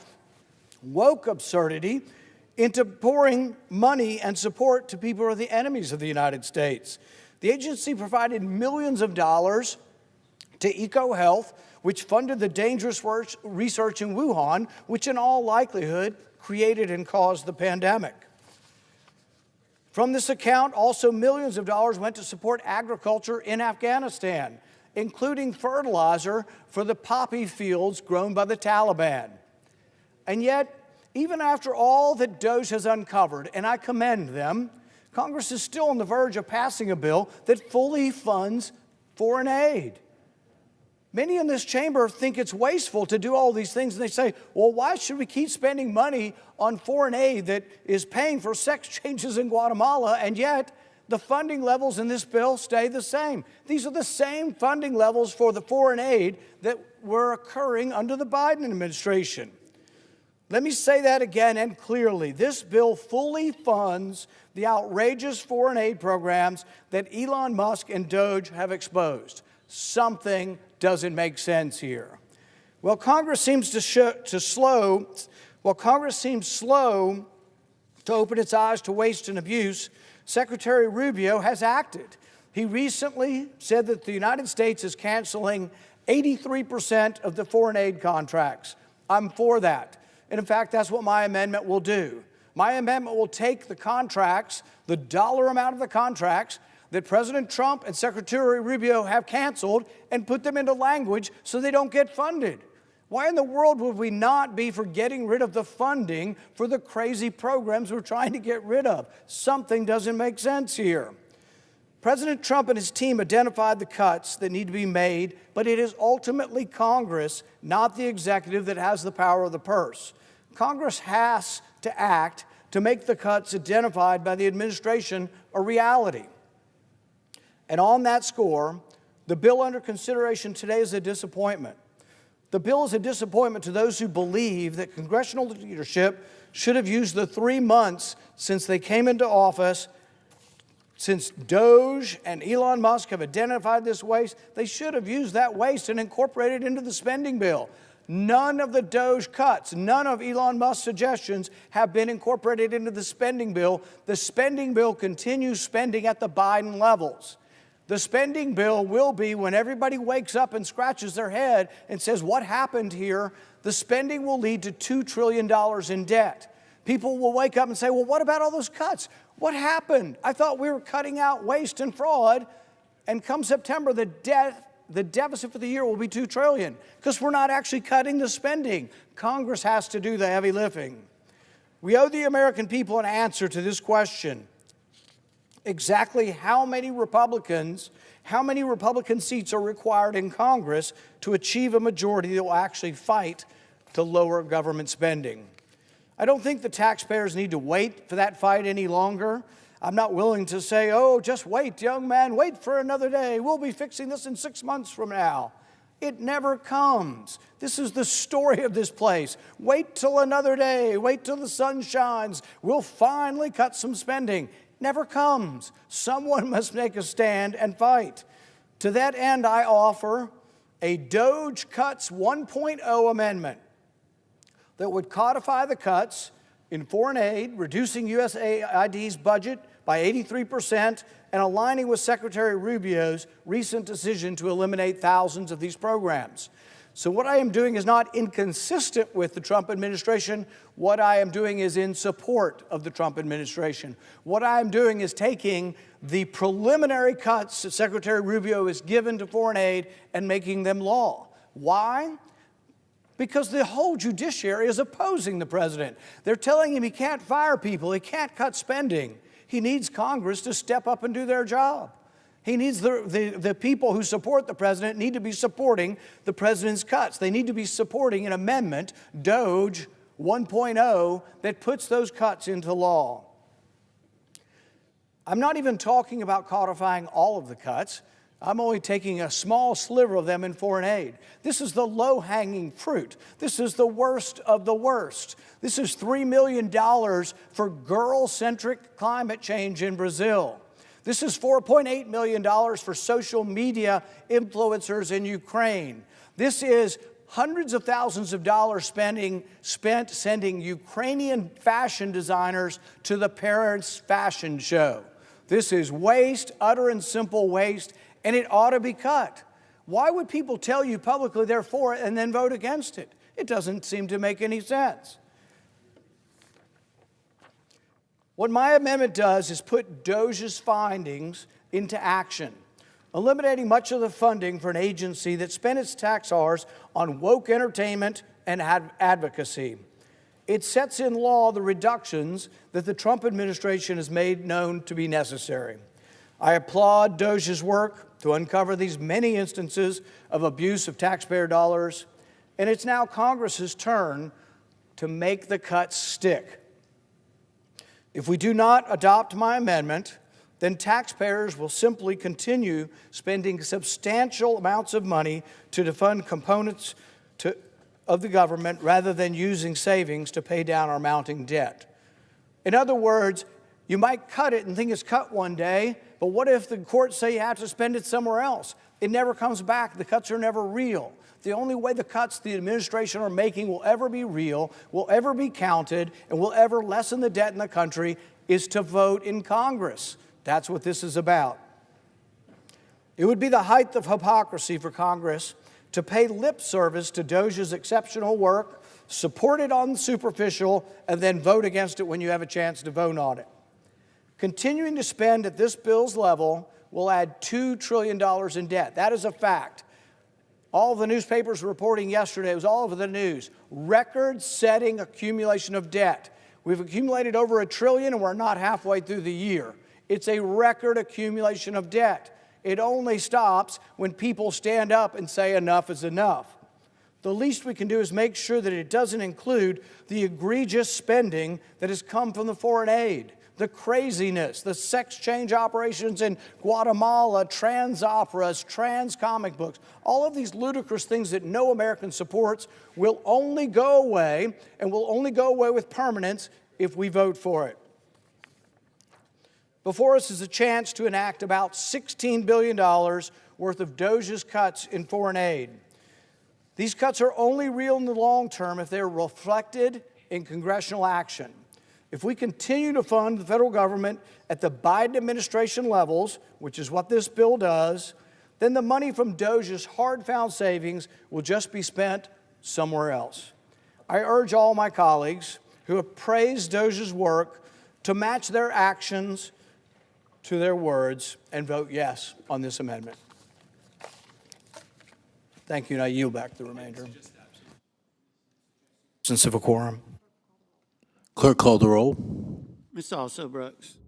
woke absurdity into pouring money and support to people who are the enemies of the United States. The agency provided millions of dollars to EcoHealth, which funded the dangerous research in Wuhan, which in all likelihood created and caused the pandemic. From this account, also millions of dollars went to support agriculture in Afghanistan, including fertilizer for the poppy fields grown by the Taliban. And yet, even after all that DOGE has uncovered, and I commend them, Congress is still on the verge of passing a bill that fully funds foreign aid. Many in this chamber think it's wasteful to do all these things, and they say, well, why should we keep spending money on foreign aid that is paying for sex changes in Guatemala, and yet the funding levels in this bill stay the same. These are the same funding levels for the foreign aid that were occurring under the Biden administration. Let me say that again and clearly. This bill fully funds the outrageous foreign aid programs that Elon Musk and Doge have exposed. Something doesn't make sense here. While Congress seems slow to open its eyes to waste and abuse, Secretary Rubio has acted. He recently said that the United States is canceling 83% of the foreign aid contracts. I'm for that. And in fact, that's what my amendment will do. My amendment will take the contracts, the dollar amount of the contracts that President Trump and Secretary Rubio have canceled, and put them into language so they don't get funded. Why in the world would we not be for getting rid of the funding for the crazy programs we're trying to get rid of? Something doesn't make sense here. President Trump and his team identified the cuts that need to be made, but it is ultimately Congress, not the executive, that has the power of the purse. Congress has to act to make the cuts identified by the administration a reality. And on that score, the bill under consideration today is a disappointment. The bill is a disappointment to those who believe that congressional leadership should have used the 3 months since they came into office, since Doge and Elon Musk have identified this waste. They should have used that waste and incorporated it into the spending bill. None of the Doge cuts, none of Elon Musk's suggestions have been incorporated into the spending bill. The spending bill continues spending at the Biden levels. The spending bill will be, when everybody wakes up and scratches their head and says, what happened here? The spending will lead to $2 trillion in debt. People will wake up and say, well, what about all those cuts? What happened? I thought we were cutting out waste and fraud, and come September, the deficit for the year will be $2 trillion, because we're not actually cutting the spending. Congress has to do the heavy lifting. We owe the American people an answer to this question. Exactly how many Republican seats are required in Congress to achieve a majority that will actually fight to lower government spending? I don't think the taxpayers need to wait for that fight any longer. I'm not willing to say, oh, just wait, young man, wait for another day. We'll be fixing this in 6 months from now. It never comes. This is the story of this place. Wait till another day. Wait till the sun shines. We'll finally cut some spending. Never comes. Someone must make a stand and fight. To that end, I offer a Doge Cuts 1.0 amendment that would codify the cuts in foreign aid, reducing USAID's budget by 83% and aligning with Secretary Rubio's recent decision to eliminate thousands of these programs. So what I am doing is not inconsistent with the Trump administration. What I am doing is in support of the Trump administration. What I am doing is taking the preliminary cuts that Secretary Rubio has given to foreign aid and making them law. Why? Because the whole judiciary is opposing the president. They're telling him he can't fire people, he can't cut spending. He needs Congress to step up and do their job. He needs the people who support the president need to be supporting the president's cuts. They need to be supporting an amendment, Doge 1.0, that puts those cuts into law. I'm not even talking about codifying all of the cuts. I'm only taking a small sliver of them in foreign aid. This is the low-hanging fruit. This is the worst of the worst. This is $3 million for girl-centric climate change in Brazil. This is $4.8 million for social media influencers in Ukraine. This is hundreds of thousands of dollars spent sending Ukrainian fashion designers to the Paris Fashion Show. This is waste, utter and simple waste, and it ought to be cut. Why would people tell you publicly they're for it and then vote against it? It doesn't seem to make any sense. What my amendment does is put Doge's findings into action, eliminating much of the funding for an agency that spent its tax dollars on woke entertainment and advocacy. It sets in law the reductions that the Trump administration has made known to be necessary. I applaud Doge's work to uncover these many instances of abuse of taxpayer dollars, and it's now Congress's turn to make the cuts stick. If we do not adopt my amendment, then taxpayers will simply continue spending substantial amounts of money to defund components of the government rather than using savings to pay down our mounting debt. In other words, you might cut it and think it's cut one day, but what if the courts say you have to spend it somewhere else? It never comes back. The cuts are never real. The only way the cuts the administration are making will ever be real, will ever be counted, and will ever lessen the debt in the country is to vote in Congress. That's what this is about. It would be the height of hypocrisy for Congress to pay lip service to DOJ's exceptional work, support it on the superficial, and then vote against it when you have a chance to vote on it. Continuing to spend at this bill's level will add $2 trillion in debt. That is a fact. All the newspapers reporting yesterday, it was all over the news, record-setting accumulation of debt. We've accumulated over $1 trillion and we're not halfway through the year. It's a record accumulation of debt. It only stops when people stand up and say enough is enough. The least we can do is make sure that it doesn't include the egregious spending that has come from the foreign aid, the craziness, the sex change operations in Guatemala, trans operas, trans comic books. All of these ludicrous things that no American supports will only go away, and will only go away with permanence if we vote for it. Before us is a chance to enact about $16 billion worth of DOJ's cuts in foreign aid. These cuts are only real in the long term if they're reflected in congressional action. If we continue to fund the federal government at the Biden administration levels, which is what this bill does, then the money from DOJ's hard-found savings will just be spent somewhere else. I urge all my colleagues who have praised DOJ's work to match their actions to their words and vote yes on this amendment. Thank you, and I yield back the remainder. Absence of a quorum. Clerk call the roll. Ms. Also Brooks.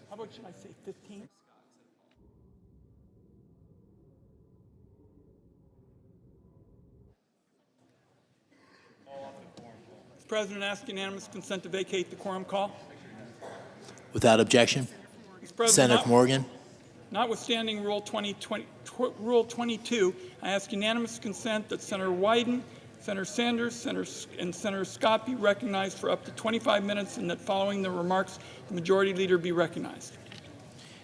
How about should I say 15? Mr. President, I ask unanimous consent to vacate the quorum call. Without objection. Mr. President, Senator Morgan. Notwithstanding Rule 22, I ask unanimous consent that Senator Wyden, Senator Sanders, and Senator Scott be recognized for up to 25 minutes, and that following the remarks, the Majority Leader be recognized.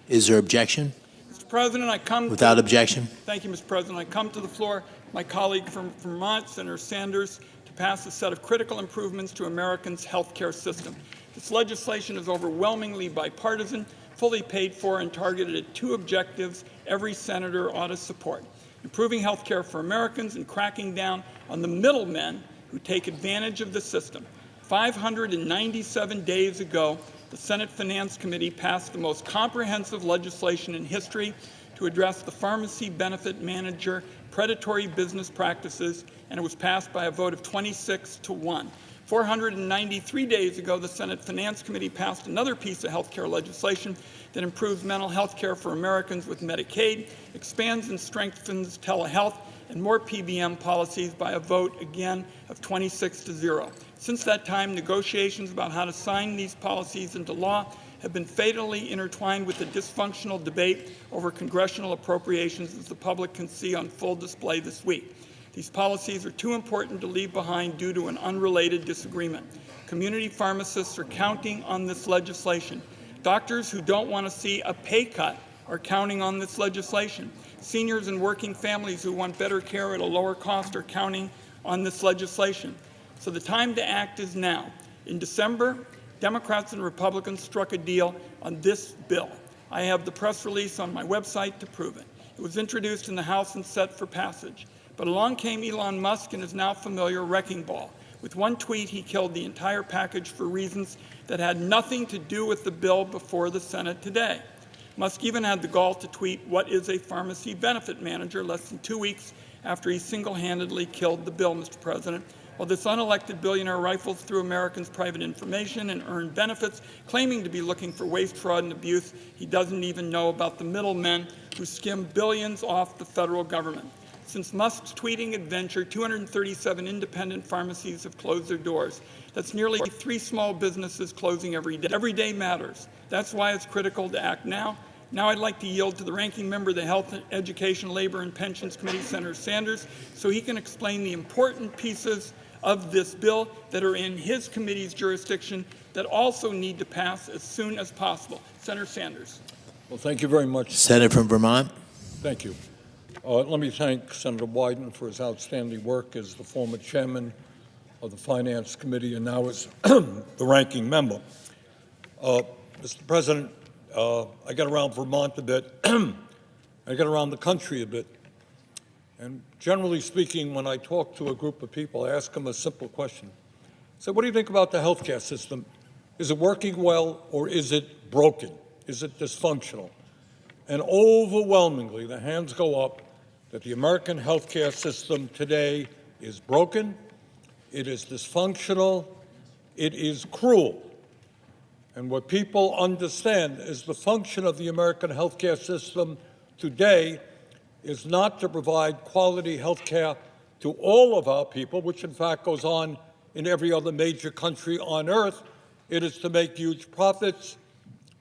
Is there objection? Mr. President, I come Without objection. Thank you, Mr. President. I come to the floor, my colleague from Vermont, Senator Sanders, to pass a set of critical improvements to Americans' health care system. This legislation is overwhelmingly bipartisan, fully paid for, and targeted at two objectives every senator ought to support: improving health care for Americans and cracking down on the middlemen who take advantage of the system. 597 days ago, the Senate Finance Committee passed the most comprehensive legislation in history to address the pharmacy benefit manager predatory business practices, and it was passed by a vote of 26-1. 493 days ago, the Senate Finance Committee passed another piece of health care legislation that improves mental health care for Americans with Medicaid, expands and strengthens telehealth, and more PBM policies by a vote, again, of 26-0. Since that time, negotiations about how to sign these policies into law have been fatally intertwined with the dysfunctional debate over congressional appropriations, as the public can see on full display this week. These policies are too important to leave behind due to an unrelated disagreement. Community pharmacists are counting on this legislation. Doctors who don't want to see a pay cut are counting on this legislation. Seniors and working families who want better care at a lower cost are counting on this legislation. So the time to act is now. In December, Democrats and Republicans struck a deal on this bill. I have the press release on my website to prove it. It was introduced in the House and set for passage. But along came Elon Musk and his now familiar wrecking ball. With one tweet, he killed the entire package for reasons that had nothing to do with the bill before the Senate today. Musk even had the gall to tweet, "What is a pharmacy benefit manager?" less than 2 weeks after he single-handedly killed the bill, Mr. President. While this unelected billionaire rifles through Americans' private information and earned benefits, claiming to be looking for waste, fraud, and abuse, he doesn't even know about the middlemen who skim billions off the federal government. Since Musk's tweeting adventure, 237 independent pharmacies have closed their doors. That's nearly 3 small businesses closing every day. Every day matters. That's why it's critical to act now. Now I'd like to yield to the ranking member of the Health, Education, Labor, and Pensions Committee, Senator Sanders, so he can explain the important pieces of this bill that are in his committee's jurisdiction that also need to pass as soon as possible. Senator Sanders. Well, thank you very much. Senator from Vermont. Thank you. Let me thank Senator Wyden for his outstanding work as the former chairman of the Finance Committee and now as the ranking member. Mr. President, I get around Vermont a bit. I get around the country a bit. And generally speaking, when I talk to a group of people, I ask them a simple question. I say, what do you think about the healthcare system? Is it working well or is it broken? Is it dysfunctional? And overwhelmingly, the hands go up that the American healthcare system today is broken, it is dysfunctional, it is cruel. And what people understand is the function of the American healthcare system today is not to provide quality health care to all of our people, which in fact goes on in every other major country on earth. It is to make huge profits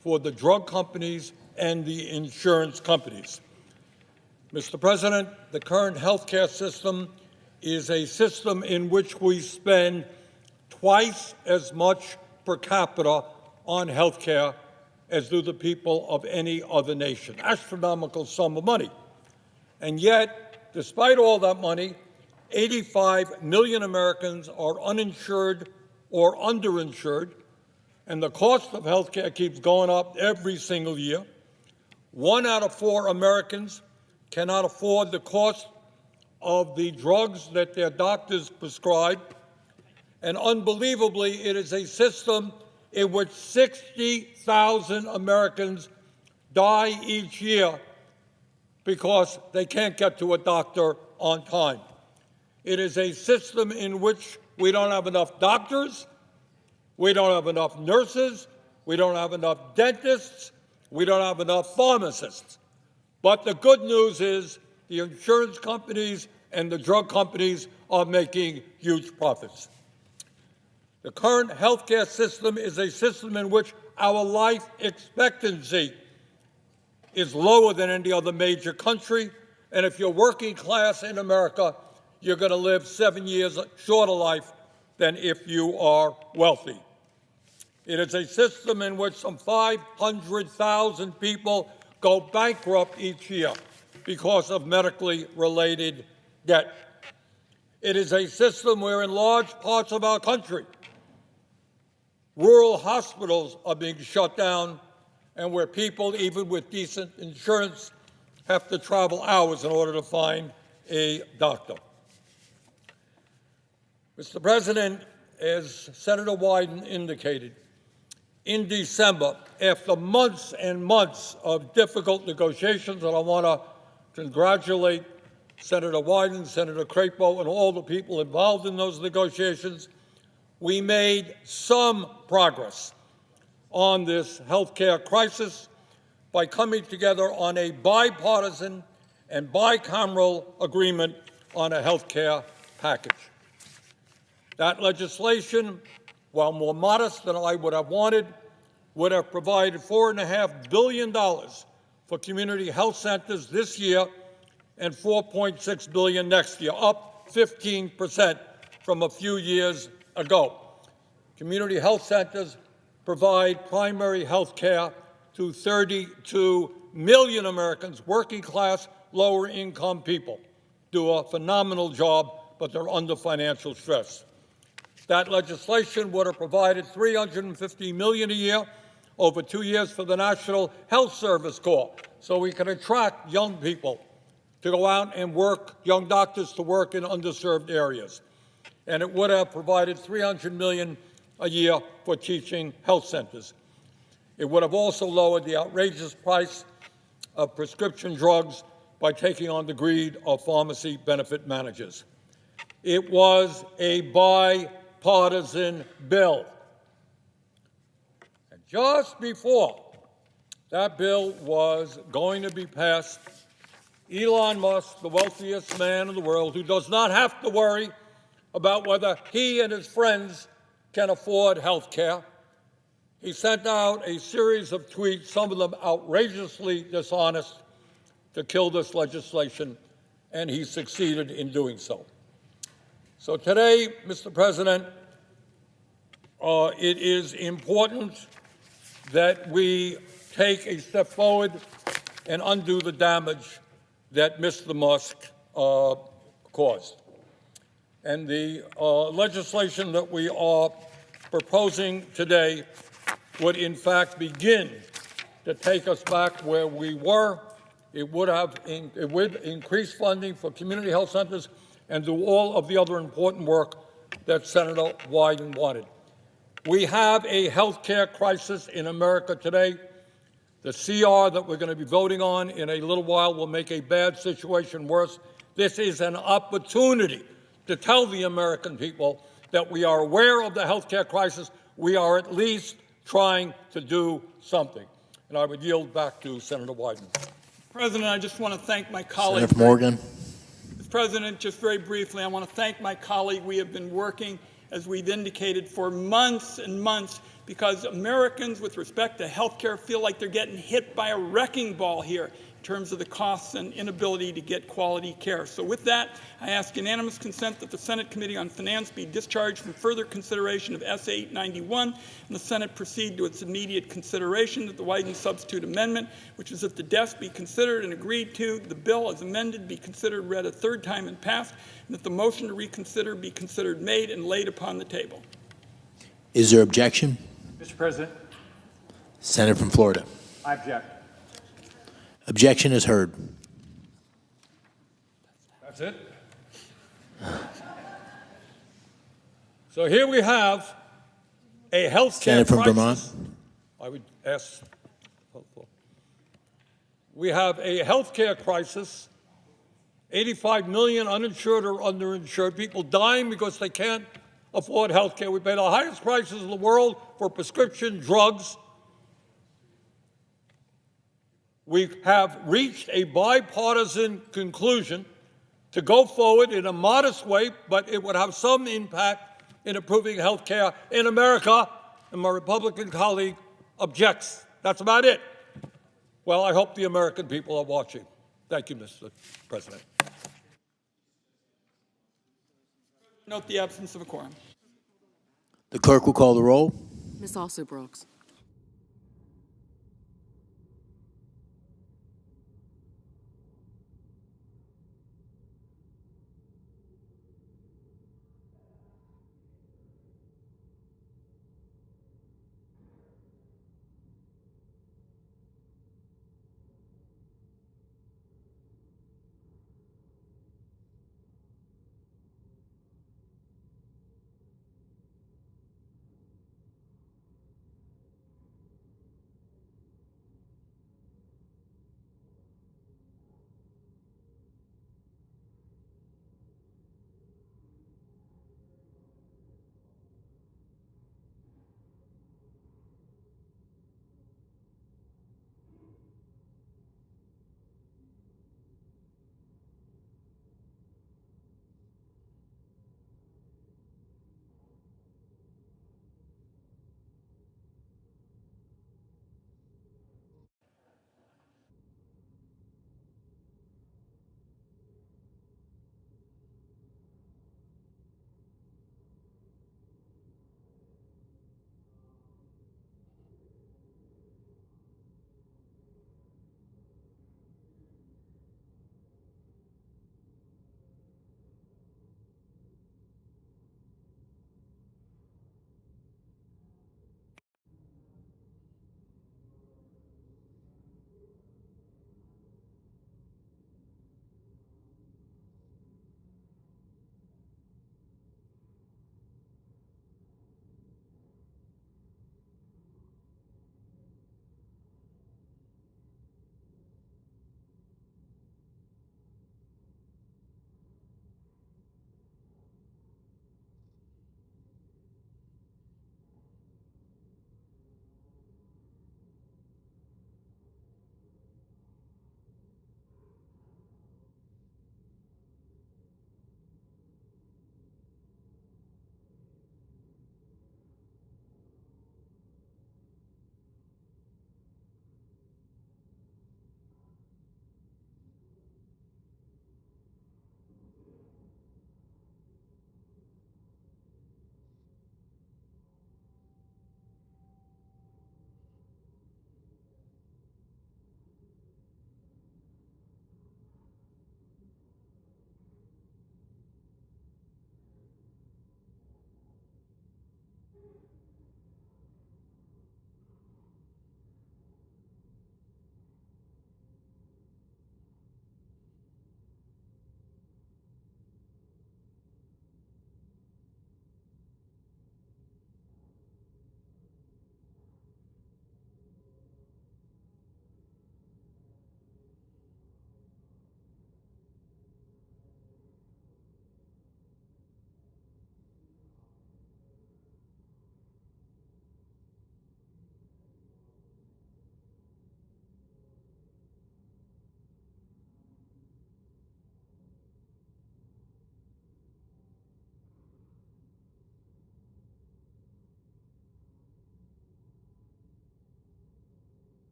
for the drug companies and the insurance companies. Mr. President, the current health care system is a system in which we spend twice as much per capita on health care as do the people of any other nation. Astronomical sum of money. And yet, despite all that money, 85 million Americans are uninsured or underinsured, and the cost of health care keeps going up every single year. 1 out of 4 Americans cannot afford the cost of the drugs that their doctors prescribe. And unbelievably, it is a system in which 60,000 Americans die each year because they can't get to a doctor on time. It is a system in which we don't have enough doctors, We don't have enough nurses. We don't have enough dentists. We don't have enough pharmacists. But the good news is the insurance companies and the drug companies are making huge profits. The current healthcare system is a system in which our life expectancy is lower than any other major country. And if you're working class in America, you're going to live 7 years shorter life than if you are wealthy. It is a system in which some 500,000 people go bankrupt each year because of medically related debt. It is a system where in large parts of our country, rural hospitals are being shut down and where people, even with decent insurance, have to travel hours in order to find a doctor. Mr. President, as Senator Wyden indicated, in December, after months and months of difficult negotiations, and I want to congratulate Senator Wyden, Senator Crapo, and all the people involved in those negotiations, we made some progress on this health care crisis by coming together on a bipartisan and bicameral agreement on a health care package. That legislation, while more modest than I would have wanted, would have provided $4.5 billion for community health centers this year and $4.6 billion next year, up 15% from a few years ago. Community health centers provide primary health care to 32 million Americans, working class, lower income people, do a phenomenal job, but they're under financial stress. That legislation would have provided $350 million a year over 2 years for the National Health Service Corps, so we can attract young people to go out and work, young doctors to work in underserved areas. And it would have provided $300 million a year for teaching health centers. It would have also lowered the outrageous price of prescription drugs by taking on the greed of pharmacy benefit managers. It was a bipartisan bill. And just before that bill was going to be passed, Elon Musk, the wealthiest man in the world, who does not have to worry about whether he and his friends can afford health care, he sent out a series of tweets, some of them outrageously dishonest, to kill this legislation, and he succeeded in doing so. So today, Mr. President, it is important that we take a step forward and undo the damage that Mr. Musk caused. And the legislation that we are proposing today would in fact begin to take us back where we were. It would increase funding for community health centers and do all of the other important work that Senator Wyden wanted. We have a health care crisis in America today. The CR that we're going to be voting on in a little while will make a bad situation worse. This is an opportunity to tell the American people that we are aware of the health care crisis. We are at least trying to do something. And I would yield back to Senator Wyden. President, I just want to thank my colleague. Senator Morgan. Mr. President, just very briefly, I want to thank my colleague. We have been working, as we've indicated, for months and months because Americans, with respect to health care, feel like they're getting hit by a wrecking ball here in terms of the costs and inability to get quality care. So with that, I ask unanimous consent that the Senate Committee on Finance be discharged from further consideration of S. 891 and the Senate proceed to its immediate consideration, that the Wyden substitute amendment, which is that the desk be considered and agreed to, the bill as amended be considered, read a third time and passed, and that the motion to reconsider be considered made and laid upon the table. Is there objection? Mr. President, Senator from Florida. I object. Objection is heard. That's it? So here we have a health care Senator from crisis. Vermont. I would ask. We have a health care crisis, 85 million uninsured or underinsured people dying because they can't afford health care. We pay the highest prices in the world for prescription drugs. We have reached a bipartisan conclusion to go forward in a modest way, but it would have some impact in improving health care in America, and my Republican colleague objects. That's about it. Well, I hope the American people are watching. Thank you, Mr. President. Note the absence of a quorum. The clerk will call the roll. Ms. Also Brooks.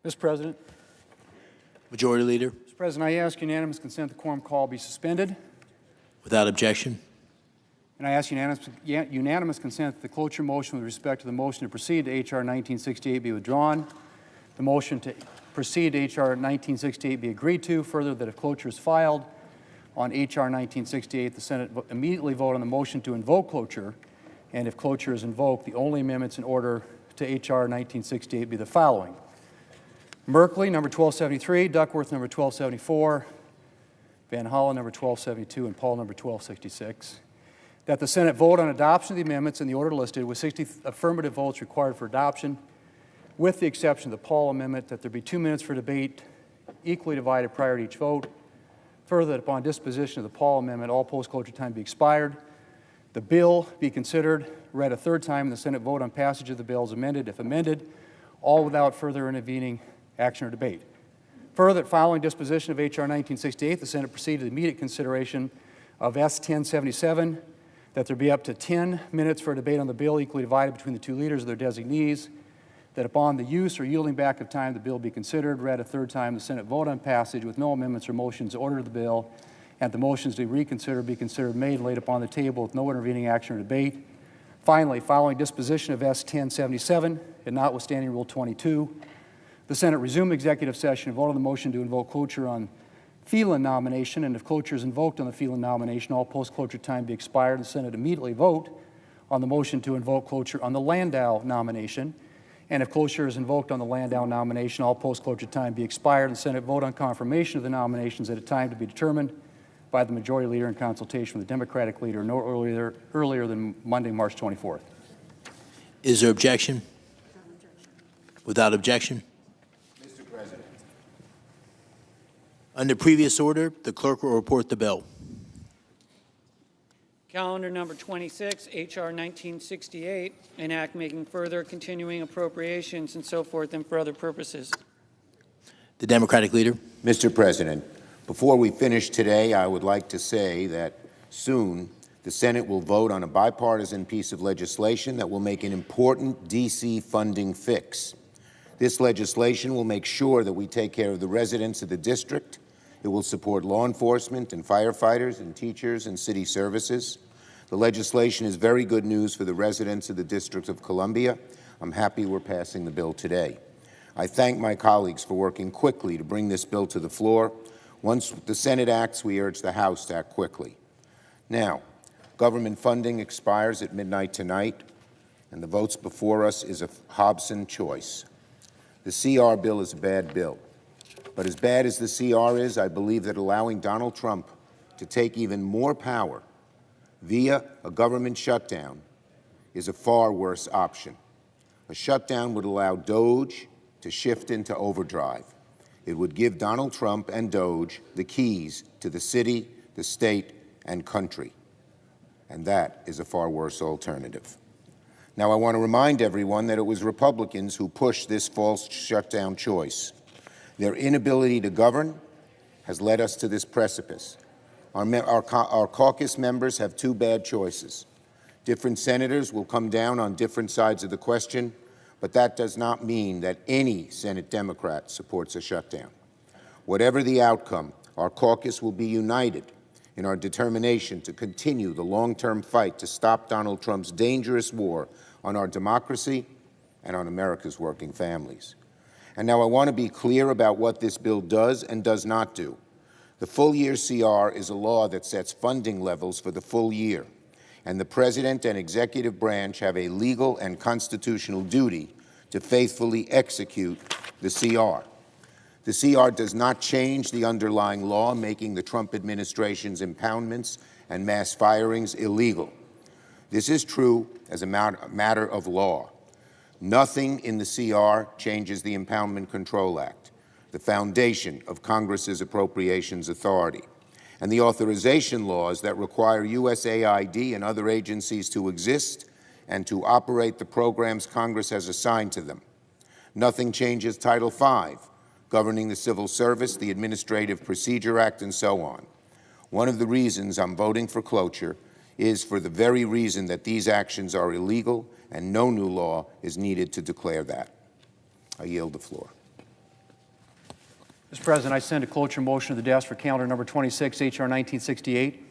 Mr. President. Majority Leader, Mr. President, I ask unanimous consent the quorum call be suspended, without objection. and I ask unanimous consent that the cloture motion with respect to the motion to proceed to H.R. 1968 be withdrawn, the motion to proceed to H.R. 1968 be agreed to, further that if cloture is filed on H.R. 1968, the Senate immediately vote on the motion to invoke cloture, and if cloture is invoked, the only amendments in order to H.R. 1968 be the following: Merkley, number 1273, Duckworth, number 1274, Van Hollen, number 1272, and Paul, number 1266. That the Senate vote on adoption of the amendments in the order listed with 60 affirmative votes required for adoption, with the exception of the Paul amendment, that there be 2 minutes for debate, equally divided prior to each vote. Further, that upon disposition of the Paul amendment, all post-cloture time be expired. The bill be considered, read a third time, and the Senate vote on passage of the bill as amended, if amended, all without further intervening action or debate. Further, that following disposition of H.R. 1968, the Senate proceed to the immediate consideration of S. 1077, that there be up to 10 minutes for a debate on the bill equally divided between the two leaders or their designees, that upon the use or yielding back of time, the bill be considered, read a third time, the Senate vote on passage with no amendments or motions to order the bill, and the motions to reconsider be considered made and laid upon the table with no intervening action or debate. Finally, following disposition of S. 1077, and notwithstanding Rule 22, the Senate resume executive session and vote on the motion to invoke cloture on Phelan nomination, and if cloture is invoked on the Phelan nomination, all post-cloture time be expired. The Senate immediately vote on the motion to invoke cloture on the Landau nomination, and if cloture is invoked on the Landau nomination, all post-cloture time be expired. The Senate vote on confirmation of the nominations at a time to be determined by the Majority Leader in consultation with the Democratic Leader no earlier than Monday, March 24th. Is there objection? Without objection. Mr. President. Under previous order, the clerk will report the bill. Calendar number 26, H.R. 1968, an act making further continuing appropriations and so forth and for other purposes. The Democratic Leader. Mr. President, before we finish today, I would like to say that soon the Senate will vote on a bipartisan piece of legislation that will make an important D.C. funding fix. This legislation will make sure that we take care of the residents of the district. It will support law enforcement and firefighters and teachers and city services. The legislation is very good news for the residents of the District of Columbia. I'm happy we're passing the bill today. I thank my colleagues for working quickly to bring this bill to the floor. Once the Senate acts, we urge the House to act quickly. Now, government funding expires at midnight tonight, and the votes before us is a Hobson choice. The CR bill is a bad bill. But as bad as the CR is, I believe that allowing Donald Trump to take even more power via a government shutdown is a far worse option. A shutdown would allow DOJ to shift into overdrive. It would give Donald Trump and DOJ the keys to the city, the state, and country. And that is a far worse alternative. Now, I want to remind everyone that it was Republicans who pushed this false shutdown choice. Their inability to govern has led us to this precipice. Our caucus members have two bad choices. Different senators will come down on different sides of the question, but that does not mean that any Senate Democrat supports a shutdown. Whatever the outcome, our caucus will be united in our determination to continue the long-term fight to stop Donald Trump's dangerous war on our democracy and on America's working families. And now I want to be clear about what this bill does and does not do. The full-year CR is a law that sets funding levels for the full year, and the President and executive branch have a legal and constitutional duty to faithfully execute the CR. The CR does not change the underlying law, making the Trump administration's impoundments and mass firings illegal. This is true as a matter of law. Nothing in the CR changes the Impoundment Control Act, the foundation of Congress's appropriations authority, and the authorization laws that require USAID and other agencies to exist and to operate the programs Congress has assigned to them. Nothing changes Title V, governing the civil service, the Administrative Procedure Act, and so on. One of the reasons I'm voting for cloture is for the very reason that these actions are illegal and no new law is needed to declare that. I yield the floor. Mr. President, I send a cloture motion to the desk for calendar number 26, H.R. 1968.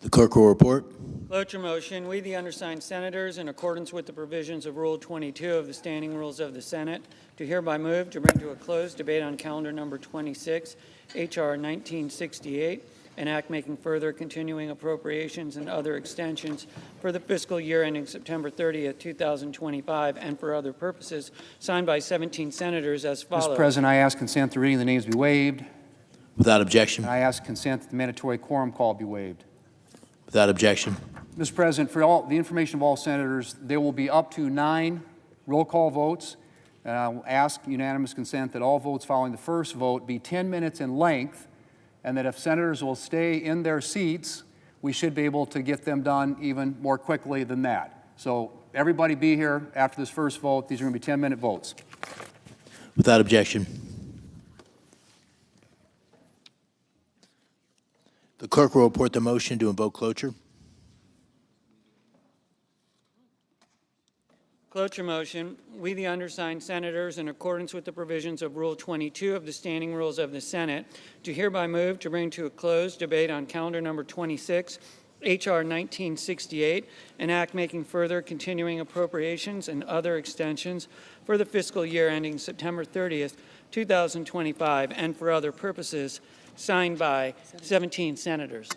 The clerk will report. Cloture motion. We, the undersigned senators, in accordance with the provisions of Rule 22 of the Standing Rules of the Senate, do hereby move to bring to a close debate on calendar number 26, H.R. 1968, an act making further continuing appropriations and other extensions for the fiscal year ending September 30th, 2025, and for other purposes, signed by 17 senators as follows. Mr. President, I ask consent the reading of the names be waived. Without objection. And I ask consent that the mandatory quorum call be waived. Without objection. Mr. President, for all the information of all senators, there will be up to 9 roll call votes. And I will ask unanimous consent that all votes following the first vote be 10 minutes in length, and that if senators will stay in their seats, we should be able to get them done even more quickly than that. So everybody be here after this first vote. These are going to be 10-minute votes. Without objection. The clerk will report the motion to invoke cloture. Cloture motion. We, the undersigned senators, in accordance with the provisions of Rule 22 of the Standing Rules of the Senate, do hereby move to bring to a close debate on calendar number 26, H.R. 1968, an act making further continuing appropriations and other extensions for the fiscal year ending September 30th, 2025, and for other purposes, signed by 17 senators.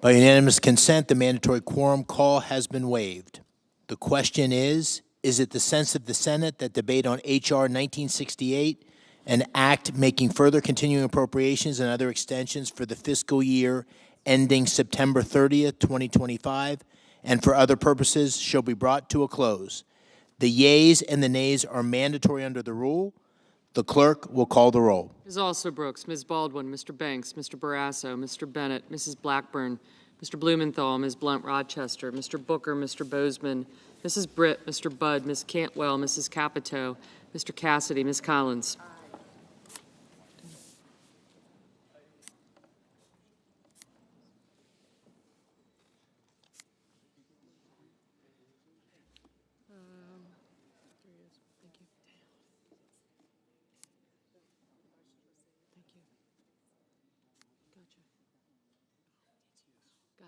By unanimous consent, the mandatory quorum call has been waived. The question is it the sense of the Senate that debate on H.R. 1968, an act making further continuing appropriations and other extensions for the fiscal year ending September 30th, 2025, and for other purposes shall be brought to a close? The yeas and the nays are mandatory under the rule. The clerk will call the roll. Ms. Alsobrooks, Ms. Baldwin, Mr. Banks, Mr. Barrasso, Mr. Bennett, Mrs. Blackburn, Mr. Blumenthal, Ms. Blunt-Rochester, Mr. Booker, Mr. Bozeman, Mrs. Britt, Mr. Budd, Ms. Cantwell, Mrs. Capito, Mr. Cassidy, Ms. Collins.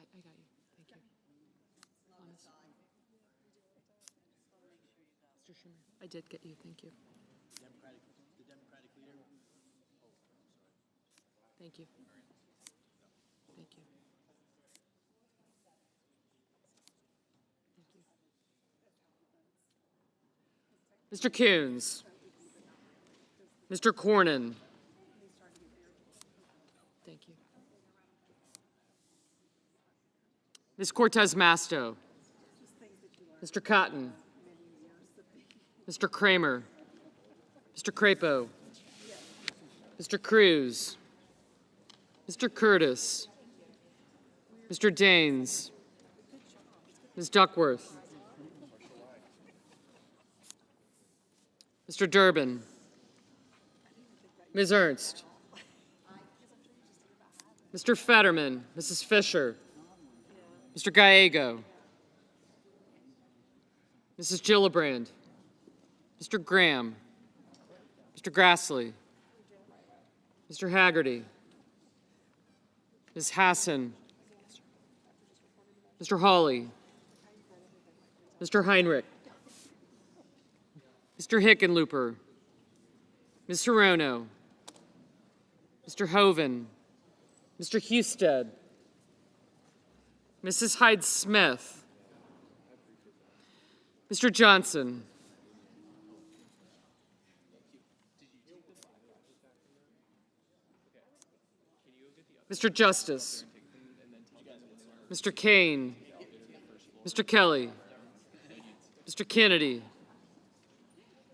I got you. Thank you. Mr. Schumer, I did get you. Thank you. The Democratic leader. Thank you. Thank you. Thank you. Mr. Coons. Mr. Cornyn. Thank you. Ms. Cortez Masto. Mr. Cotton. Mr. Kramer. Mr. Crapo. Mr. Cruz. Mr. Curtis. Mr. Daines. Ms. Duckworth. Mr. Durbin. Ms. Ernst. Mr. Fetterman. Mrs. Fisher. Mr. Gallego. Mrs. Gillibrand. Mr. Graham. Mr. Grassley. Mr. Haggerty. Ms. Hassan. Mr. Hawley. Mr. Heinrich. Mr. Hickenlooper. Ms. Hirono. Mr. Hoven. Mr. Husted. Mrs. Hyde-Smith. Mr. Johnson. Mr. Justice. Mr. Kane. Mr. Kelly. Mr. Kennedy.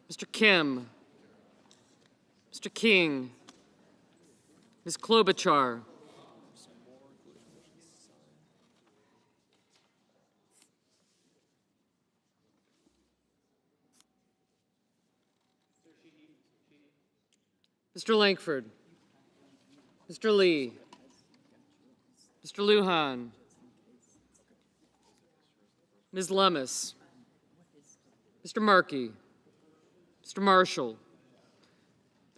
Mr. Kim. Mr. King. Ms. Klobuchar. Mr. Lankford. Mr. Lee. Mr. Lujan. Ms. Lummis. Mr. Markey. Mr. Marshall.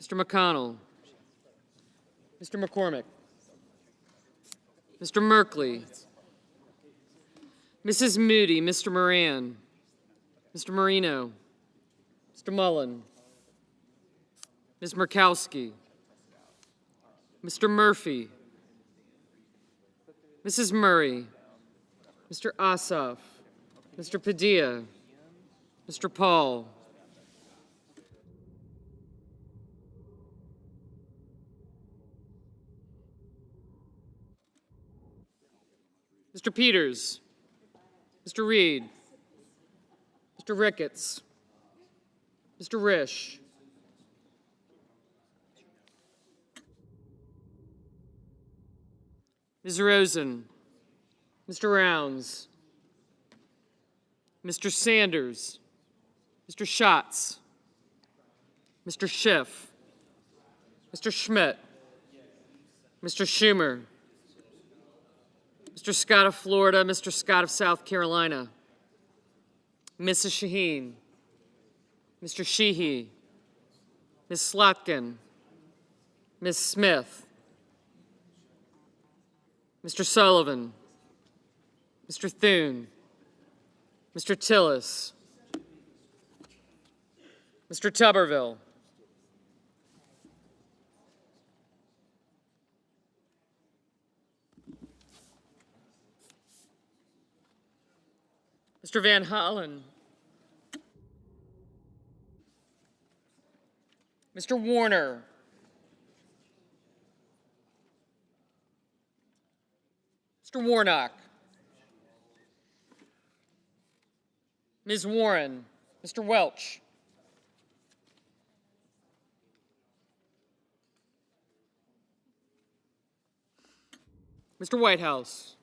Mr. McConnell, Mr. McCormick, Mr. Merkley, Mrs. Moody, Mr. Moran, Mr. Marino, Mr. Mullen, Ms. Murkowski, Mr. Murphy, Mrs. Murray, Mr. Ossoff, Mr. Padilla, Mr. Paul, Mr. Peters, Mr. Reed, Mr. Ricketts, Mr. Risch, Ms. Rosen, Mr. Rounds, Mr. Sanders, Mr. Schatz, Mr. Schiff, Mr. Schmidt, Mr. Schumer, Mr. Scott of Florida, Mr. Scott of South Carolina, Mrs. Shaheen, Mr. Sheehy, Ms. Slotkin, Ms. Smith, Mr. Sullivan, Mr. Thune, Mr. Tillis, Mr. Tuberville, Mr. Van Hollen, Mr. Warner, Mr. Warnock, Ms. Warren, Mr. Welch, Mr. Whitehouse,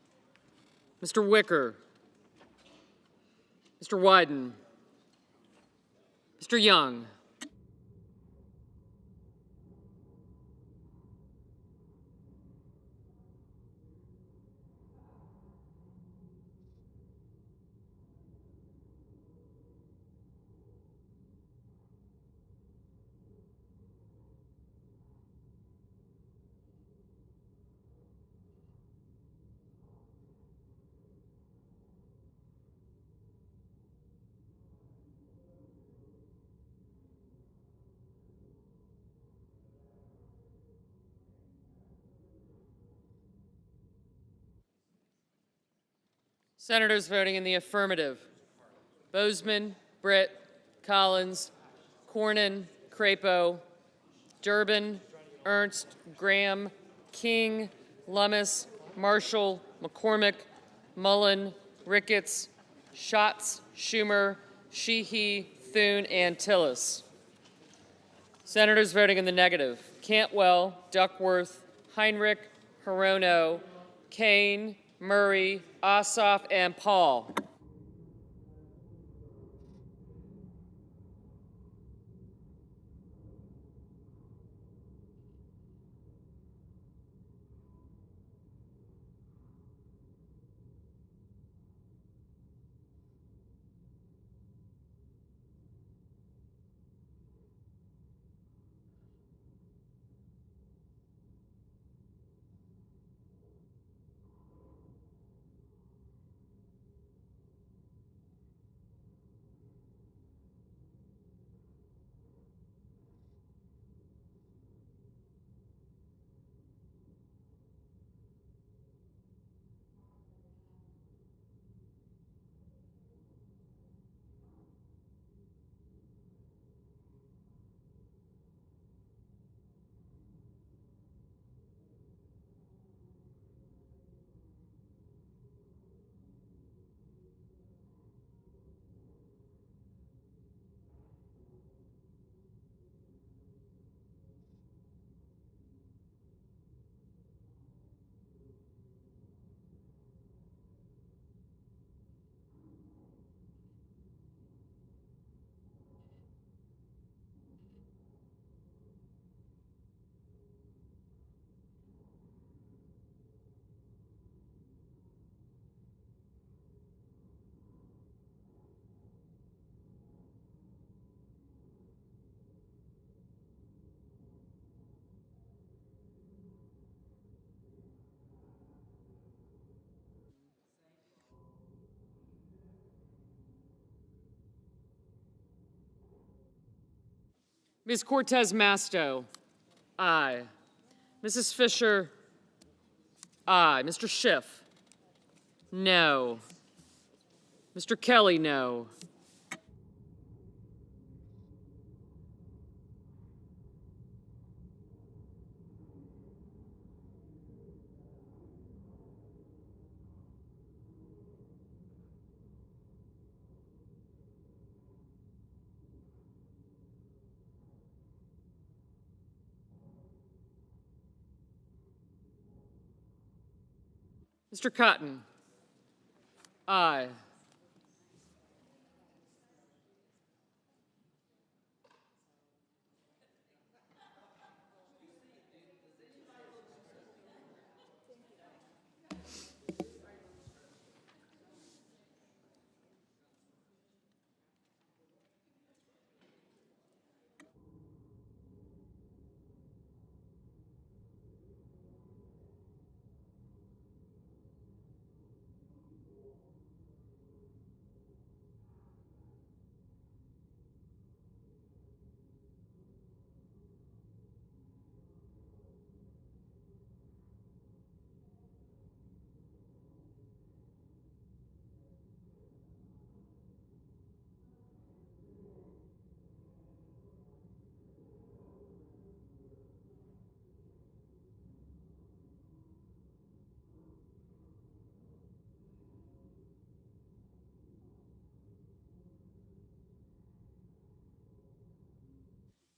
Mr. Wicker, Mr. Wyden, Mr. Young, Senators voting in the affirmative: Bozeman, Britt, Collins, Cornyn, Crapo, Durbin, Ernst, Graham, King, Lummis, Marshall, McCormick, Mullen, Ricketts, Schatz, Schumer, Sheehy, Thune, and Tillis. Senators voting in the negative: Cantwell, Duckworth, Heinrich, Hirono, Kane, Murray, Ossoff, and Paul. Ms. Cortez Masto, aye. Mrs. Fisher, aye. Mr. Schiff, no. Mr. Kelly, no. Mr. Cotton, aye.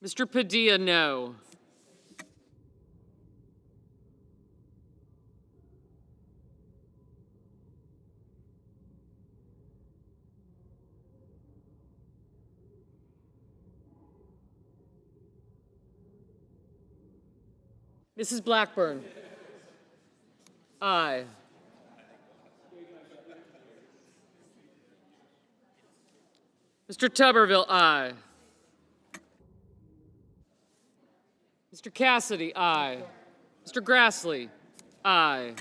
Mr. Padilla, no. Mrs. Blackburn, aye. Mr. Tuberville, aye. Mr. Cassidy, aye. Mr. Grassley, aye.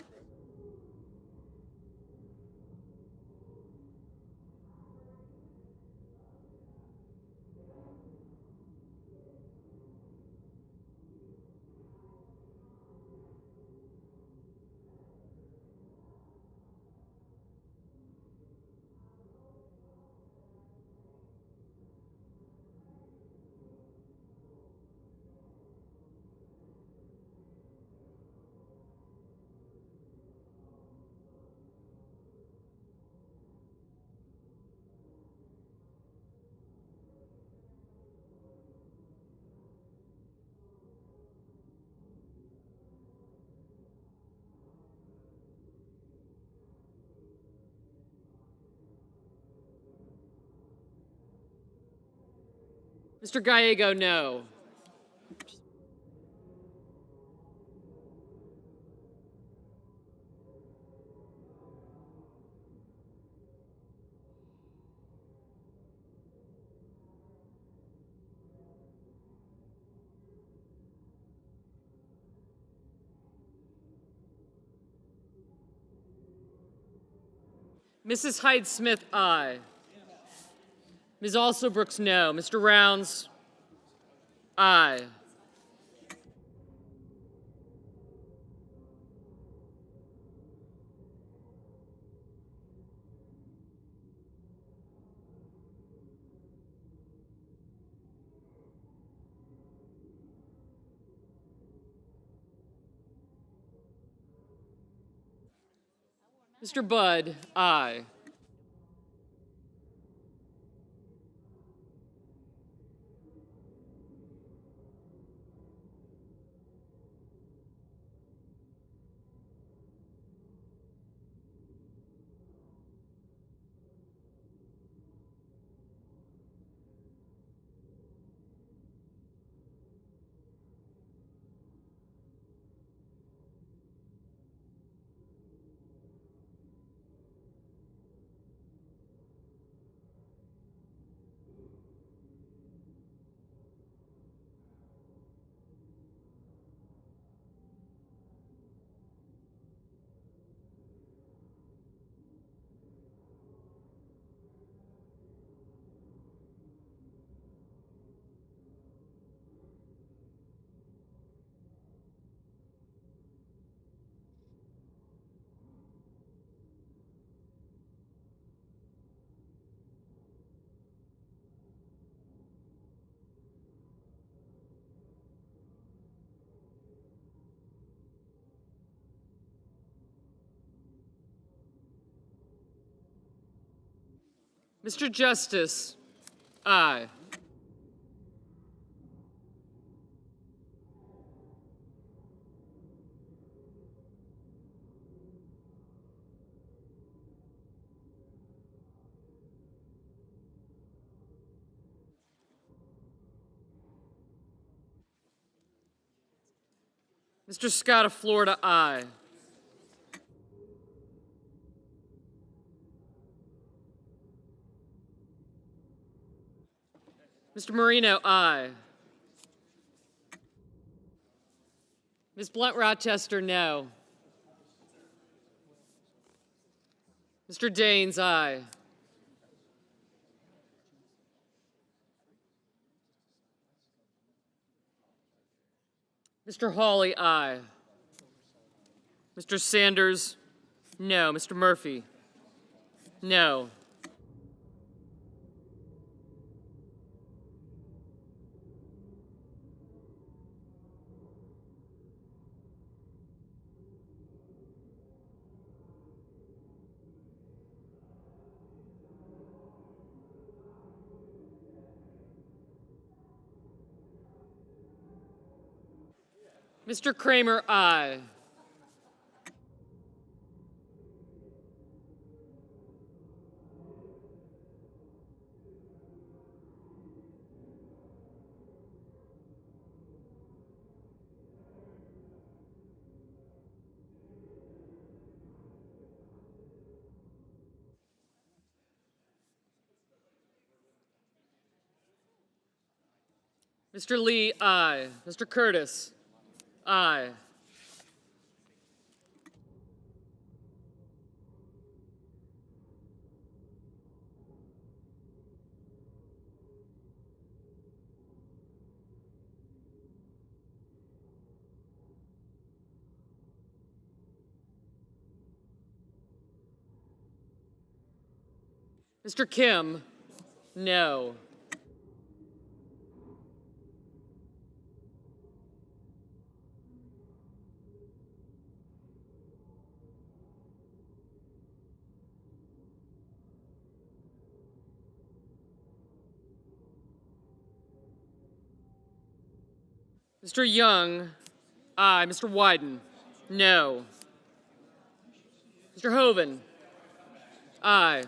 Mr. Gallego, no. Mrs. Hyde-Smith, aye. Ms. Alsobrooks, no. Mr. Rounds, aye. Mr. Budd, aye. Mr. Justice, aye. Mr. Scott of Florida, aye. Mr. Marino, aye. Ms. Blunt Rochester, no. Mr. Daines, aye. Mr. Hawley, aye. Mr. Sanders, no. Mr. Murphy, no. Mr. Kramer, aye. Mr. Lee, aye. Mr. Curtis, aye. Mr. Kim, no. Mr. Young, aye. Mr. Wyden, no. Mr. Hoven, aye.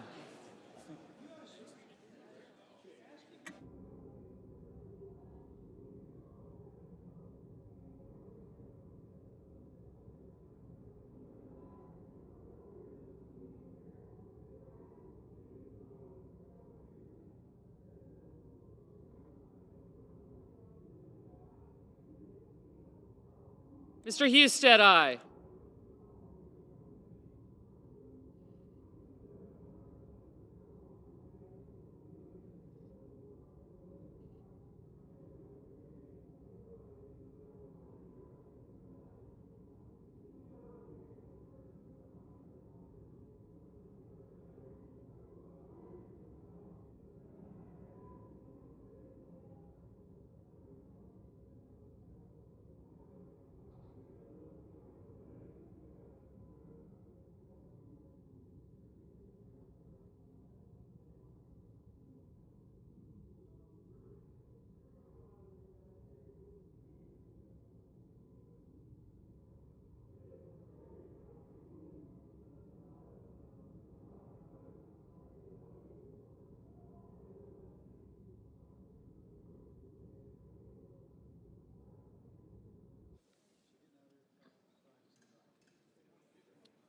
Mr. Husted, aye.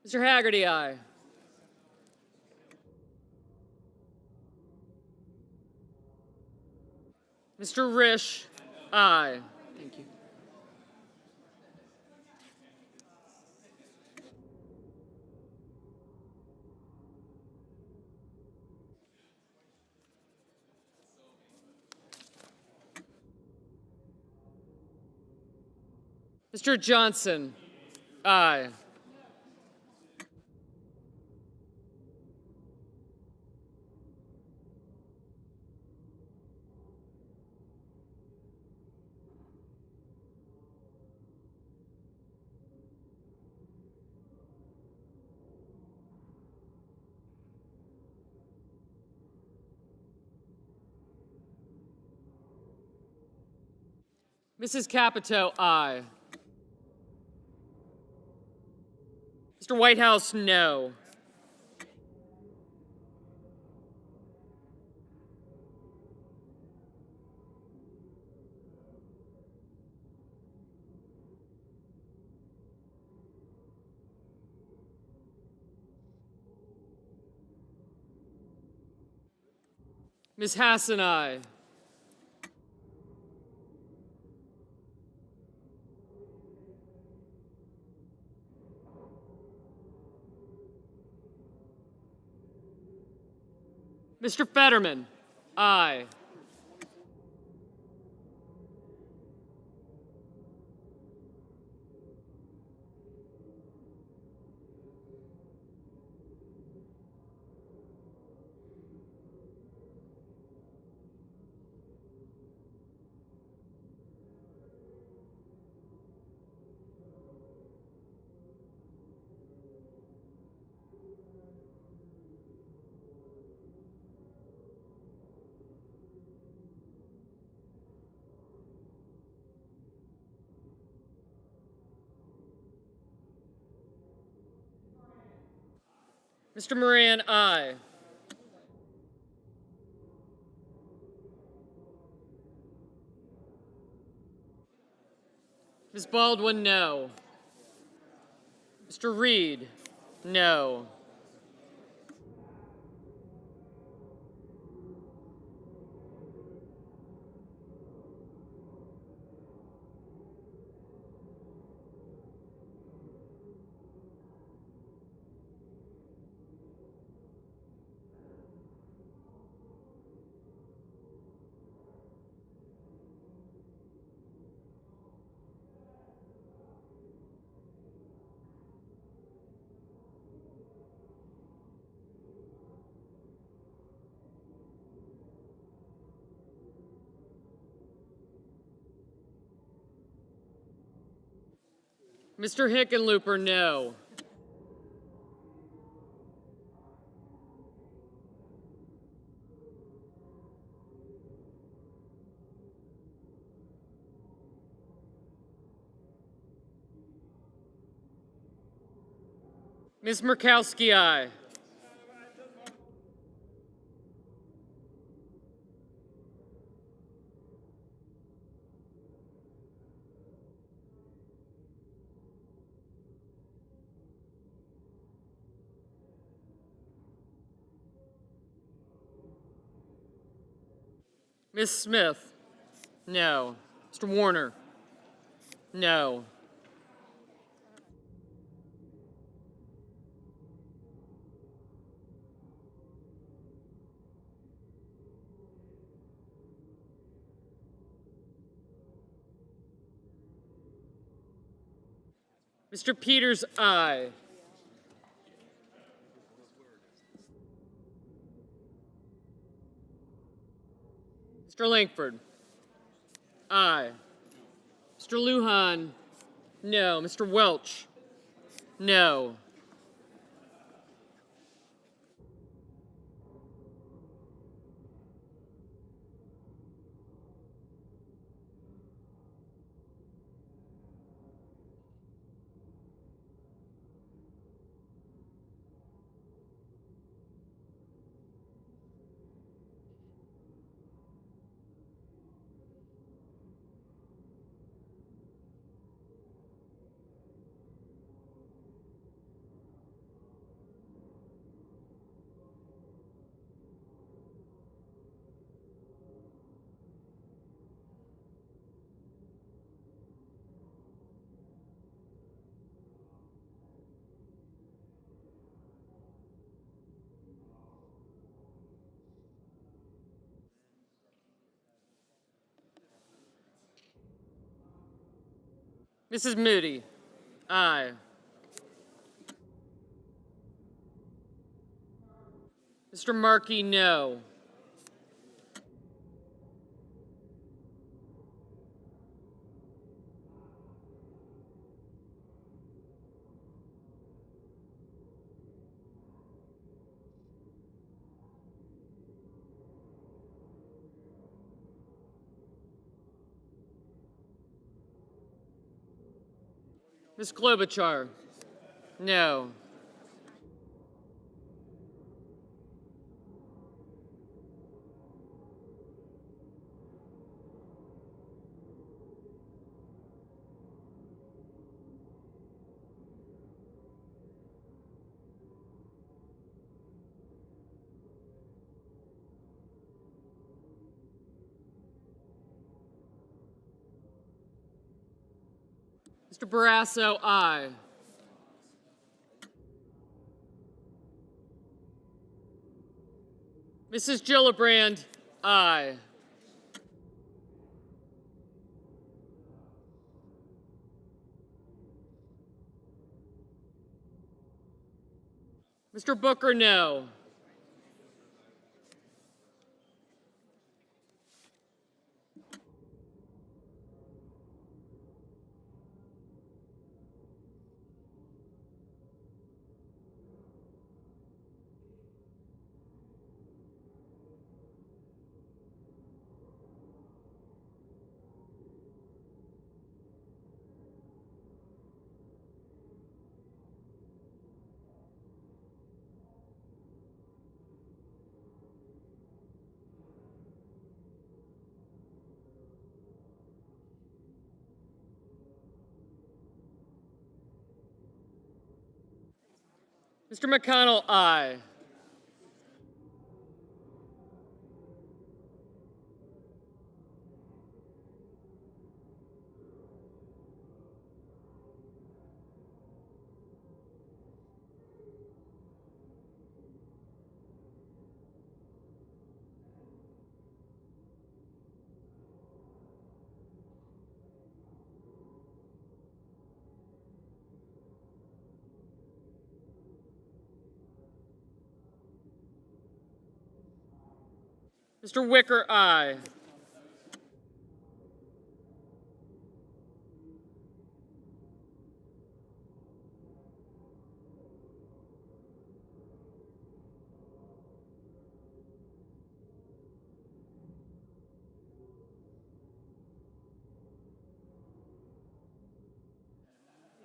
Mr. Haggerty, aye. Mr. Risch, aye. Thank you. Mr. Johnson, aye. Mrs. Capito, aye. Mr. Whitehouse, no. Ms. Hassan, aye. Mr. Fetterman, aye. Mr. Moran, aye. Ms. Baldwin, no. Mr. Reed, no. Mr. Hickenlooper, no. Ms. Murkowski, aye. Ms. Smith, no. Mr. Warner, no. Mr. Peters, aye. Mr. Langford, aye. Mr. Lujan, no. Mr. Welch, no. Mrs. Moody, aye. Mr. Markey, no. Ms. Klobuchar? No. Mr. Barrasso, aye. Mrs. Gillibrand, aye. Mr. Booker, no. Mr. McConnell, aye. Mr. Wicker, aye.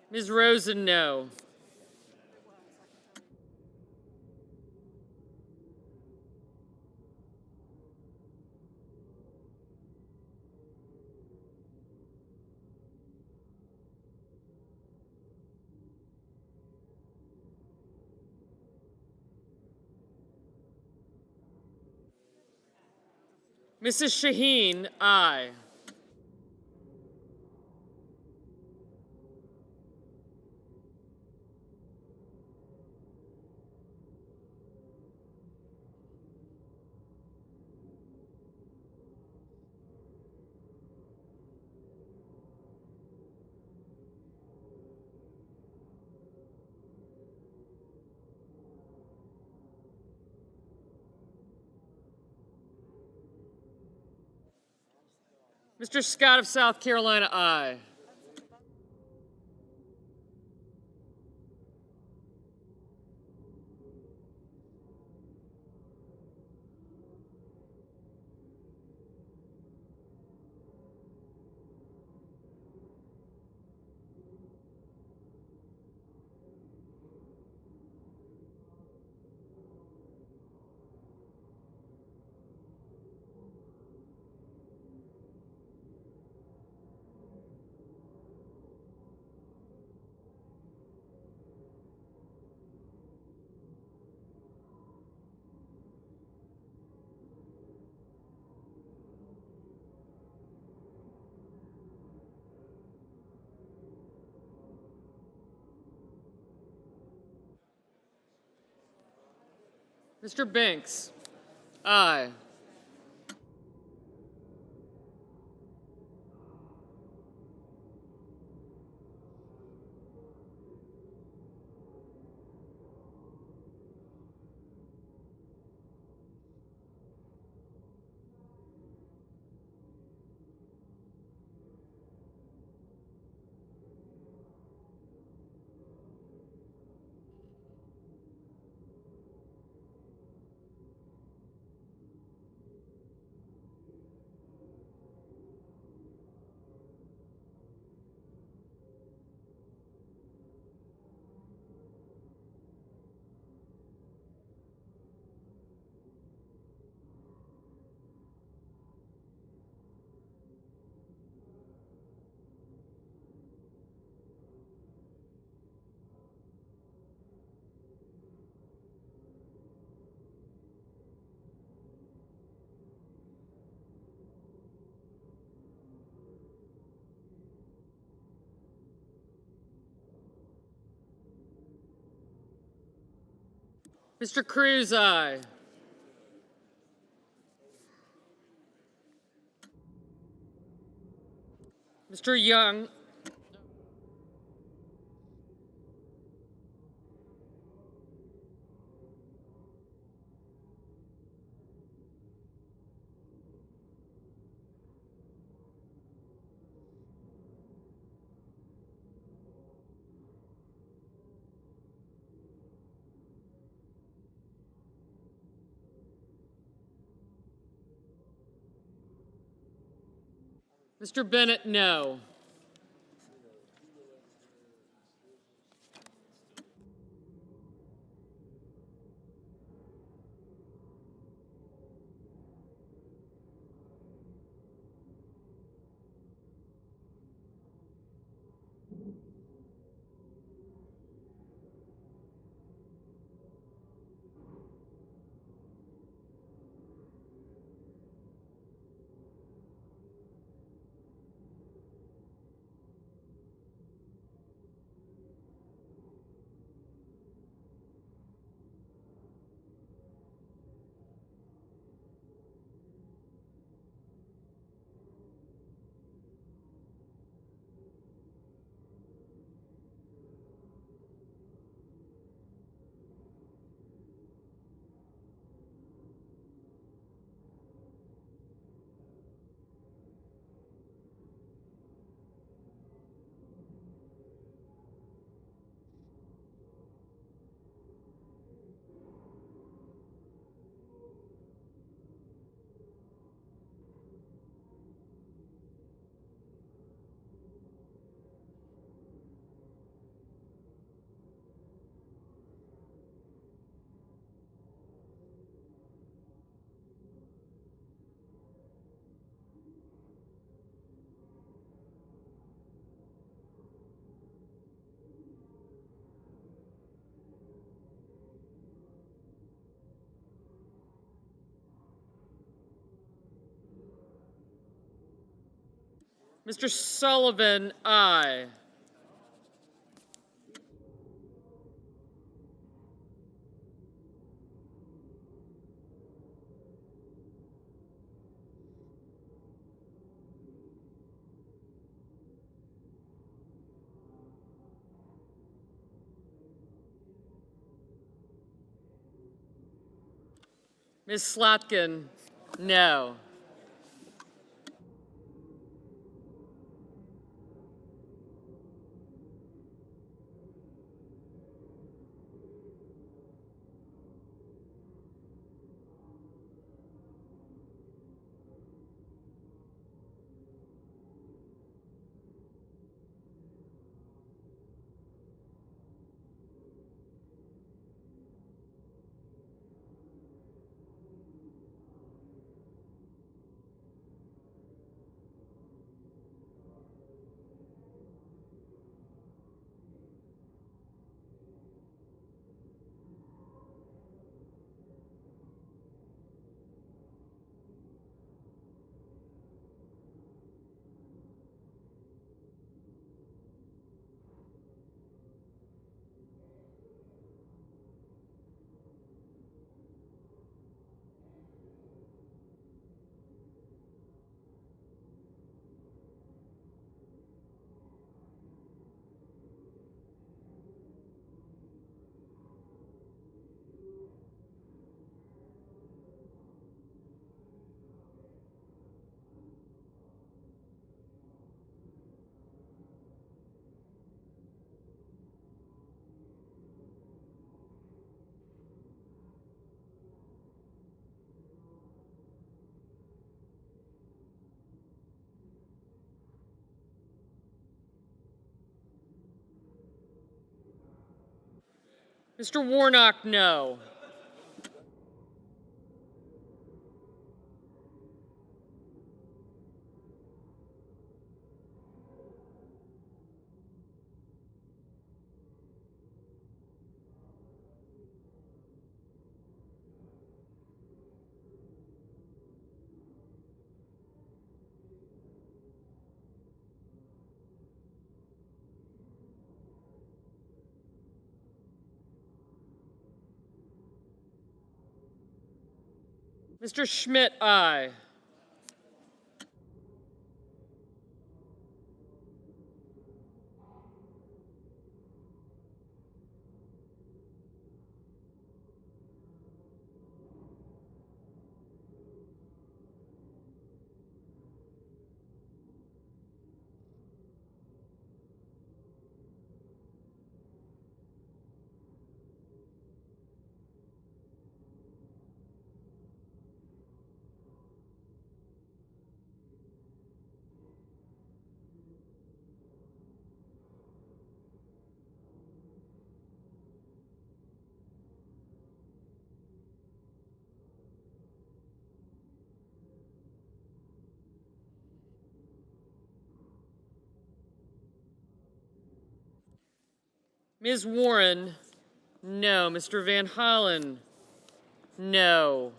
Ms. Rosen, no. Mrs. Shaheen, aye. Mr. Scott of South Carolina, aye. Mr. Banks, aye. Mr. Cruz, aye. Mr. Young. Mr. Bennett, no. Mr. Sullivan, aye. Ms. Slotkin, no. Mr. Warnock, no. Mr. Schmidt, aye. Ms. Warren, no. Mr. Van Hollen, no.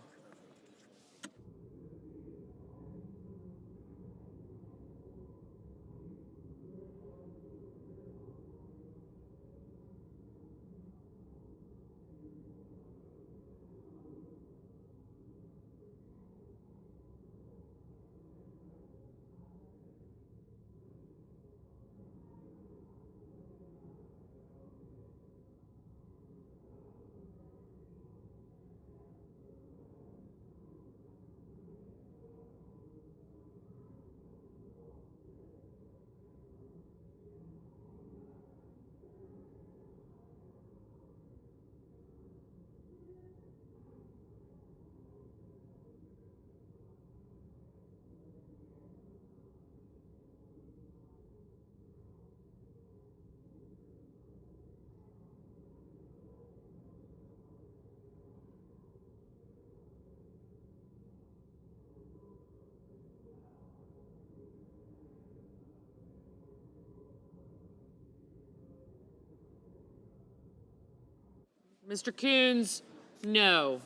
Mr. Coons, no.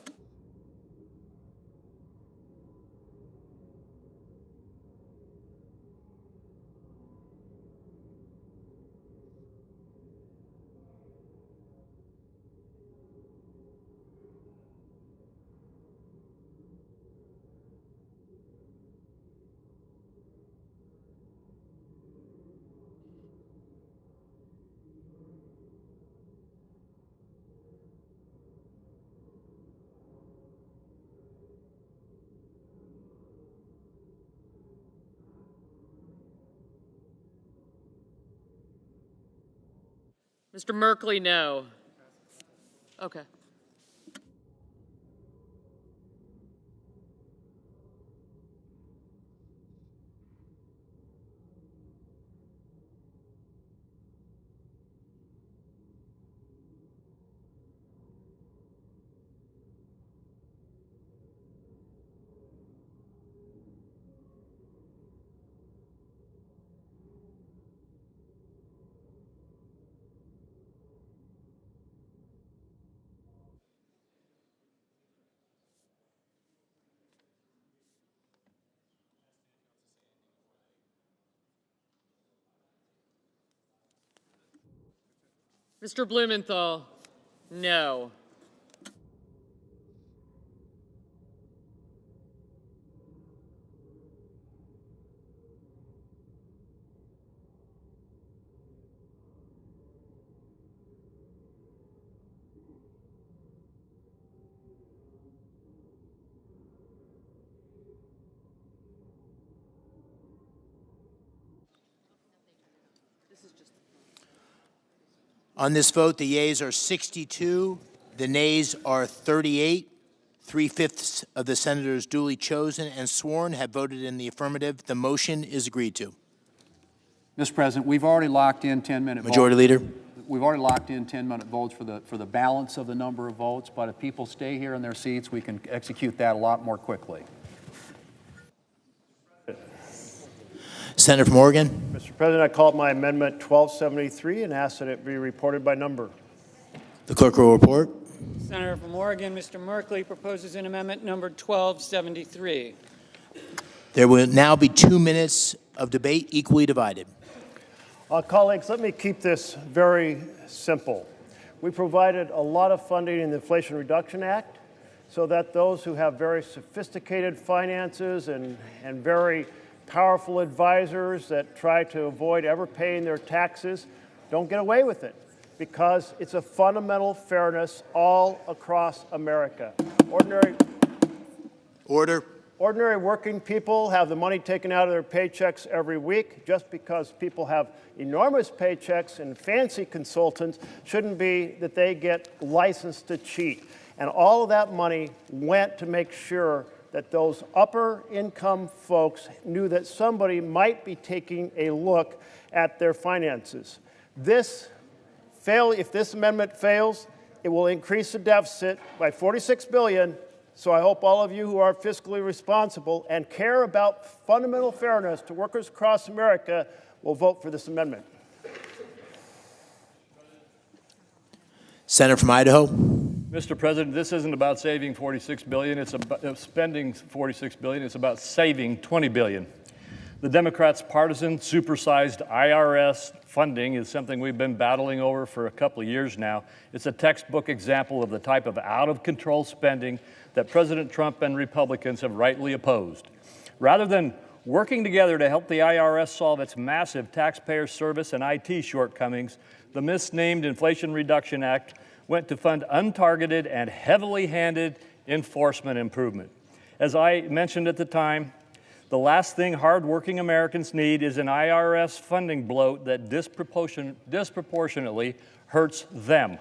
Mr. Merkley, no. Okay. Mr. Blumenthal, no. On this vote, the yeas are 62, the nays are 38. 3/5 of the senators duly chosen and sworn have voted in the affirmative. The motion is agreed to. Mr. President, we've already locked in 10-minute votes. Majority Leader. We've already locked in 10-minute votes for the balance of the number of votes, but if people stay here in their seats, we can execute that a lot more quickly. Senator from Oregon. Mr. President, I call my amendment 1273 and ask that it be reported by number. The clerk will report. Senator from Oregon, Mr. Merkley proposes an amendment number 1273. There will now be 2 minutes of debate equally divided. Colleagues, let me keep this very simple. We provided a lot of funding in the Inflation Reduction Act so that those who have very sophisticated finances and very powerful advisors that try to avoid ever paying their taxes don't get away with it, because it's a fundamental fairness all across America. Ordinary working people have the money taken out of their paychecks every week. Just because people have enormous paychecks and fancy consultants shouldn't be that they get licensed to cheat. And all of that money went to make sure that those upper income folks knew that somebody might be taking a look at their finances. If this amendment fails, it will increase the deficit by $46 billion. So I hope all of you who are fiscally responsible and care about fundamental fairness to workers across America will vote for this amendment. Senator from Idaho. Mr. President, this isn't about saving $46 billion. It's about spending $46 billion. It's about saving $20 billion. The Democrats' partisan, supersized IRS funding is something we've been battling over for a couple of years now. It's a textbook example of the type of out-of-control spending that President Trump and Republicans have rightly opposed. Rather than working together to help the IRS solve its massive taxpayer service and IT shortcomings, the misnamed Inflation Reduction Act went to fund untargeted and heavily handed enforcement improvement. As I mentioned at the time, the last thing hardworking Americans need is an IRS funding bloat that disproportionately hurts them.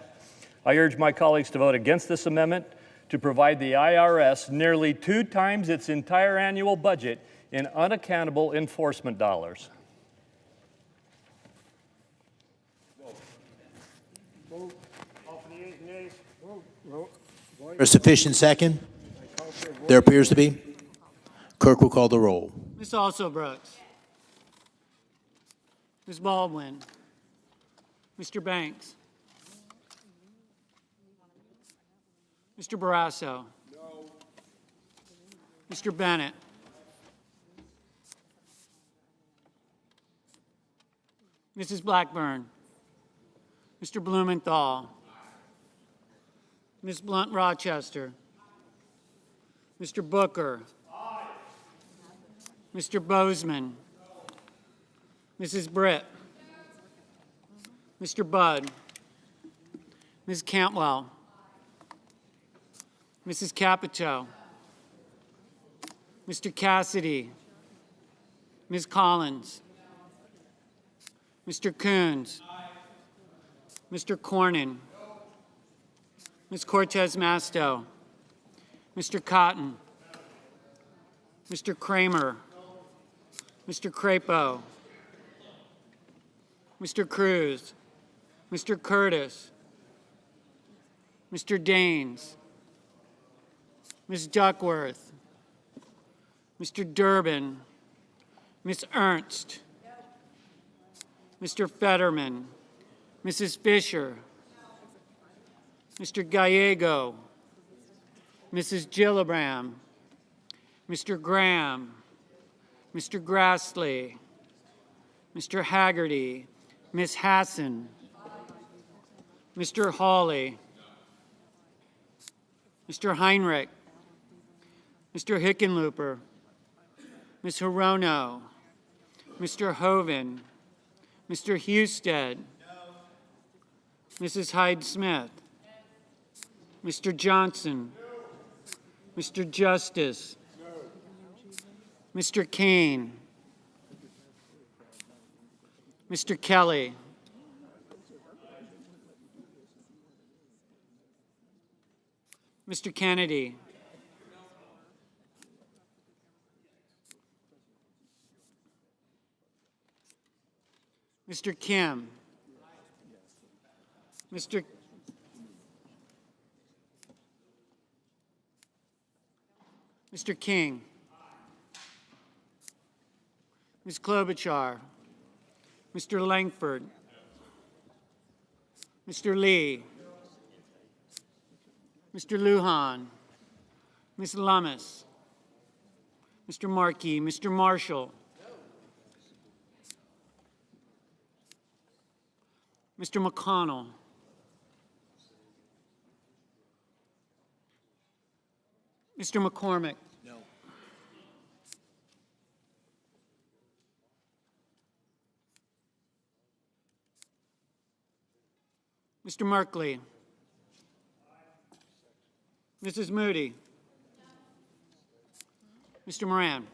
I urge my colleagues to vote against this amendment to provide the IRS nearly 2 times its entire annual budget in unaccountable enforcement dollars. A sufficient second? There appears to be. Clerk will call the roll. Ms. Alsobrooks. Ms. Baldwin. Mr. Banks. Mr. Barrasso. No. Mr. Bennett. Mrs. Blackburn. Mr. Blumenthal. Ms. Blunt Rochester. Mr. Booker. Mr. Bozeman. Mrs. Britt. Mr. Budd. Ms. Cantwell. Mrs. Capito. Mr. Cassidy. Ms. Collins. Mr. Coons. Mr. Cornyn. Ms. Cortez Masto. Mr. Cotton. Mr. Kramer. Mr. Crapo. Mr. Cruz. Mr. Curtis. Mr. Daines. Ms. Duckworth. Mr. Durbin. Ms. Ernst. Mr. Fetterman. Mrs. Fisher. Mr. Gallego. Mrs. Gillibrand. Mr. Graham. Mr. Grassley. Mr. Haggerty. Ms. Hassan. Mr. Hawley. Mr. Heinrich. Mr. Hickenlooper. Ms. Hirono. Mr. Hoven. Mr. Husted. Mrs. Hyde-Smith. Mr. Johnson. Mr. Justice. Mr. Kane. Mr. Kelly. Mr. Kennedy. Mr. Kim. Mr. King. Ms. Klobuchar. Mr. Langford. Mr. Lee. Mr. Lujan. Ms. Lummis. Mr. Markey. Mr. Marshall. Mr. McConnell. Mr. McCormick. No. Mr. Merkley. Mrs. Moody. Mr. Moran.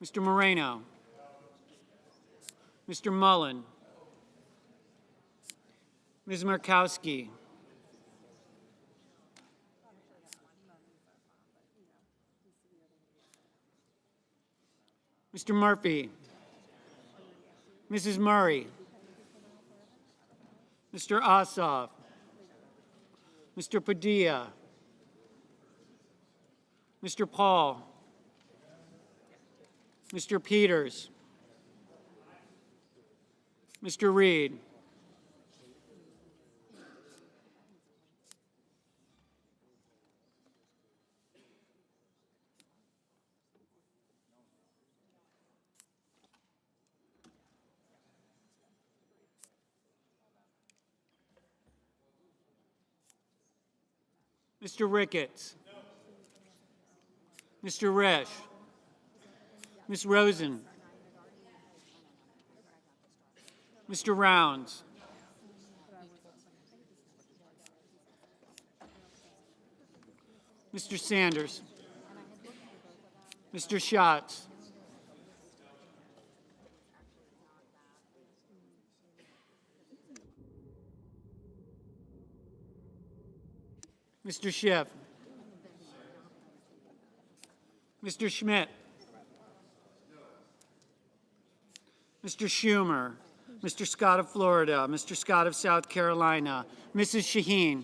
Mr. Moreno. Mr. Mullen. Ms. Murkowski. Mr. Murphy. Mrs. Murray. Mr. Ossoff. Mr. Padilla. Mr. Paul. Mr. Peters. Mr. Reed. Mr. Ricketts. Mr. Resch. Ms. Rosen. Mr. Rounds. Mr. Sanders. Mr. Schatz. Mr. Schiff. Mr. Schmidt. Mr. Schumer. Mr. Scott of Florida. Mr. Scott of South Carolina. Mrs. Shaheen.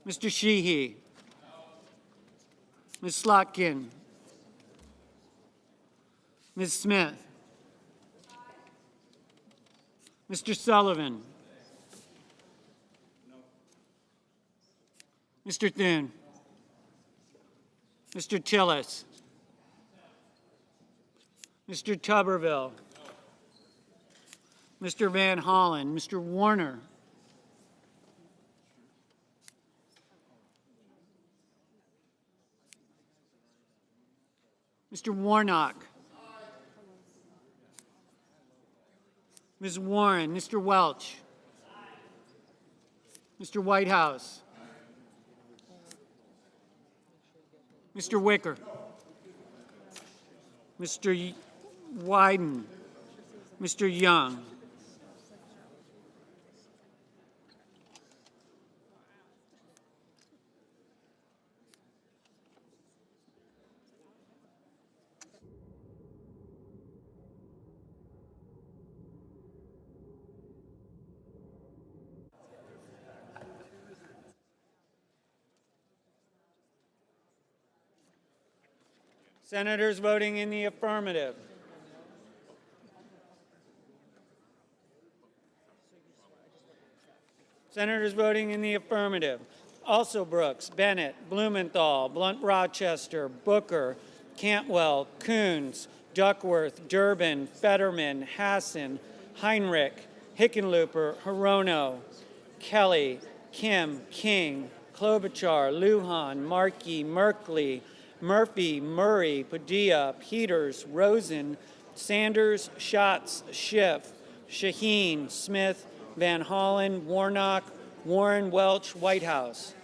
Mr. Sheehy. Ms. Slotkin. Ms. Smith. Mr. Sullivan. Mr. Thune. Mr. Tillis. Mr. Tuberville. Mr. Van Hollen. Mr. Warner. Mr. Warnock. Ms. Warren. Mr. Welch. Mr. Whitehouse. Mr. Wicker. Mr. Wyden. Mr. Young. Senators voting in the affirmative. Senators voting in the affirmative. Also Brooks, Bennett, Blumenthal, Blunt Rochester, Booker, Cantwell, Coons, Duckworth, Durbin, Fetterman, Hassan, Heinrich, Hickenlooper, Hirono, Kelly, Kim, King, Klobuchar, Lujan, Markey, Merkley, Murphy, Murray, Padilla, Peters, Rosen, Sanders, Schatz, Schiff, Shaheen, Smith, Van Hollen, Warnock, Warren, Welch, Whitehouse.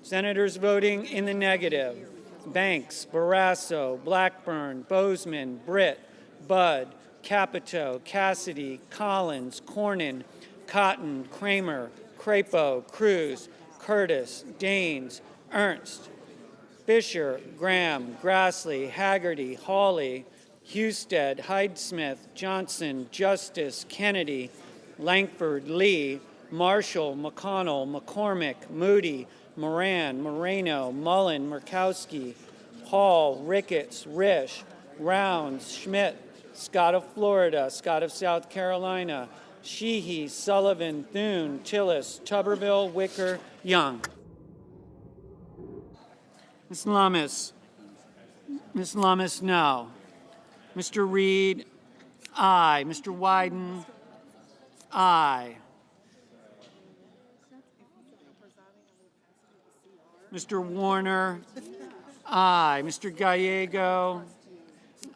Senators voting in the negative. Banks, Barrasso, Blackburn, Bozeman, Britt, Budd, Capito, Cassidy, Collins, Cornyn, Cotton, Kramer, Crapo, Cruz, Curtis, Daines, Ernst, Fisher, Graham, Grassley, Haggerty, Hawley, Husted, Hyde-Smith, Johnson, Justice, Kennedy, Langford, Lee, Marshall, McConnell, McCormick, Moody, Moran, Moreno, Mullen, Murkowski, Hall, Ricketts, Risch, Rounds, Schmidt, Scott of Florida, Scott of South Carolina, Sheehy, Sullivan, Thune, Tillis, Tuberville, Wicker, Young. Ms. Lummis. Ms. Lummis, no. Mr. Reed, aye. Mr. Wyden, aye. Mr. Warner? Aye. Mr. Gallego?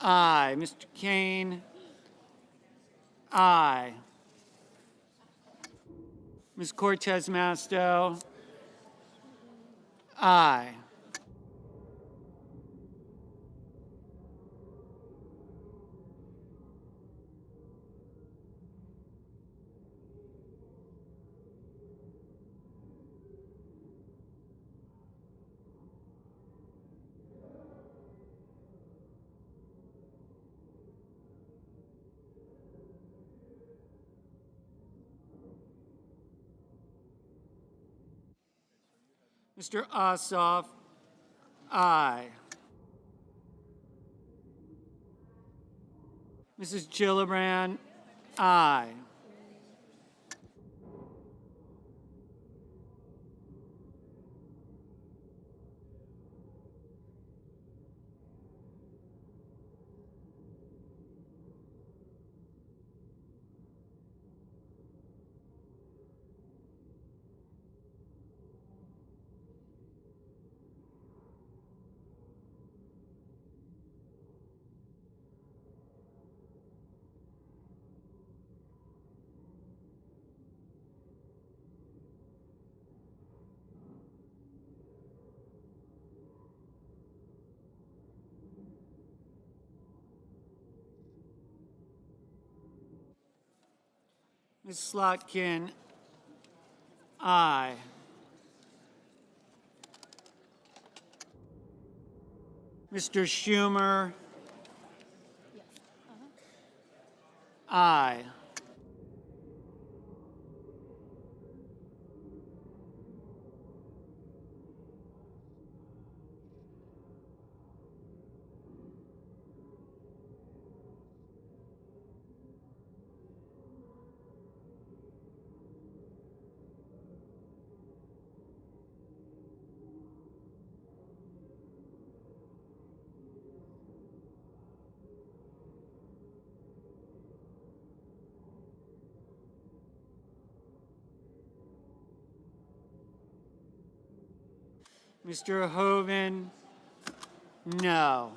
Aye. Mr. Kane? Aye. Ms. Cortez Masto? Aye. Mr. Ossoff? Aye. Mrs. Gillibrand? Aye. Ms. Slotkin? Aye. Mr. Schumer? Aye. Mr. Hoeven? No.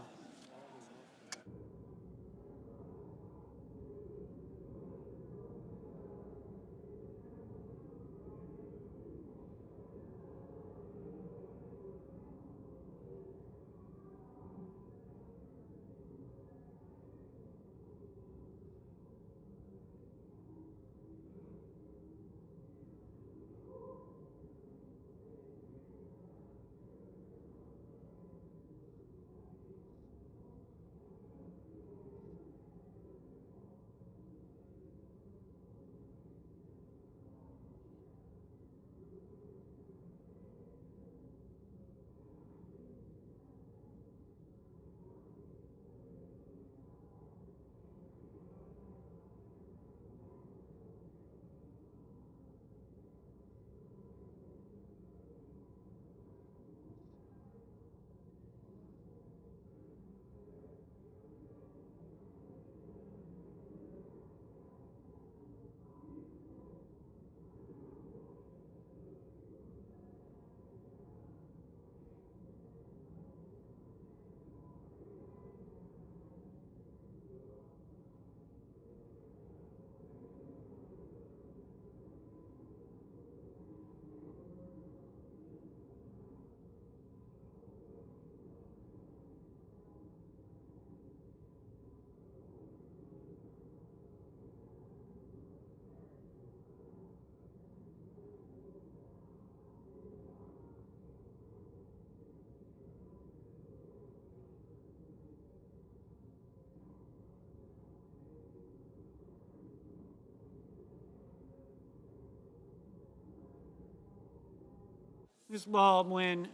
Ms. Baldwin?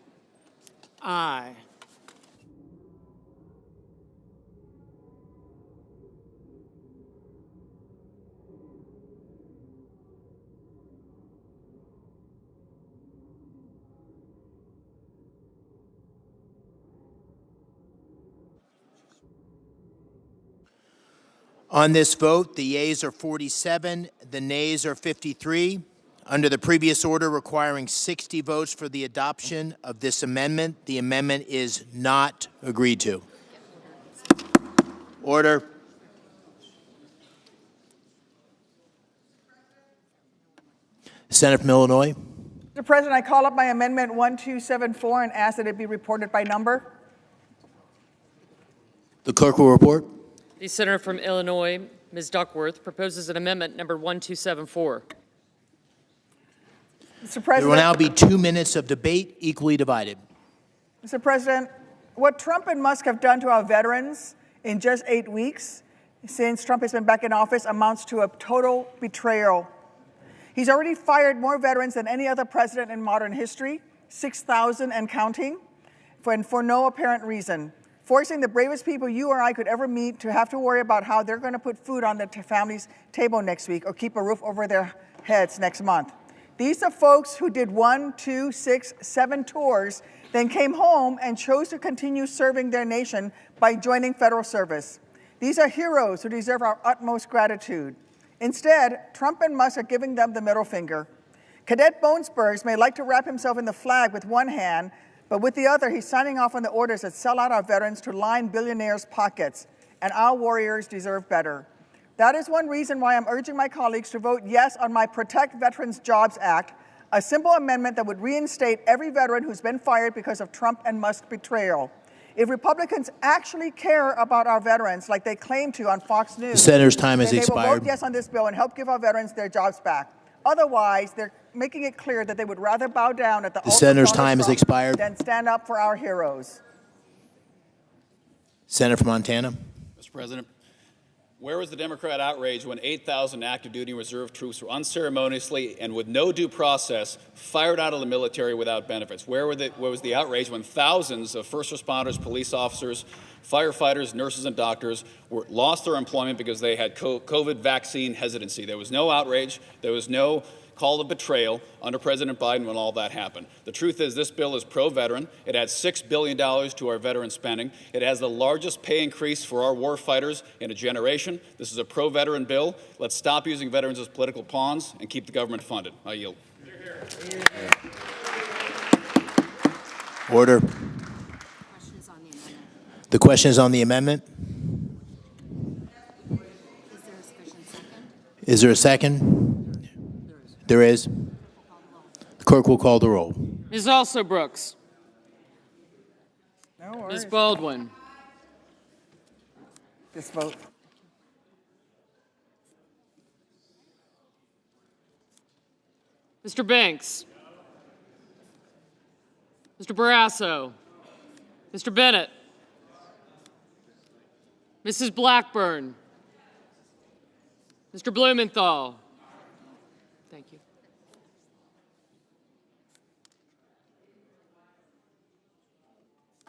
Aye. On this vote, the yeas are 47, the nays are 53. Under the previous order requiring 60 votes for the adoption of this amendment, the amendment is not agreed to. Order. Senator from Illinois. Mr. President, I call up my amendment 1274 and ask that it be reported by number. The clerk will report. The senator from Illinois, Ms. Duckworth, proposes an amendment number 1274. Mr. President. There will now be 2 minutes of debate, equally divided. Mr. President, what Trump and Musk have done to our veterans in just 8 weeks since Trump has been back in office amounts to a total betrayal. He's already fired more veterans than any other president in modern history, 6,000 and counting, for no apparent reason, forcing the bravest people you or I could ever meet to have to worry about how they're going to put food on their family's table next week or keep a roof over their heads next month. These are folks who did 1, 2, 6, 7 tours, then came home and chose to continue serving their nation by joining federal service. These are heroes who deserve our utmost gratitude. Instead, Trump and Musk are giving them the middle finger. Cadet Bonesburgs may like to wrap himself in the flag with one hand, but with the other, he's signing off on the orders that sell out our veterans to line billionaires' pockets, and our warriors deserve better. That is one reason why I'm urging my colleagues to vote yes on my Protect Veterans Jobs Act, a simple amendment that would reinstate every veteran who's been fired because of Trump and Musk betrayal. If Republicans actually care about our veterans like they claim to on Fox News, The senator's time has then they will expired. vote yes on this bill and help give our veterans their jobs back. Otherwise, they're making it clear that they would rather bow down at the altar of senator's Donald time has Trump expired. than stand up for our heroes. Senator from Montana. Mr. President, where was the Democrat outrage when 8,000 active duty and reserve troops were unceremoniously and with no due process fired out of the military without benefits? Where was the outrage when thousands of first responders, police officers, firefighters, nurses, and doctors lost their employment because they had COVID vaccine hesitancy? There was no outrage. There was no call of betrayal under President Biden when all that happened. The truth is this bill is pro-veteran. It adds $6 billion to our veteran spending. It has the largest pay increase for our war fighters in a generation. This is a pro-veteran bill. Let's stop using veterans as political pawns and keep the government funded. I yield. Order. The question is on the amendment. Is there a second? There is. The clerk will call the roll. Ms. Also Brooks. No worries. Ms. Baldwin. Just vote. Mr. Banks. Mr. Barrasso. Mr. Bennett. Mrs. Blackburn. Mr. Blumenthal. Thank you.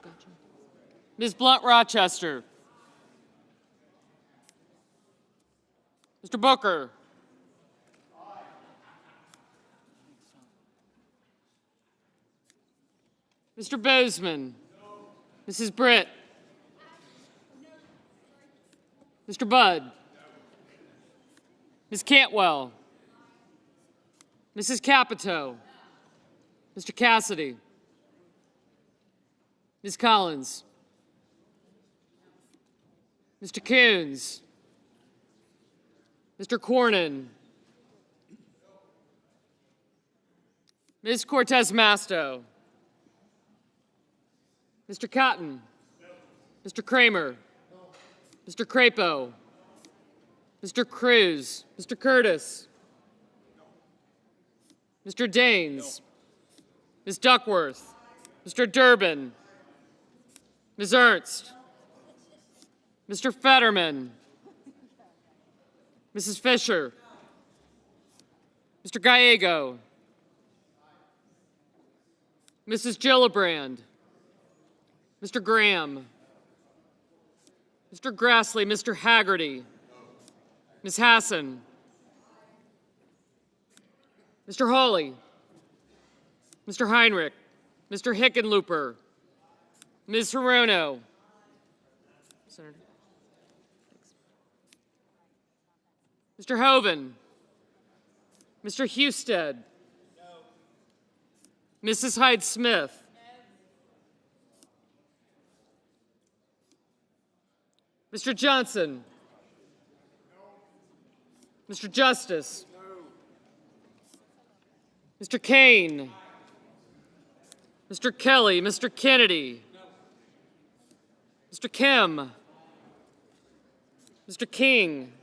Gotcha. Ms. Blunt Rochester. Mr. Booker. Mr. Bozeman. Mrs. Britt. Mr. Budd. Ms. Cantwell. Mrs. Capito. Mr. Cassidy. Ms. Collins. Mr. Coons. Mr. Cornyn. Ms. Cortez Masto. Mr. Cotton. Mr. Kramer. Mr. Crapo. Mr. Cruz. Mr. Curtis. Mr. Daines. Ms. Duckworth. Mr. Durbin. Ms. Ernst. Mr. Fetterman. Mrs. Fisher. Mr. Gallego. Mrs. Gillibrand. Mr. Graham. Mr. Grassley. Mr. Haggerty. Ms. Hassan. Mr. Hawley. Mr. Heinrich. Mr. Hickenlooper. Ms. Hirono. Senator. Mr. Hoven. Mr. Husted. Mrs. Hyde-Smith. Mr. Johnson. Mr. Justice. Mr. Kane. Mr. Kelly. Mr. Kennedy. Mr. Kim. Mr. King.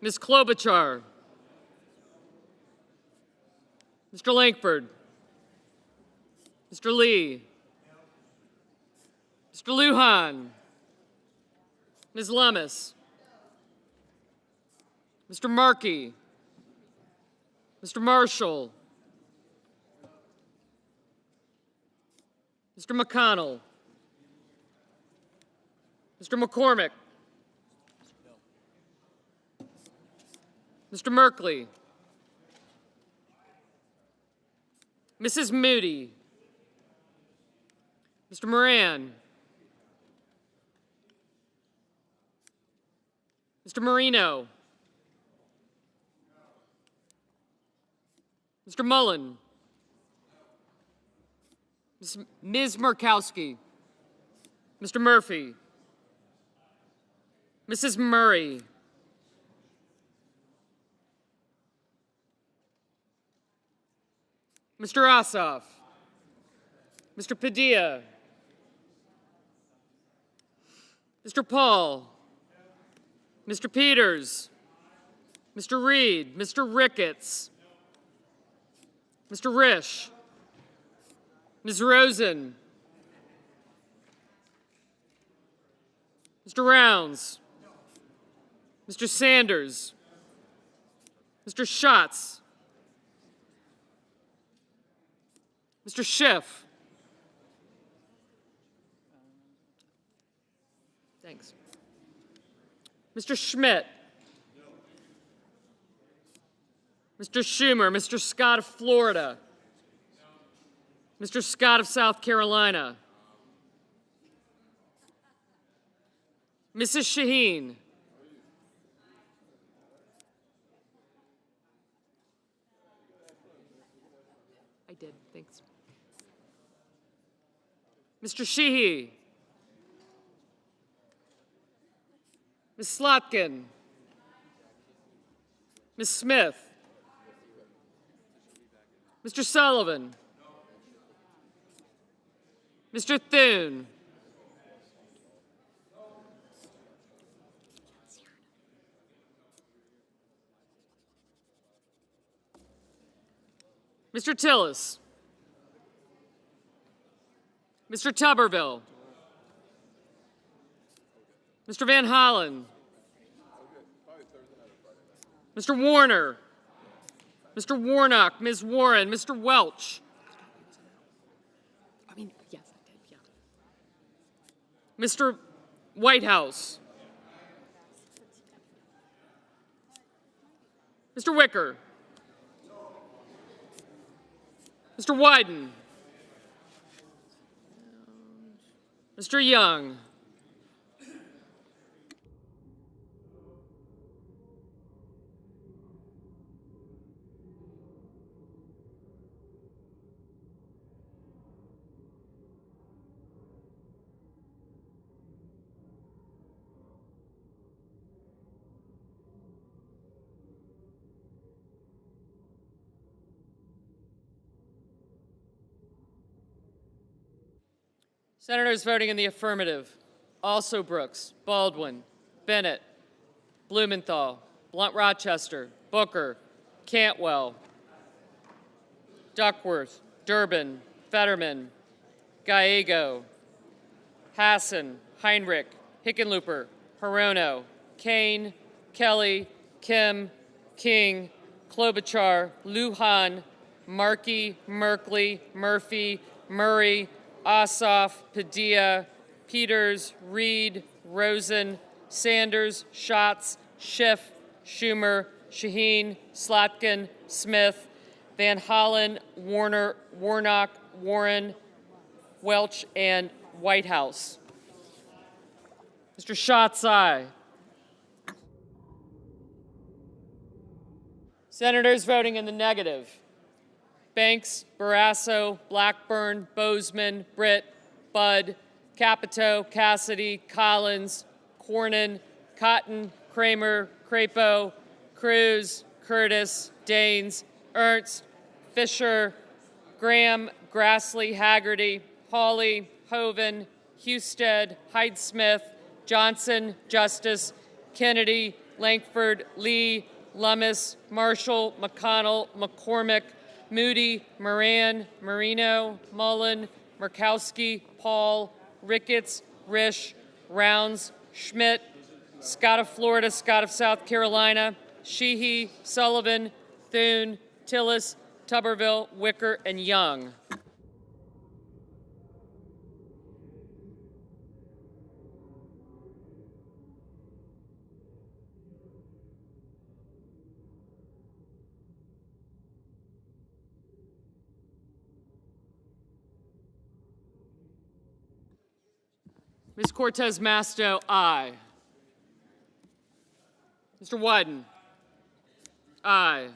Ms. Klobuchar. Mr. Lankford. Mr. Lee. Mr. Lujan. Ms. Lummis. Mr. Markey. Mr. Marshall. Mr. McConnell. Mr. McCormick. Mr. Merkley. Mrs. Moody. Mr. Moran. Mr. Marino. Mr. Mullen. Ms. Murkowski. Mr. Murphy. Mrs. Murray. Mr. Ossoff. Mr. Padilla. Mr. Paul. Mr. Peters. Mr. Reed. Mr. Ricketts. Mr. Risch. Ms. Rosen. Mr. Rounds. Mr. Sanders. Mr. Schatz. Mr. Schiff. Thanks. Mr. Schmidt. Mr. Schumer. Mr. Scott of Florida. Mr. Scott of South Carolina. Mrs. Shaheen. I did, thanks. Mr. Sheehy. Ms. Slotkin. Ms. Smith. Mr. Sullivan. Mr. Thune. Mr. Tillis. Mr. Tuberville. Mr. Van Hollen. Mr. Warner. Mr. Warnock, Ms. Warren, Mr. Welch. I mean, yes, I did, yeah. Mr. Whitehouse. Mr. Wicker. Mr. Wyden. Mr. Young. Senators voting in the affirmative: also Brooks, Baldwin, Bennett, Blumenthal, Blunt-Rochester, Booker, Cantwell, Duckworth, Durbin, Fetterman, Gallego, Hassan, Heinrich, Hickenlooper, Hirono, Kane, Kelly, Kim, King, Klobuchar, Lujan, Markey, Merkley, Murphy, Murray, Ossoff, Padilla, Peters, Reed, Rosen, Sanders, Schatz, Schiff, Schumer, Shaheen, Slotkin, Smith, Van Hollen, Warner, Warnock, Warren, Welch, and Whitehouse. Mr. Schatz, aye. Senators voting in the negative: Banks, Barrasso, Blackburn, Bozeman, Britt, Budd, Capito, Cassidy, Collins, Cornyn, Cotton, Kramer, Crapo, Cruz, Curtis, Daines, Ernst, Fisher, Graham, Grassley, Haggerty, Hawley, Hoven, Husted, Hyde-Smith, Johnson, Justice, Kennedy, Lankford, Lee, Lummis, Marshall, McConnell, McCormick, Moody, Moran, Marino, Mullen, Murkowski, Paul, Ricketts, Risch, Rounds, Schmidt, Scott of Florida, Scott of South Carolina, Sheehy, Sullivan, Thune, Tillis, Tuberville, Wicker, and Young. Ms. Cortez Masto, aye. Mr. Wyden, aye.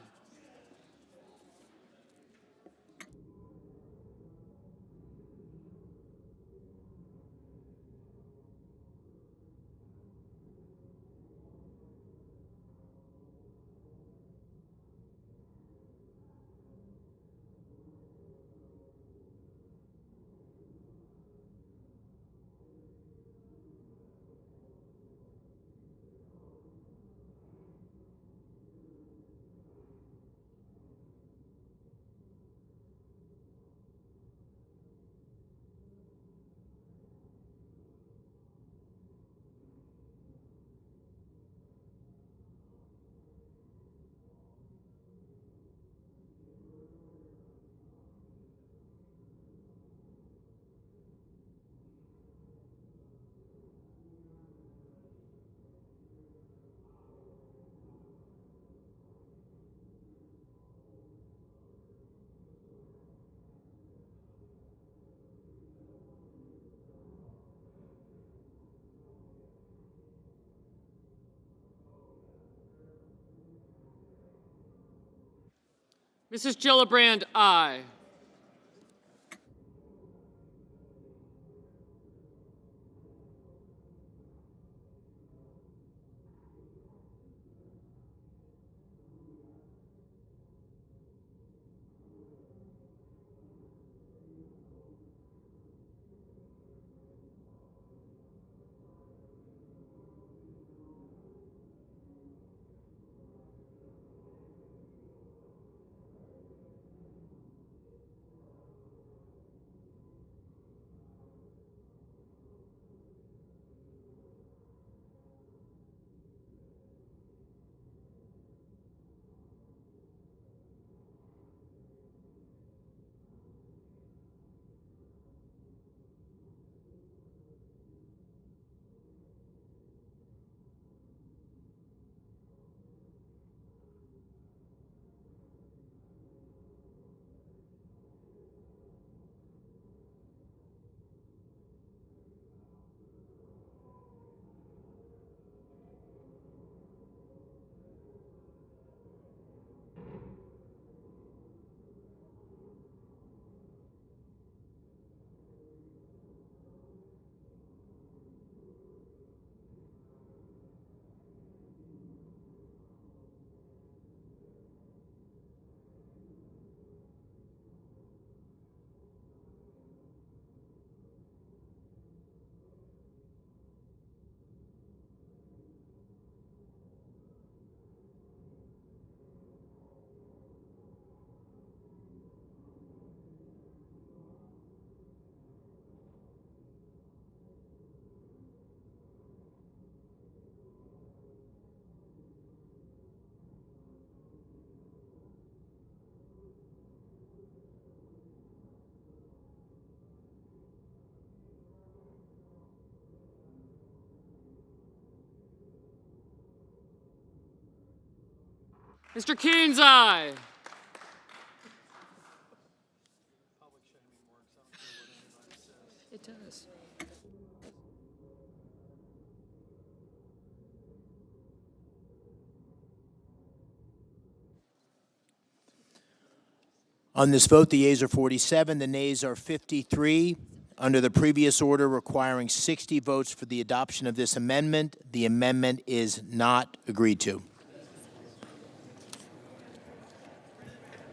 Mrs. Gillibrand, aye. Mr. Coons, aye. It does. On this vote, the yeas are 47, the nays are 53. Under the previous order requiring 60 votes for the adoption of this amendment, the amendment is not agreed to.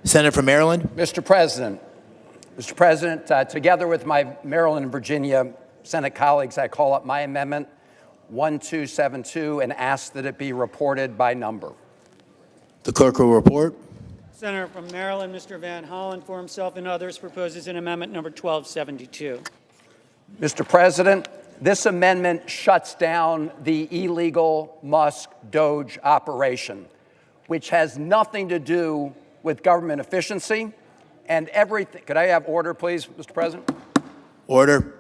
Senator from Maryland. Mr. President, together with my Maryland and Virginia Senate colleagues, I call up my amendment 1272 and ask that it be reported by number. The clerk will report. Senator from Maryland, Mr. Van Hollen, for himself and others, proposes an amendment number 1272. Mr. President, this amendment shuts down the illegal Musk-Doge operation, which has nothing to do with government efficiency and everything. Could I have order, please, Mr. President? Order.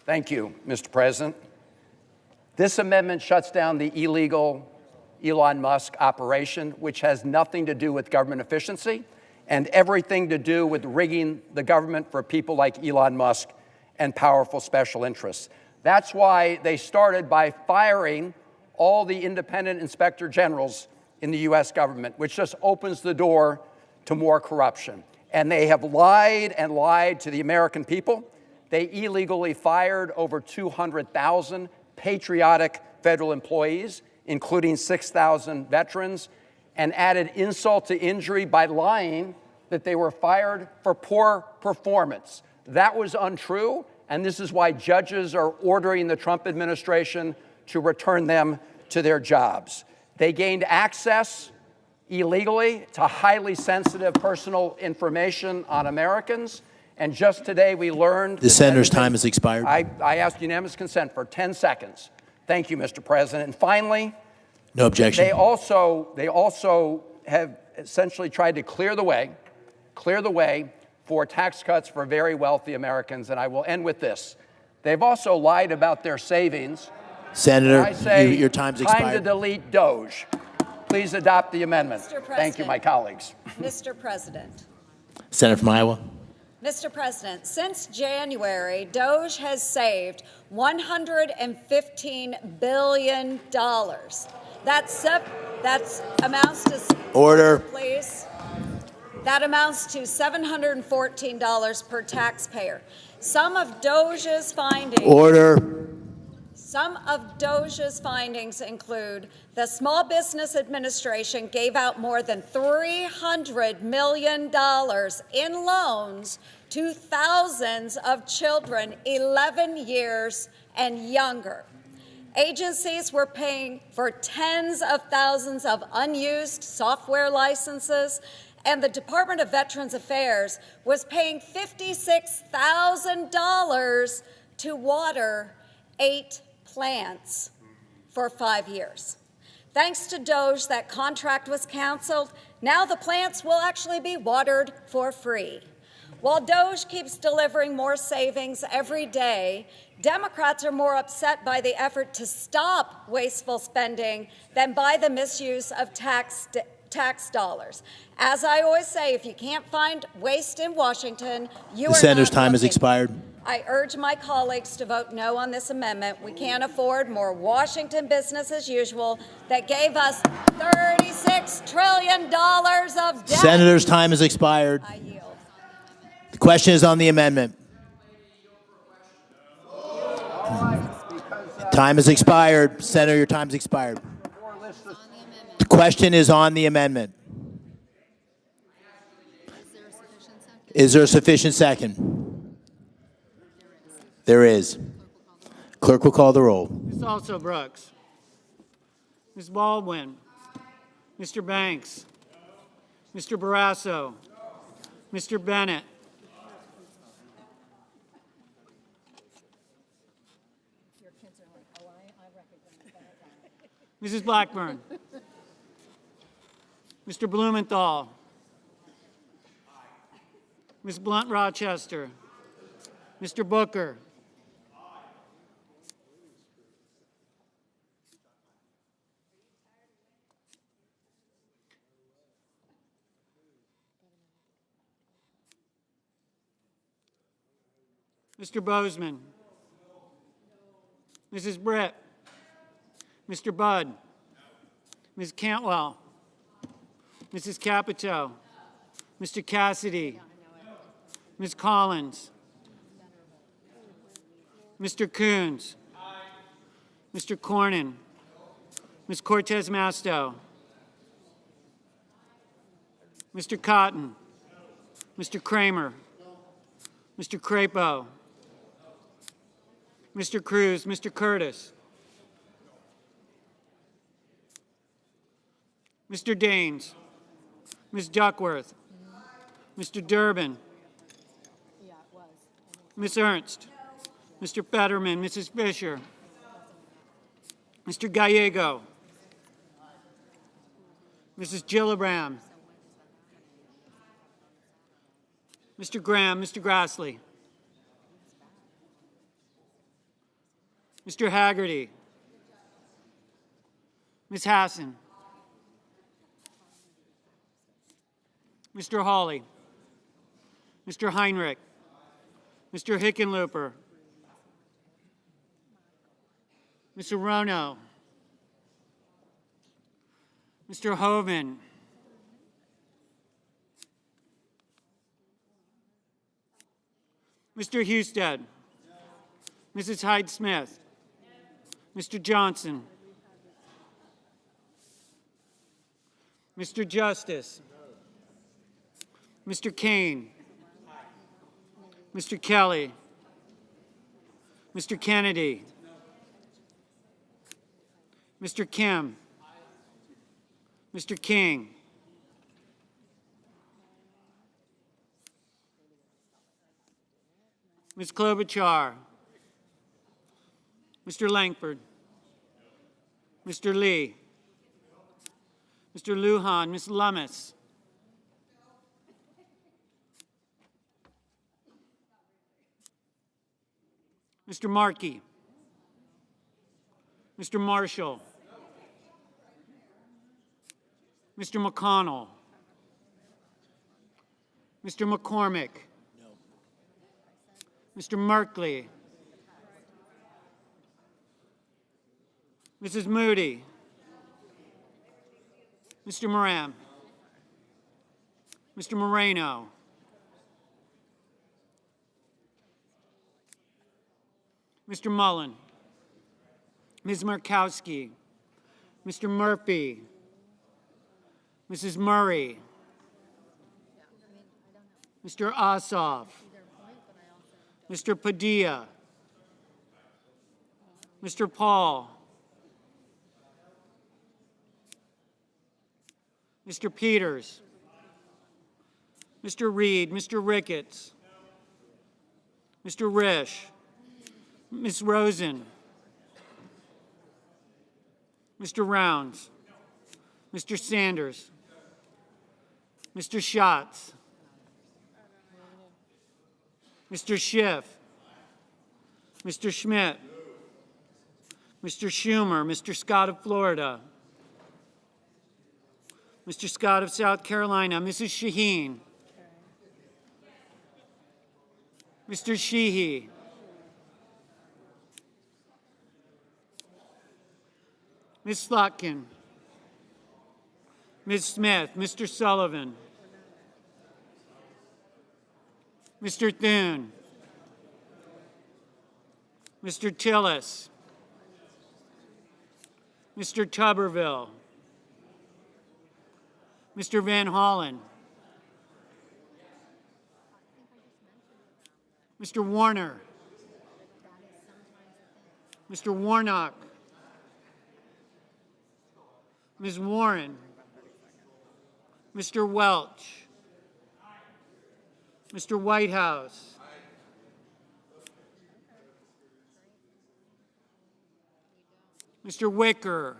Thank you, Mr. President. This amendment shuts down the illegal Elon Musk operation, which has nothing to do with government efficiency and everything to do with rigging the government for people like Elon Musk and powerful special interests. That's why they started by firing all the independent inspector generals in the U.S. government, which just opens the door to more corruption. And they have lied and lied to the American people. They illegally fired over 200,000 patriotic federal employees, including 6,000 veterans, and added insult to injury by lying that they were fired for poor performance. That was untrue, and this is why judges are ordering the Trump administration to return them to their jobs. They gained access illegally to highly sensitive personal information on Americans, and just today we learned— The senator's time has expired. I asked unanimous consent for 10 seconds. Thank you, Mr. President. And finally— No objection. They also have essentially tried to clear the way for tax cuts for very wealthy Americans. And I will end with this. They've also lied about their savings. Senator, I say, your time's expired. Time to delete Doge. Please adopt the amendment. Thank you, my colleagues. Mr. President. Senator from Iowa. Mr. President, since January, Doge has saved $115 billion. That amounts to— Order. Please. That amounts to $714 per taxpayer. Some of Doge's findings— Order. Some of Doge's findings include the Small Business Administration gave out more than $300 million in loans to thousands of children 11 years and younger. Agencies were paying for tens of thousands of unused software licenses, and the Department of Veterans Affairs was paying $56,000 to water 8 plants for 5 years. Thanks to Doge, that contract was canceled. Now the plants will actually be watered for free. While Doge keeps delivering more savings every day, Democrats are more upset by the effort to stop wasteful spending than by the misuse of tax dollars. As I always say, if you can't find waste in Washington, you are not The senator's time has looking. expired. I urge my colleagues to vote no on this amendment. We can't afford more Washington business as usual that gave us $36 trillion of debt. Senator's time has expired. I yield. The question is on the amendment. Time has expired. Senator, your time's expired. The question is on the amendment. Is there a sufficient second? There is. Clerk will call the roll. Ms. Also Brooks. Ms. Baldwin. Mr. Banks. Mr. Barrasso. Mr. Bennett. Mrs. Blackburn. Mr. Blumenthal. Ms. Blunt Rochester. Mr. Booker. Mr. Bozeman. Mrs. Britt. Mr. Budd. Ms. Cantwell. Mrs. Capito. Mr. Cassidy, Ms. Collins, Mr. Coons, Mr. Cornyn, Ms. Cortez Masto, Mr. Cotton, Mr. Kramer, Mr. Crapo, Mr. Cruz, Mr. Curtis, Mr. Daines, Ms. Duckworth, Mr. Durbin, Ms. Ernst, Mr. Fetterman, Mrs. Fisher, Mr. Gallego, Mrs. Gillibrand, Mr. Graham, Mr. Grassley, Mr. Haggerty, Ms. Hassan, Mr. Hawley, Mr. Heinrich, Mr. Hickenlooper, Mr. Rono, Mr. Hoven, Mr. Husted, Mrs. Hyde-Smith, Mr. Johnson, Mr. Justice, Mr. Kane, Mr. Kelly, Mr. Kennedy, Mr. Kim, Mr. King, Ms. Klobuchar, Mr. Langford, Mr. Lee, Mr. Lujan, Ms. Lummis, Mr. Markey, Mr. Marshall, Mr. McConnell, Mr. McCormick, Mr. Merkley, Mrs. Moody, Mr. Moran, Mr. Moreno, Mr. Mullen, Ms. Murkowski, Mr. Murphy, Mrs. Murray, Mr. Ossoff, Mr. Padilla, Mr. Paul, Mr. Peters, Mr. Reed, Mr. Ricketts, Mr. Risch, Ms. Rosen, Mr. Rounds, Mr. Sanders, Mr. Schatz, Mr. Schiff, Mr. Schmidt, Mr. Schumer, Mr. Scott of Florida, Mr. Scott of South Carolina, Mrs. Shaheen, Mr. Sheehy, Ms. Slotkin, Ms. Smith, Mr. Sullivan, Mr. Thune, Mr. Tillis, Mr. Tuberville, Mr. Van Hollen, Mr. Warner, Mr. Warnock, Ms. Warren, Mr. Welch, Mr. Whitehouse, Mr. Wicker,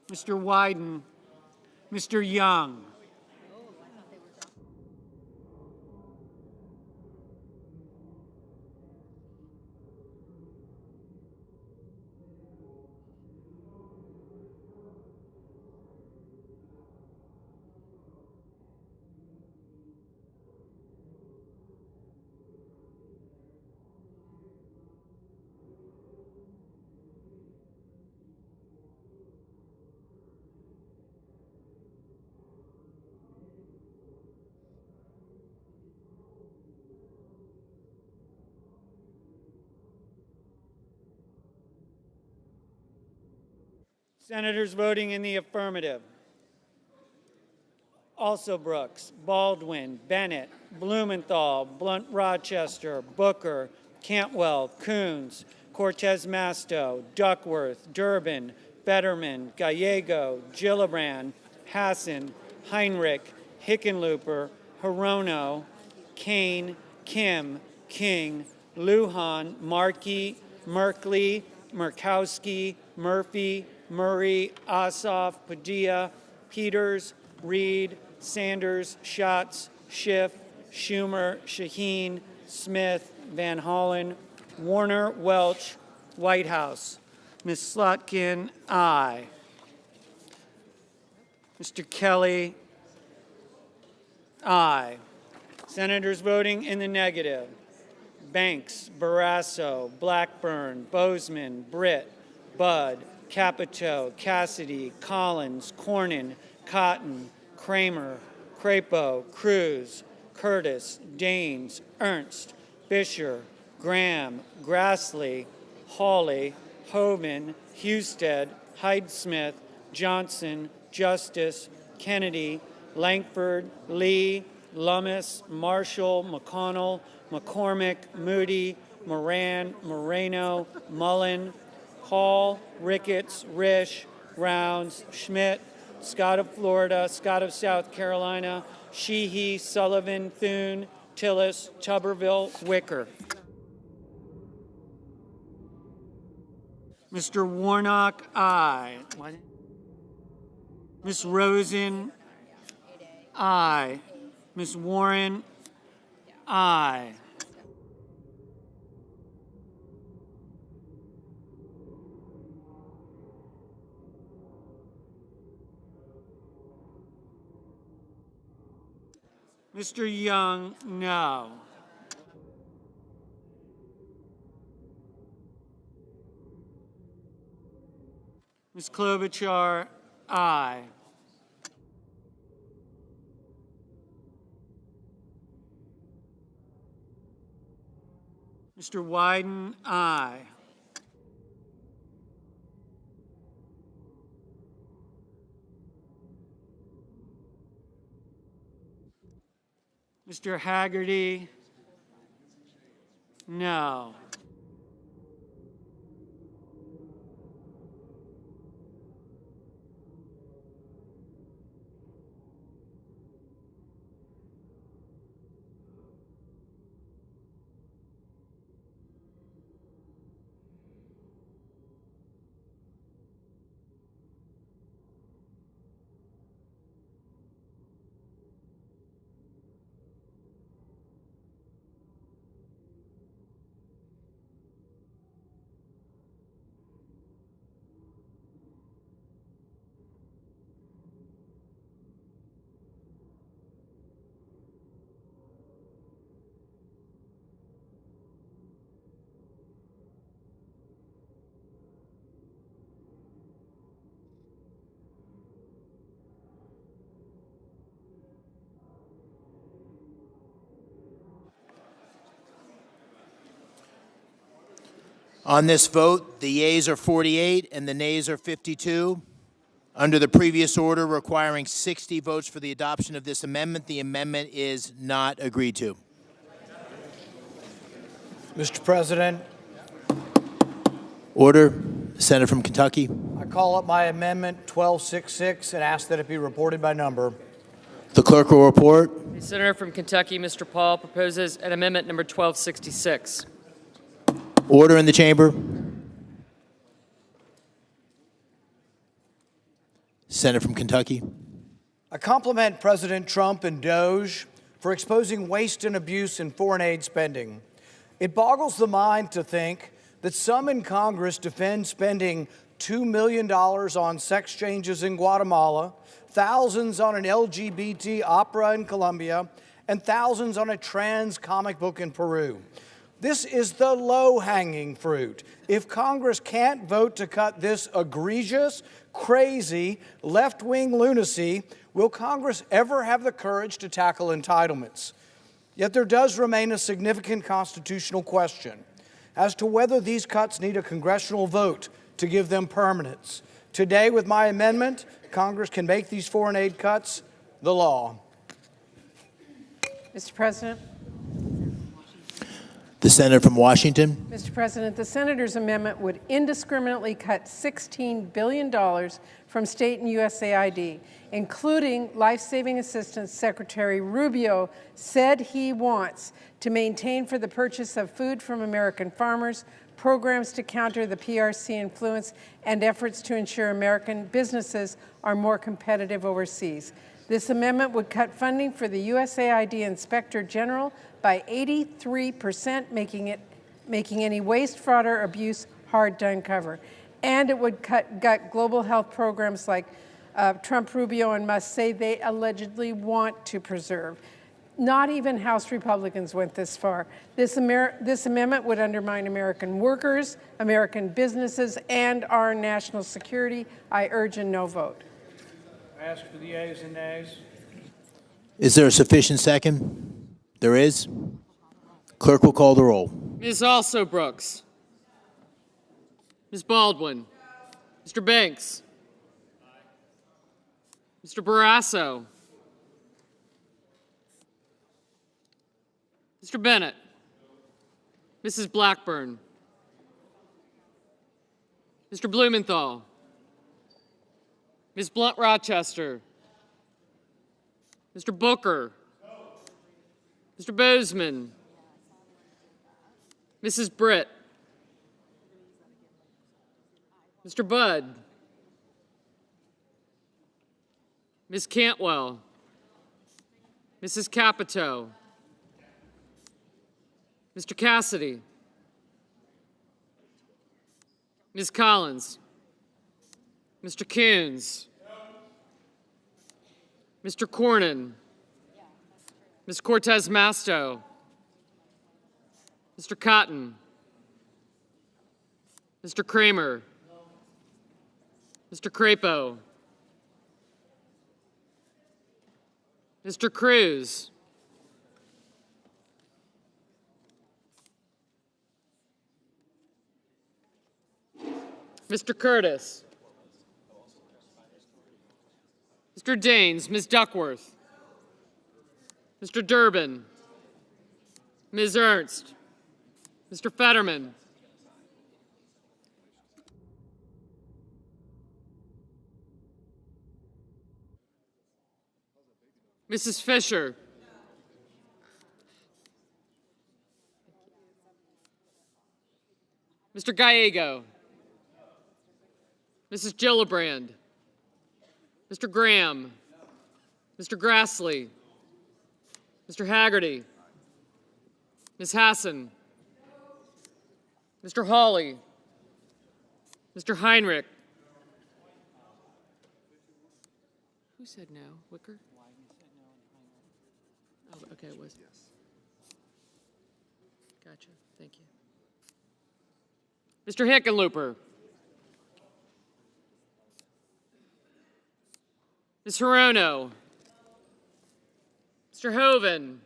Mr. Wyden, Mr. Young. Senators voting in the affirmative: Also Brooks, Baldwin, Bennett, Blumenthal, Blunt Rochester, Booker, Cantwell, Coons, Cortez Masto, Duckworth, Durbin, Fetterman, Gallego, Gillibrand, Hassan, Heinrich, Hickenlooper, Hirono, Kane, Kim, King, Lujan, Markey, Merkley, Murkowski, Murphy, Murray, Ossoff, Padilla, Peters, Reed, Sanders, Schatz, Schiff, Schumer, Shaheen, Smith, Van Hollen, Warner, Welch, Whitehouse. Ms. Slotkin, aye. Mr. Kelly, aye. Senators voting in the negative: Banks, Barrasso, Blackburn, Bozeman, Britt, Budd, Capito, Cassidy, Collins, Cornyn, Cotton, Kramer, Crapo, Cruz, Curtis, Daines, Ernst, Fisher, Graham, Grassley, Hawley, Hoven, Husted, Hyde-Smith, Johnson, Justice, Kennedy, Langford, Lee, Lummis, Marshall, McConnell, McCormick, Moody, Moran, Moreno, Mullen, Hall, Ricketts, Risch, Rounds, Schmidt, Scott of Florida, Scott of South Carolina, Sheehy, Sullivan, Thune, Tillis, Tuberville, Wicker. Mr. Warnock, aye. Ms. Rosen, aye. Ms. Warren, aye. Mr. Young, no. Ms. Klobuchar, aye. Mr. Wyden, aye. Mr. Haggerty, no. On this vote, the yeas are 48 and the nays are 52. Under the previous order requiring 60 votes for the adoption of this amendment, the amendment is not agreed to. Mr. President, Order. Senator from Kentucky. I call up my amendment 1266 and ask that it be reported by number. The clerk will report. The senator from Kentucky, Mr. Paul, proposes an amendment number 1266. Order in the chamber. Senator from Kentucky. I compliment President Trump and DOJ for exposing waste and abuse in foreign aid spending. It boggles the mind to think that some in Congress defend spending $2 million on sex changes in Guatemala, thousands on an LGBT opera in Colombia, and thousands on a trans comic book in Peru. This is the low-hanging fruit. If Congress can't vote to cut this egregious, crazy, left-wing lunacy, will Congress ever have the courage to tackle entitlements? Yet there does remain a significant constitutional question as to whether these cuts need a congressional vote to give them permanence. Today, with my amendment, Congress can make these foreign aid cuts the law. Mr. President. The senator from Washington. Mr. President, the senator's amendment would indiscriminately cut $16 billion from state and USAID, including life-saving assistance. Secretary Rubio said he wants to maintain for the purchase of food from American farmers, programs to counter the PRC influence, and efforts to ensure American businesses are more competitive overseas. This amendment would cut funding for the USAID Inspector General by 83%, making any waste, fraud, or abuse hard to uncover. And it would gut global health programs like Trump, Rubio, and Musk say they allegedly want to preserve. Not even House Republicans went this far. This amendment would undermine American workers, American businesses, and our national security. I urge a no vote. I ask for the yeas and nays. Is there a sufficient second? There is. Clerk will call the roll. Ms. Also Brooks. Ms. Baldwin. Mr. Banks. Mr. Barrasso. Mr. Bennett. Mrs. Blackburn. Mr. Blumenthal. Ms. Blunt Rochester. Mr. Booker. Mr. Bozeman. Mrs. Britt. Mr. Budd. Ms. Cantwell. Mrs. Capito. Mr. Cassidy. Ms. Collins. Mr. Coons. Mr. Cornyn. Ms. Cortez Masto. Mr. Cotton. Mr. Kramer. Mr. Crapo. Mr. Cruz. Mr. Curtis. Mr. Daines, Ms. Duckworth. Mr. Durbin. Ms. Ernst. Mr. Fetterman. Mrs. Fisher. Mr. Gallego. Mrs. Gillibrand. Mr. Graham. Mr. Grassley. Mr. Haggerty. Ms. Hassan. Mr. Hawley. Mr. Heinrich. Who said no? Wicker? Oh, okay, it was. Gotcha. Thank you. Mr. Hickenlooper. Ms. Hirono. Mr. Hoven.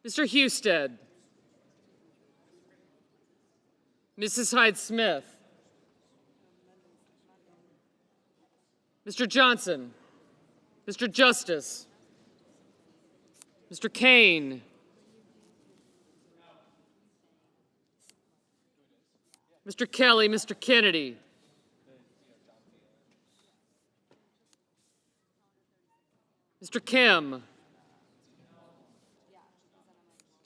Mr. Husted. Mrs. Hyde-Smith. Mr. Johnson. Mr. Justice. Mr. Kane. Mr. Kelly, Mr. Kennedy. Mr. Kim.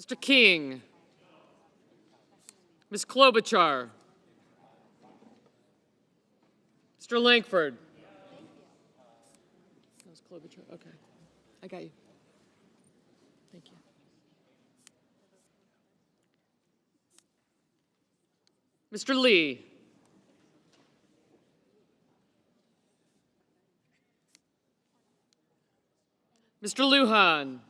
Mr. King. Ms. Klobuchar. Mr. Langford. That was Klobuchar. Okay. I got you. Thank you. Mr. Lee. Mr. Lujan.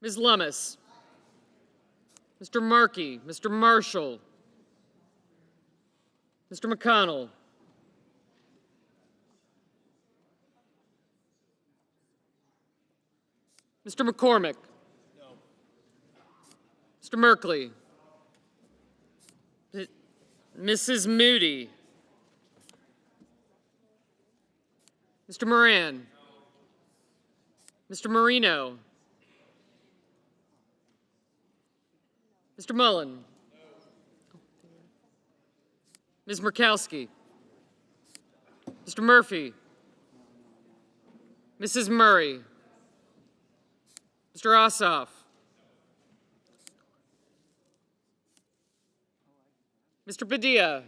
Ms. Lummis. Mr. Markey. Mr. Marshall. Mr. McConnell. Mr. McCormick. Mr. Merkley. Mrs. Moody. Mr. Moran. Mr. Marino. Mr. Mullen. Ms. Murkowski. Mr. Murphy. Mrs. Murray. Mr. Ossoff. Mr. Padilla.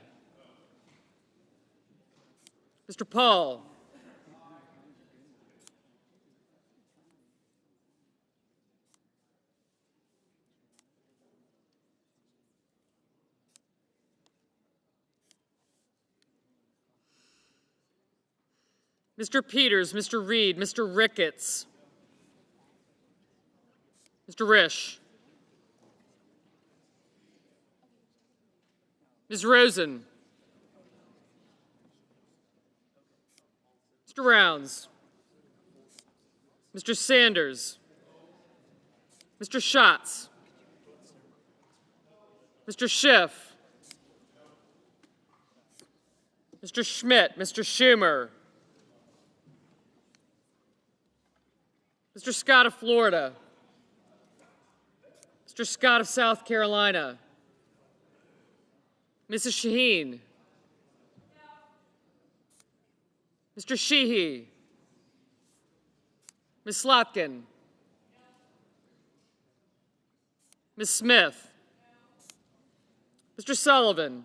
Mr. Paul. Mr. Peters, Mr. Reed, Mr. Ricketts, Mr. Risch, Ms. Rosen, Mr. Rounds, Mr. Sanders, Mr. Schatz, Mr. Schiff, Mr. Schmidt, Mr. Schumer, Mr. Scott of Florida, Mr. Scott of South Carolina, Mrs. Shaheen, Mr. Sheehy, Ms. Slotkin, Ms. Smith, Mr. Sullivan,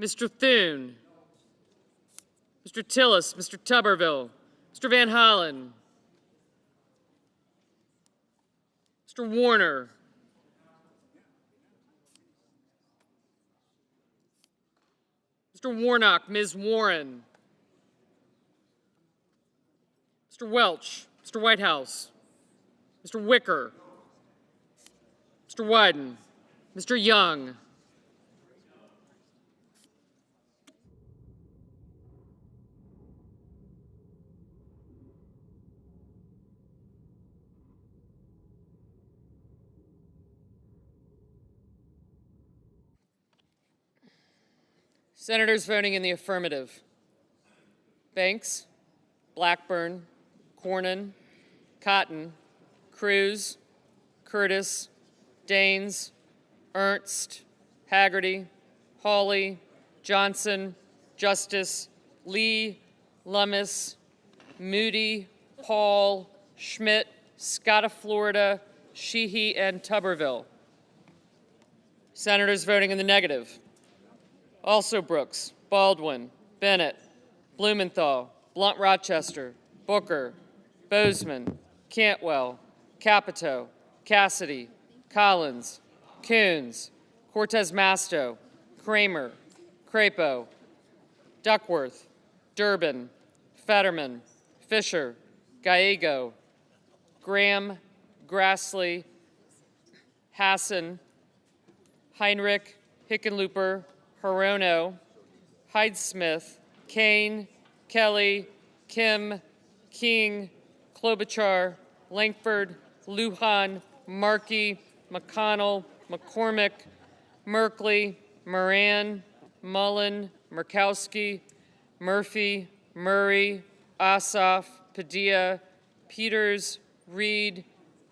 Mr. Thune, Mr. Tillis, Mr. Tuberville, Mr. Van Hollen, Mr. Warner, Mr. Warnock, Ms. Warren, Mr. Welch, Mr. Whitehouse, Mr. Wicker, Mr. Wyden, Mr. Young, Senators voting in the affirmative: Banks, Blackburn, Cornyn, Cotton, Cruz, Curtis, Daines, Ernst, Haggerty, Hawley, Johnson, Justice, Lee, Lummis, Moody, Paul, Schmidt, Scott of Florida, Sheehy, and Tuberville. Senators voting in the negative: Also Brooks, Baldwin, Bennett, Blumenthal, Blunt Rochester, Booker, Bozeman, Cantwell, Capito, Cassidy, Collins, Coons, Cortez Masto, Kramer, Crapo, Duckworth, Durbin, Fetterman, Fisher, Gallego, Graham, Grassley, Hassan, Heinrich, Hickenlooper, Hirono, Hyde-Smith, Kane, Kelly, Kim, King, Klobuchar, Langford, Lujan, Markey, McConnell, McCormick, Merkley, Moran, Mullen, Murkowski, Murphy, Murray, Ossoff, Padilla, Peters, Reed,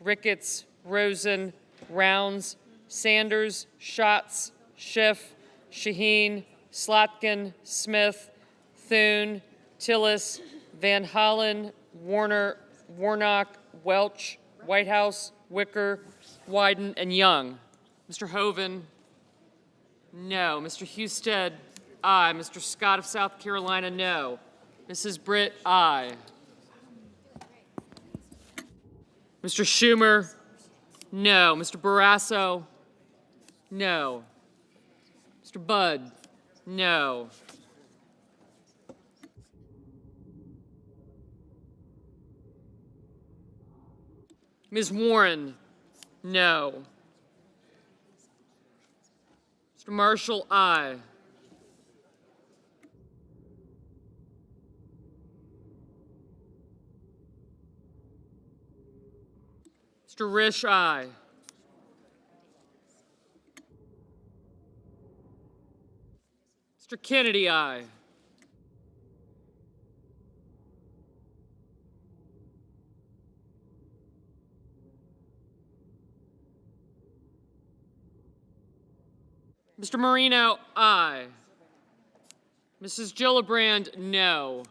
Ricketts, Rosen, Rounds, Sanders, Schatz, Schiff, Shaheen, Slotkin, Smith, Thune, Tillis, Van Hollen, Warner, Warnock, Welch, Whitehouse, Wicker, Wyden, and Young. Mr. Hoeven, no. Mr. Husted, aye. Mr. Scott of South Carolina, no. Mrs. Britt, aye. Mr. Schumer, no. Mr. Barrasso, no. Mr. Budd, no. Ms. Warren, no. Mr. Marshall, aye. Mr. Risch, aye. Mr. Kennedy, aye. Mr. Marino, aye. Mrs. Gillibrand, no.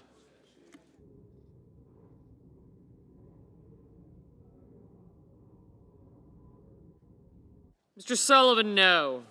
Mr. Sullivan, no.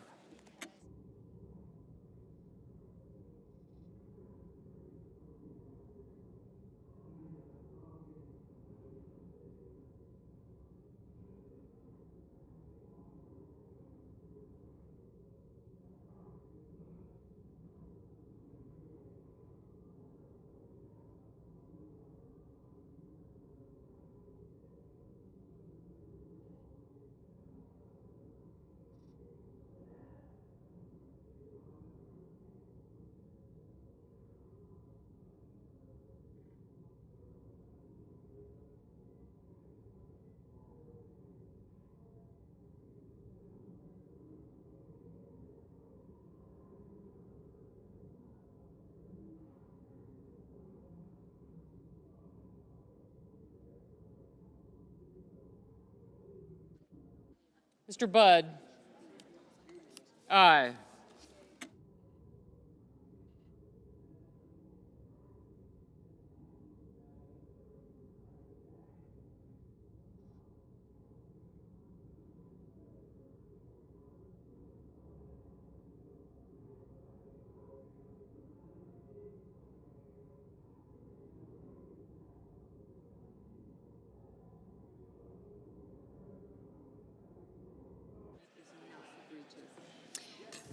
Mr. Budd, aye.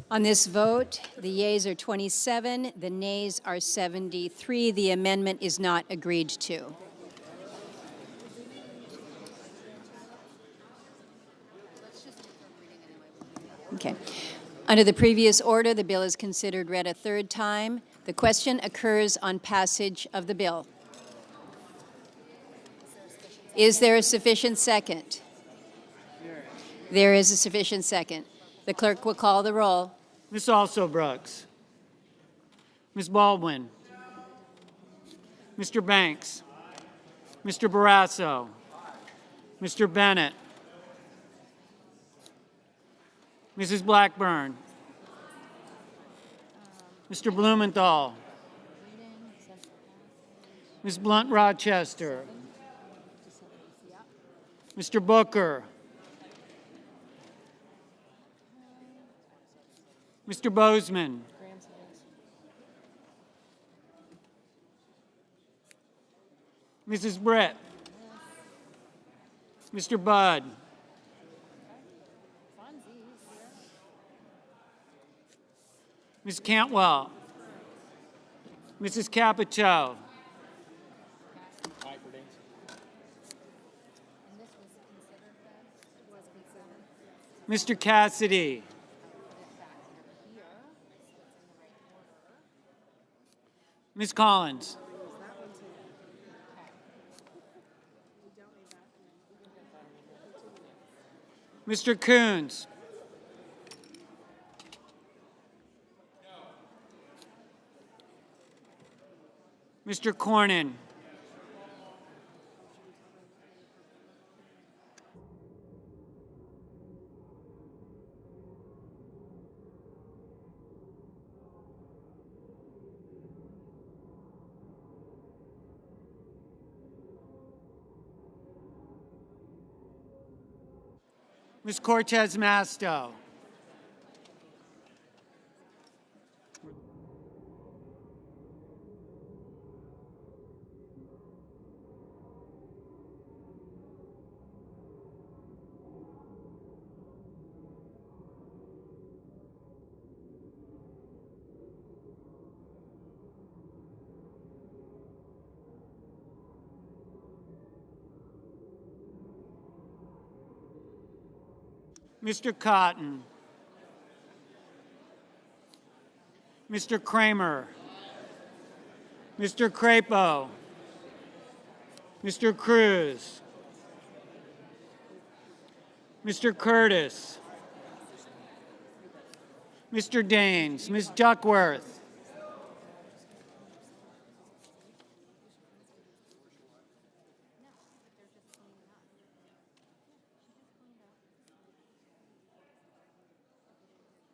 On this vote, the yeas are 27, the nays are 73. The amendment is not agreed to. Okay. Under the previous order, the bill is considered read a third time. The question occurs on passage of the bill. Is there a sufficient second? There is a sufficient second. The clerk will call the roll. Ms. Also Brooks. Ms. Baldwin. Mr. Banks. Mr. Barrasso. Mr. Bennett. Mrs. Blackburn. Mr. Blumenthal. Ms. Blunt Rochester. Mr. Booker. Mr. Bozeman. Mrs. Britt. Mr. Budd. Ms. Cantwell. Mrs. Capito. Mr. Cassidy. Ms. Collins. Mr. Coons. Mr. Cornyn. Ms. Cortez Masto. Mr. Cotton. Mr. Kramer. Mr. Crapo. Mr. Cruz. Mr. Curtis. Mr. Daines. Ms. Duckworth.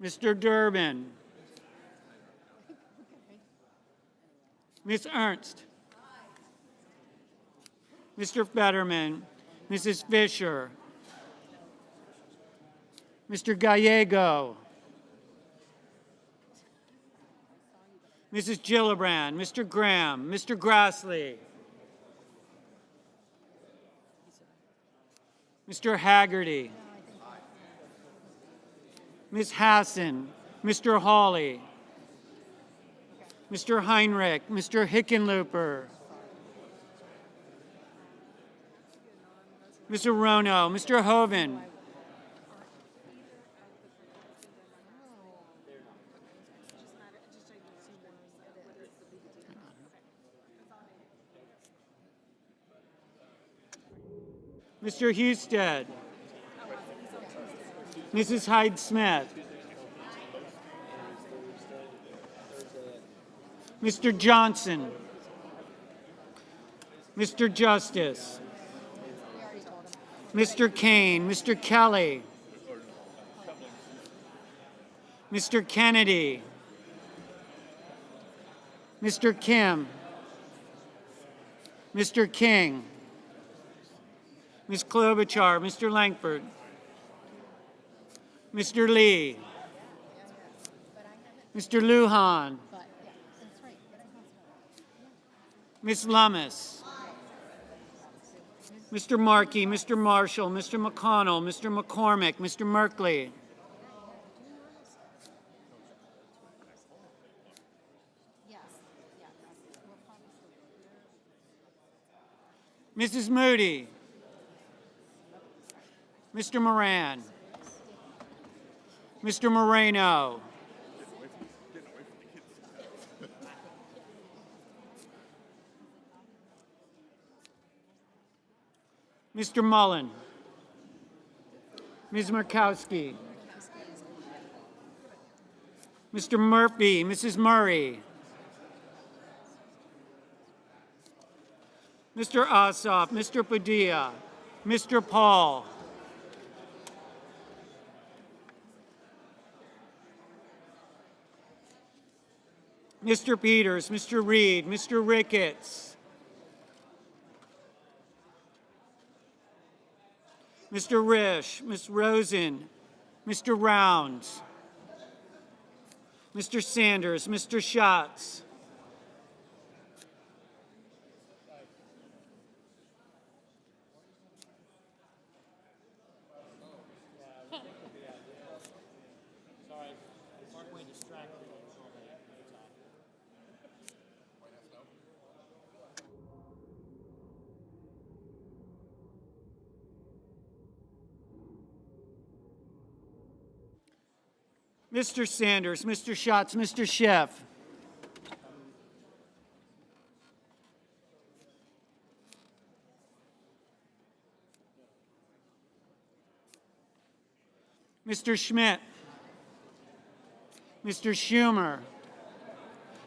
Mr. Durbin, Ms. Ernst, Mr. Fetterman, Mrs. Fisher, Mr. Gallego, Mrs. Gillibrand, Mr. Graham, Mr. Grassley, Mr. Haggerty, Ms. Hassan, Mr. Hawley, Mr. Heinrich, Mr. Hickenlooper, Mr. Rono, Mr. Hoven, Mr. Husted, Mrs. Hyde-Smith, Mr. Johnson, Mr. Justice, Mr. Kane, Mr. Kelly, Mr. Kennedy, Mr. Kim, Mr. King, Ms. Klobuchar, Mr. Langford, Mr. Lee, Mr. Lujan, Ms. Lummis, Mr. Markey, Mr. Marshall, Mr. McConnell, Mr. McCormick, Mr. Merkley, Mrs. Moody, Mr. Moran, Mr. Moreno, Mr. Mullen, Ms. Murkowski, Mr. Murphy, Mrs. Murray, Mr. Ossoff, Mr. Padilla, Mr. Paul, Mr. Peters, Mr. Reed, Mr. Ricketts, Mr. Risch, Ms. Rosen, Mr. Rounds, Mr. Sanders, Mr. Schatz, Mr. Sanders, Mr. Schatz, Mr. Schiff, Mr. Schmidt, Mr. Schumer,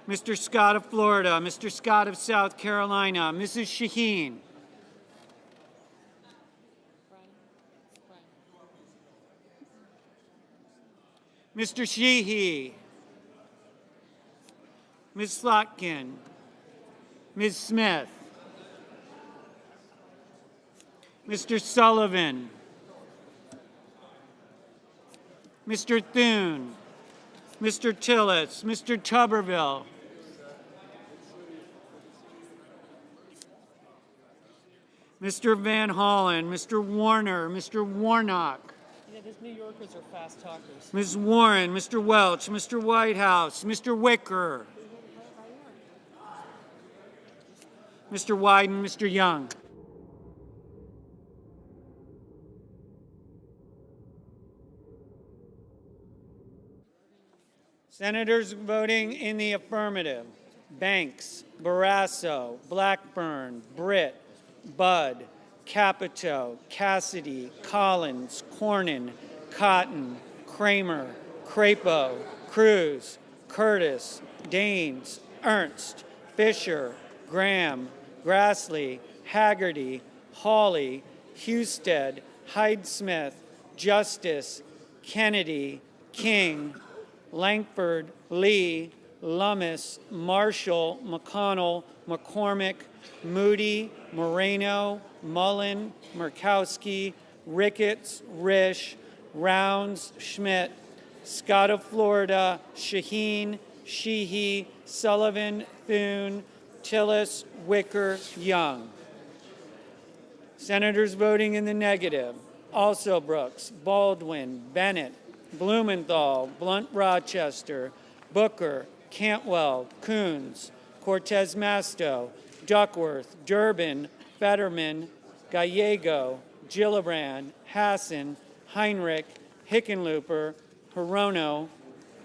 Mr. Scott of Florida, Mr. Scott of South Carolina, Mrs. Shaheen, Mr. Sheehy, Ms. Slotkin, Ms. Smith, Mr. Sullivan, Mr. Thune, Mr. Tillis, Mr. Tuberville, Mr. Van Hollen, Mr. Warner, Mr. Warnock, These New Yorkers are fast talkers. Ms. Warren, Mr. Welch, Mr. Whitehouse, Mr. Wicker, Mr. Wyden, Mr. Young. Senators voting in the affirmative: Banks, Barrasso, Blackburn, Britt, Budd, Capito, Cassidy, Collins, Cornyn, Cotton, Kramer, Crapo, Cruz, Curtis, Daines, Ernst, Fisher, Graham, Grassley, Haggerty, Hawley, Husted, Hyde-Smith, Justice, Kennedy, King, Langford, Lee, Lummis, Marshall, McConnell, McCormick, Moody, Moreno, Mullen, Murkowski, Ricketts, Risch, Rounds, Schmidt, Scott of Florida, Shaheen, Sheehy, Sullivan, Thune, Tillis, Wicker, Young. Senators voting in the negative: also Brooks, Baldwin, Bennett, Blumenthal, Blunt Rochester, Booker, Cantwell, Coons, Cortez Masto, Duckworth, Durbin, Fetterman, Gallego, Gillibrand, Hassan, Heinrich, Hickenlooper, Hirono,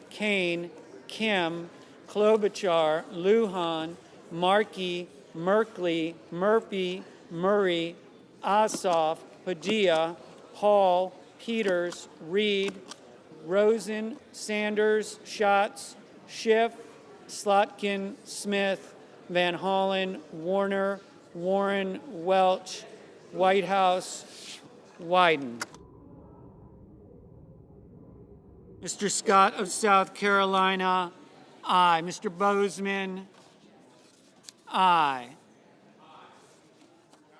Kane, Kim, Klobuchar, Lujan, Markey, Merkley, Murphy, Murray, Ossoff, Padilla, Hall, Peters, Reed, Rosen, Sanders, Schatz, Schiff, Slotkin, Smith, Van Hollen, Warner, Warren, Welch, Whitehouse, Wyden. Mr. Scott of South Carolina, aye. Mr. Bozeman, aye.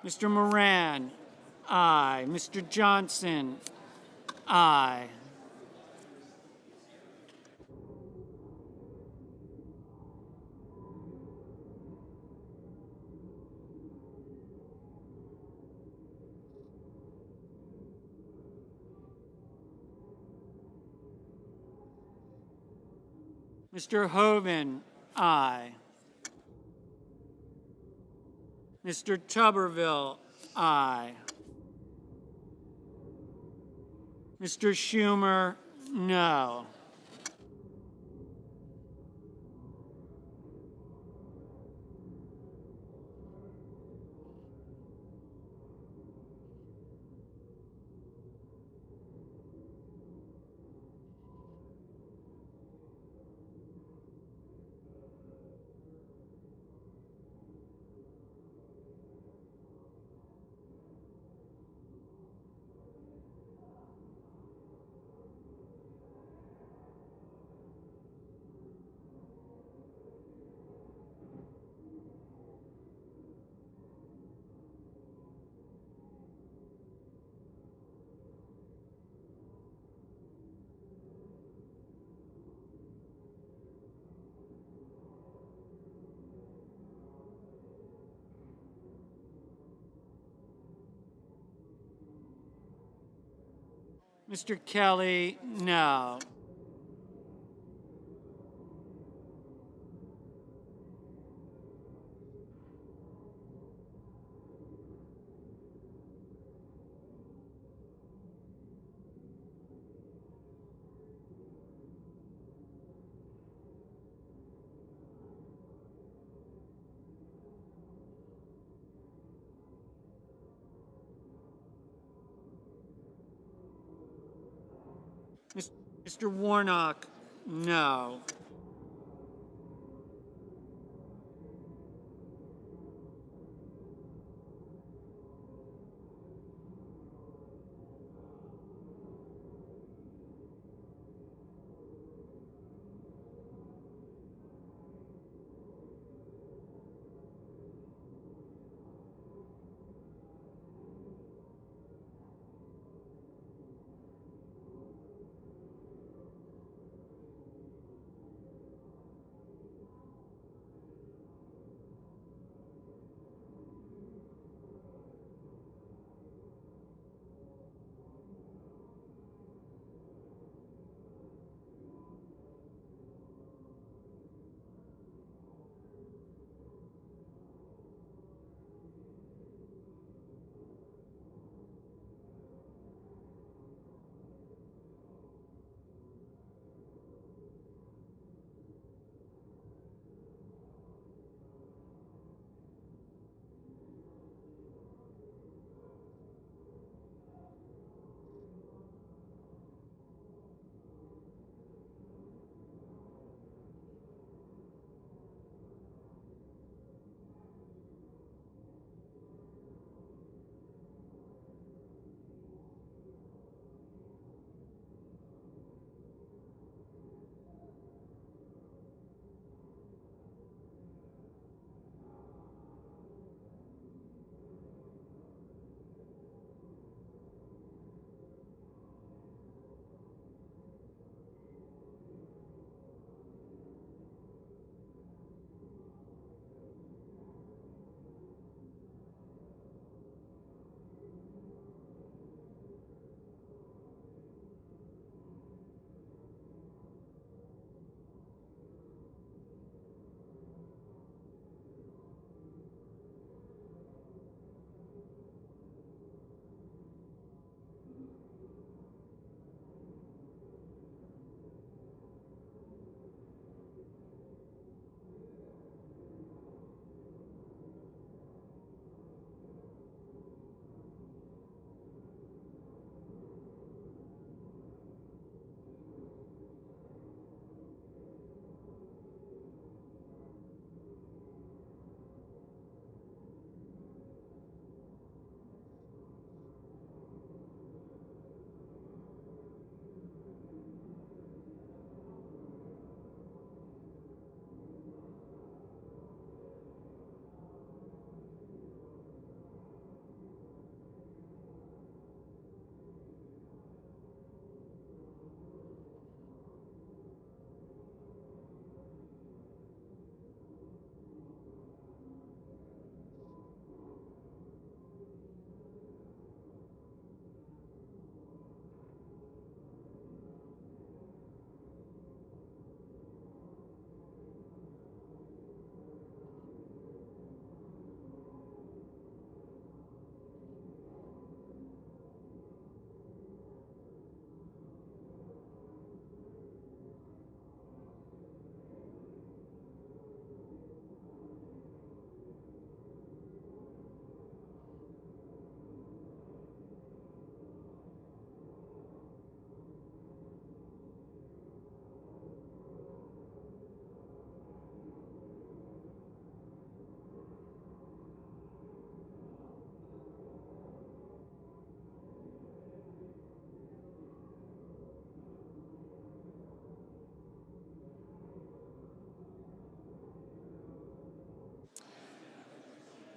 Mr. Moran, aye. Mr. Johnson, aye. Mr. Hoven, aye. Mr. Tuberville, aye. Mr. Schumer, no. Mr. Kelly, no. Mr. Warnock, no.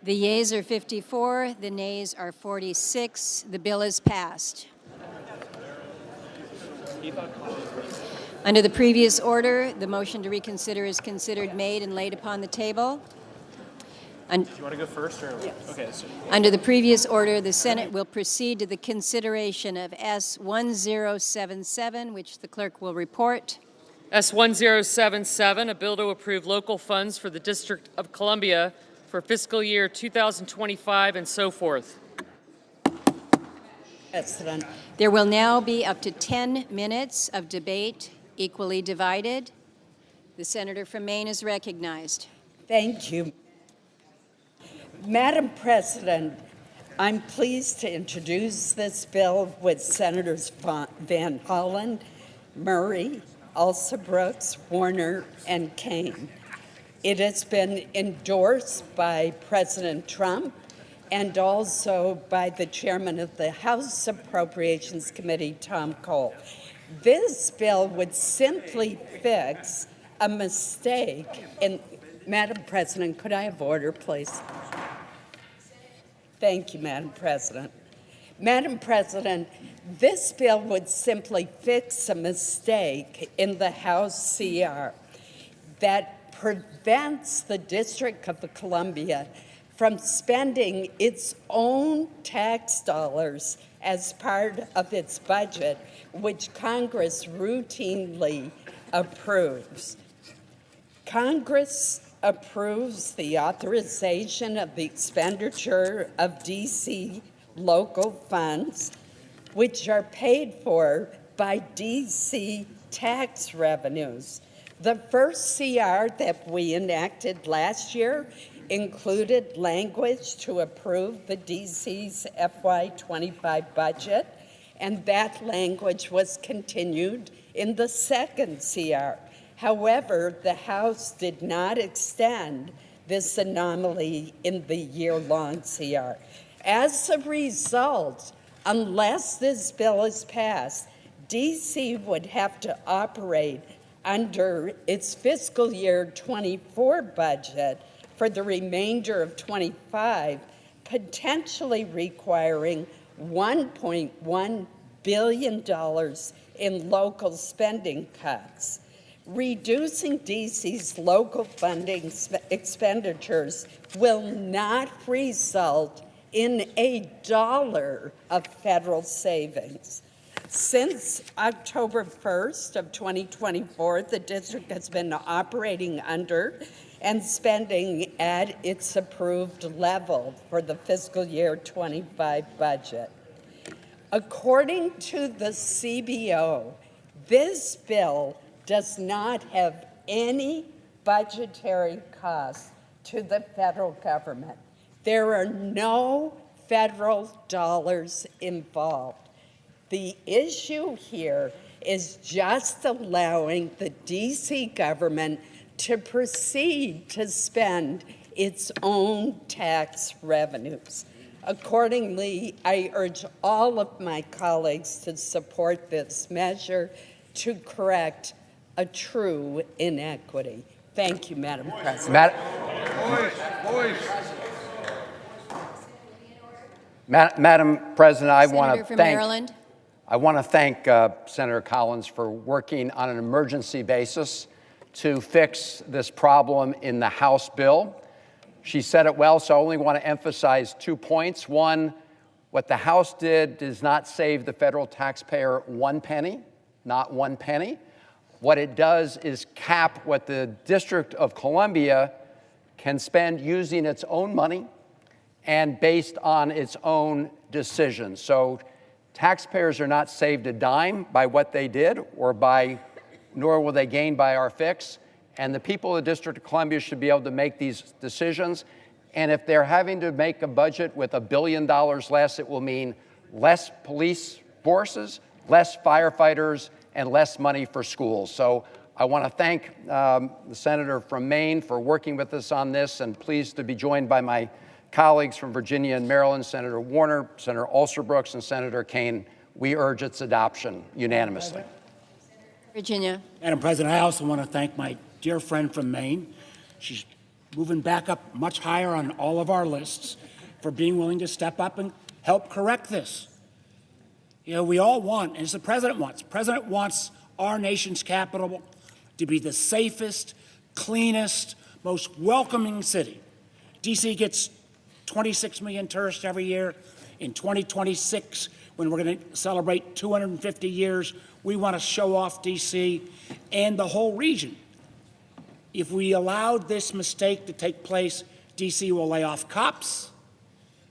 The yeas are 54, the nays are 46. The bill is passed. Under the previous order, the motion to reconsider is considered made and laid upon the table. Do you want to go first? Or? Yes. Okay. So. Under the previous order, the Senate will proceed to the consideration of S-1077, which the clerk will report. S-1077, a bill to approve local funds for the District of Columbia for fiscal year 2025 and so forth. President. There will now be up to 10 minutes of debate, equally divided. The senator from Maine is recognized. Thank you. Madam President, I'm pleased to introduce this bill with Senators Van Hollen, Murray, Alsobrooks, Warner, and Kaine. It has been endorsed by President Trump and also by the chairman of the House Appropriations Committee, Tom Cole. This bill would simply fix a mistake in... Madam President, could I have order, please? Thank you, Madam President. Madam President, this bill would simply fix a mistake in the House CR that prevents the District of Columbia from spending its own tax dollars as part of its budget, which Congress routinely approves. Congress approves the authorization of the expenditure of D.C. local funds, which are paid for by D.C. tax revenues. The first CR that we enacted last year included language to approve the D.C.'s FY25 budget, and that language was continued in the second CR. However, the House did not extend this anomaly in the year-long CR. As a result, unless this bill is passed, D.C. would have to operate under its fiscal year 24 budget for the remainder of 25, potentially requiring $1.1 billion in local spending cuts. Reducing D.C.'s local funding expenditures will not result in a dollar of federal savings. Since October 1st of 2024, the district has been operating under and spending at its approved level for the fiscal year 25 budget. According to the CBO, this bill does not have any budgetary costs to the federal government. There are no federal dollars involved. The issue here is just allowing the D.C. government to proceed to spend its own tax revenues. Accordingly, I urge all of my colleagues to support this measure to correct a true inequity. Thank you, Madam President. Madam President, I want to Maryland. thank Senator Collins for working on an emergency basis to fix this problem in the House bill. She said it well, so I only want to emphasize 2 points. One, what the House did does not save the federal taxpayer one penny, not one penny. What it does is cap what the District of Columbia can spend using its own money and based on its own decisions. So taxpayers are not saved a dime by what they did, nor will they gain by our fix. And the people of the District of Columbia should be able to make these decisions. And if they're having to make a budget with $1 billion less, it will mean less police forces, less firefighters, and less money for schools. So I want to thank the senator from Maine for working with us on this, and pleased to be joined by my colleagues from Virginia and Maryland, Senator Warner, Senator Alsobrooks, and Senator Kaine. We urge its adoption unanimously. Virginia. Madam President, I also want to thank my dear friend from Maine. She's moving back up much higher on all of our lists, for being willing to step up and help correct this. You know, we all want, as the president wants our nation's capital to be the safest, cleanest, most welcoming city. D.C. gets 26 million tourists every year. In 2026, when we're going to celebrate 250 years, we want to show off D.C. and the whole region. If we allowed this mistake to take place, D.C. will lay off cops,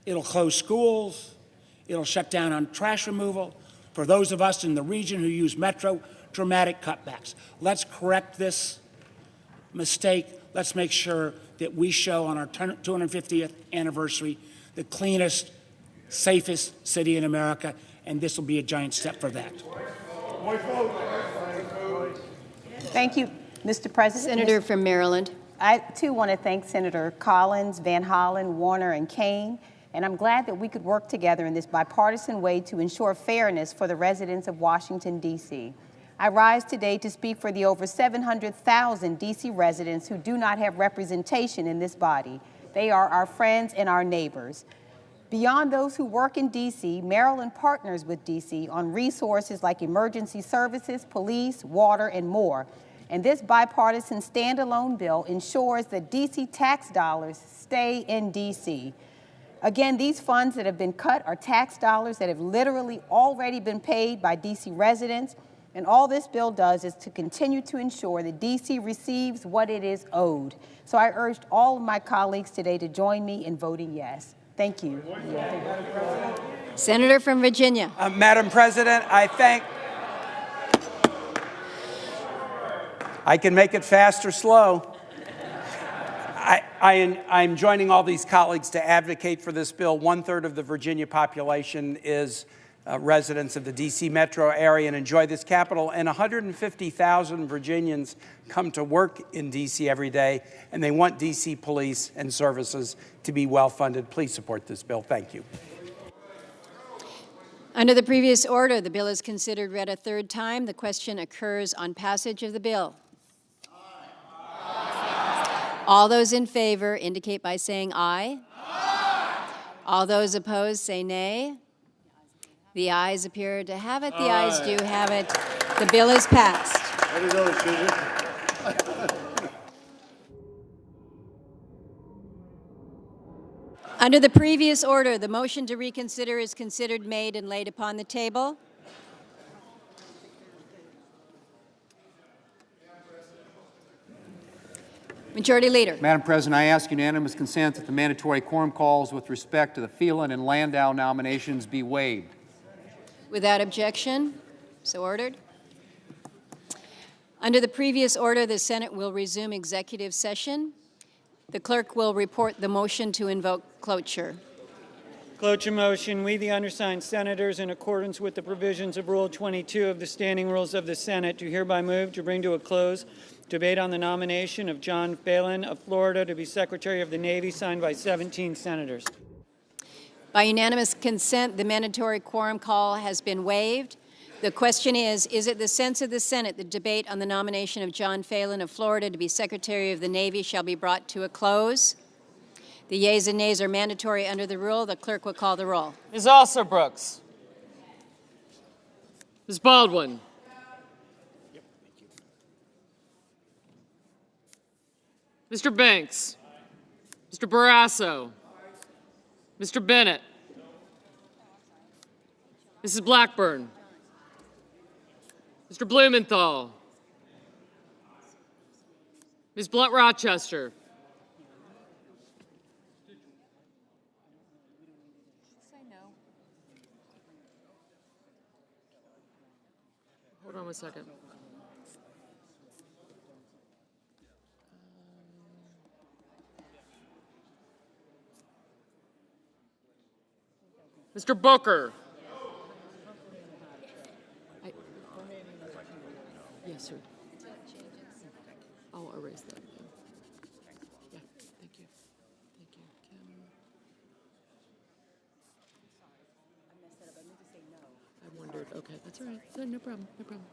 it'll close schools, it'll shut down on trash removal. For those of us in the region who use Metro, dramatic cutbacks. Let's correct this mistake. Let's make sure that we show on our 250th anniversary the cleanest, safest city in America, and this will be a giant step for that. Thank you, Mr. President. Senator from Maryland. I, too, want to thank Senator Collins, Van Hollen, Warner, and Kaine, and I'm glad that we could work together in this bipartisan way to ensure fairness for the residents of Washington, D.C. I rise today to speak for the over 700,000 D.C. residents who do not have representation in this body. They are our friends and our neighbors. Beyond those who work in D.C., Maryland partners with D.C. on resources like emergency services, police, water, and more. And this bipartisan standalone bill ensures that D.C. tax dollars stay in D.C. Again, these funds that have been cut are tax dollars that have literally already been paid by D.C. residents. And all this bill does is to continue to ensure that D.C. receives what it is owed. So I urged all of my colleagues today to join me in voting yes. Thank you. Senator from Virginia. Madam President, I can make it fast or slow. I'm joining all these colleagues to advocate for this bill. 1/3 of the Virginia population is residents of the D.C. metro area and enjoy this capital, and 150,000 Virginians come to work in D.C. every day, and they want D.C. police and services to be well-funded. Please support this bill. Thank you. Under the previous order, the bill is considered read a third time. The question occurs on passage of the bill. All those in favor indicate by saying aye. Aye. All those opposed say nay. The ayes appear to have it. The ayes do have it. The bill is passed. Under the previous order, the motion to reconsider is considered made and laid upon the table. Majority Leader. Madam President, I ask unanimous consent that the mandatory quorum calls with respect to the Phelan and Landau nominations be waived. Without objection, so ordered. Under the previous order, the Senate will resume executive session. The clerk will report the motion to invoke cloture. Cloture motion. We, the undersigned senators, in accordance with the provisions of Rule 22 of the Standing Rules of the Senate, do hereby move to bring to a close debate on the nomination of John Phelan of Florida to be Secretary of the Navy, signed by 17 senators. By unanimous consent, the mandatory quorum call has been waived. The question is it the sense of the Senate that debate on the nomination of John Phelan of Florida to be Secretary of the Navy shall be brought to a close? The yeas and nays are mandatory under the rule. The clerk will call the roll. Ms. Alsobrooks. Ms. Baldwin. Mr. Banks. Mr. Barrasso. Mr. Bennett. Mrs. Blackburn. Mr. Blumenthal. Ms. Blunt Rochester. Hold on one second. Mr. Booker. Yes, sir. I'll erase that. Yeah, thank you. Thank you, Kim. I wondered. Okay, that's all right. No problem. No problem.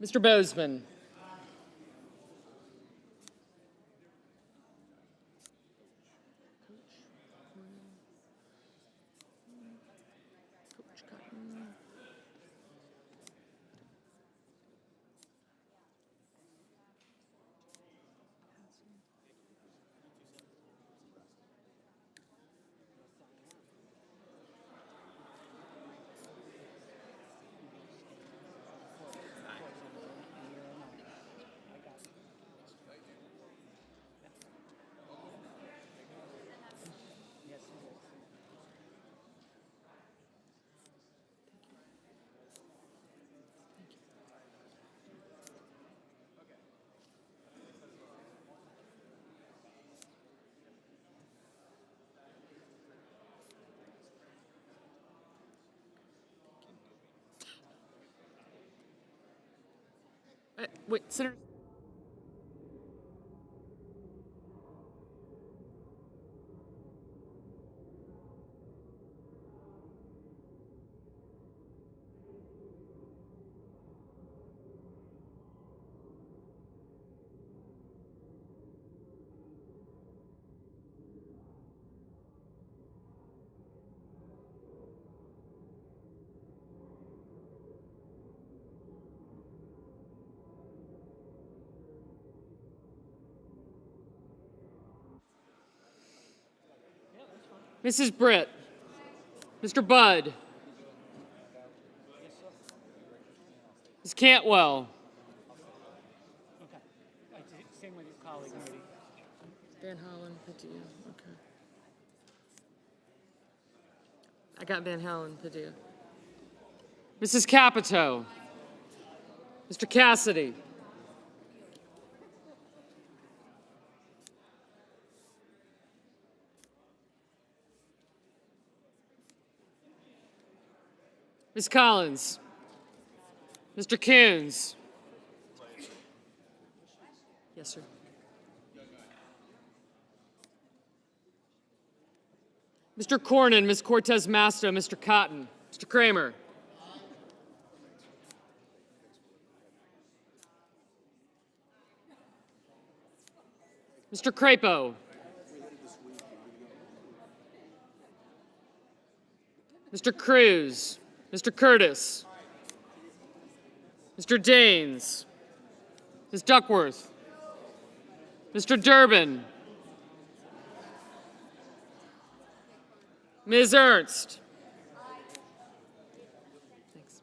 Mr. Bozeman. Wait, Senator. Mrs. Britt. Mr. Budd. Ms. Cantwell. Same with your colleague, Moody. Van Hollen, Padilla. Okay. I got Van Hollen, Padilla. Mrs. Capito. Mr. Cassidy. Ms. Collins. Mr. Coons. Yes, sir. Mr. Cornyn, Ms. Cortez Masto, Mr. Cotton, Mr. Kramer. Mr. Crapo. Mr. Cruz. Mr. Curtis. Mr. Daines. Ms. Duckworth. Mr. Durbin. Ms. Ernst. Thanks.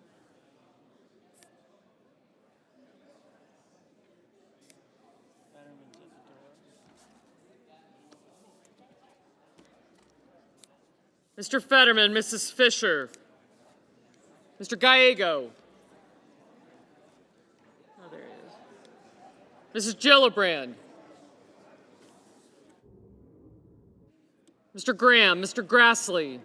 Mr. Fetterman, Mrs. Fisher. Mr. Gallego. Oh, there he is. Mrs. Gillibrand. Mr. Graham, Mr. Grassley.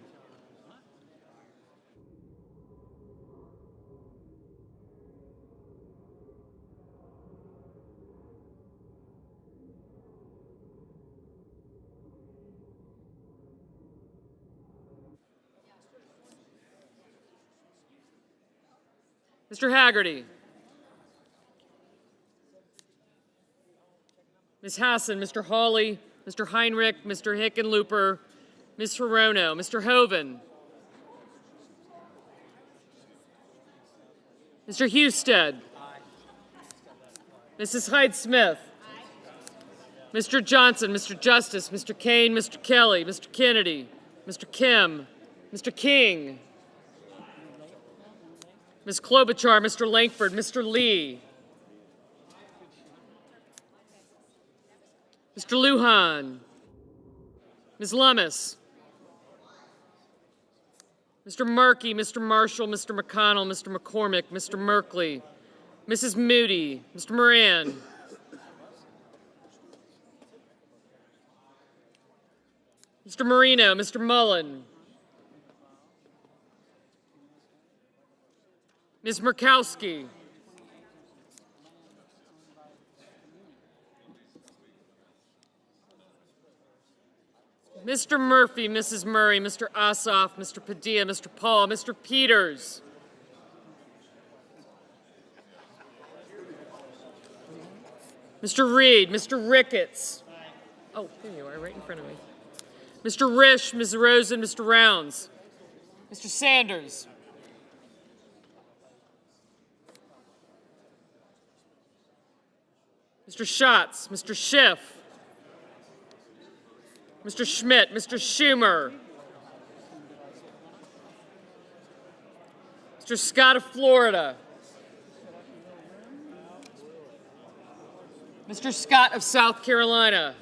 Mr. Haggerty. Ms. Hassan, Mr. Hawley, Mr. Heinrich, Mr. Hickenlooper, Ms. Hirono, Mr. Hoven, Mr. Husted, Mrs. Hyde-Smith, Mr. Johnson, Mr. Justice, Mr. Kane, Mr. Kelly, Mr. Kennedy, Mr. Kim, Mr. King, Ms. Klobuchar, Mr. Langford, Mr. Lee, Mr. Lujan, Ms. Lummis, Mr. Markey, Mr. Marshall, Mr. McConnell, Mr. McCormick, Mr. Merkley, Mrs. Moody, Mr. Moran, Mr. Marino, Mr. Mullen, Ms. Murkowski, Mr. Murphy, Mrs. Murray, Mr. Ossoff, Mr. Padilla, Mr. Paul, Mr. Peters, Mr. Reed, Mr. Ricketts. Oh, there you are, right in front of me. Mr. Risch, Ms. Rosen, Mr. Rounds. Mr. Sanders. Mr. Schatz, Mr. Schiff. Mr. Schmidt, Mr. Schumer. Mr. Scott of Florida. Mr. Scott of South Carolina.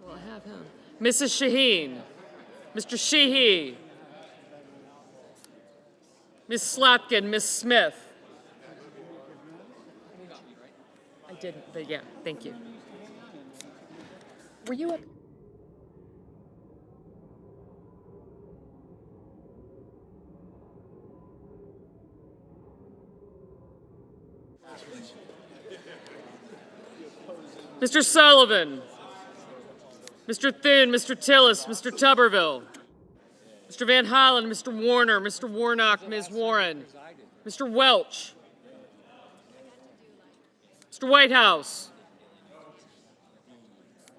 Well, I have him. Mrs. Shaheen. Mr. Sheehy. Ms. Slotkin, Ms. Smith. I didn't, but yeah, thank you. Were you up? Mr. Sullivan, Mr. Thune, Mr. Tillis, Mr. Tuberville, Mr. Van Hollen, Mr. Warner, Mr. Warnock, Ms. Warren, Mr. Welch, Mr. Whitehouse,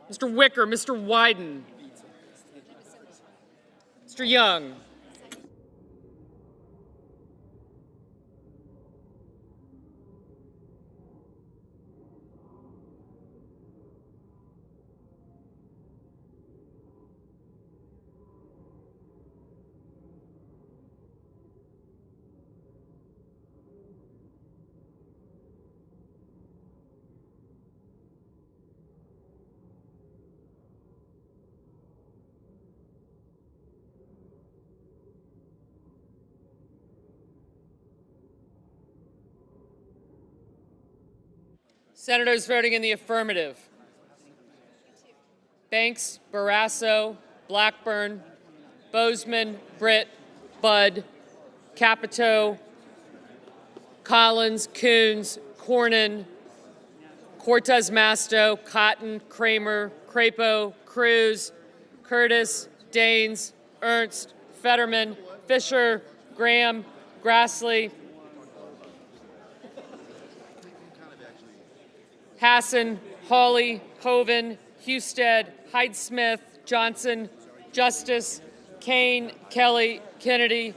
Mr. Wicker, Mr. Wyden, Mr. Young. Senators voting in the affirmative: Banks, Barrasso, Blackburn, Bozeman, Britt, Budd, Capito, Collins, Coons, Cornyn, Cortez Masto, Cotton, Kramer, Crapo, Cruz, Curtis, Daines, Ernst, Fetterman, Fisher, Graham, Grassley, Hassan, Hawley, Hoeven, Husted, Hyde-Smith, Johnson, Justice, Kane, Kelly, Kennedy,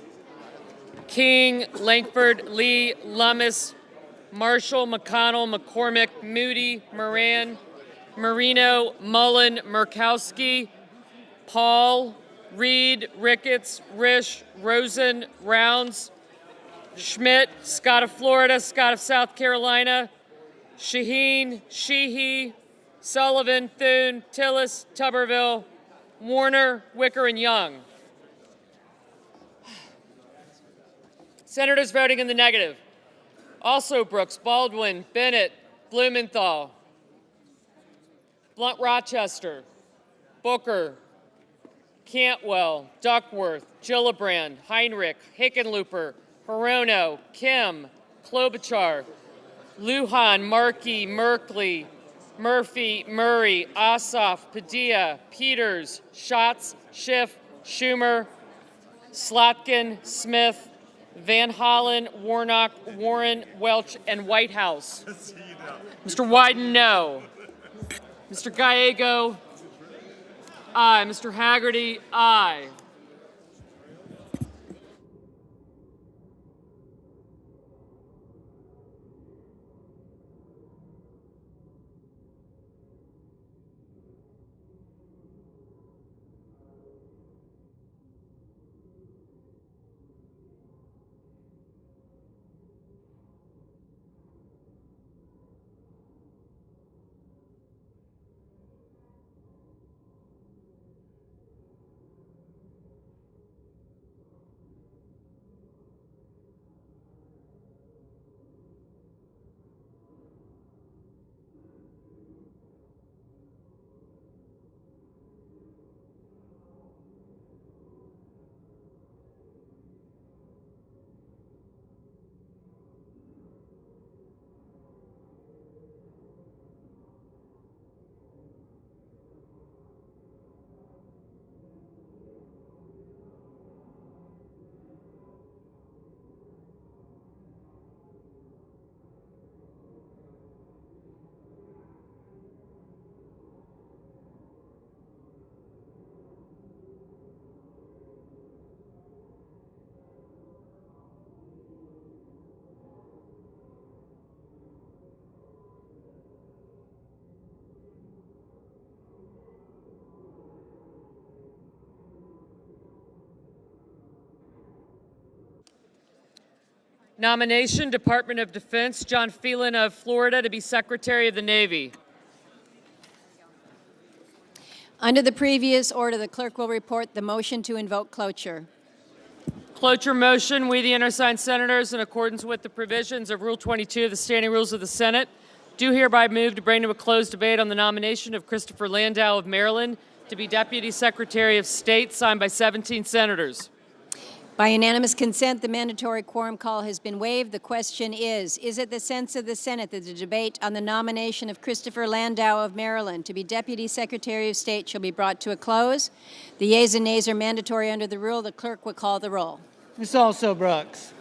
King, Lankford, Lee, Lummis, Marshall, McConnell, McCormick, Moody, Moran, Marino, Mullen, Murkowski, Paul, Reed, Ricketts, Risch, Rosen, Rounds, Schmidt, Scott of Florida, Scott of South Carolina, Shaheen, Sheehy, Sullivan, Thune, Tillis, Tuberville, Warner, Wicker, and Young. Senators voting in the negative: also Brooks, Baldwin, Bennett, Blumenthal, Blunt Rochester, Booker, Cantwell, Duckworth, Gillibrand, Heinrich, Hickenlooper, Hirono, Kim, Klobuchar, Lujan, Markey, Merkley, Murphy, Murray, Ossoff, Padilla, Peters, Schatz, Schiff, Schumer, Slotkin, Smith, Van Hollen, Warnock, Warren, Welch, and Whitehouse. Mr. Wyden, no. Mr. Gallego, aye. Mr. Haggerty, aye. Nomination, Department of Defense, John Phelan of Florida to be Secretary of the Navy. Under the previous order, the clerk will report the motion to invoke cloture. Cloture motion, we the undersigned senators, in accordance with the provisions of Rule 22 of the Standing Rules of the Senate, do hereby move to bring to a closed debate on the nomination of Christopher Landau of Maryland to be Deputy Secretary of State, signed by 17 senators. By unanimous consent, the mandatory quorum call has been waived. The question is it the sense of the Senate that the debate on the nomination of Christopher Landau of Maryland to be Deputy Secretary of State shall be brought to a close? The yeas and nays are mandatory under the rule. The clerk will call the roll. Ms. Also Brooks.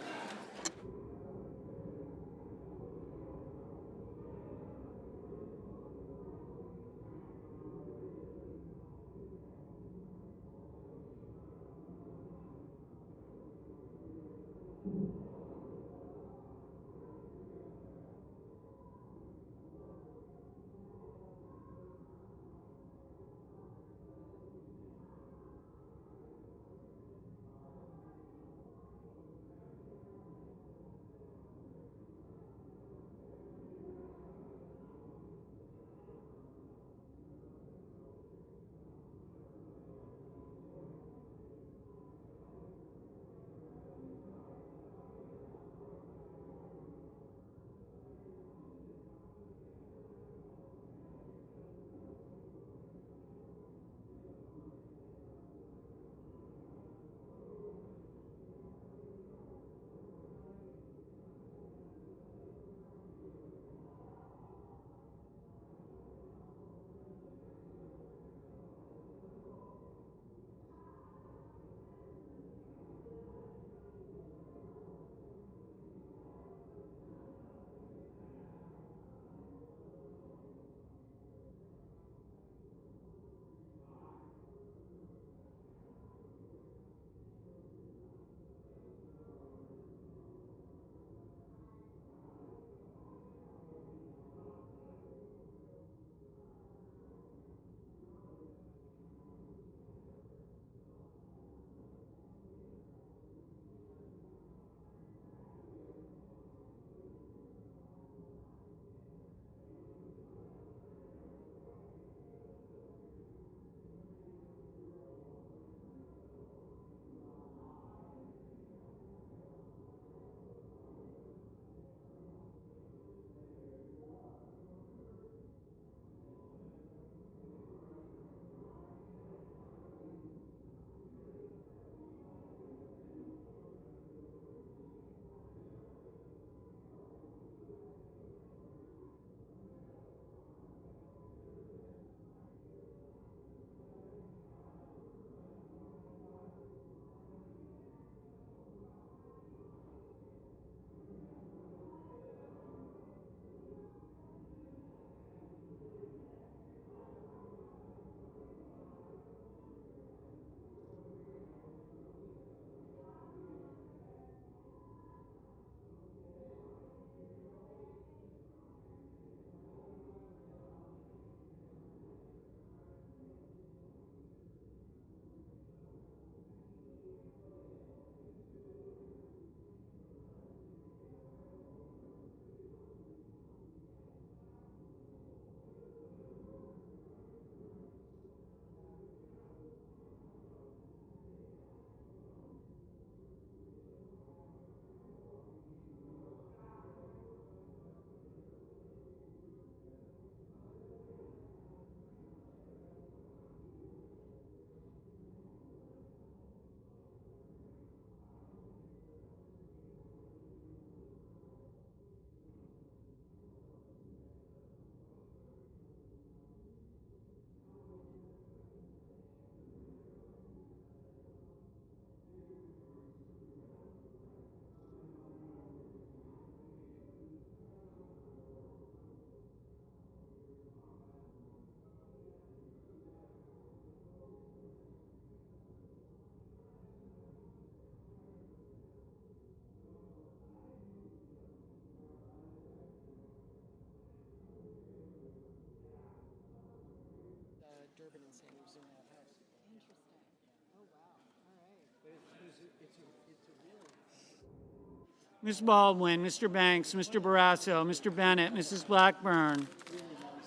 Ms. Baldwin, Mr. Banks, Mr. Barrasso, Mr. Bennett, Mrs. Blackburn,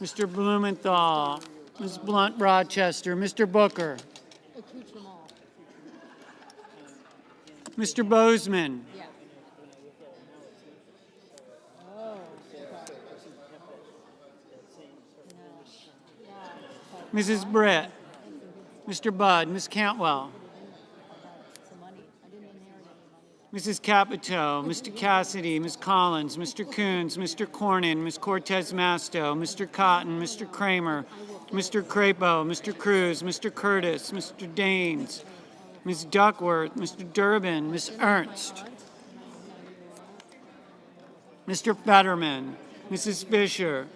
Mr. Blumenthal, Ms. Blunt Rochester, Mr. Booker, Mr. Bozeman, Mrs. Britt, Mr. Budd, Ms. Cantwell, Mrs. Capito, Mr. Cassidy, Ms. Collins, Mr. Coons, Mr. Cornyn, Ms. Cortez Masto, Mr. Cotton, Mr. Kramer, Mr. Crapo, Mr. Cruz, Mr. Curtis, Mr. Daines, Ms. Duckworth, Mr. Durbin, Ms. Ernst, Mr. Fetterman, Mrs. Fisher,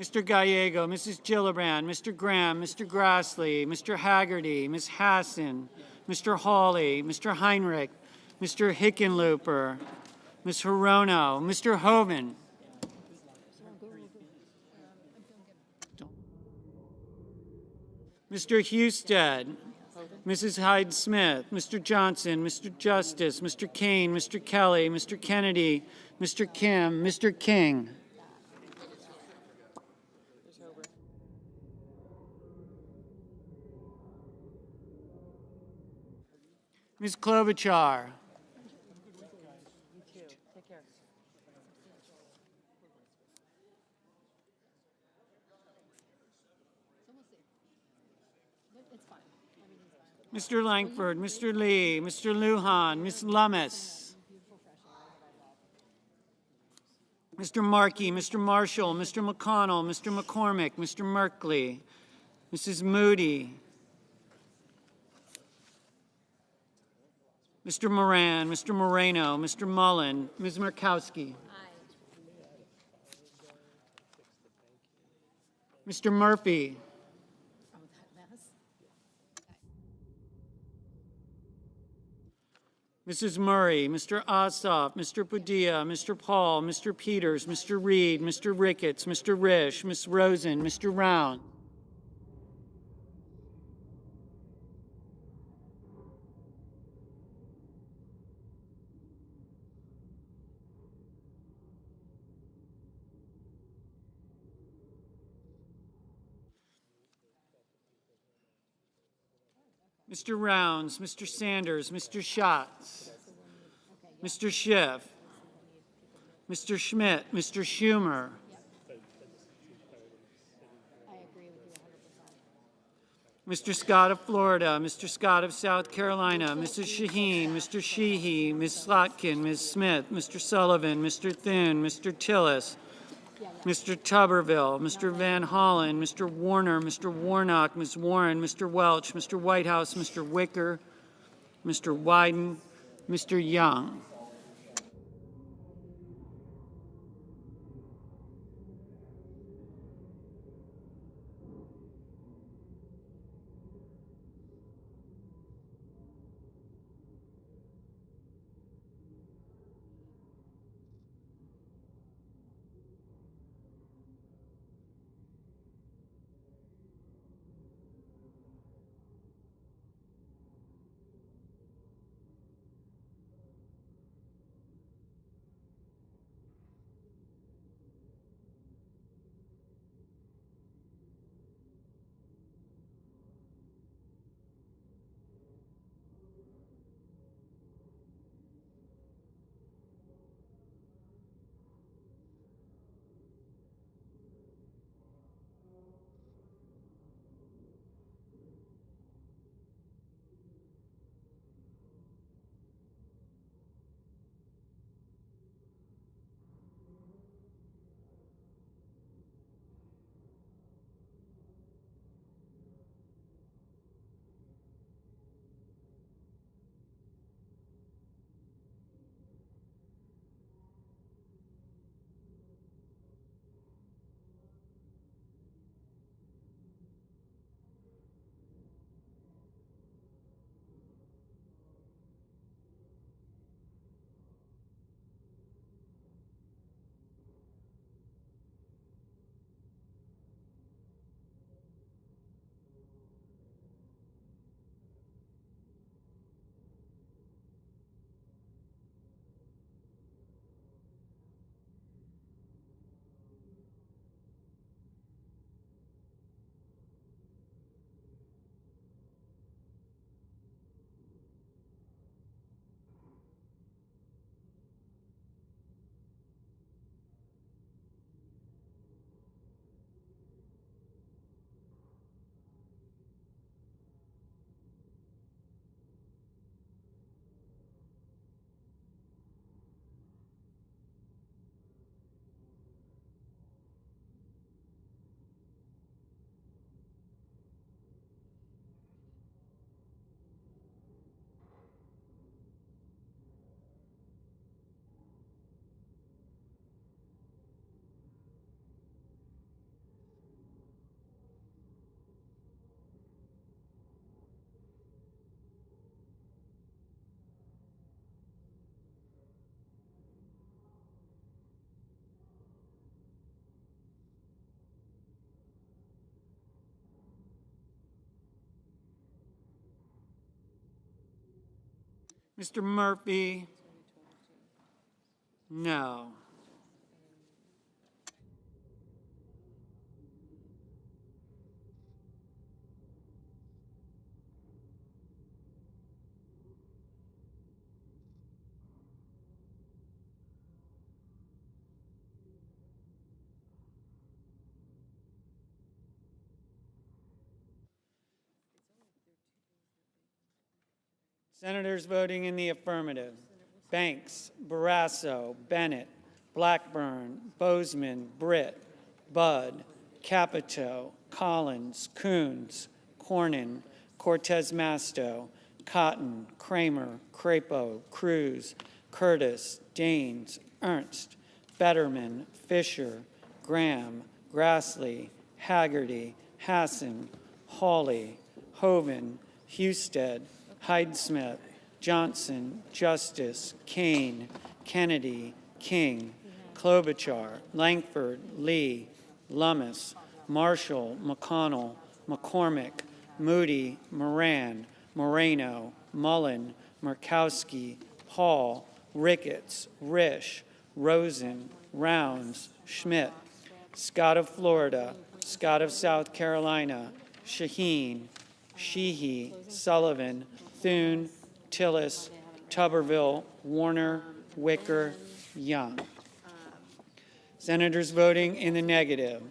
Mr. Gallego, Mrs. Gillibrand, Mr. Graham, Mr. Grassley, Mr. Haggerty, Ms. Hassan, Mr. Hawley, Mr. Heinrich, Mr. Hickenlooper, Ms. Hirono, Mr. Hoven, Mr. Husted, Mrs. Hyde-Smith, Mr. Johnson, Mr. Justice, Mr. Kane, Mr. Kelly, Mr. Kennedy, Mr. Kim, Mr. King. Ms. Klobuchar. Mr. Langford, Mr. Lee, Mr. Lujan, Ms. Lummis, Mr. Markey, Mr. Marshall, Mr. McConnell, Mr. McCormick, Mr. Merkley, Mrs. Moody, Mr. Moran, Mr. Moreno, Mr. Mullen, Ms. Murkowski. Mr. Murphy. Mrs. Murray, Mr. Ossoff, Mr. Padilla, Mr. Paul, Mr. Peters, Mr. Reed, Mr. Ricketts, Mr. Risch, Ms. Rosen, Mr. Round. Mr. Rounds, Mr. Sanders, Mr. Schatz, Mr. Schiff, Mr. Schmidt, Mr. Schumer, Mr. Scott of Florida, Mr. Scott of South Carolina, Mrs. Shaheen, Mr. Sheehy, Ms. Slotkin, Ms. Smith, Mr. Sullivan, Mr. Thune, Mr. Tillis, Mr. Tuberville, Mr. Van Hollen, Mr. Warner, Mr. Warnock, Ms. Warren, Mr. Welch, Mr. Whitehouse, Mr. Wicker, Mr. Wyden, Mr. Young. Mr. Murphy? No. Senators voting in the affirmative: Banks, Barrasso, Bennett, Blackburn, Bozeman, Britt, Budd, Capito, Collins, Coons, Cornyn, Cortez Masto, Cotton, Kramer, Crapo, Cruz, Curtis, Daines, Ernst, Fetterman, Fisher, Graham, Grassley, Haggerty, Hassan, Hawley, Hoeven, Husted, Hyde-Smith, Johnson, Justice, Kane, Kennedy, King, Klobuchar, Langford, Lee, Lummis, Marshall, McConnell, McCormick, Moody, Moran, Moreno, Mullen, Murkowski, Paul, Ricketts, Risch, Rosen, Rounds, Schmidt, Scott of Florida, Scott of South Carolina, Shaheen, Sheehy, Sullivan, Thune, Tillis, Tuberville, Warner, Wicker, Young. Senators voting in the negative: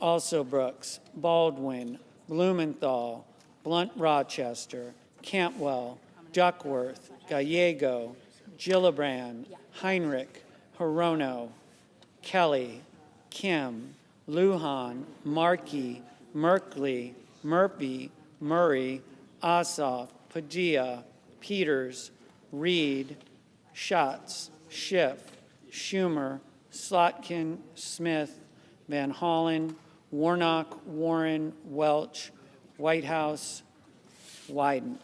also Brooks, Baldwin, Blumenthal, Blunt Rochester, Cantwell, Duckworth, Gallego, Gillibrand, Heinrich, Hirono, Kelly, Kim, Lujan, Markey, Merkley, Murphy, Murray, Ossoff, Padilla, Peters, Reed, Schatz, Schiff, Schumer, Slotkin, Smith, Van Hollen, Warnock, Warren, Welch, Whitehouse, Wyden.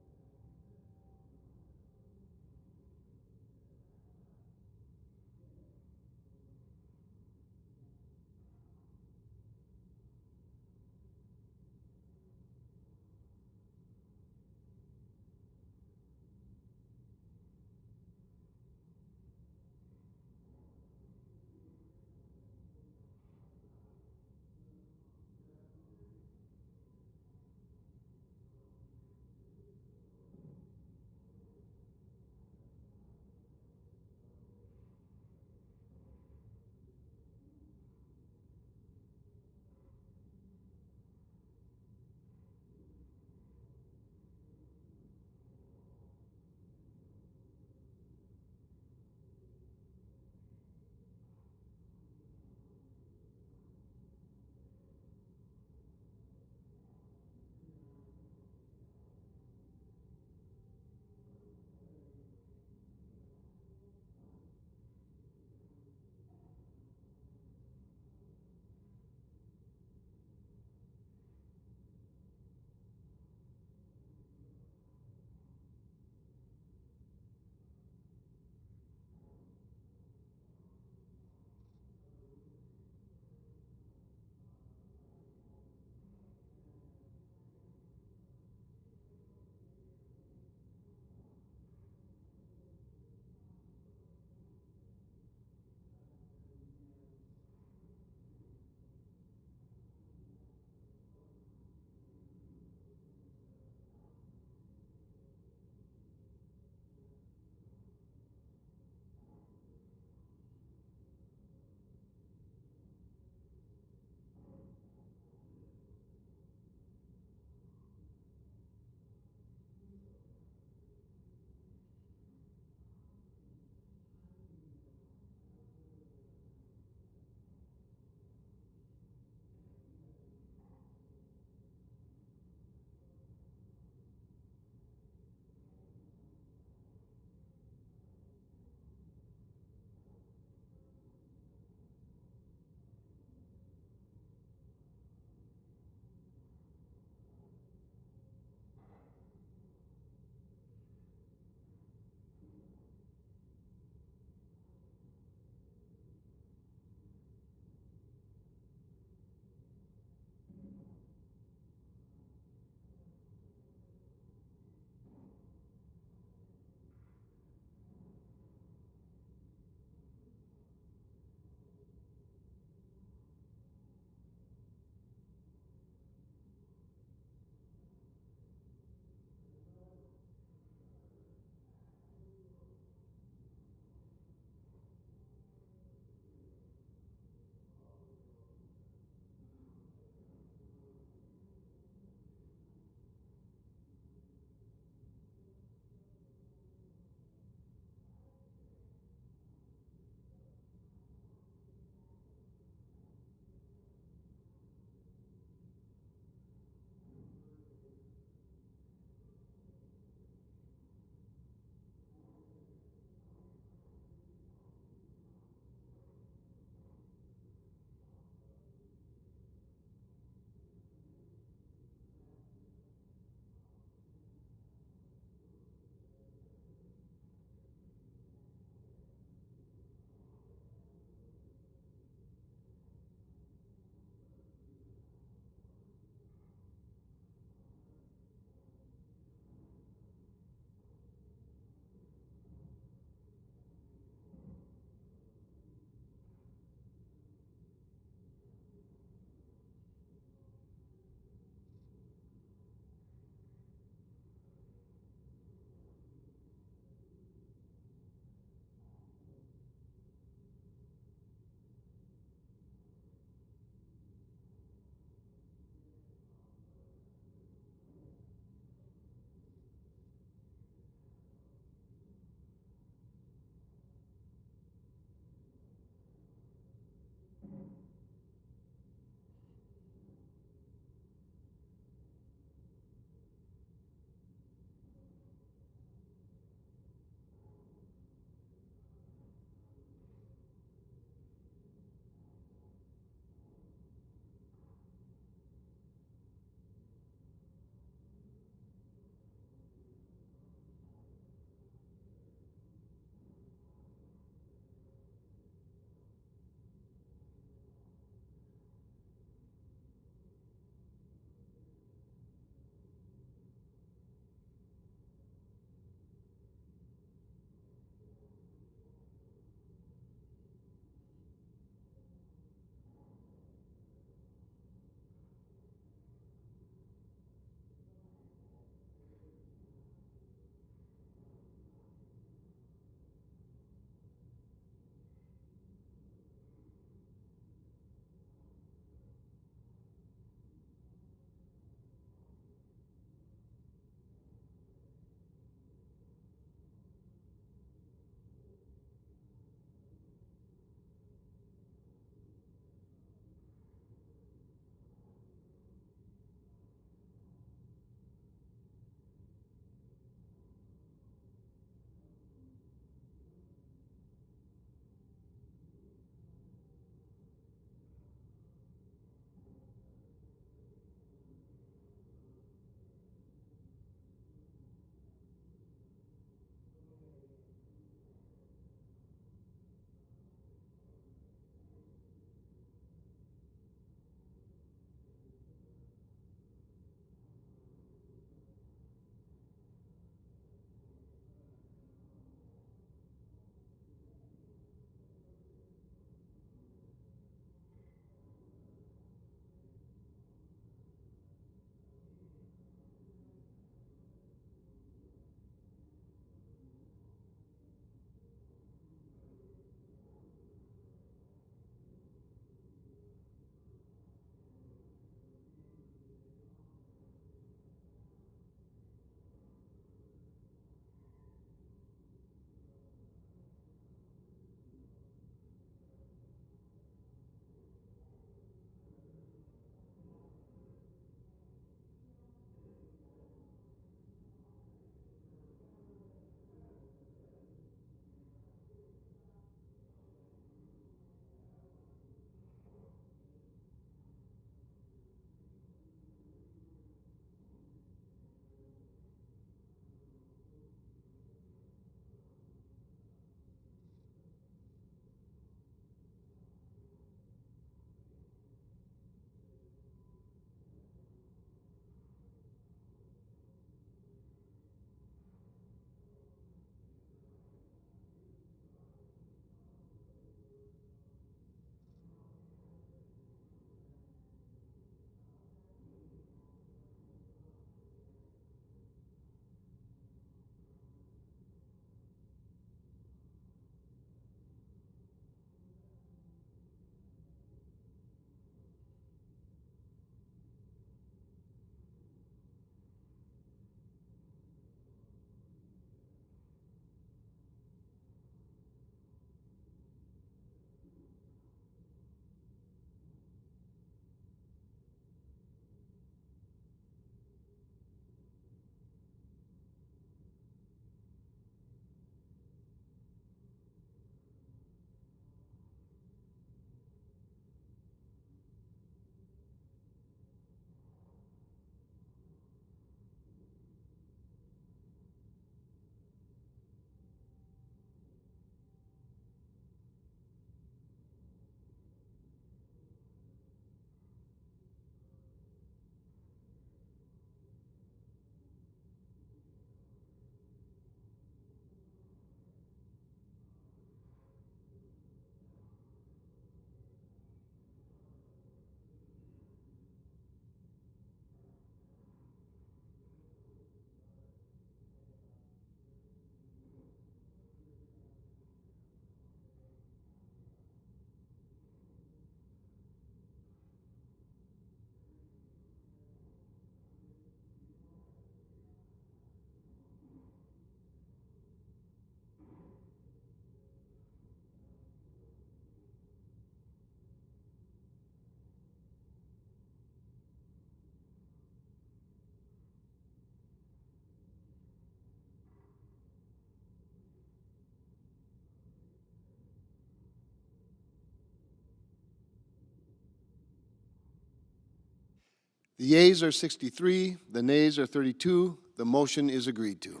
The yeas are 63, the nays are 32. The motion is agreed to.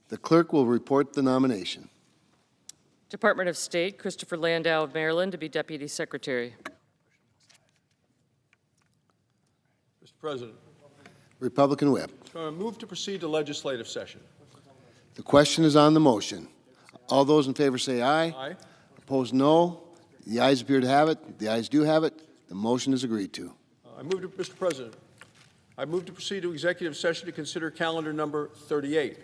The clerk will report the nomination. Department of State, Christopher Landau of Maryland to be Deputy Secretary. Mr. President, Republican Whip. so I move to proceed to legislative session. The question is on the motion. All those in favor say aye. Aye. Opposed, no. The ayes appear to have it. The ayes do have it. The motion is agreed to. Mr. President, I move to proceed to executive session to consider calendar number 38.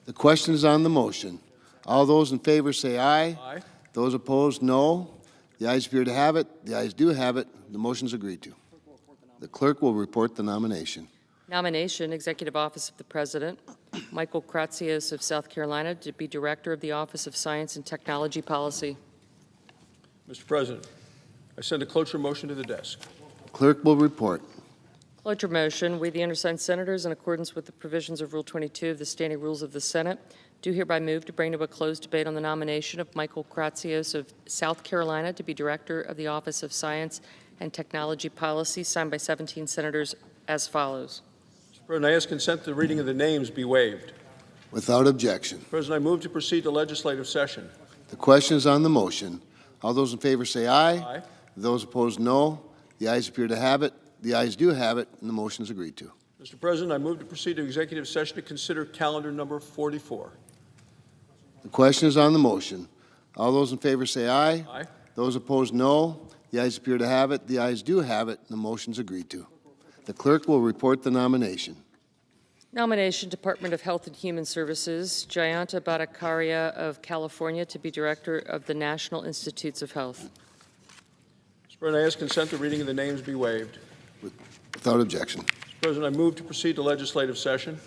The question is on the motion. All those in favor say aye. Aye. Those opposed, no. The ayes appear to have it. The ayes do have it. The motion is agreed to. The clerk will report the nomination. Nomination, Executive Office of the President, Michael Kratsios of South Carolina to be Director of the Office of Science and Technology Policy. Mr. President, I send a cloture motion to the desk. Clerk will report. Cloture motion, we the undersigned senators, in accordance with the provisions of Rule 22 of the Standing Rules of the Senate, do hereby move to bring to a closed debate on the nomination of Michael Kratsios of South Carolina to be Director of the Office of Science and Technology Policy, signed by 17 senators as follows. Mr. President, I ask consent that the reading of the names be waived. Without objection. Mr. President, I move to proceed to legislative session. The question is on the motion. All those in favor say aye. Aye. Those opposed, no. The ayes appear to have it. The ayes do have it, and the motion is agreed to. Mr. President, I move to proceed to executive session to consider calendar number 44. The question is on the motion. All those in favor say aye. Aye. Those opposed, no. The ayes appear to have it. The ayes do have it, and the motion is agreed to. The clerk will report the nomination. Nomination, Department of Health and Human Services, Jayanta Bhattacharya of California to be Director of the National Institutes of Health. Mr. President, I ask consent the reading of the names be waived. Without objection. Mr. President, I move to proceed to legislative session.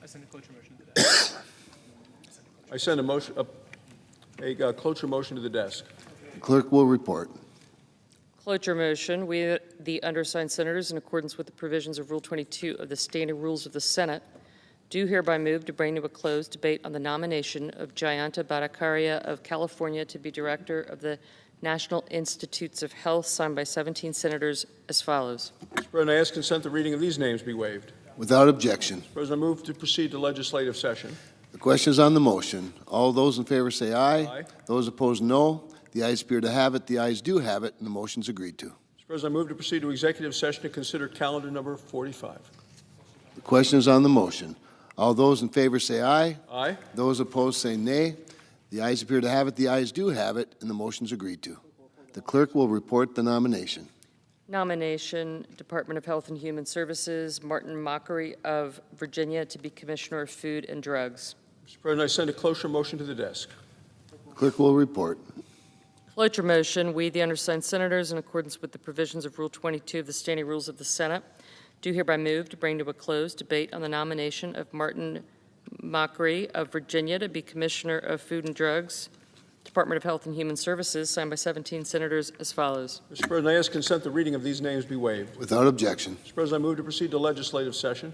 I send a cloture motion to the desk. I send a cloture motion to the desk. The clerk will report. Cloture motion, we, the undersigned senators, in accordance with the provisions of Rule 22 of the Standing Rules of the Senate, do hereby move to bring to a closed debate on the nomination of Jayanta Bhattacharya of California to be Director of the National Institutes of Health, signed by 17 senators as follows. Mr. President, I ask consent the reading of these names be waived. Without objection. Mr. President, I move to proceed to legislative session. The question is on the motion. All those in favor say aye. Aye. Those opposed, no. The ayes appear to have it. The ayes do have it, and the motion is agreed to. Mr. President, I move to proceed to executive session to consider calendar number 45. The question is on the motion. All those in favor say aye. Aye. Those opposed say nay. The ayes appear to have it. The ayes do have it, and the motion is agreed to. The clerk will report the nomination. Nomination, Department of Health and Human Services, Martin Mockery of Virginia to be Commissioner of Food and Drugs. Mr. President, I send a cloture motion to the desk. Clerk will report. Cloture motion, we, the undersigned senators, in accordance with the provisions of Rule 22 of the Standing Rules of the Senate, do hereby move to bring to a closed debate on the nomination of Martin Mockery of Virginia to be Commissioner of Food and Drugs, Department of Health and Human Services, signed by 17 senators as follows. Mr. President, I ask consent the reading of these names be waived. Without objection. Mr. President, I move to proceed to legislative session.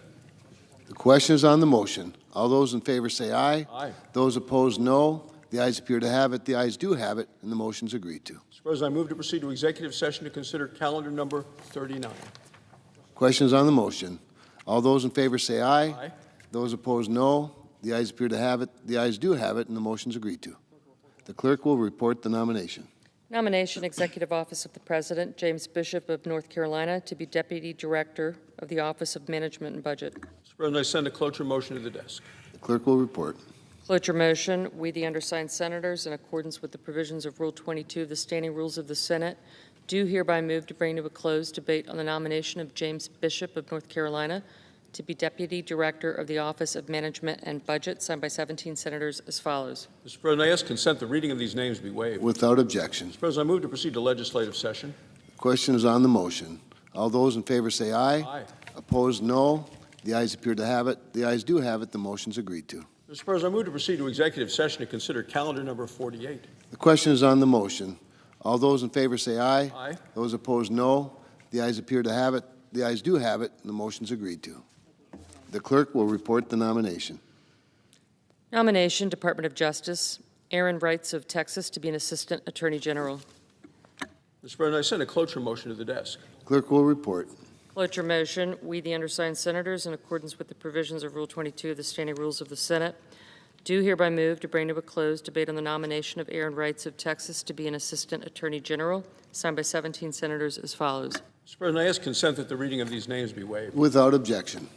The question is on the motion. All those in favor say aye. Aye. Those opposed, no. The ayes appear to have it. The ayes do have it, and the motion is agreed to. Mr. President, I move to proceed to executive session to consider calendar number 39. Question is on the motion. All those in favor say aye. Aye. Those opposed, no. The ayes appear to have it. The ayes do have it, and the motion is agreed to. The clerk will report the nomination. Nomination, Executive Office of the President, James Bishop of North Carolina to be Deputy Director of the Office of Management and Budget. Mr. President, I send a cloture motion to the desk. The clerk will report. Cloture motion, we, the undersigned senators, in accordance with the provisions of Rule 22 of the Standing Rules of the Senate, do hereby move to bring to a closed debate on the nomination of James Bishop of North Carolina to be Deputy Director of the Office of Management and Budget, signed by 17 senators as follows. Mr. President, I ask consent the reading of these names be waived. Without objection. Mr. President, I move to proceed to legislative session. The question is on the motion. All those in favor say aye. Aye. Opposed, no. The ayes appear to have it. The ayes do have it. The motion is agreed to. Mr. President, I move to proceed to executive session to consider calendar number 48. The question is on the motion. All those in favor say aye. Aye. Those opposed, no. The ayes appear to have it. The ayes do have it, and the motion is agreed to. The clerk will report the nomination. Nomination, Department of Justice, Aaron Wrights of Texas to be an Assistant Attorney General. Mr. President, I send a cloture motion to the desk. Clerk will report. Cloture motion, we, the undersigned senators, in accordance with the provisions of Rule 22 of the Standing Rules of the Senate, do hereby move to bring to a close debate on the nomination of Aaron Wrights of Texas to be an Assistant Attorney General, signed by 17 senators as follows. Mr. President, I ask consent that the reading of these names be waived. Without objection.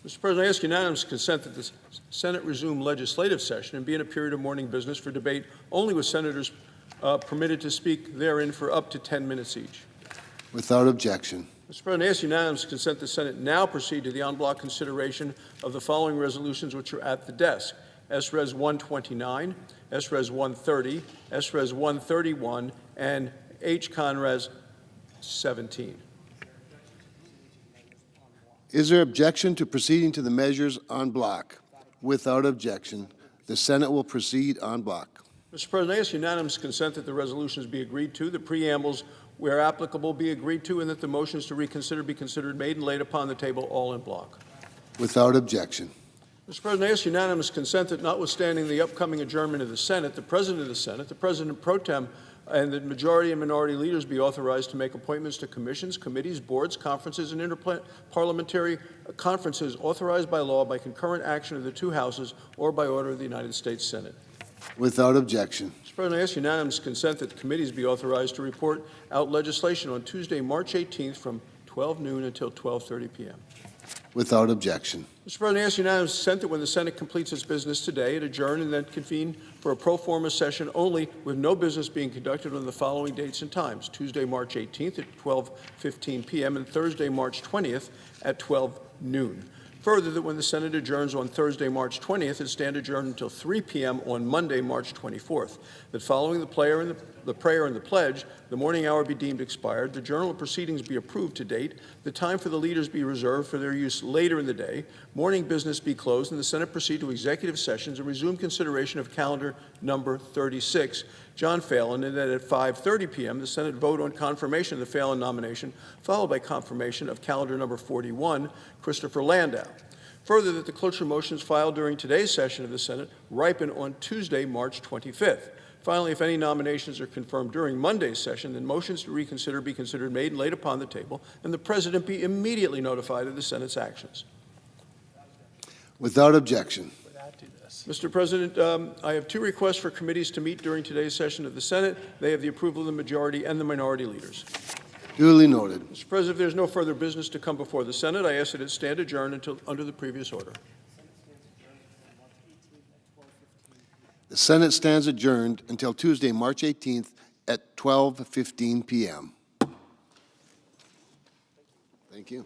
Mr. President, I ask unanimous consent that the Senate resume legislative session and be in a period of morning business for debate only with senators permitted to speak therein for up to 10 minutes each. Without objection. Mr. President, I ask unanimous consent the Senate now proceed to the en bloc consideration of the following resolutions which are at the desk. S-Res 129, S-Res 130, S-Res 131, and H-Con-Res 17. Is there objection to proceeding to the measures en bloc? Without objection, the Senate will proceed en bloc. Mr. President, I ask unanimous consent that the resolutions be agreed to, the preambles, where applicable, be agreed to, and that the motions to reconsider be considered made and laid upon the table all in bloc. Without objection. Mr. President, I ask unanimous consent that notwithstanding the upcoming adjournment of the Senate, the President of the Senate, the President pro tem, and the majority and minority leaders be authorized to make appointments to commissions, committees, boards, conferences, and interparliamentary conferences authorized by law by concurrent action of the two houses or by order of the United States Senate. Without objection. Mr. President, I ask unanimous consent that the committees be authorized to report out legislation on Tuesday, March 18th from 12 noon until 12:30 p.m. Without objection. Mr. President, I ask unanimous consent that when the Senate completes its business today, it adjourn and then convene for a pro forma session only, with no business being conducted on the following dates and times: Tuesday, March 18th at 12:15 p.m. and Thursday, March 20th at 12 noon. Further, that when the Senate adjourns on Thursday, March 20th, it stand adjourned until 3 p.m. on Monday, March 24th. That following the prayer and the pledge, the morning hour be deemed expired, the journal of proceedings be approved to date, the time for the leaders be reserved for their use later in the day, morning business be closed, and the Senate proceed to executive sessions and resume consideration of calendar number 36, John Phelan, and that at 5:30 p.m. the Senate vote on confirmation of the Phelan nomination, followed by confirmation of calendar number 41, Christopher Landau. Further, that the cloture motions filed during today's session of the Senate ripen on Tuesday, March 25th. Finally, if any nominations are confirmed during Monday's session, then motions to reconsider be considered made and laid upon the table, and the President be immediately notified of the Senate's actions. Without objection. Mr. President, I have two requests for committees to meet during today's session of the Senate. They have the approval of the majority and the minority leaders. Duly noted. Mr. President, if there's no further business to come before the Senate, I ask that it stand adjourned until under the previous order. The Senate stands adjourned until Tuesday, March 18th at 12:15 p.m. Thank you.